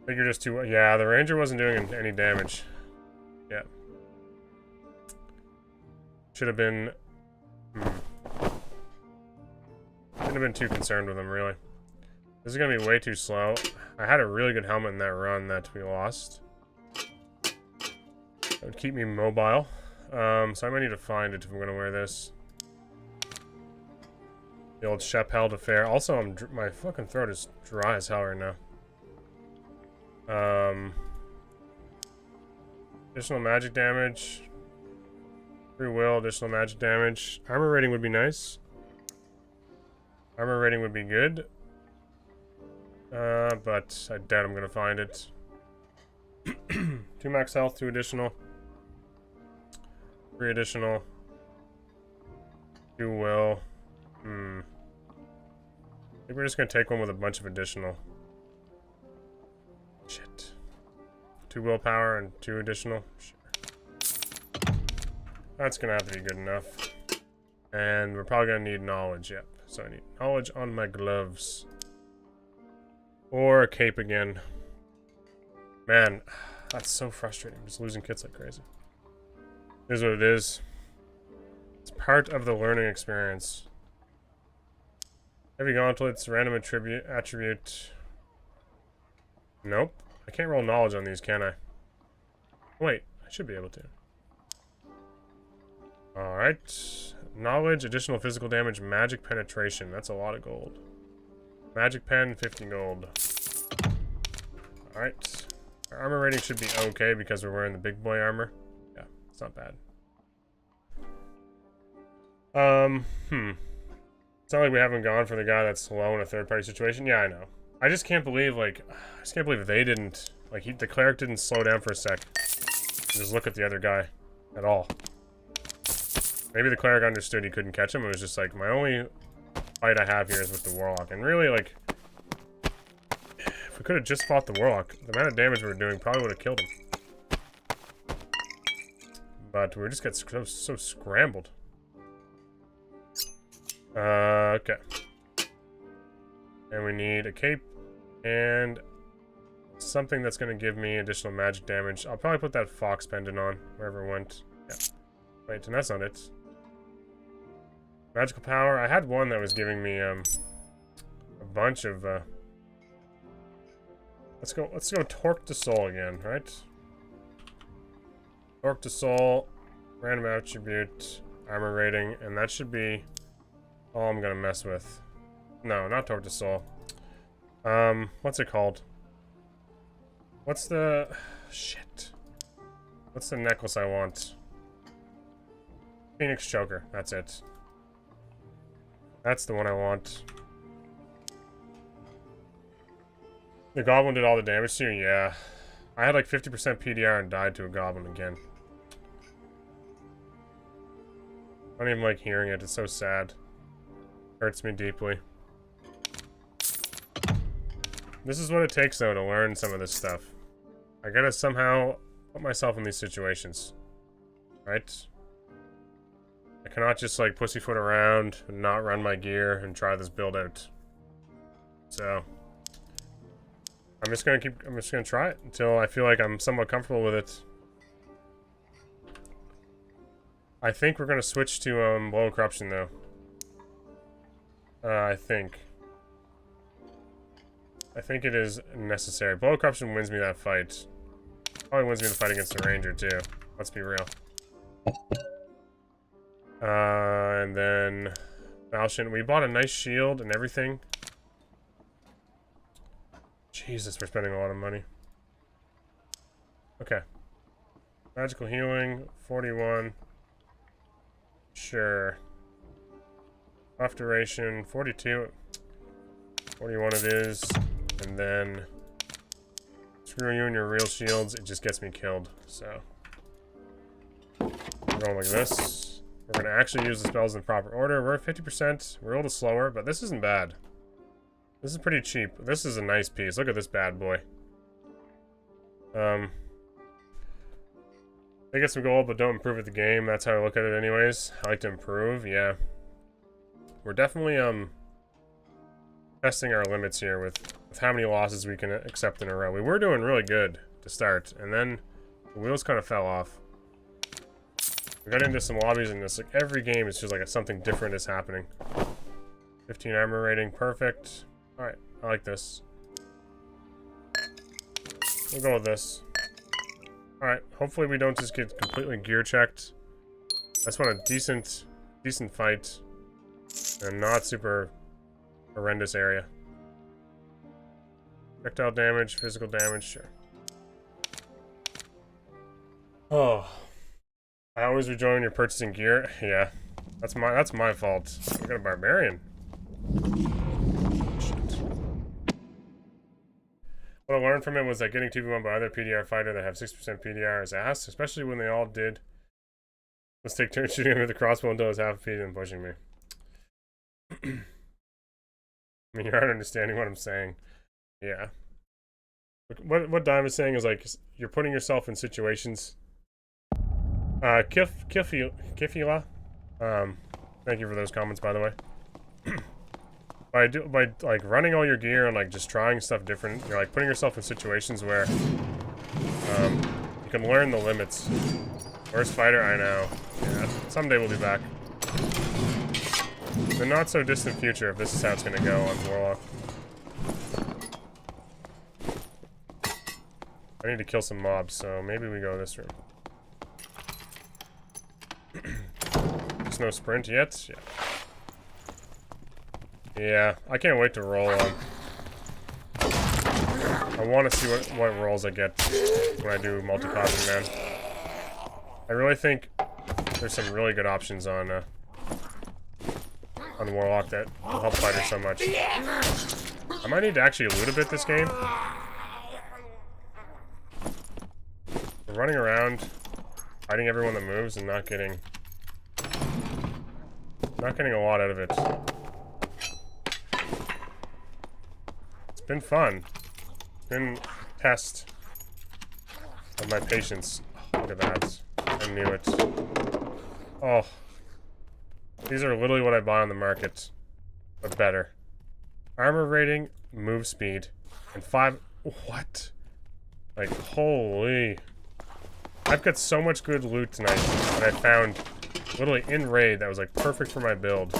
I think you're just too... Yeah, the ranger wasn't doing any damage. Yeah. Should have been... Shouldn't have been too concerned with him, really. This is going to be way too slow. I had a really good helmet in that run that we lost. That would keep me mobile. So I might need to find it if I'm going to wear this. The old Chapelle de Fer. Also, my fucking throat is dry as hell right now. Additional magic damage. Free will, additional magic damage. Armor rating would be nice. Armor rating would be good. But I doubt I'm gonna find it. 2 max health, 2 additional. 3 additional. 2 will. I think we're just gonna take one with a bunch of additional. Shit. 2 willpower and 2 additional. Sure. That's gonna have to be good enough. And we're probably gonna need knowledge, yep. So I need knowledge on my gloves. Or a cape again. Man, that's so frustrating. I'm just losing kits like crazy. Here's what it is. It's part of the learning experience. Heavy gauntlets, random attribute. Nope. I can't roll knowledge on these, can I? Wait, I should be able to. Alright. Knowledge, additional physical damage, magic penetration. That's a lot of gold. Magic pen, 50 gold. Alright. Our armor rating should be okay because we're wearing the big boy armor. Yeah, it's not bad. It's not like we haven't gone for the guy that's slow in a third-party situation. Yeah, I know. I just can't believe, like, they didn't, like, the cleric didn't slow down for a sec. Just look at the other guy at all. Maybe the cleric understood he couldn't catch him. It was just like, my only fight I have here is with the Warlock. And really, like, if we could have just fought the Warlock, the amount of damage we were doing probably would have killed him. But we just got so scrambled. Okay. And we need a cape and something that's going to give me additional magic damage. I'll probably put that fox pendant on wherever it went. Yeah. Wait, and that's not it. Magical power. I had one that was giving me a bunch of let's go torque to soul again, right? Torque to soul, random attribute, armor rating, and that should be all I'm gonna mess with. No, not torque to soul. What's it called? What's the shit? What's the necklace I want? Phoenix choker. That's it. That's the one I want. The goblin did all the damage to you? Yeah. I had like 50% PDR and died to a goblin again. I don't even like hearing it. It's so sad. Hurts me deeply. This is what it takes, though, to learn some of this stuff. I gotta somehow put myself in these situations. Right? I cannot just, like, pussyfoot around and not run my gear and try this build out. So I'm just gonna try it until I feel like I'm somewhat comfortable with it. I think we're gonna switch to blow of corruption though. I think it is necessary. Blow of corruption wins me that fight. Probably wins me the fight against the ranger too. Let's be real. And then Falchion. We bought a nice shield and everything. Jesus, we're spending a lot of money. Okay. Magical healing, 41. Sure. Buff duration, 42. 41 it is. And then screw you and your real shields, it just gets me killed, so. We're going like this. We're gonna actually use the spells in proper order. We're at 50%. We're a little slower, but this isn't bad. This is pretty cheap. This is a nice piece. Look at this bad boy. They get some gold, but don't improve at the game. That's how I look at it anyways. I like to improve, yeah. We're definitely, testing our limits here with how many losses we can accept in a row. We were doing really good to start, and then the wheels kind of fell off. We got into some lobbies, and it's like every game is just like something different is happening. 15 armor rating, perfect. Alright, I like this. We'll go with this. Alright, hopefully we don't just get completely gear checked. I just want a decent fight. And not super horrendous area. Projectile damage, physical damage, sure. Oh. I always rejoin when you're purchasing gear. Yeah. That's my fault. I got a barbarian. Shit. What I learned from it was that getting 2v1 by other PDR fighter that have 6% PDR is ass, especially when they all did. Let's take turns shooting him with the crossbow until it's half feet and pushing me. I mean, you're not understanding what I'm saying. Yeah. What Dime is saying is like you're putting yourself in situations. Kifila. Thank you for those comments, by the way. by like running all your gear and like just trying stuff different, you're like putting yourself in situations where you can learn the limits. Worst fighter, I know. Yeah, someday we'll be back. The not so distant future, if this is how it's gonna go on Warlock. I need to kill some mobs, so maybe we go this room. There's no sprint yet? Yeah. Yeah, I can't wait to roll on. I want to see what rolls I get when I do multi-causing, man. I really think there's some really good options on Warlock that will help fighters so much. I might need to actually loot a bit this game. We're running around, fighting everyone that moves, and not getting a lot out of it. It's been fun. It's been a test of my patience. Oh, look at that. I knew it. Oh. These are literally what I buy on the market, but better. Armor rating, move speed, and 5... What? Like, holy... I've got so much good loot tonight that I found literally in raid that was like perfect for my build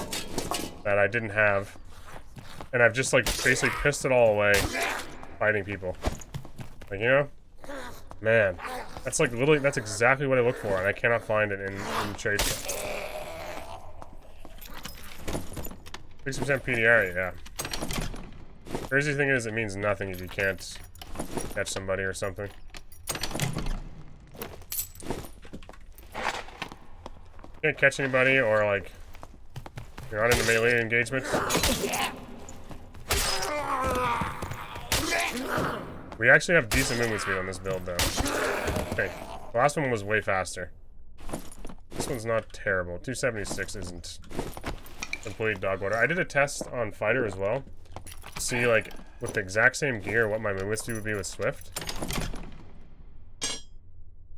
that I didn't have. And I've just like basically pissed it all away fighting people. Like, you know? Man. That's like literally, that's exactly what I look for, and I cannot find it in Chase. 60% PDR, yeah. Crazy thing is, it means nothing if you can't catch somebody or something. Can't catch anybody, or like you're not in a melee engagement. We actually have decent movement speed on this build, though. Okay, the last one was way faster. This one's not terrible. 276 isn't complete dog water. I did a test on fighter as well. See, like, with the exact same gear, what my movement speed would be with Swift.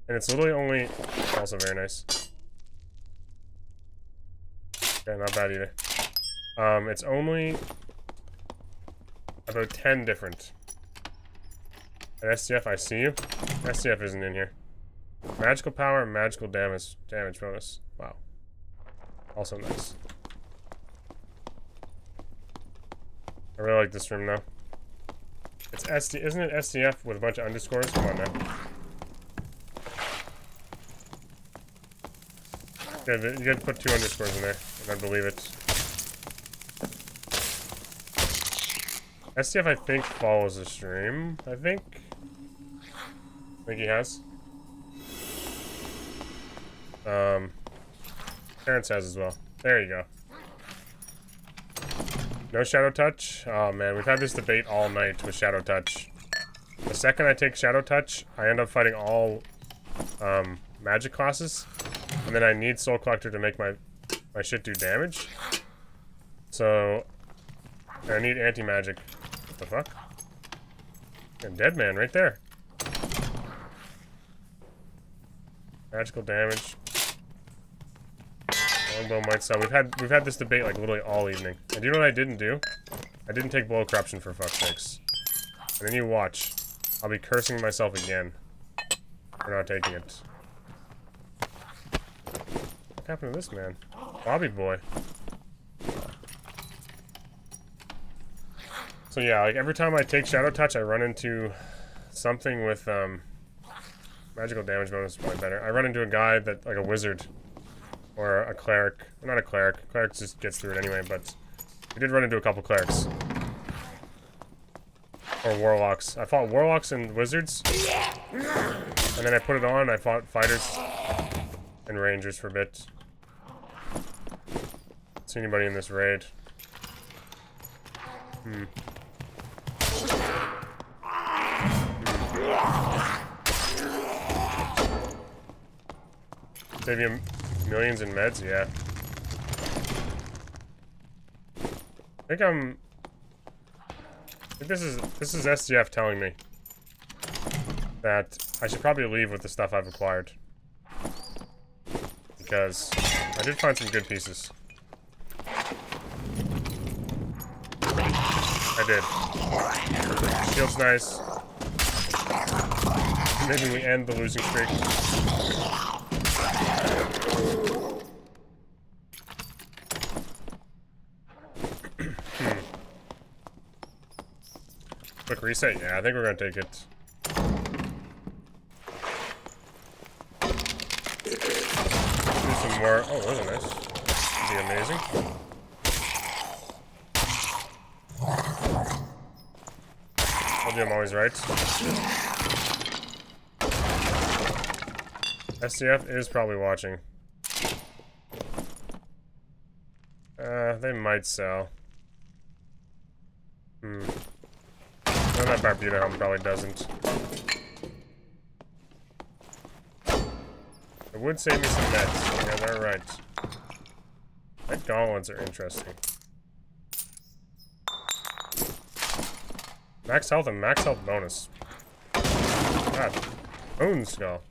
And it's literally only... Also very nice. Okay, not bad either. It's only... about 10 different. And STF, I see you. STF isn't in here. Magical power, magical damage bonus. Wow. Also nice. I really like this room, though. It's isn't it STF with a bunch of underscores? Come on, now. You gotta put 2 underscores in there, and I believe it. STF, I think, follows the stream. I think he has. Terrence has as well. There you go. No Shadow Touch? Oh man, we've had this debate all night with Shadow Touch. The second I take Shadow Touch, I end up fighting all magic classes. And then I need Soul Collector to make my shit do damage. So I need anti-magic. What the fuck? A dead man right there. Magical damage. Longbow might sell. We've had this debate like literally all evening. And do you know what I didn't do? I didn't take Blow of Corruption for fuck's sakes. And then you watch. I'll be cursing myself again for not taking it. What happened to this man? Bobby boy. So yeah, like every time I take Shadow Touch, I run into something with magical damage bonus is probably better. I run into a guy that like a wizard or a cleric. Not a cleric. Cleric just gets through it anyway, but we did run into a couple clerics. Or warlocks. I fought warlocks and wizards. And then I put it on, I fought fighters and rangers for a bit. Don't see anybody in this raid. Save you millions in meds, yeah. I think this is SDF telling me that I should probably leave with the stuff I've acquired. Because I did find some good pieces. I did. Shield's nice. Maybe we end the losing streak. Quick reset? Yeah, I think we're gonna take it. Do some more. Oh, those are nice. That'd be amazing. Told you I'm always right. SCF is probably watching. They might sell. No, that Barbuda helm probably doesn't. It would save me some meds. Yeah, they're right. That gauntlets are interesting. Max health and max health bonus. God. Bone skull.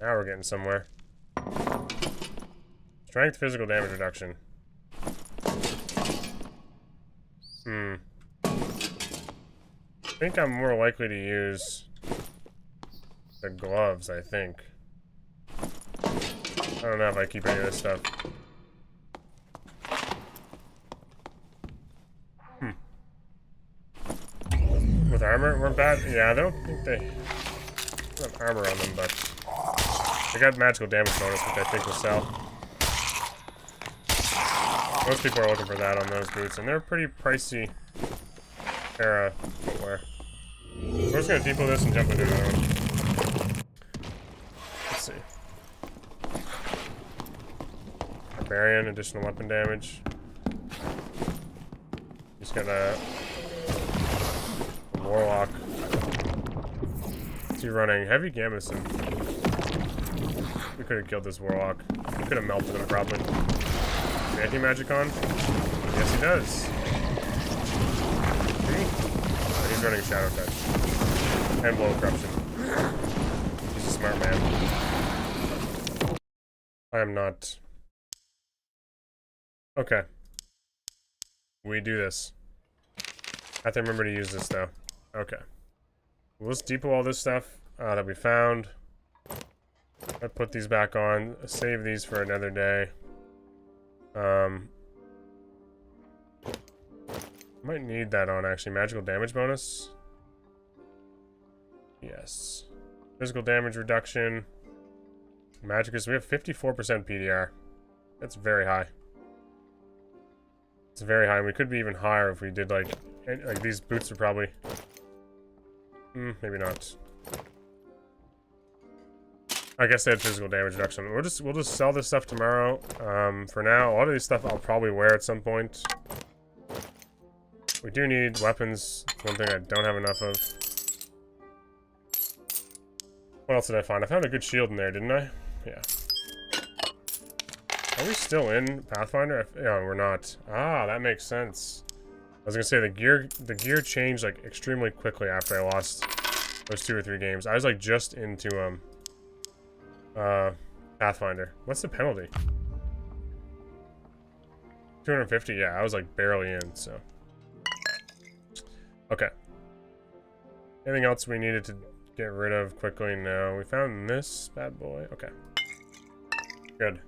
Now we're getting somewhere. Strength, physical damage reduction. I think I'm more likely to use the gloves, I think. I don't know if I keep any of this stuff. With armor? We're bad? Yeah, I don't think they have armor on them, but they got magical damage bonus, which I think will sell. Most people are looking for that on those boots, and they're pretty pricey era footwear. We're just gonna depot this and jump into another one. Let's see. Barbarian, additional weapon damage. He's got a Warlock. What's he running? Heavy Gamison. We could have killed this Warlock. We could have melted him probably. Anti-magic on? Yes, he does. Oh, he's running Shadow Touch. And Blow of Corruption. He's a smart man. I am not. Okay. We do this. I have to remember to use this though. Okay. Let's depot all this stuff that we found. I put these back on. Save these for another day. Might need that on actually. Magical damage bonus. Yes. Physical damage reduction. Magicus. We have 54% PDR. That's very high. It's very high. We could be even higher if we did like these boots are probably. Maybe not. I guess they had physical damage reduction. We'll just sell this stuff tomorrow. For now, a lot of this stuff I'll probably wear at some point. We do need weapons. One thing I don't have enough of. What else did I find? I found a good shield in there, didn't I? Yeah. Are we still in Pathfinder? Yeah, we're not. Ah, that makes sense. I was gonna say the gear changed like extremely quickly after I lost those 2 or 3 games. I was like just into Pathfinder. What's the penalty? 250. Yeah, I was like barely in. So okay. Anything else we needed to get rid of quickly? No. We found this bad boy. Okay. Good.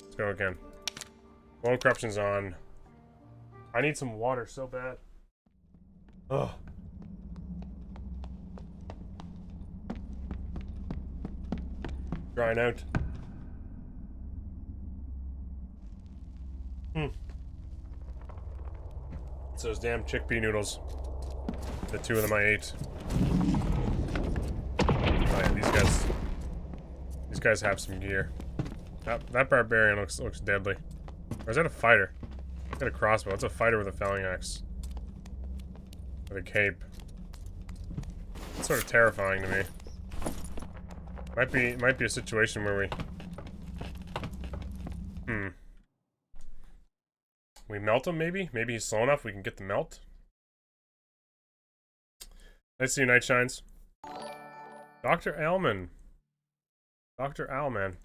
Let's go again. Blood corruption's on. I need some water so bad. Ugh. Drying out. It's those damn chickpea noodles. The 2 of them I ate. Oh yeah, these guys have some gear. That barbarian looks deadly. Or is that a fighter? It's got a crossbow. It's a fighter with a felling axe. With a cape. It's sort of terrifying to me. Might be a situation where we melt him, maybe? Maybe he's slow enough we can get the melt. Nice to see you, Night Shines. Dr. Alman. Dr. Alman.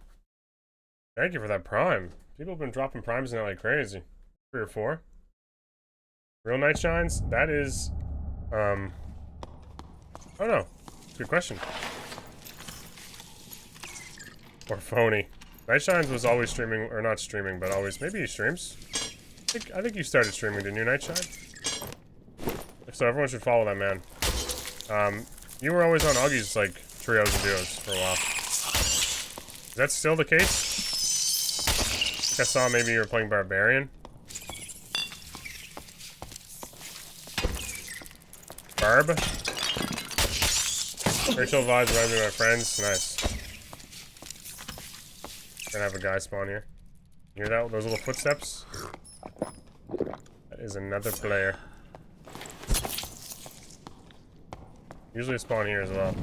Thank you for that prime. People have been dropping primes in there like crazy. 3 or 4. Real Night Shines? That is, I don't know. Good question. Or phony. Night Shines was always streaming, or not streaming, but always, maybe he streams. I think you started streaming, didn't you, Night Shine? If so, everyone should follow that man. You were always on Augie's, like, trios and duos for a while. Is that still the case? I saw maybe you were playing Barbarian. Barb. Rachel vibes remind me of my friends. Nice. Gonna have a guy spawn here. You hear that? Those little footsteps? That is another player. Usually spawn here as well.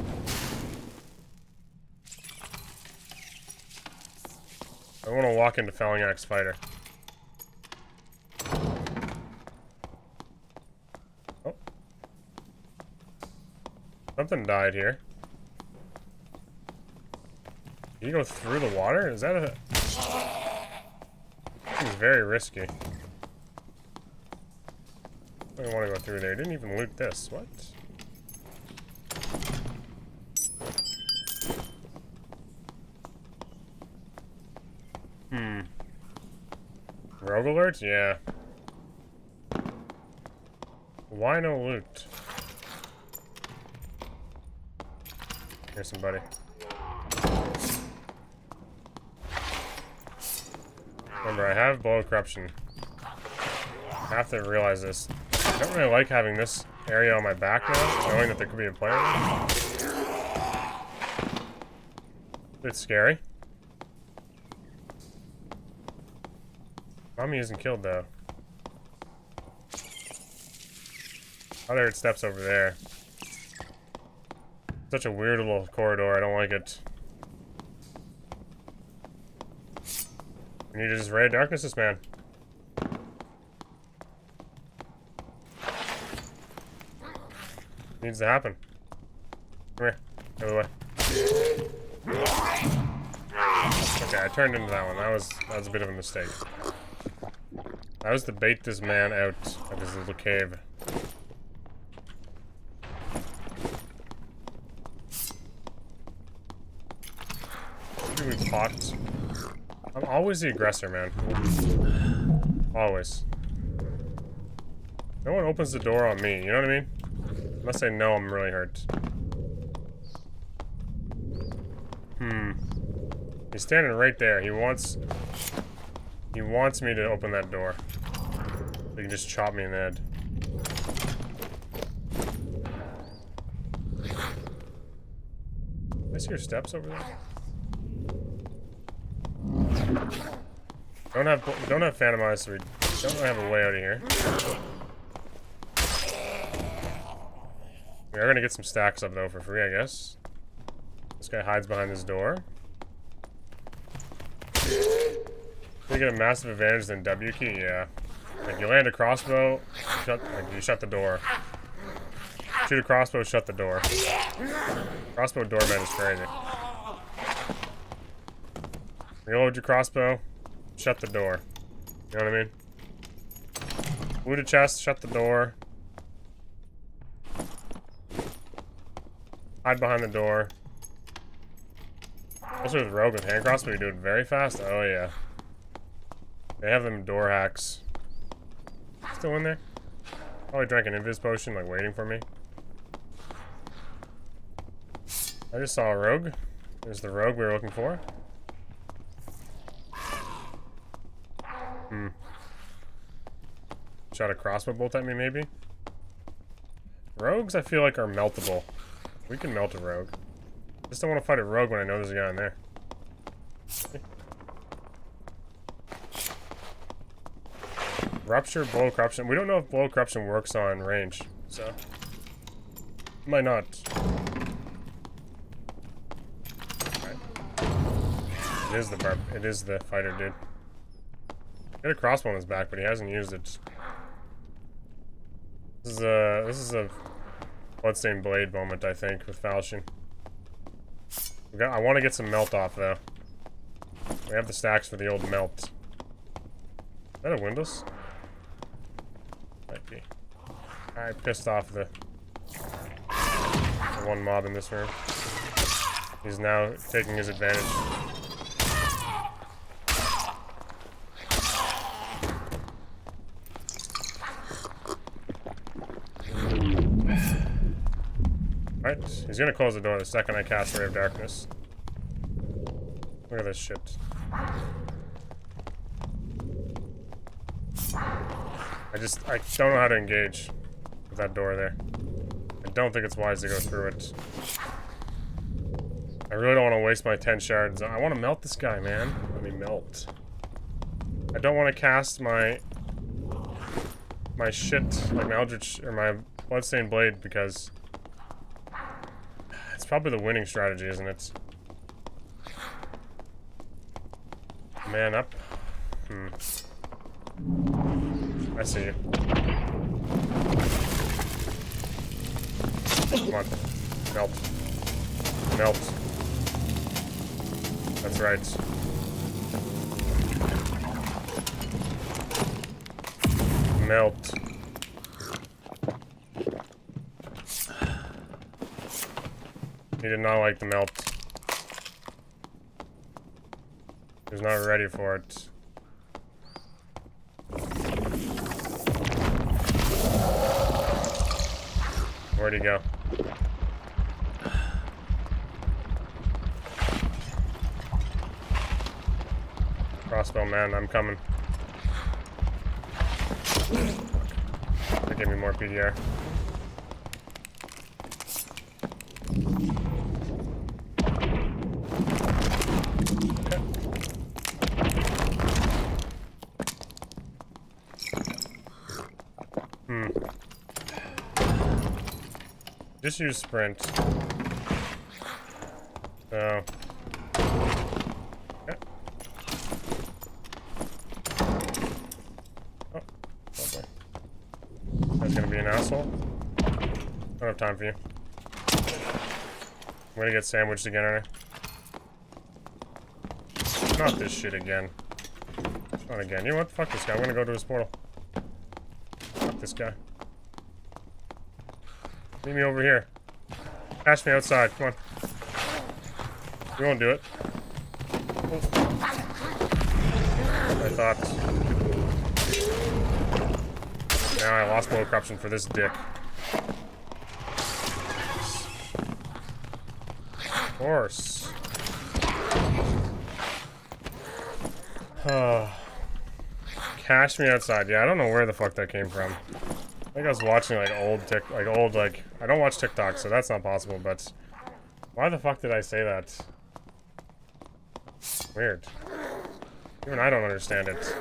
I want to walk into Felling Axe Fighter. Oh. Something died here. Can you go through the water? Is that a... Seems very risky. I don't want to go through there. Didn't even loot this. What? Rogue alert? Yeah. Why no loot? Here's somebody. Remember, I have blood corruption. I have to realize this. I don't really like having this area on my back now, knowing that there could be a player. It's scary. Mommy isn't killed though. I heard steps over there. Such a weird little corridor, I don't like it. We need to just raid darkness this man. Needs to happen. Come here. Go away. Okay, I turned into that one. That was a bit of a mistake. That was to bait this man out of his little cave. Maybe we popped. I'm always the aggressor, man. Always. No one opens the door on me, you know what I mean? Unless they know I'm really hurt. He's standing right there. He wants me to open that door. He can just chop me in the head. I see your steps over there. Don't have Phantom Eyes, so we don't have a way out of here. We are gonna get some stacks up though for free, I guess. This guy hides behind this door. We get a massive advantage than W key, yeah. Like you land a crossbow, you shut the door. Shoot a crossbow, shut the door. Crossbow doorman is crazy. Reload your crossbow, shut the door. You know what I mean? Loot a chest, shut the door. Hide behind the door. Also with rogue with hand crossbow, you do it very fast. Oh yeah. They have them door hacks. Still in there? Probably drank an invis potion, like waiting for me. I just saw a rogue. There's the rogue we were looking for. Shot a crossbow bolt at me, maybe? Rogues, I feel like, are meltable. We can melt a rogue. Just don't want to fight a rogue when I know there's a guy in there. Rupture, blow corruption. We don't know if blow corruption works on range, so might not. Right. It is the barb. It is the fighter dude. Got a crossbow on his back, but he hasn't used it. This is a bloodstained blade moment, I think, with Falchion. I want to get some melt off though. We have the stacks for the old melt. Is that a Windows? Might be. I pissed off the one mob in this room. He's now taking his advantage. Right, he's gonna close the door the second I cast Ray of Darkness. Look at this shit. I don't know how to engage with that door there. I don't think it's wise to go through it. I really don't want to waste my 10 shards. I want to melt this guy, man. Let me melt. I don't want to cast my shit, like my Eldritch, or my Bloodstained Blade, because it's probably the winning strategy, isn't it? Man up. I see you. Come on. Melt. Melt. That's right. Melt. He did not like the melt. He was not ready for it. Where'd he go? Crossbow man, I'm coming. Give me more PDR. Just use sprint. So. Okay. Oh, lovely. That's gonna be an asshole. Don't have time for you. I'm gonna get sandwiched again, aren't I? Not this shit again. Not again. You know what? Fuck this guy. I'm gonna go to his portal. Fuck this guy. Meet me over here. Catch me outside. Come on. You won't do it. I thought. Now I lost blow corruption for this dick. Of course. Cash me outside. Yeah, I don't know where the fuck that came from. I think I was watching like old I don't watch TikTok, so that's not possible, but why the fuck did I say that? Weird. Even I don't understand it.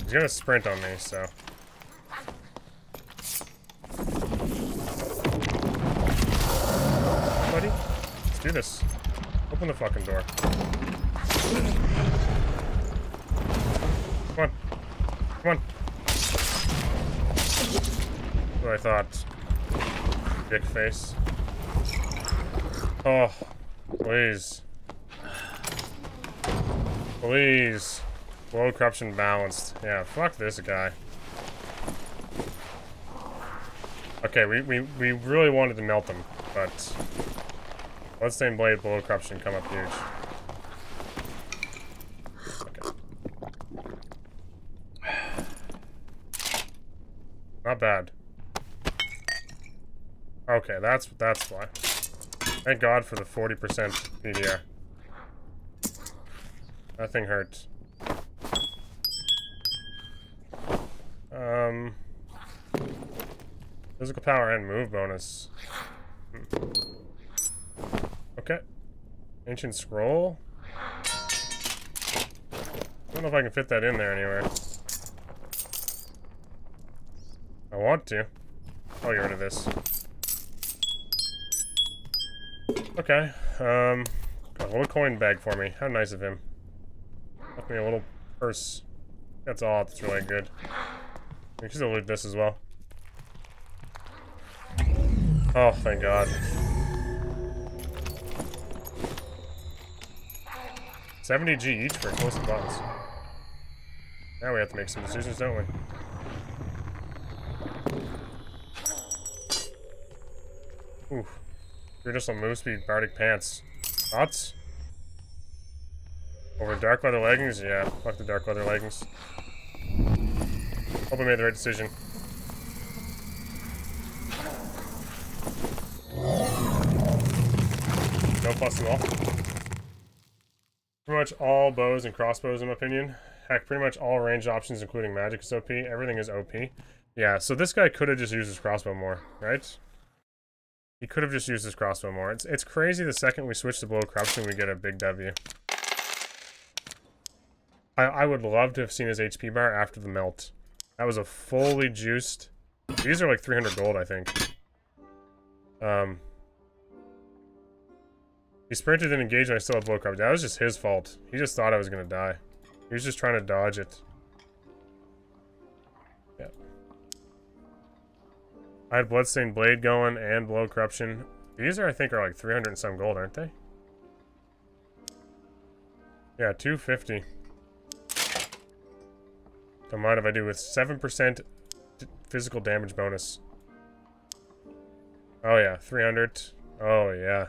He's gonna sprint on me, so do this. Open the fucking door. Come on. Come on. What I thought. Dick face. Oh, please. Please. Low corruption balanced. Yeah, fuck this guy. Okay, we really wanted to melt him, but Bloodstained Blade, below corruption come up huge. Okay. Not bad. Okay, that's why. Thank God for the 40% PDR. That thing hurt. Physical power and move bonus. Okay. Ancient scroll. I don't know if I can fit that in there anywhere. I want to. I'll get rid of this. Okay. A little coin bag for me. How nice of him. Left me a little purse. That's all. That's really good. We can still loot this as well. Oh, thank God. 70G each for explosive bombs. Now we have to make some decisions, don't we? Oof. Traditional move speed, bardic pants. Thoughts? Over dark leather leggings? Yeah, fuck the dark leather leggings. Hope I made the right decision. No plus at all. Pretty much all bows and crossbows in my opinion. Heck, pretty much all range options including magic is OP. Everything is OP. Yeah, so this guy could have just used his crossbow more, right? He could have just used his crossbow more. It's crazy the second we switch to below corruption we get a big W. I would love to have seen his HP bar after the melt. That was a fully juiced... These are like 300 gold, I think. He sprinted and engaged and I still have below corruption. That was just his fault. He just thought I was gonna die. He was just trying to dodge it. Yeah. I had Bloodstained Blade going and below corruption. These are, I think, are like 300 and some gold, aren't they? Yeah, 250. Don't mind if I do with 7% physical damage bonus. Oh yeah, 300. Oh yeah.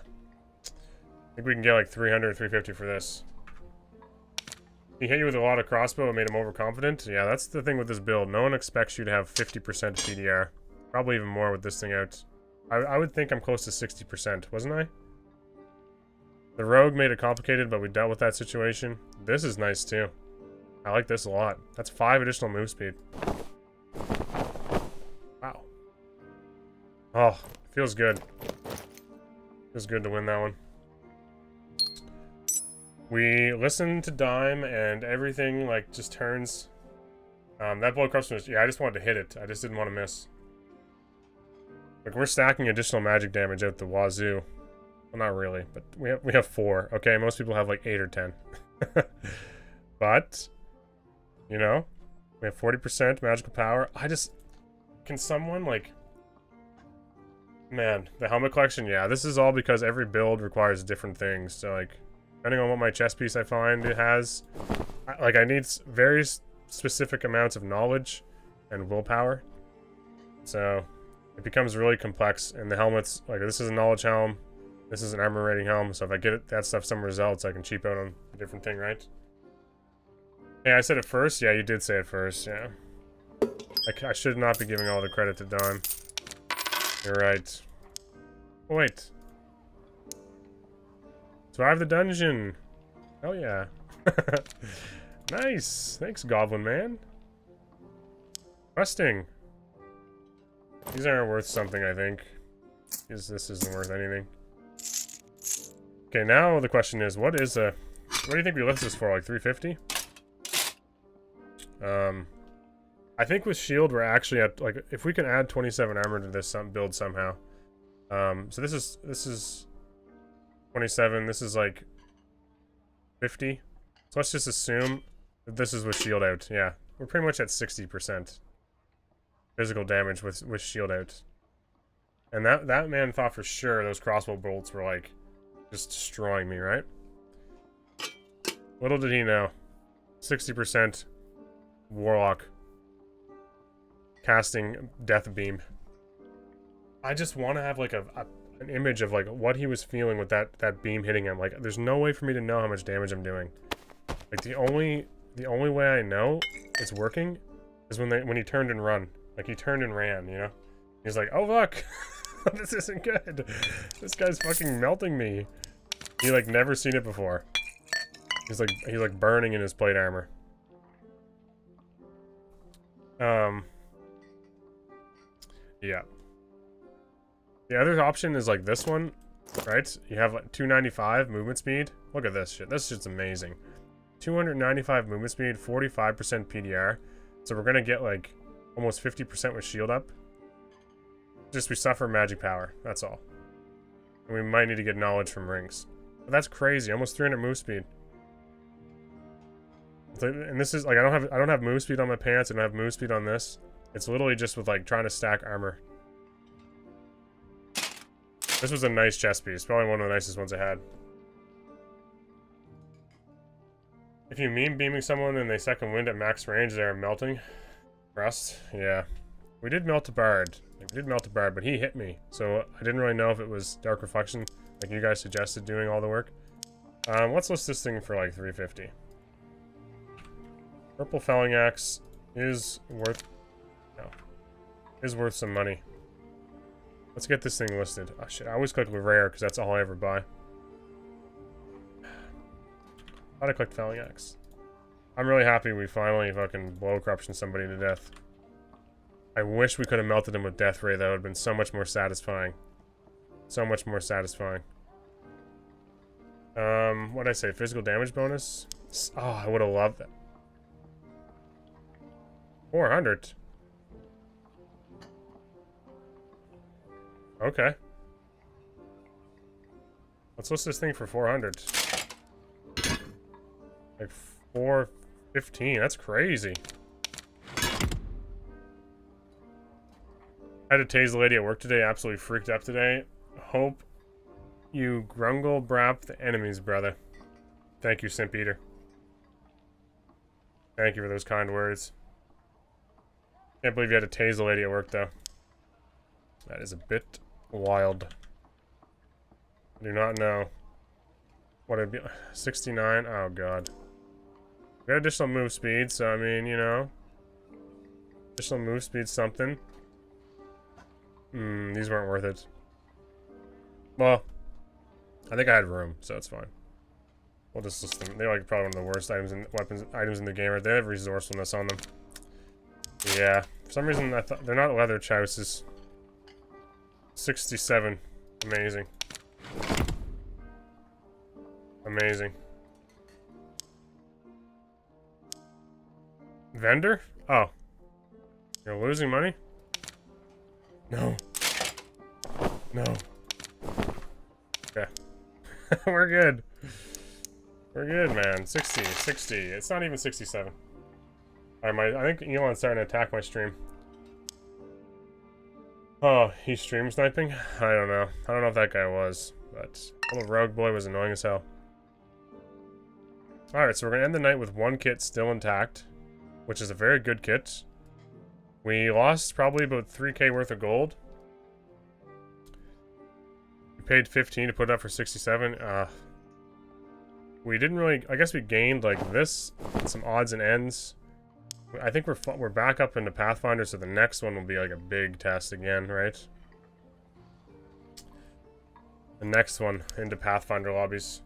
I think we can get like 300, 350 for this. He hit you with a lot of crossbow and made him overconfident. Yeah, that's the thing with this build. No one expects you to have 50% PDR. Probably even more with this thing out. I would think I'm close to 60%, wasn't I? The rogue made it complicated, but we dealt with that situation. This is nice too. I like this a lot. That's 5 additional move speed. Wow. Oh, feels good. Feels good to win that one. We listen to Dime and everything like just turns. That blow corruption was, yeah, I just wanted to hit it. I just didn't want to miss. Like we're stacking additional magic damage out the wazoo. Well, not really, but we have 4. Okay, most people have like 8 or 10. But you know, we have 40% magical power. Can someone like, man, the helmet collection, yeah, this is all because every build requires different things. So like, depending on what my chest piece I find it has, I need very specific amounts of knowledge and willpower. So it becomes really complex. And the helmets, like this is a knowledge helm, this is an armor rating helm. So if I get that stuff somewhere else, I can cheap out on a different thing, right? Yeah, I said it first. Yeah, you did say it first. Yeah, I should not be giving all the credit to Dime. You're right. Oh, wait. Survive the dungeon. Oh yeah. Nice. Thanks, Goblin Man. Questing. These aren't worth something, I think. This isn't worth anything. Okay, now the question is, what do you think we list this for? Like 350? I think with shield we're actually at like if we can add 27 armor to this build somehow. So this is 27. This is like 50. So let's just assume that this is with shield out. Yeah, we're pretty much at 60% physical damage with shield out. And that man thought for sure those crossbow bolts were like just destroying me, right? Little did he know. 60% Warlock casting Death Beam. I just want to have like an image of like what he was feeling with that beam hitting him. Like, there's no way for me to know how much damage I'm doing. Like, the only way I know it's working is when he turned and run. Like, he turned and ran, you know? He's like, oh look, this isn't good. This guy's fucking melting me. He like never seen it before. He's like burning in his plate armor. Yeah. The other option is like this one, right? You have like 295 movement speed. Look at this shit. This shit's amazing. 295 movement speed, 45% PDR. So we're gonna get like almost 50% with shield up. Just we suffer magic power. That's all. And we might need to get knowledge from rings. But that's crazy. Almost 300 move speed. And this is like I don't have move speed on my pants. I don't have move speed on this. It's literally just with like trying to stack armor. This was a nice chest piece. Probably one of the nicest ones I had. If you meme beaming someone and they second wind at max range, they're melting. Rust? Yeah. We did melt a bard. Like, we did melt a bard, but he hit me. So I didn't really know if it was Dark Reflection, like you guys suggested doing all the work. Let's list this thing for like 350. Purple Felling Axe is worth... No. Is worth some money. Let's get this thing listed. Oh shit, I always click with rare because that's all I ever buy. Thought I clicked Felling Axe. I'm really happy we finally fucking blow corruption somebody to death. I wish we could have melted him with Death Ray. That would have been so much more satisfying. So much more satisfying. What'd I say? Physical damage bonus? Oh, I would have loved that. 400. Okay. Let's list this thing for 400. Like 415. That's crazy. I had to tase the lady at work today. Absolutely freaked up today. Hope you grungle brap the enemies, brother. Thank you, Simp Eater. Thank you for those kind words. Can't believe you had to tase the lady at work, though. That is a bit wild. I do not know what it'd be. 69? Oh, God. We got additional move speed, so, I mean, you know. Additional move speed, something. These weren't worth it. Well, I think I had room, so it's fine. We'll just list them. They're like probably one of the worst items in the game. Right? They have resourcefulness on them. Yeah, for some reason I thought they're not leather chouses. 67, amazing, amazing. Vendor? Oh, you're losing money? No. No. Okay. We're good. We're good, man. 60, 60. It's not even 67. Alright, I think Elon's starting to attack my stream. Oh, he's stream sniping? I don't know. I don't know if that guy was, but little rogue boy was annoying as hell. Alright, so we're gonna end the night with one kit still intact, which is a very good kit. We lost probably about 3k worth of gold. We paid 15 to put it up for 67. We didn't really... I guess we gained like this, some odds and ends. I think we're back up into Pathfinder, so the next one will be like a big test again, right? The next one into Pathfinder lobbies.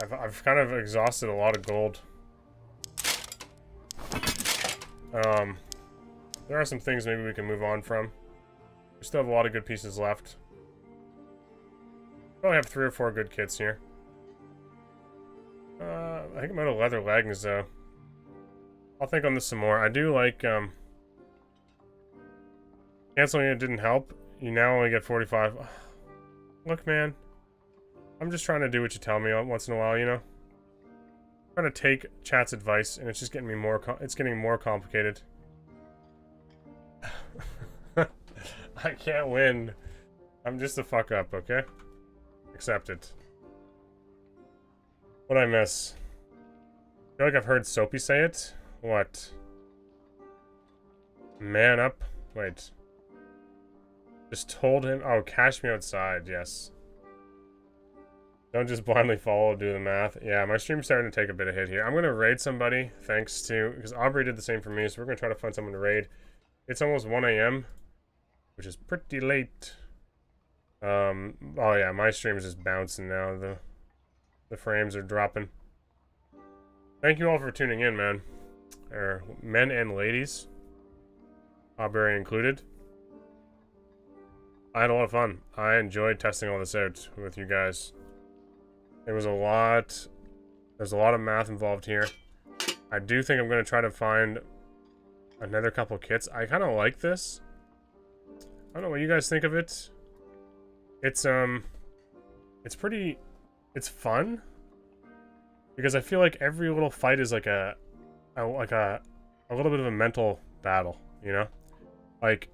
I've kind of exhausted a lot of gold. There are some things maybe we can move on from. We still have a lot of good pieces left. Probably have 3 or 4 good kits here. I think I'm out of leather leggings though. I'll think on this some more. I do like, canceling it didn't help. You now only get 45. Look, man. I'm just trying to do what you tell me once in a while, you know? I'm trying to take chat's advice, and it's just getting me more, it's getting more complicated. I can't win. I'm just a fuck up, okay? Accept it. What'd I miss? I feel like I've heard Soapy say it. What? Man up? Wait. Just told him. Oh, cash me outside. Yes. Don't just blindly follow, do the math. Yeah, my stream's starting to take a bit of hit here. I'm going to raid somebody, thanks to... Because Aubrey did the same for me, so we're going to try to find someone to raid. It's almost 1 a.m., which is pretty late. Oh yeah, my stream's just bouncing now. The frames are dropping. Thank you all for tuning in, man. Men and ladies. Aubrey included. I had a lot of fun. I enjoyed testing all this out with you guys. There was a lot... There's a lot of math involved here. I do think I'm going to try to find another couple kits. I kind of like this. I don't know what you guys think of it. It's pretty... It's fun. Because I feel like every little fight is like a little bit of a mental battle, you know? Like,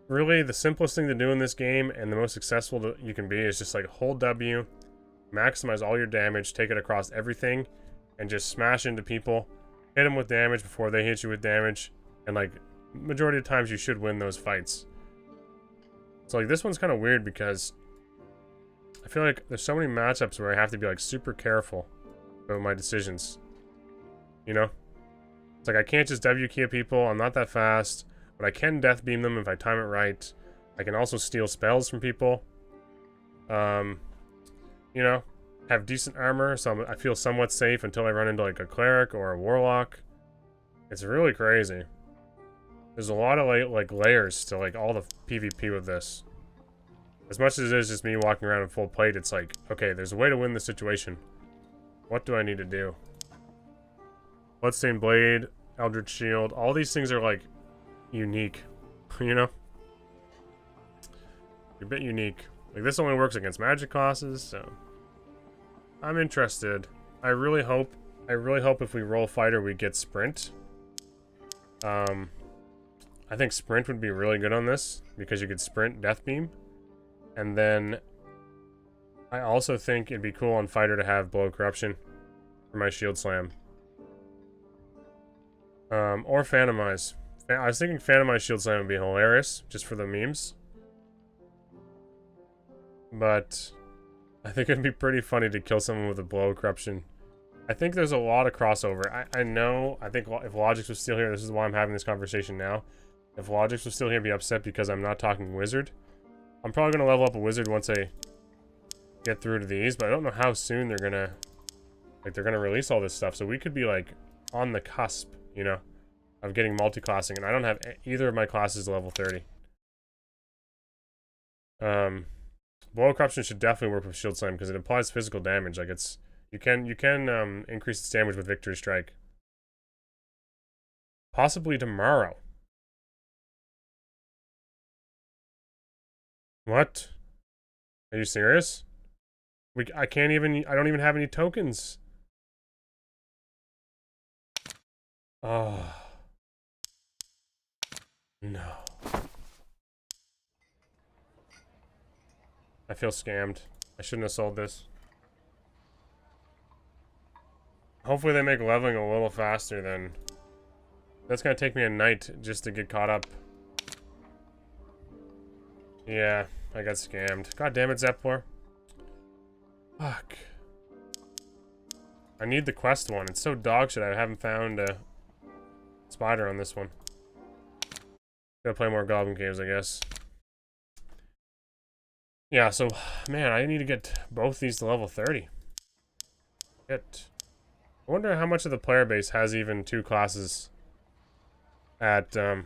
really, the simplest thing to do in this game and the most successful you can be is just like hold W, maximize all your damage, take it across everything, and just smash into people, hit them with damage before they hit you with damage, and like, majority of times you should win those fights. So like, this one's kind of weird because I feel like there's so many matchups where I have to be like super careful about my decisions. You know? It's like I can't just W key at people, I'm not that fast, but I can death beam them if I time it right. I can also steal spells from people. You know, have decent armor, so I feel somewhat safe until I run into like a cleric or a warlock. It's really crazy. There's a lot of like layers to like all the PvP with this. As much as it is just me walking around in full plate, it's like, okay, there's a way to win this situation. What do I need to do? Bloodstained Blade, Eldritch Shield, all these things are like unique, you know? A bit unique. Like this only works against magic classes, so I'm interested. I really hope if we roll fighter we get sprint. I think sprint would be really good on this because you could sprint death beam. And then I also think it'd be cool on fighter to have blow corruption for my shield slam. Or Phantomize. I was thinking Phantomize Shield Slam would be hilarious, just for the memes. But I think it'd be pretty funny to kill someone with a blow corruption. I think there's a lot of crossover. I know, I think if Logix was still here, this is why I'm having this conversation now. If Logix was still here, I'd be upset because I'm not talking Wizard. I'm probably going to level up a Wizard once I get through to these, but I don't know how soon they're going to release all this stuff. So we could be, like, on the cusp, you know, of getting multi-classing, and I don't have either of my classes level 30. Blow corruption should definitely work with Shield Slam because it applies physical damage. Like it's you can increase its damage with Victory Strike. Possibly tomorrow. What? Are you serious? I don't even have any tokens. Oh. No. I feel scammed. I shouldn't have sold this. Hopefully they make leveling a little faster then. That's gonna take me a night just to get caught up. Yeah, I got scammed. God damn it, Zeppler. Fuck. I need the quest one. It's so dog shit I haven't found a spider on this one. Gotta play more Goblin Caves, I guess. Yeah, so, man, I need to get both these to level 30. Shit. I wonder how much of the player base has even 2 classes at, How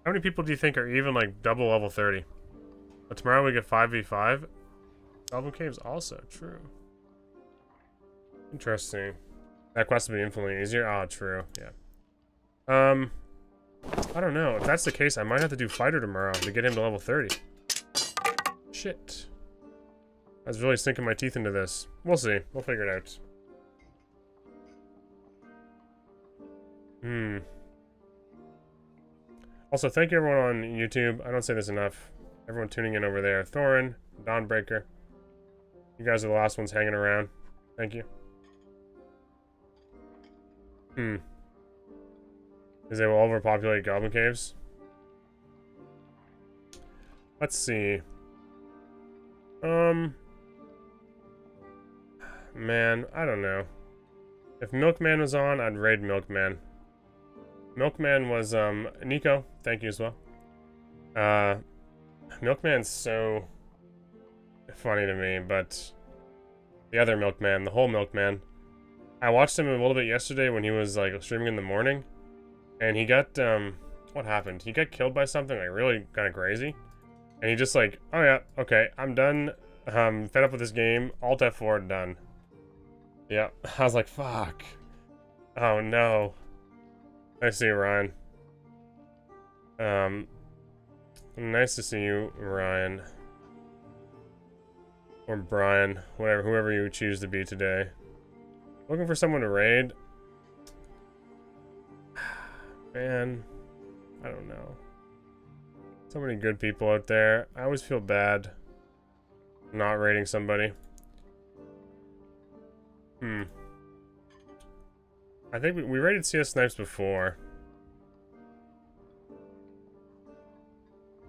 many people do you think are even, like, double level 30? But tomorrow we get 5v5? Goblin Caves also, true. Interesting. That quest would be infinitely easier? Oh, true, yeah. I don't know. If that's the case, I might have to do fighter tomorrow to get him to level 30. Shit. I was really sinking my teeth into this. We'll see. We'll figure it out. Also, thank you everyone on YouTube. I don't say this enough. Everyone tuning in over there. Thorin, Dawnbreaker. You guys are the last ones hanging around. Thank you. Because they will overpopulate goblin caves. Let's see. Man, I don't know. If Milkman was on, I'd raid Milkman. Milkman was, Nico, thank you as well. Milkman's so funny to me, but the other Milkman, the whole Milkman, I watched him a little bit yesterday when he was, like, streaming in the morning, and he got, what happened? He got killed by something, like, really kind of crazy, and he just, like, oh yeah, okay, I'm done, fed up with this game, Alt F4, done. Yeah, I was like, fuck. Oh no. I see you, Ryan. Nice to see you, Ryan. Or Brian, whatever, whoever you choose to be today. Looking for someone to raid? Man, I don't know. So many good people out there. I always feel bad not raiding somebody. I think we raided CS Snipes before.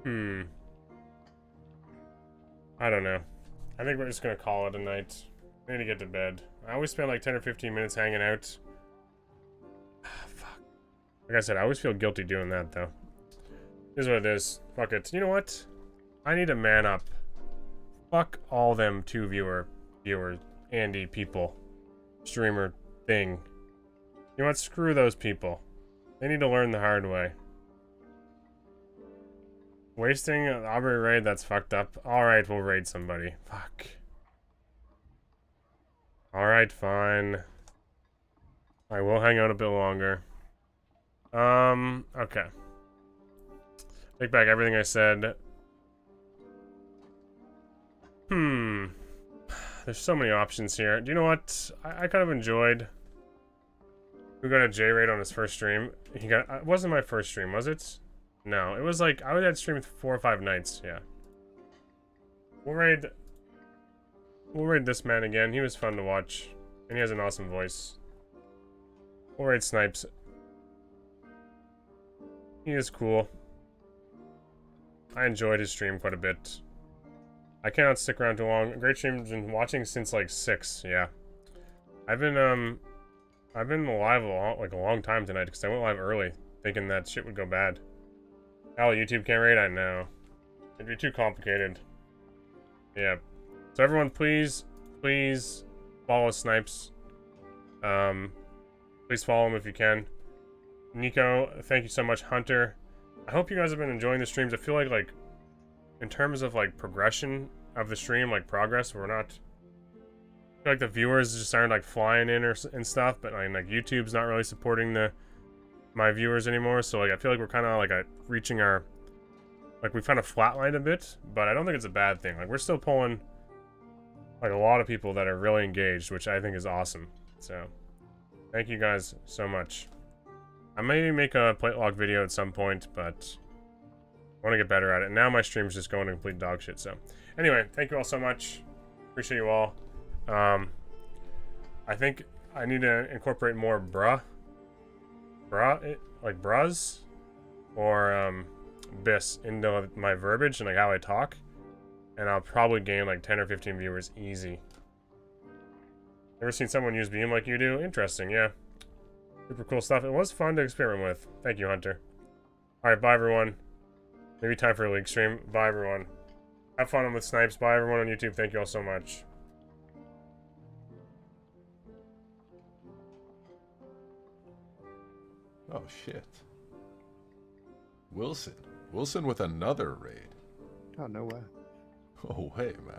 I don't know. I think we're just gonna call it a night. I need to get to bed. I always spend like 10 or 15 minutes hanging out. Fuck. Like I said, I always feel guilty doing that though. Here's what it is. Fuck it. You know what? I need to man up. Fuck all them viewers, Andy people, streamer thing. You know what? Screw those people. They need to learn the hard way. Wasting an Aubrey raid, that's fucked up. Alright, we'll raid somebody. Fuck. Alright, fine. I will hang out a bit longer. Okay. Take back everything I said. There's so many options here. Do you know what? I kind of enjoyed who got a J raid on his first stream. He got. It wasn't my first stream, was it? No, it was like I had streamed 4 or 5 nights. Yeah. We'll raid this man again. He was fun to watch, and he has an awesome voice. We'll raid Snipes. He is cool. I enjoyed his stream quite a bit. I cannot stick around too long. Great stream, been watching since like 6. Yeah. I've been live a long time tonight because I went live early, thinking that shit would go bad. How YouTube can't raid? I know. It'd be too complicated. Yeah. So everyone, please follow Snipes. Please follow him if you can. Nico, thank you so much. Hunter, I hope you guys have been enjoying the streams. I feel like in terms of like progression of the stream, like progress, we're not. I feel like the viewers just aren't like flying in and stuff, but like YouTube's not really supporting my viewers anymore. So like I feel like we're kind of like reaching our, like we've kind of flatlined a bit, but I don't think it's a bad thing. Like we're still pulling like a lot of people that are really engaged, which I think is awesome. So thank you guys so much. I may make a plate log video at some point, but I want to get better at it. Now my stream's just going to complete dog shit. So anyway, thank you all so much. Appreciate you all. I think I need to incorporate more like bruz or bis into my verbiage and like how I talk, and I'll probably gain like 10 or 15 viewers easy. Ever seen someone use Beam like you do? Interesting, yeah. Super cool stuff. It was fun to experiment with. Thank you, Hunter. Alright, bye everyone. Maybe time for a league stream. Bye everyone. Have fun with Snipes. Bye everyone on YouTube. Thank you all so much. Oh shit. Wilson with another raid. Oh, no way. Oh, hey, man.